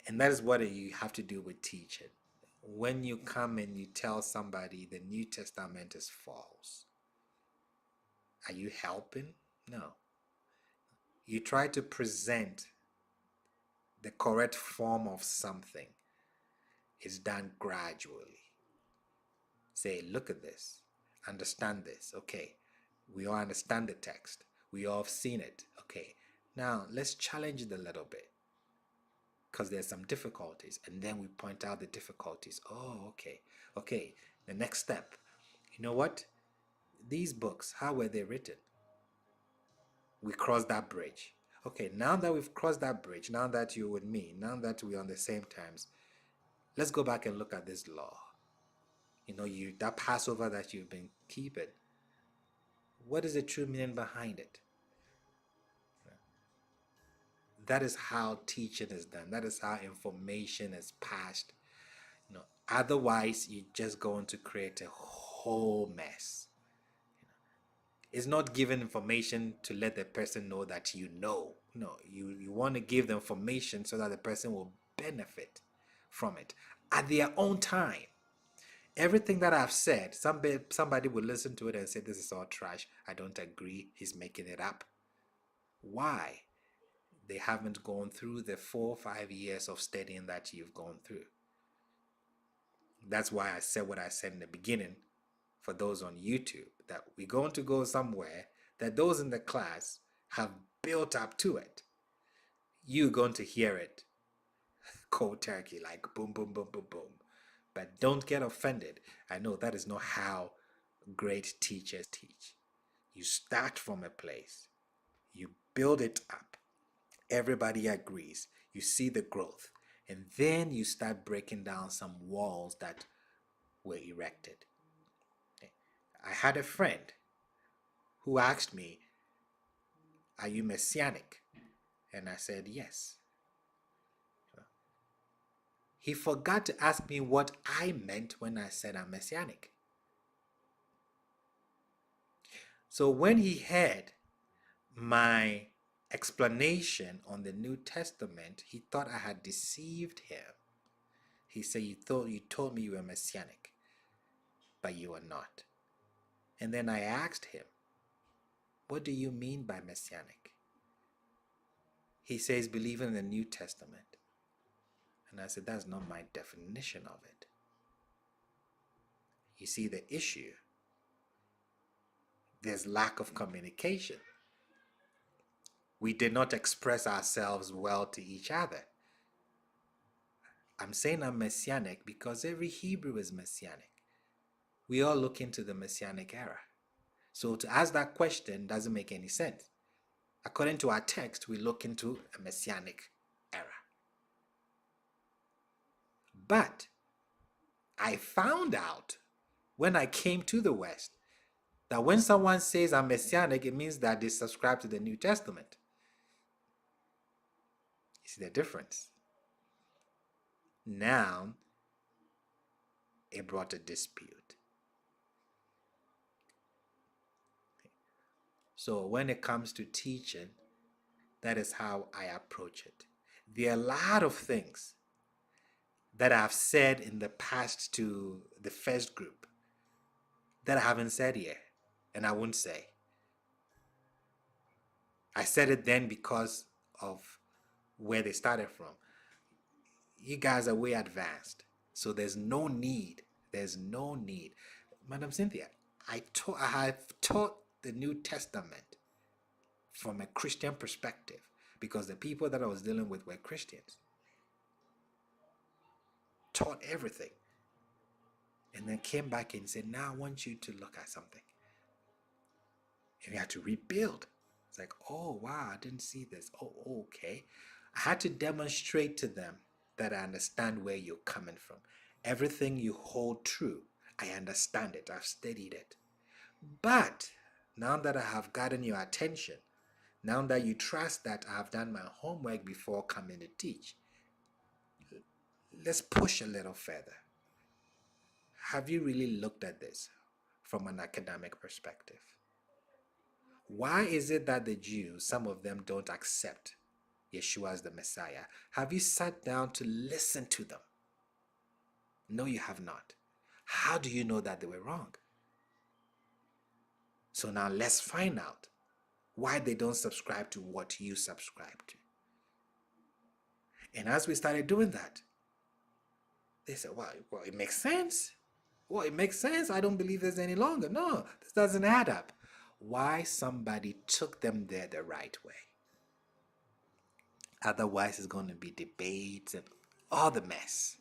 And that is what you have to do with teaching. When you come and you tell somebody the New Testament is false, are you helping? No. You try to present the correct form of something. It's done gradually. Say, look at this. Understand this. Okay. We all understand the text. We all have seen it. Okay. Now, let's challenge it a little bit, because there's some difficulties. And then we point out the difficulties. Oh, okay. Okay. The next step. You know what? These books, how were they written? We crossed that bridge. Okay, now that we've crossed that bridge, now that you're with me, now that we're on the same terms, let's go back and look at this law. That Passover that you've been keeping, what is the true meaning behind it? That is how teaching is done. That is how information is passed, Otherwise, you're just going to create a whole mess. It's not giving information to let the person know that you know. No, you want to give the information so that the person will benefit from it at their own time. Everything that I've said, somebody will listen to it and say, this is all trash. I don't agree. He's making it up. Why? They haven't gone through the 4 or 5 years of studying that you've gone through. That's why I said what I said in the beginning for those on YouTube, that we're going to go somewhere that those in the class have built up to it. You're going to hear it cold turkey, like boom, boom, boom, boom, boom. But don't get offended. I know that is not how great teachers teach. You start from a place, you build it up, everybody agrees, you see the growth, and then you start breaking down some walls that were erected. I had a friend who asked me, are you messianic? And I said, yes. He forgot to ask me what I meant when I said I'm messianic. So when he heard my explanation on the New Testament, he thought I had deceived him. He said, you told me you were messianic, but you are not. And then I asked him, what do you mean by messianic? He says, believing in the New Testament. And I said, that's not my definition of it. You see the issue? There's lack of communication. We did not express ourselves well to each other. I'm saying I'm messianic because every Hebrew is messianic. We all look into the messianic era. So to ask that question doesn't make any sense. According to our text, we look into a messianic era. But I found out when I came to the West that when someone says I'm messianic, it means that they subscribe to the New Testament. You see the difference? Now, it brought a dispute. So when it comes to teaching, that is how I approach it. There are a lot of things that I've said in the past to the first group that I haven't said here, and I won't say. I said it then because of where they started from. You guys are way advanced, so there's no need. Madam Cynthia, I have taught the New Testament from a Christian perspective because the people that I was dealing with were Christians. Taught everything. And then came back and said, now I want you to look at something. And we had to rebuild. It's like, oh, wow, I didn't see this. Oh, okay. I had to demonstrate to them that I understand where you're coming from. Everything you hold true, I understand it. I've studied it. But now that I have gotten your attention, now that you trust that I have done my homework before coming to teach, let's push a little further. Have you really looked at this from an academic perspective? Why is it that the Jews, some of them don't accept Yeshua as the Messiah? Have you sat down to listen to them? No, you have not. How do you know that they were wrong? So now let's find out why they don't subscribe to what you subscribe to. And as we started doing that, they said, well, it makes sense. Well, it makes sense. I don't believe this any longer. No, this doesn't add up. Why somebody took them there the right way. Otherwise, it's going to be debates and all the mess.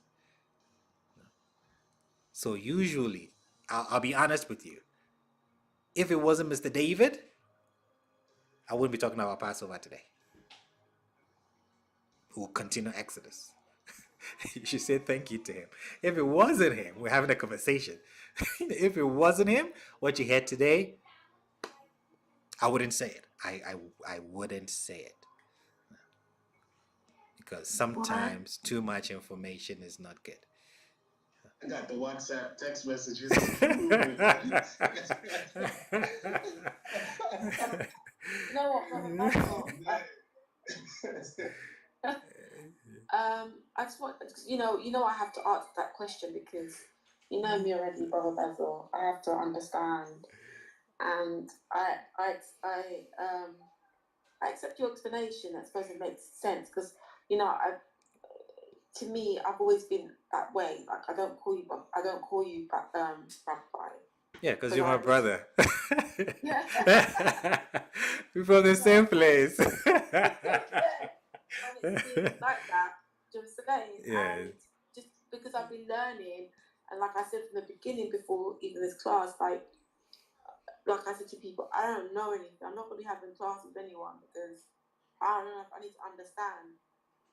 So usually, I'll be honest with you. If it wasn't Mr. David, I wouldn't be talking about Passover today. We'll continue Exodus. You should say thank you to him. If it wasn't him, we're having a conversation. If it wasn't him, what you heard today, I wouldn't say it. I wouldn't say it. Because sometimes too much information is not good. I got the WhatsApp text messages. You know what, Michael? I just want, I have to answer that question because you know me already, Brother Basil. I have to understand, and I accept your explanation. I suppose it makes sense because to me, I've always been that way. Like I don't call you Rabbi. Yeah, because you're my brother. Yeah. We're from the same place. And it's been like that, just saying. Yeah. And just because I've been learning, and like I said from the beginning, before even this class, like I said to people, I don't know anything. I'm not going to be having class with anyone because I don't know if I need to understand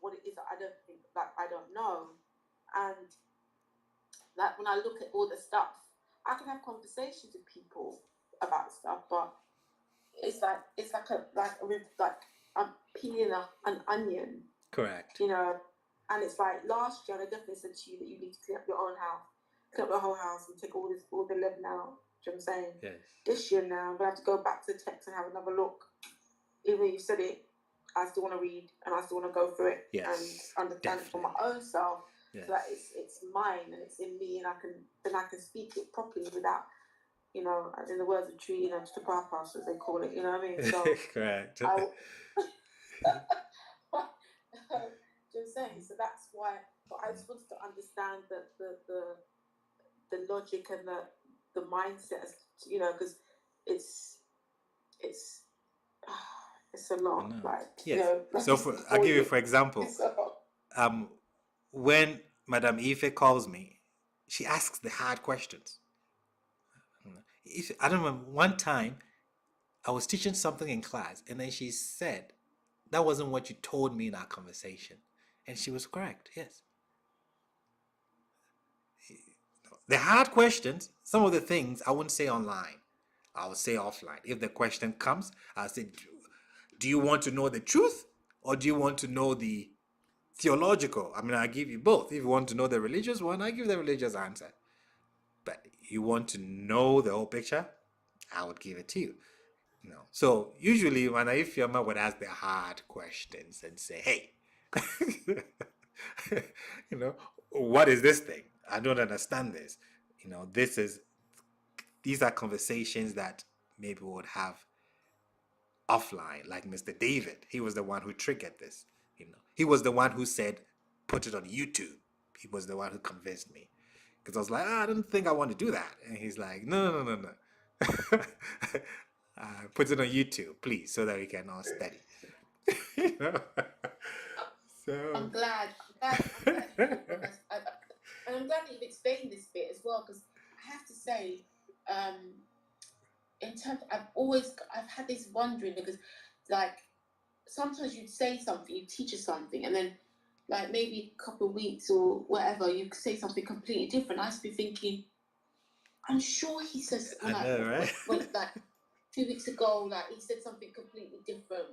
what it is that I don't know. And like when I look at all the stuff, I can have conversations with people about stuff, but it's like I'm peeling an onion. Correct. And it's like last year I definitely said to you that you need to clean up your own house, clean up the whole house and take all the leaven out. Do you know what I'm saying? Yes. This year now I'm gonna have to go back to the text and have another look. Even though you said it, I still want to read and I still want to go through it and understand it for my own self. Yes. So that it's mine and it's in me, and I can speak it properly without, in the words of tree, just a bypass as they call it. You know what I mean? So correct. Do you know what I'm saying? So that's why. But I just wanted to understand the logic and the mindset, because it's a lot. Like yes. So I'll give you for example. When Madame Ife calls me, she asks the hard questions. I don't remember one time I was teaching something in class and then she said, that wasn't what you told me in our conversation. And she was correct, yes. The hard questions, some of the things I wouldn't say online. I would say offline. If the question comes, I'll say, do you want to know the truth or do you want to know the theological? I mean, I give you both. If you want to know the religious one, I give the religious answer. But you want to know the whole picture, I would give it to you. So usually when Ifeoma would ask the hard questions and say, hey, what is this thing? I don't understand this. These are conversations that maybe we would have offline, like Mr. David. He was the one who triggered this. He was the one who said, put it on YouTube. He was the one who convinced me. Because I was like, I don't think I want to do that. And he's like, no. Put it on YouTube, please, so that we can all study. So I'm glad. And I'm glad that you've explained this bit as well, because I have to say, in terms, I've had this wondering, because like sometimes you'd say something, you teach us something, and then like maybe a couple of weeks or whatever, you say something completely different. I used to be thinking, I'm sure he says, right? when, like 2 weeks ago, like he said something completely different,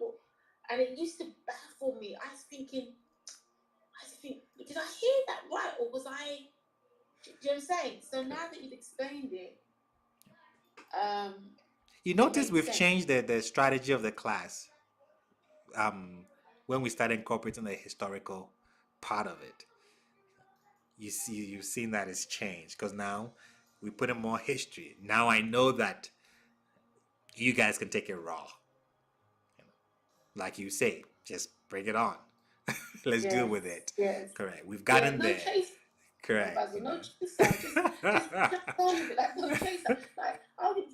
and it used to baffle me. I was thinking, did I hear that right, or was I? Do you know what I'm saying? So now that you've explained it, you notice we've changed the strategy of the class. When we started incorporating the historical part of it, you've seen that it's changed, because now we put in more history. Now I know that you guys can take it raw. Like you say, just bring it on. Let's deal with it. Yes. Correct. We've gotten there. Chase. Correct. No chaser. Just like no chaser. Like,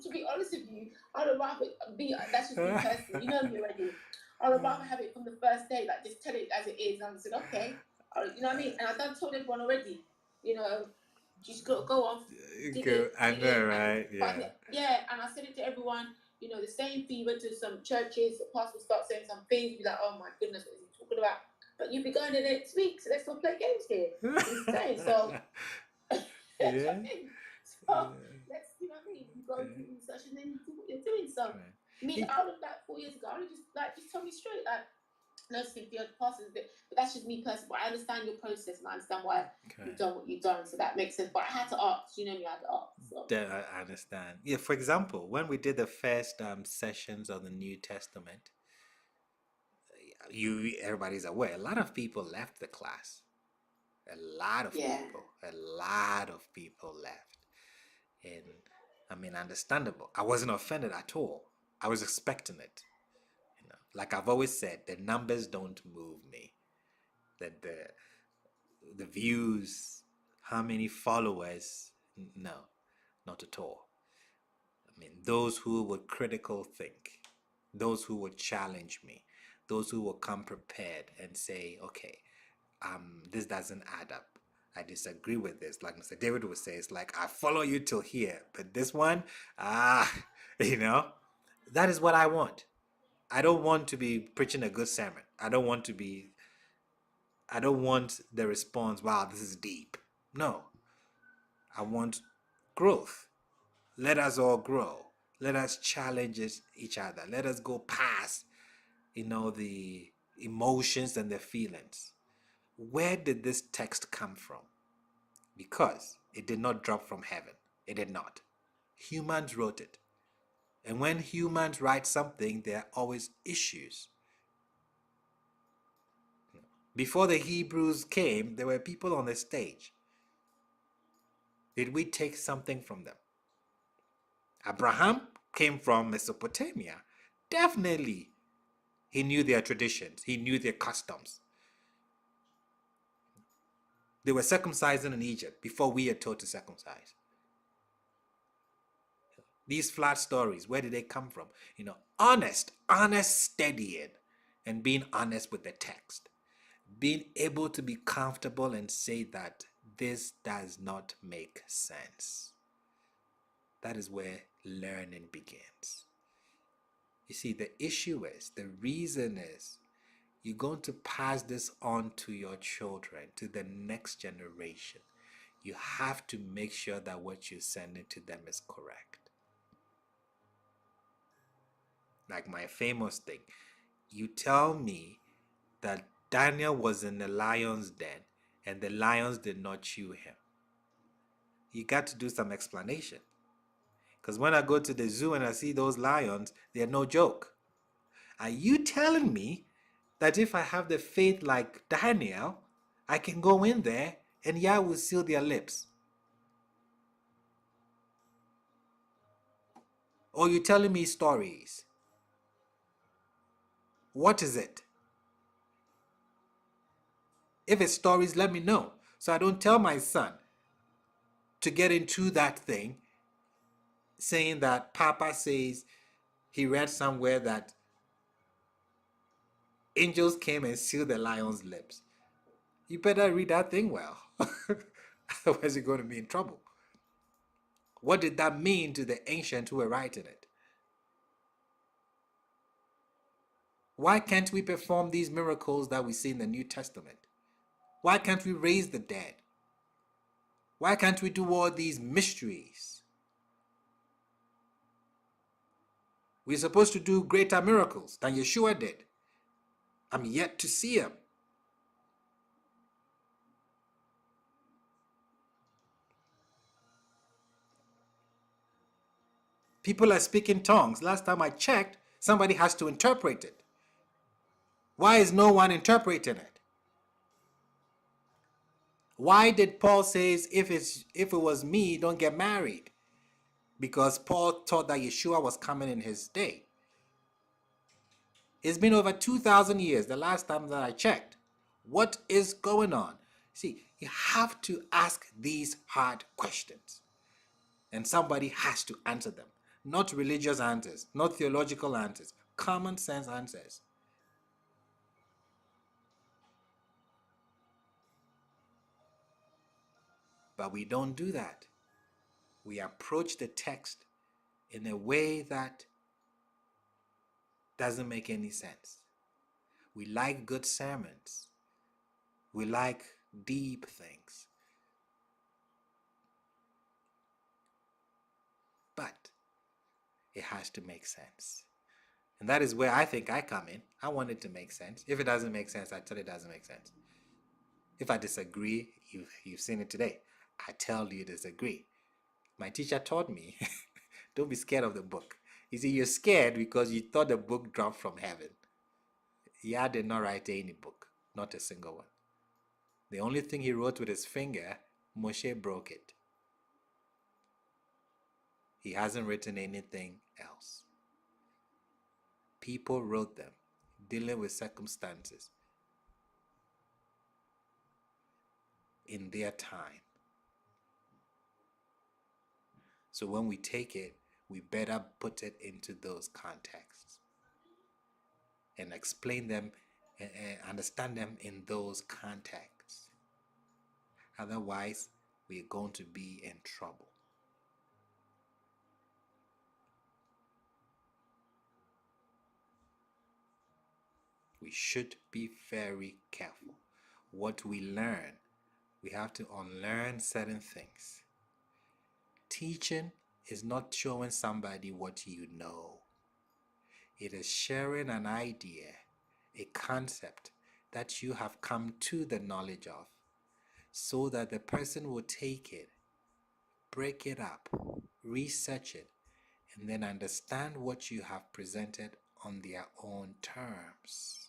to be honest with you, I'd rather be. That's just me personally. You know me already. I'd rather have it from the first day. Like, just tell it as it is. And I said, okay. You know what I mean? And I've done told everyone already. Just go off. I know, right? Yeah. Yeah, and I said it to everyone. The same thing. You went to some churches. The pastor would start saying some things. Be like, oh my goodness, what is he talking about? But you'll be going there next week, so let's not play games here. So, yeah. So let's, you go do research and then you do what you're doing. So me, I would 4 years ago, I would just tell me straight, like, noticing the other pastors, but that's just me personally. But I understand your process and I understand why you've done what you've done, so that makes sense. But I had to ask, you know me, I had to ask. So. I understand. Yeah, for example, when we did the first sessions of the New Testament, everybody's aware, a lot of people left the class. A lot of people left. And I mean, understandable. I wasn't offended at all. I was expecting it. You know, like I've always said, the numbers don't move me. That the views, how many followers, no, not at all. I mean, those who would critical think, those who would challenge me, those who will come prepared and say, okay, this doesn't add up. I disagree with this. Like Mr. David would say, it's like, I follow you till here, but this one, you know, that is what I want. I don't want to be preaching a good sermon. I don't want the response, wow, this is deep. No, I want growth. Let us all grow. Let us challenge each other. Let us go past, the emotions and the feelings. Where did this text come from? Because it did not drop from heaven. It did not. Humans wrote it. And when humans write something, there are always issues. Before the Hebrews came, there were people on the stage. Did we take something from them? Abraham came from Mesopotamia. Definitely, he knew their traditions. He knew their customs. They were circumcising in Egypt before we are told to circumcise. These flat stories, where did they come from? Honest studying and being honest with the text. Being able to be comfortable and say that this does not make sense. That is where learning begins. You see, the reason is, you're going to pass this on to your children, to the next generation. You have to make sure that what you're sending to them is correct. Like my famous thing, you tell me that Daniel was in the lion's den and the lions did not chew him. You got to do some explanation. Because when I go to the zoo and I see those lions, they're no joke. Are you telling me that if I have the faith like Daniel, I can go in there and Yah will seal their lips? Or you telling me stories? What is it? If it's stories, let me know, so I don't tell my son to get into that thing, saying that Papa says he read somewhere that angels came and sealed the lion's lips. You better read that thing well. Otherwise you're going to be in trouble. What did that mean to the ancients who were writing it? Why can't we perform these miracles that we see in the New Testament? Why can't we raise the dead? Why can't we do all these mysteries? We're supposed to do greater miracles than Yeshua did. I'm yet to see him. People are speaking tongues. Last time I checked, somebody has to interpret it. Why is no one interpreting it? Why did Paul say, if it was me, don't get married? Because Paul thought that Yeshua was coming in his day. It's been over 2,000 years, the last time that I checked. What is going on? See, you have to ask these hard questions. And somebody has to answer them. Not religious answers, not theological answers, common sense answers. But we don't do that. We approach the text in a way that doesn't make any sense. We like good sermons. We like deep things. But it has to make sense. And that is where I think I come in. I want it to make sense. If it doesn't make sense, I tell it doesn't make sense. If I disagree, you've seen it today. I tell you disagree. My teacher taught me, don't be scared of the book. You see, you're scared because you thought the book dropped from heaven. Yah did not write any book, not a single one. The only thing he wrote with his finger, Moshe broke it. He hasn't written anything else. People wrote them, dealing with circumstances in their time. So when we take it, we better put it into those contexts and explain them and understand them in those contexts. Otherwise, we're going to be in trouble. We should be very careful. What we learn, we have to unlearn certain things. Teaching is not showing somebody what you know. It is sharing an idea, a concept that you have come to the knowledge of, so that the person will take it, break it up, research it, and then understand what you have presented on their own terms.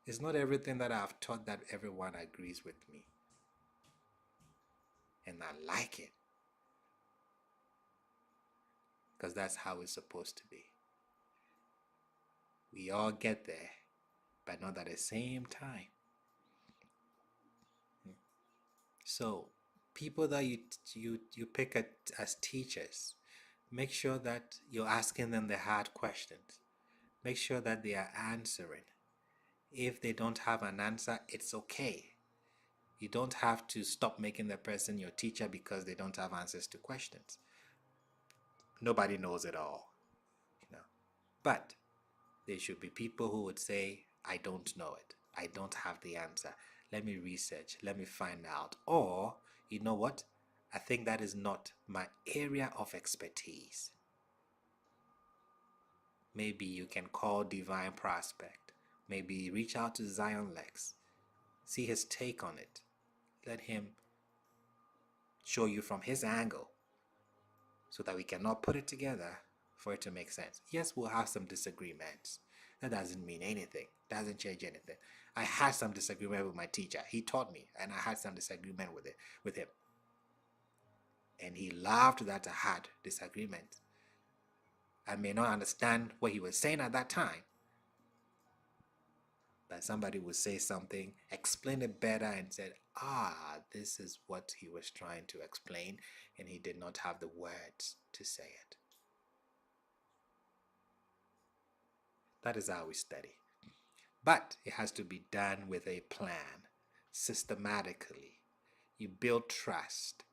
It's not everything that I've taught that everyone agrees with me. And I like it. Because that's how it's supposed to be. We all get there, but not at the same time. So, people that you pick as teachers, make sure that you're asking them the hard questions. Make sure that they are answering. If they don't have an answer, it's okay. You don't have to stop making the person your teacher because they don't have answers to questions. Nobody knows it all, But there should be people who would say, I don't know it. I don't have the answer. Let me research. Let me find out. Or, you know what? I think that is not my area of expertise. Maybe you can call Divine Prospect. Maybe reach out to Zion Lex. See his take on it. Let him show you from his angle so that we cannot put it together for it to make sense. Yes, we'll have some disagreements. That doesn't mean anything. Doesn't change anything. I had some disagreement with my teacher. He taught me, and I had some disagreement with him. And he laughed that I had disagreement. I may not understand what he was saying at that time, but somebody would say something, explain it better, and said, this is what he was trying to explain, and he did not have the words to say it. That is how we study. But it has to be done with a plan, systematically. You build trust,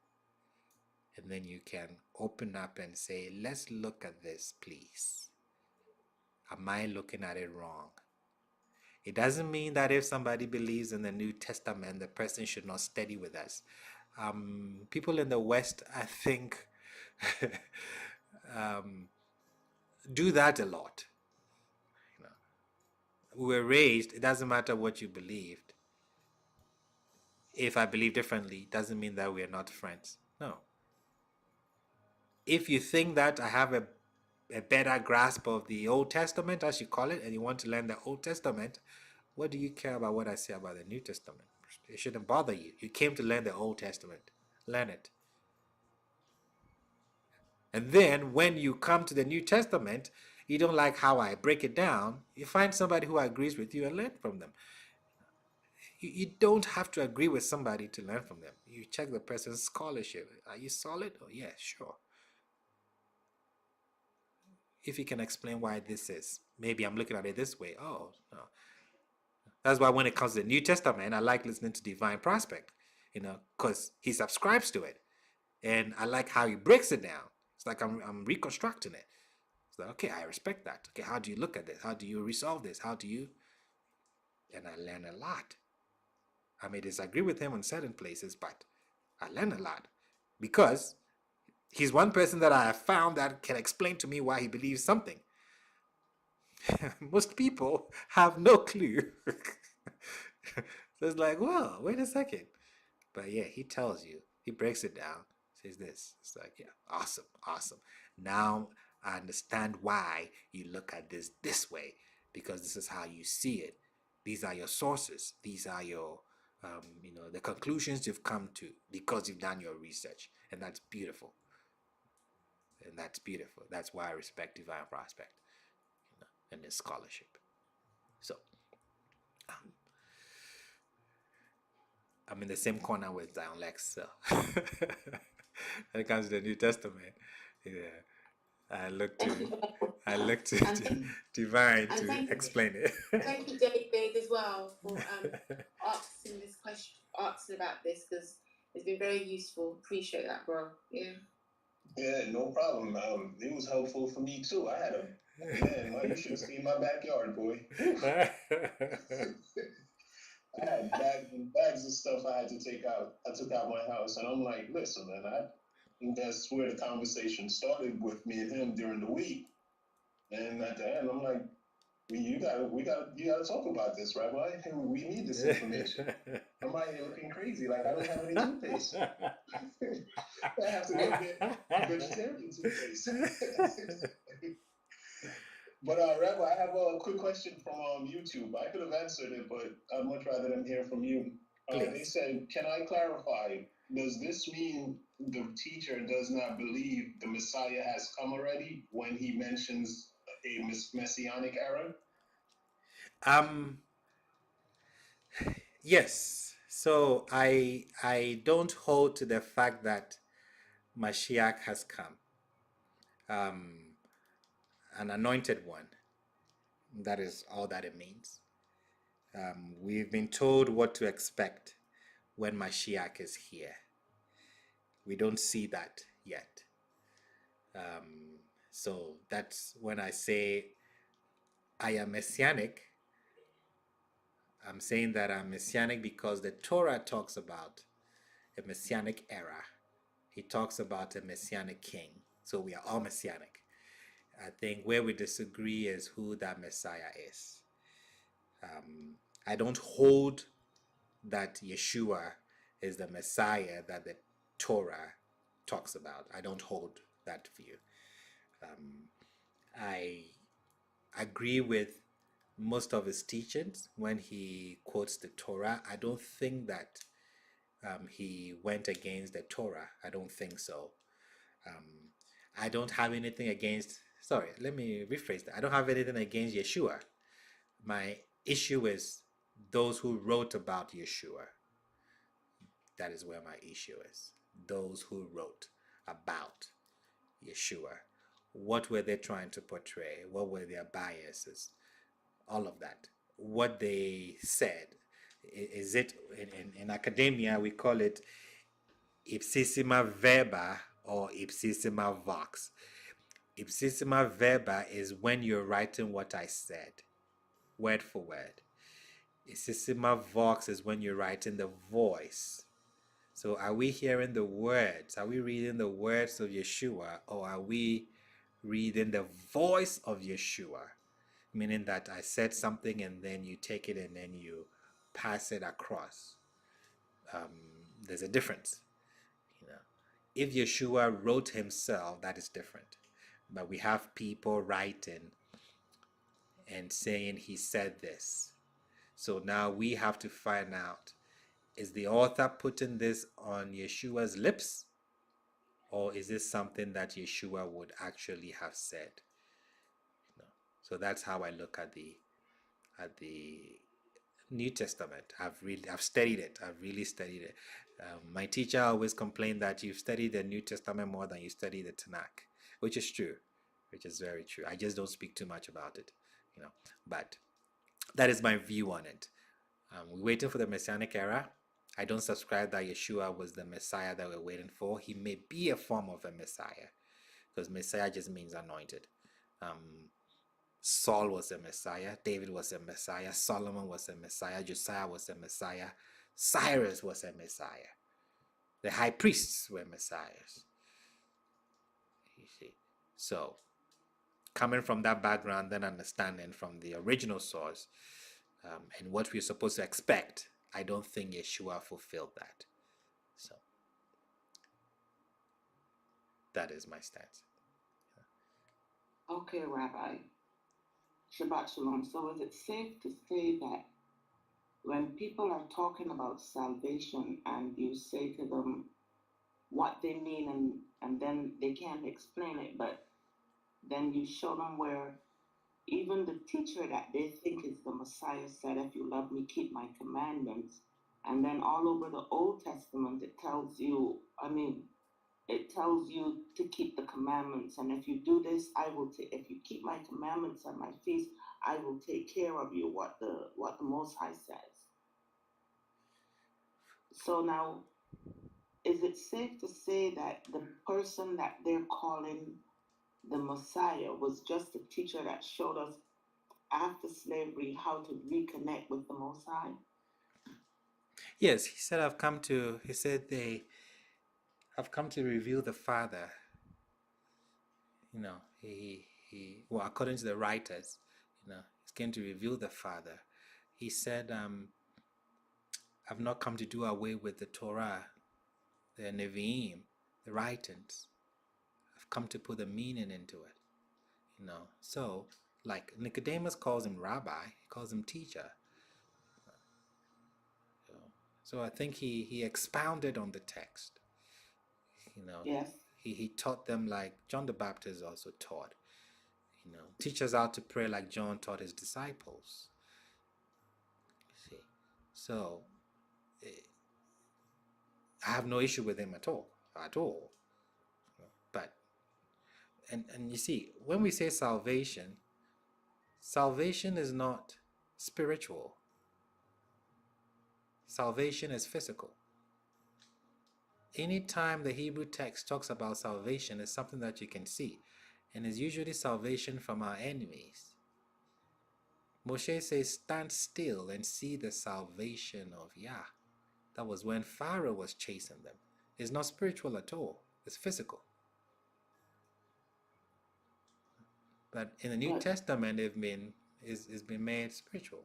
and then you can open up and say, let's look at this, please. Am I looking at it wrong? It doesn't mean that if somebody believes in the New Testament, the person should not study with us. People in the West, I think, do that a lot. We were raised, it doesn't matter what you believed. If I believe differently, it doesn't mean that we're not friends. No. If you think that I have a better grasp of the Old Testament, as you call it, and you want to learn the Old Testament, what do you care about what I say about the New Testament? It shouldn't bother you. You came to learn the Old Testament. Learn it. And then when you come to the New Testament, you don't like how I break it down, you find somebody who agrees with you and learn from them. You don't have to agree with somebody to learn from them. You check the person's scholarship. Are you solid? Oh, yeah, sure. If you can explain why this is, maybe I'm looking at it this way. Oh, no. That's why when it comes to the New Testament, I like listening to Divine Prospect, because he subscribes to it. And I like how he breaks it down. It's like I'm reconstructing it. It's like, okay, I respect that. Okay, how do you look at this? How do you resolve this? How do you... And I learn a lot. I may disagree with him in certain places, but I learn a lot. Because He's one person that I have found that can explain to me why he believes something. Most people have no clue. So it's like, well, wait a second. But yeah, he tells you, he breaks it down, says this. It's like, yeah, awesome, awesome. Now I understand why you look at this way, because this is how you see it. These are your sources. These are your, the conclusions you've come to because you've done your research. And that's beautiful. And that's beautiful. That's why I respect Divine Prospect, and his scholarship. So, I'm in the same corner with Zion Lex. So, when it comes to the New Testament, yeah, I look to Divine to explain it. Thank you, David, as well, for asking this question, asking about this, because it's been very useful. Appreciate that, bro. Yeah. Yeah, no problem. It was helpful for me too. I had you should have seen my backyard, boy. I had bags and bags of stuff I had to take out. I took out my house, and I'm like, listen, man, that's where the conversation started with me and him during the week. And at the end, I'm like, you gotta talk about this, Rabbi. We need this information. I'm out here looking crazy, like I don't have any toothpaste. I have to go get vegetarian toothpaste. But Rabbi, I have a quick question from YouTube. I could have answered it, but I'd much rather them hear from you. They said, can I clarify, does this mean the teacher does not believe the Messiah has come already when he mentions a messianic era? Yes. So I don't hold to the fact that Mashiach has come. An anointed one. That is all that it means. We've been told what to expect when Mashiach is here. We don't see that yet. So that's when I say I am messianic. I'm saying that I'm messianic because the Torah talks about a messianic era. He talks about a messianic king. So we are all messianic. I think where we disagree is who that Messiah is. I don't hold that Yeshua is the Messiah that the Torah talks about. I don't hold that view. I agree with most of his teachings when he quotes the Torah. I don't think that he went against the Torah. I don't think so. I don't have anything against, sorry, let me rephrase that. I don't have anything against Yeshua. My issue is those who wrote about Yeshua. That is where my issue is. Those who wrote about Yeshua. What were they trying to portray? What were their biases? All of that. What they said. Is it, in academia, we call it ipsissima verba or ipsissima vox. Ipsissima verba is when you're writing what I said, word for word. Ipsissima vox is when you're writing the voice. So are we hearing the words? Are we reading the words of Yeshua, or are we reading the voice of Yeshua? Meaning that I said something and then you take it and then you pass it across. There's a difference. If Yeshua wrote himself, that is different. But we have people writing and saying he said this. So now we have to find out, is the author putting this on Yeshua's lips, or is this something that Yeshua would actually have said? So that's how I look at the New Testament. I've studied it. I've really studied it. My teacher always complained that you've studied the New Testament more than you study the Tanakh, which is true, which is very true. I just don't speak too much about it, But that is my view on it. We're waiting for the Messianic era. I don't subscribe that Yeshua was the Messiah that we're waiting for. He may be a form of a Messiah, because Messiah just means anointed. Saul was a Messiah, David was a Messiah, Solomon was a Messiah, Josiah was a Messiah, Cyrus was a Messiah. The high priests were messiahs. So, coming from that background, then understanding from the original source and what we're supposed to expect, I don't think Yeshua fulfilled that. So, that is my stance. Okay, Rabbi. Shabbat Shalom. So is it safe to say that when people are talking about salvation and you say to them what they mean and then they can't explain it, but then you show them where even the teacher that they think is the Messiah said, if you love me, keep my commandments. And then all over the Old Testament, it tells you, it tells you to keep the commandments. And if you do this, if you keep my commandments and my feasts, I will take care of you, what the Most High says. So now, is it safe to say that the person that they're calling the Messiah was just a teacher that showed us after slavery how to reconnect with the Most High? Yes, he said, they have come to reveal the Father. You know, well, according to the writers, you know, he's going to reveal the Father. He said, I've not come to do away with the Torah, the Nevi'im, the writings. I've come to put the meaning into it. You know, so like Nicodemus calls him rabbi, he calls him teacher. So I think he expounded on the text. You know, yes. He taught them like John the Baptist also taught. You know, teach us how to pray like John taught his disciples. See, so I have no issue with him at all. But and you see, when we say salvation is not spiritual. Salvation is physical. Anytime the Hebrew text talks about salvation, it's something that you can see, and it's usually salvation from our enemies. Moshe says, stand still and see the salvation of Yah. That was when Pharaoh was chasing them. It's not spiritual at all. It's physical. But in the New Testament, it's been made spiritual.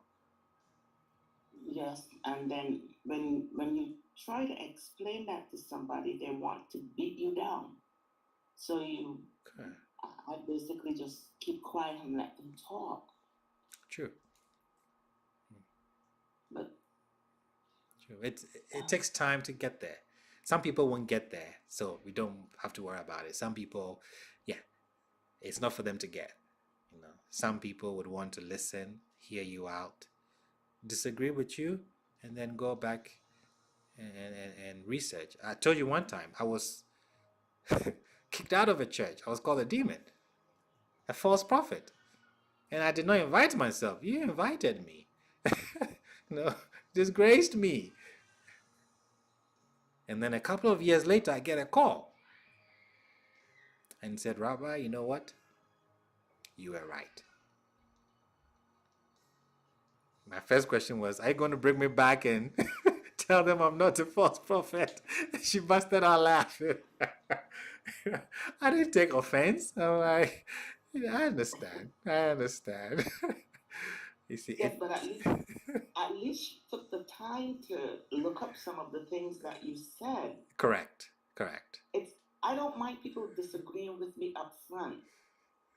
Yes, and then when you try to explain that to somebody, they want to beat you down. So I basically just keep quiet and let them talk. True. But true. It takes time to get there. Some people won't get there, so we don't have to worry about it. Some people, it's not for them to get. You know, some people would want to listen, hear you out, disagree with you, and then go back and research. I told you one time I was kicked out of a church. I was called a demon, a false prophet, and I did not invite myself. You invited me. No, disgraced me. And then a couple of years later, I get a call and said, Rabbi, you know what? You were right. My first question was, are you going to bring me back and tell them I'm not a false prophet? She busted out laughing. I didn't take offense. I'm like, I understand. You see, yes, but at least you took the time to look up some of the things that you said. Correct. I don't mind people disagreeing with me up front,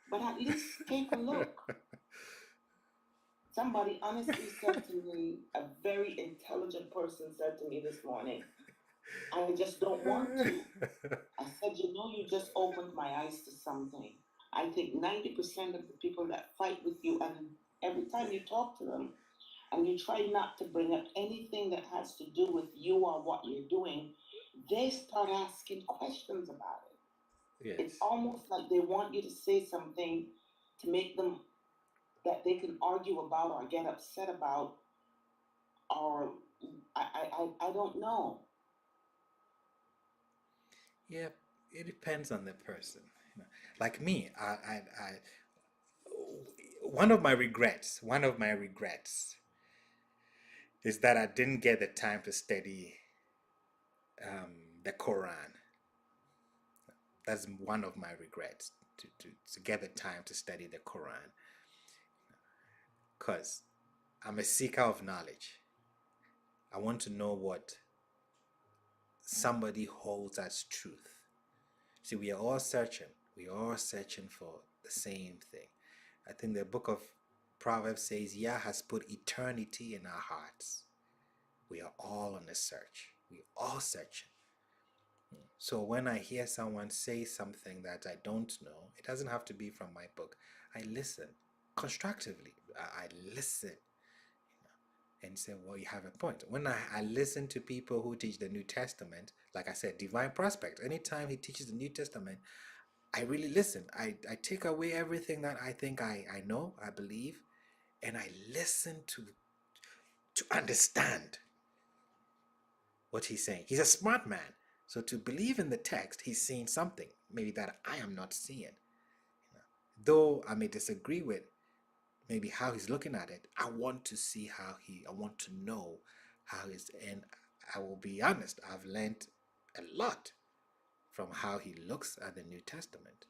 but at least take a look. Somebody honestly said to me, a very intelligent person said to me this morning, I just don't want to. I said, you just opened my eyes to something. I think 90% of the people that fight with you, and every time you talk to them, and you try not to bring up anything that has to do with you or what you're doing, they start asking questions about it. Yes. It's almost like they want you to say something to make them that they can argue about or get upset about, or I don't know. Yeah, it depends on the person. Like me, one of my regrets is that I didn't get the time to study the Quran. That's one of my regrets. to get the time to study the Quran, because I'm a seeker of knowledge. I want to know what somebody holds as truth. See, we are all searching. We are all searching for the same thing. I think the book of Proverbs says, Yah has put eternity in our hearts. We are all on the search. We are all searching. So when I hear someone say something that I don't know, it doesn't have to be from my book. I listen constructively. I listen and say, well, you have a point. When I listen to people who teach the New Testament, like I said, Divine Prospect, anytime he teaches the New Testament, I really listen. I take away everything that I think I know, I believe, and I listen to understand what he's saying. He's a smart man. So to believe in the text, he's seeing something maybe that I am not seeing. Though I may disagree with maybe how he's looking at it, I want to see I want to know how he's, and I will be honest, I've learned a lot from how he looks at the New Testament.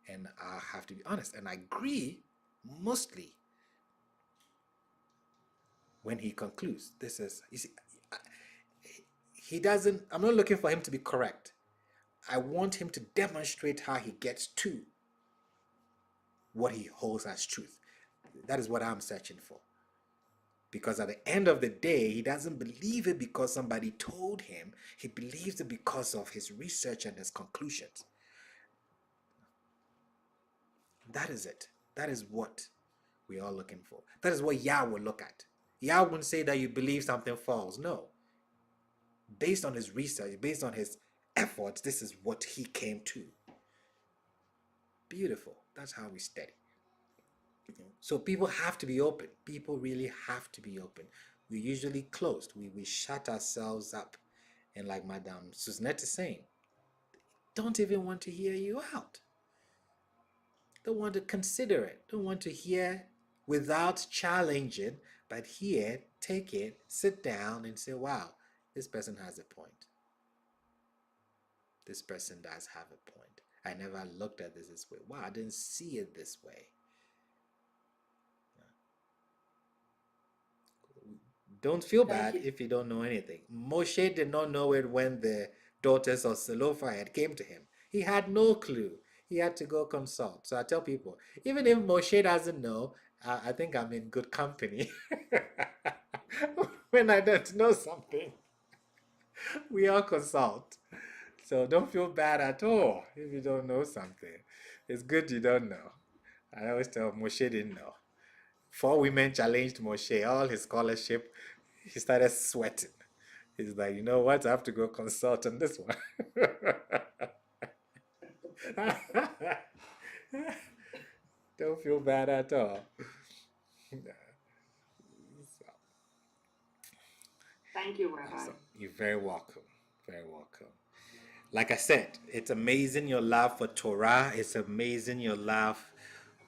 And I have to be honest, and I agree mostly when he concludes. This is, you see, he doesn't, I'm not looking for him to be correct. I want him to demonstrate how he gets to what he holds as truth. That is what I'm searching for. Because at the end of the day, he doesn't believe it because somebody told him. He believes it because of his research and his conclusions. That is it. That is what we are looking for. That is what Yah will look at. Yah wouldn't say that you believe something false. No. Based on his research, based on his efforts, this is what he came to. Beautiful. That's how we study. So people have to be open. People really have to be open. We're usually closed. We shut ourselves up. And like Madame Suznette is saying, don't even want to hear you out. Don't want to consider it. Don't want to hear without challenging, but hear, take it, sit down and say, wow, this person has a point. This person does have a point. I never looked at this way. Wow, I didn't see it this way. Don't feel bad if you don't know anything. Moshe did not know it when the daughters of Zelophehad came to him. He had no clue. He had to go consult. So I tell people, even if Moshe doesn't know, I think I'm in good company. When I don't know something, we all consult. So don't feel bad at all if you don't know something. It's good you don't know. I always tell Moshe didn't know. 4 women challenged Moshe, all his scholarship. He started sweating. He's like, you know what? I have to go consult on this one. Don't feel bad at all. Thank you, Rabbi. You're very welcome. Very welcome. Like I said, it's amazing your love for Torah. It's amazing your love,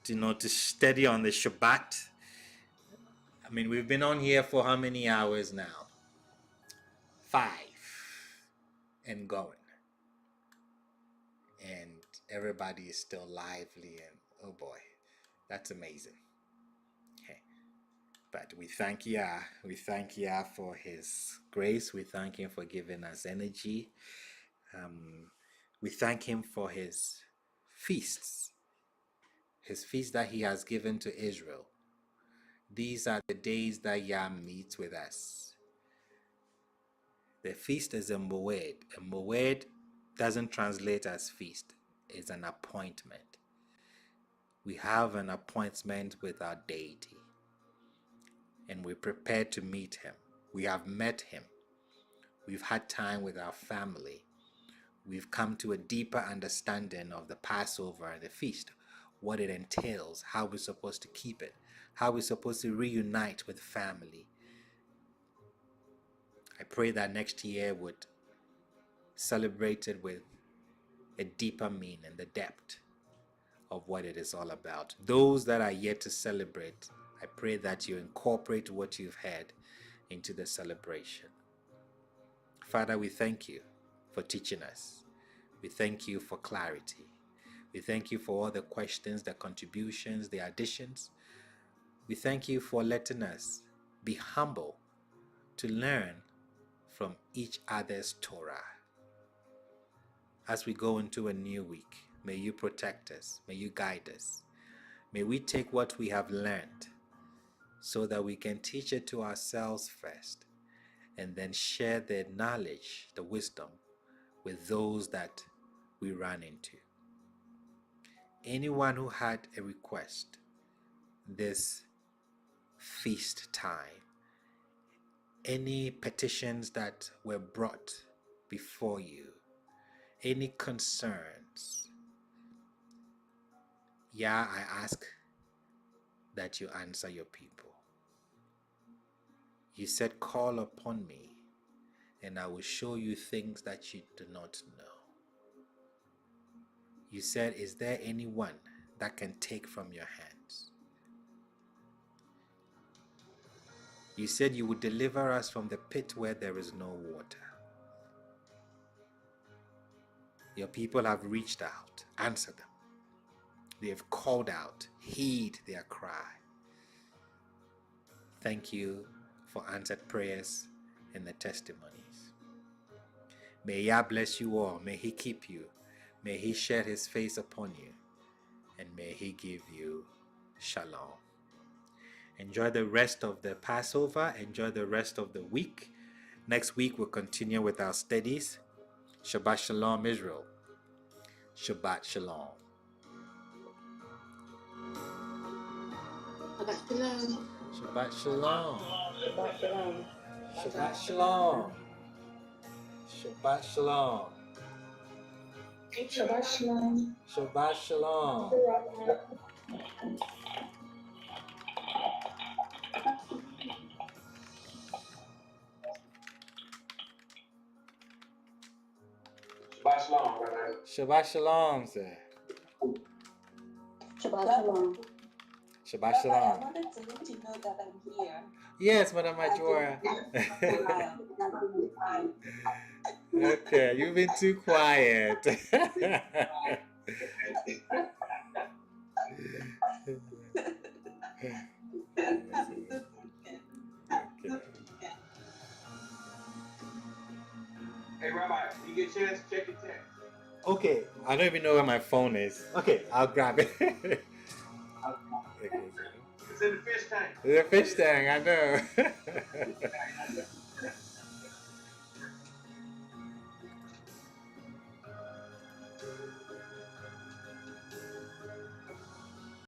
to study on the Shabbat. I mean, we've been on here for how many hours now? 5 and going. And everybody is still lively, and oh boy, that's amazing. Okay. But we thank Yah. We thank Yah for his grace. We thank him for giving us energy. We thank him for his feasts that he has given to Israel. These are the days that Yah meets with us. The feast is a moed. A moed doesn't translate as feast. It's an appointment. We have an appointment with our deity, and we're prepared to meet him. We have met him. We've had time with our family. We've come to a deeper understanding of the Passover and the feast, what it entails, how we're supposed to keep it, how we're supposed to reunite with family. I pray that next year would celebrate it with a deeper meaning, the depth of what it is all about. Those that are yet to celebrate, I pray that you incorporate what you've heard into the celebration. Father, we thank you for teaching us. We thank you for clarity. We thank you for all the questions, the contributions, the additions. We thank you for letting us be humble to learn from each other's Torah. As we go into a new week, may you protect us, may you guide us. May we take what we have learned so that we can teach it to ourselves first and then share the knowledge, the wisdom with those that we run into. Anyone who had a request this feast time, any petitions that were brought before you, any concerns, I ask that you answer your people. You said, call upon me, and I will show you things that you do not know. You said, is there anyone that can take from your hands? You said you would deliver us from the pit where there is no water. Your people have reached out. Answer them. They have called out. Heed their cry. Thank you for answered prayers and the testimonies. May Yah bless you all. May He keep you. May He shed His face upon you. And may He give you shalom. Enjoy the rest of the Passover. Enjoy the rest of the week. Next week we'll continue with our studies. Shabbat Shalom, Israel. Shabbat Shalom. Shabbat shalom. Shabbat Shalom. Shabbat shalom. Shabbat Shalom. Shabbat Shalom. Shabbat shalom. Shabbat Shalom. Shabbat shalom, brother. Shabbat Shalom, sir. Shabbat shalom. Shabbat I Shalom. wanted to let you know that I'm here. Yes, Madam Majora. Okay, you've been too quiet. Hey, Rabbi, you get a chance, check your text. Okay, I don't even know where my phone is. Okay, I'll grab it. It's in the fish tank. The fish tank, I know.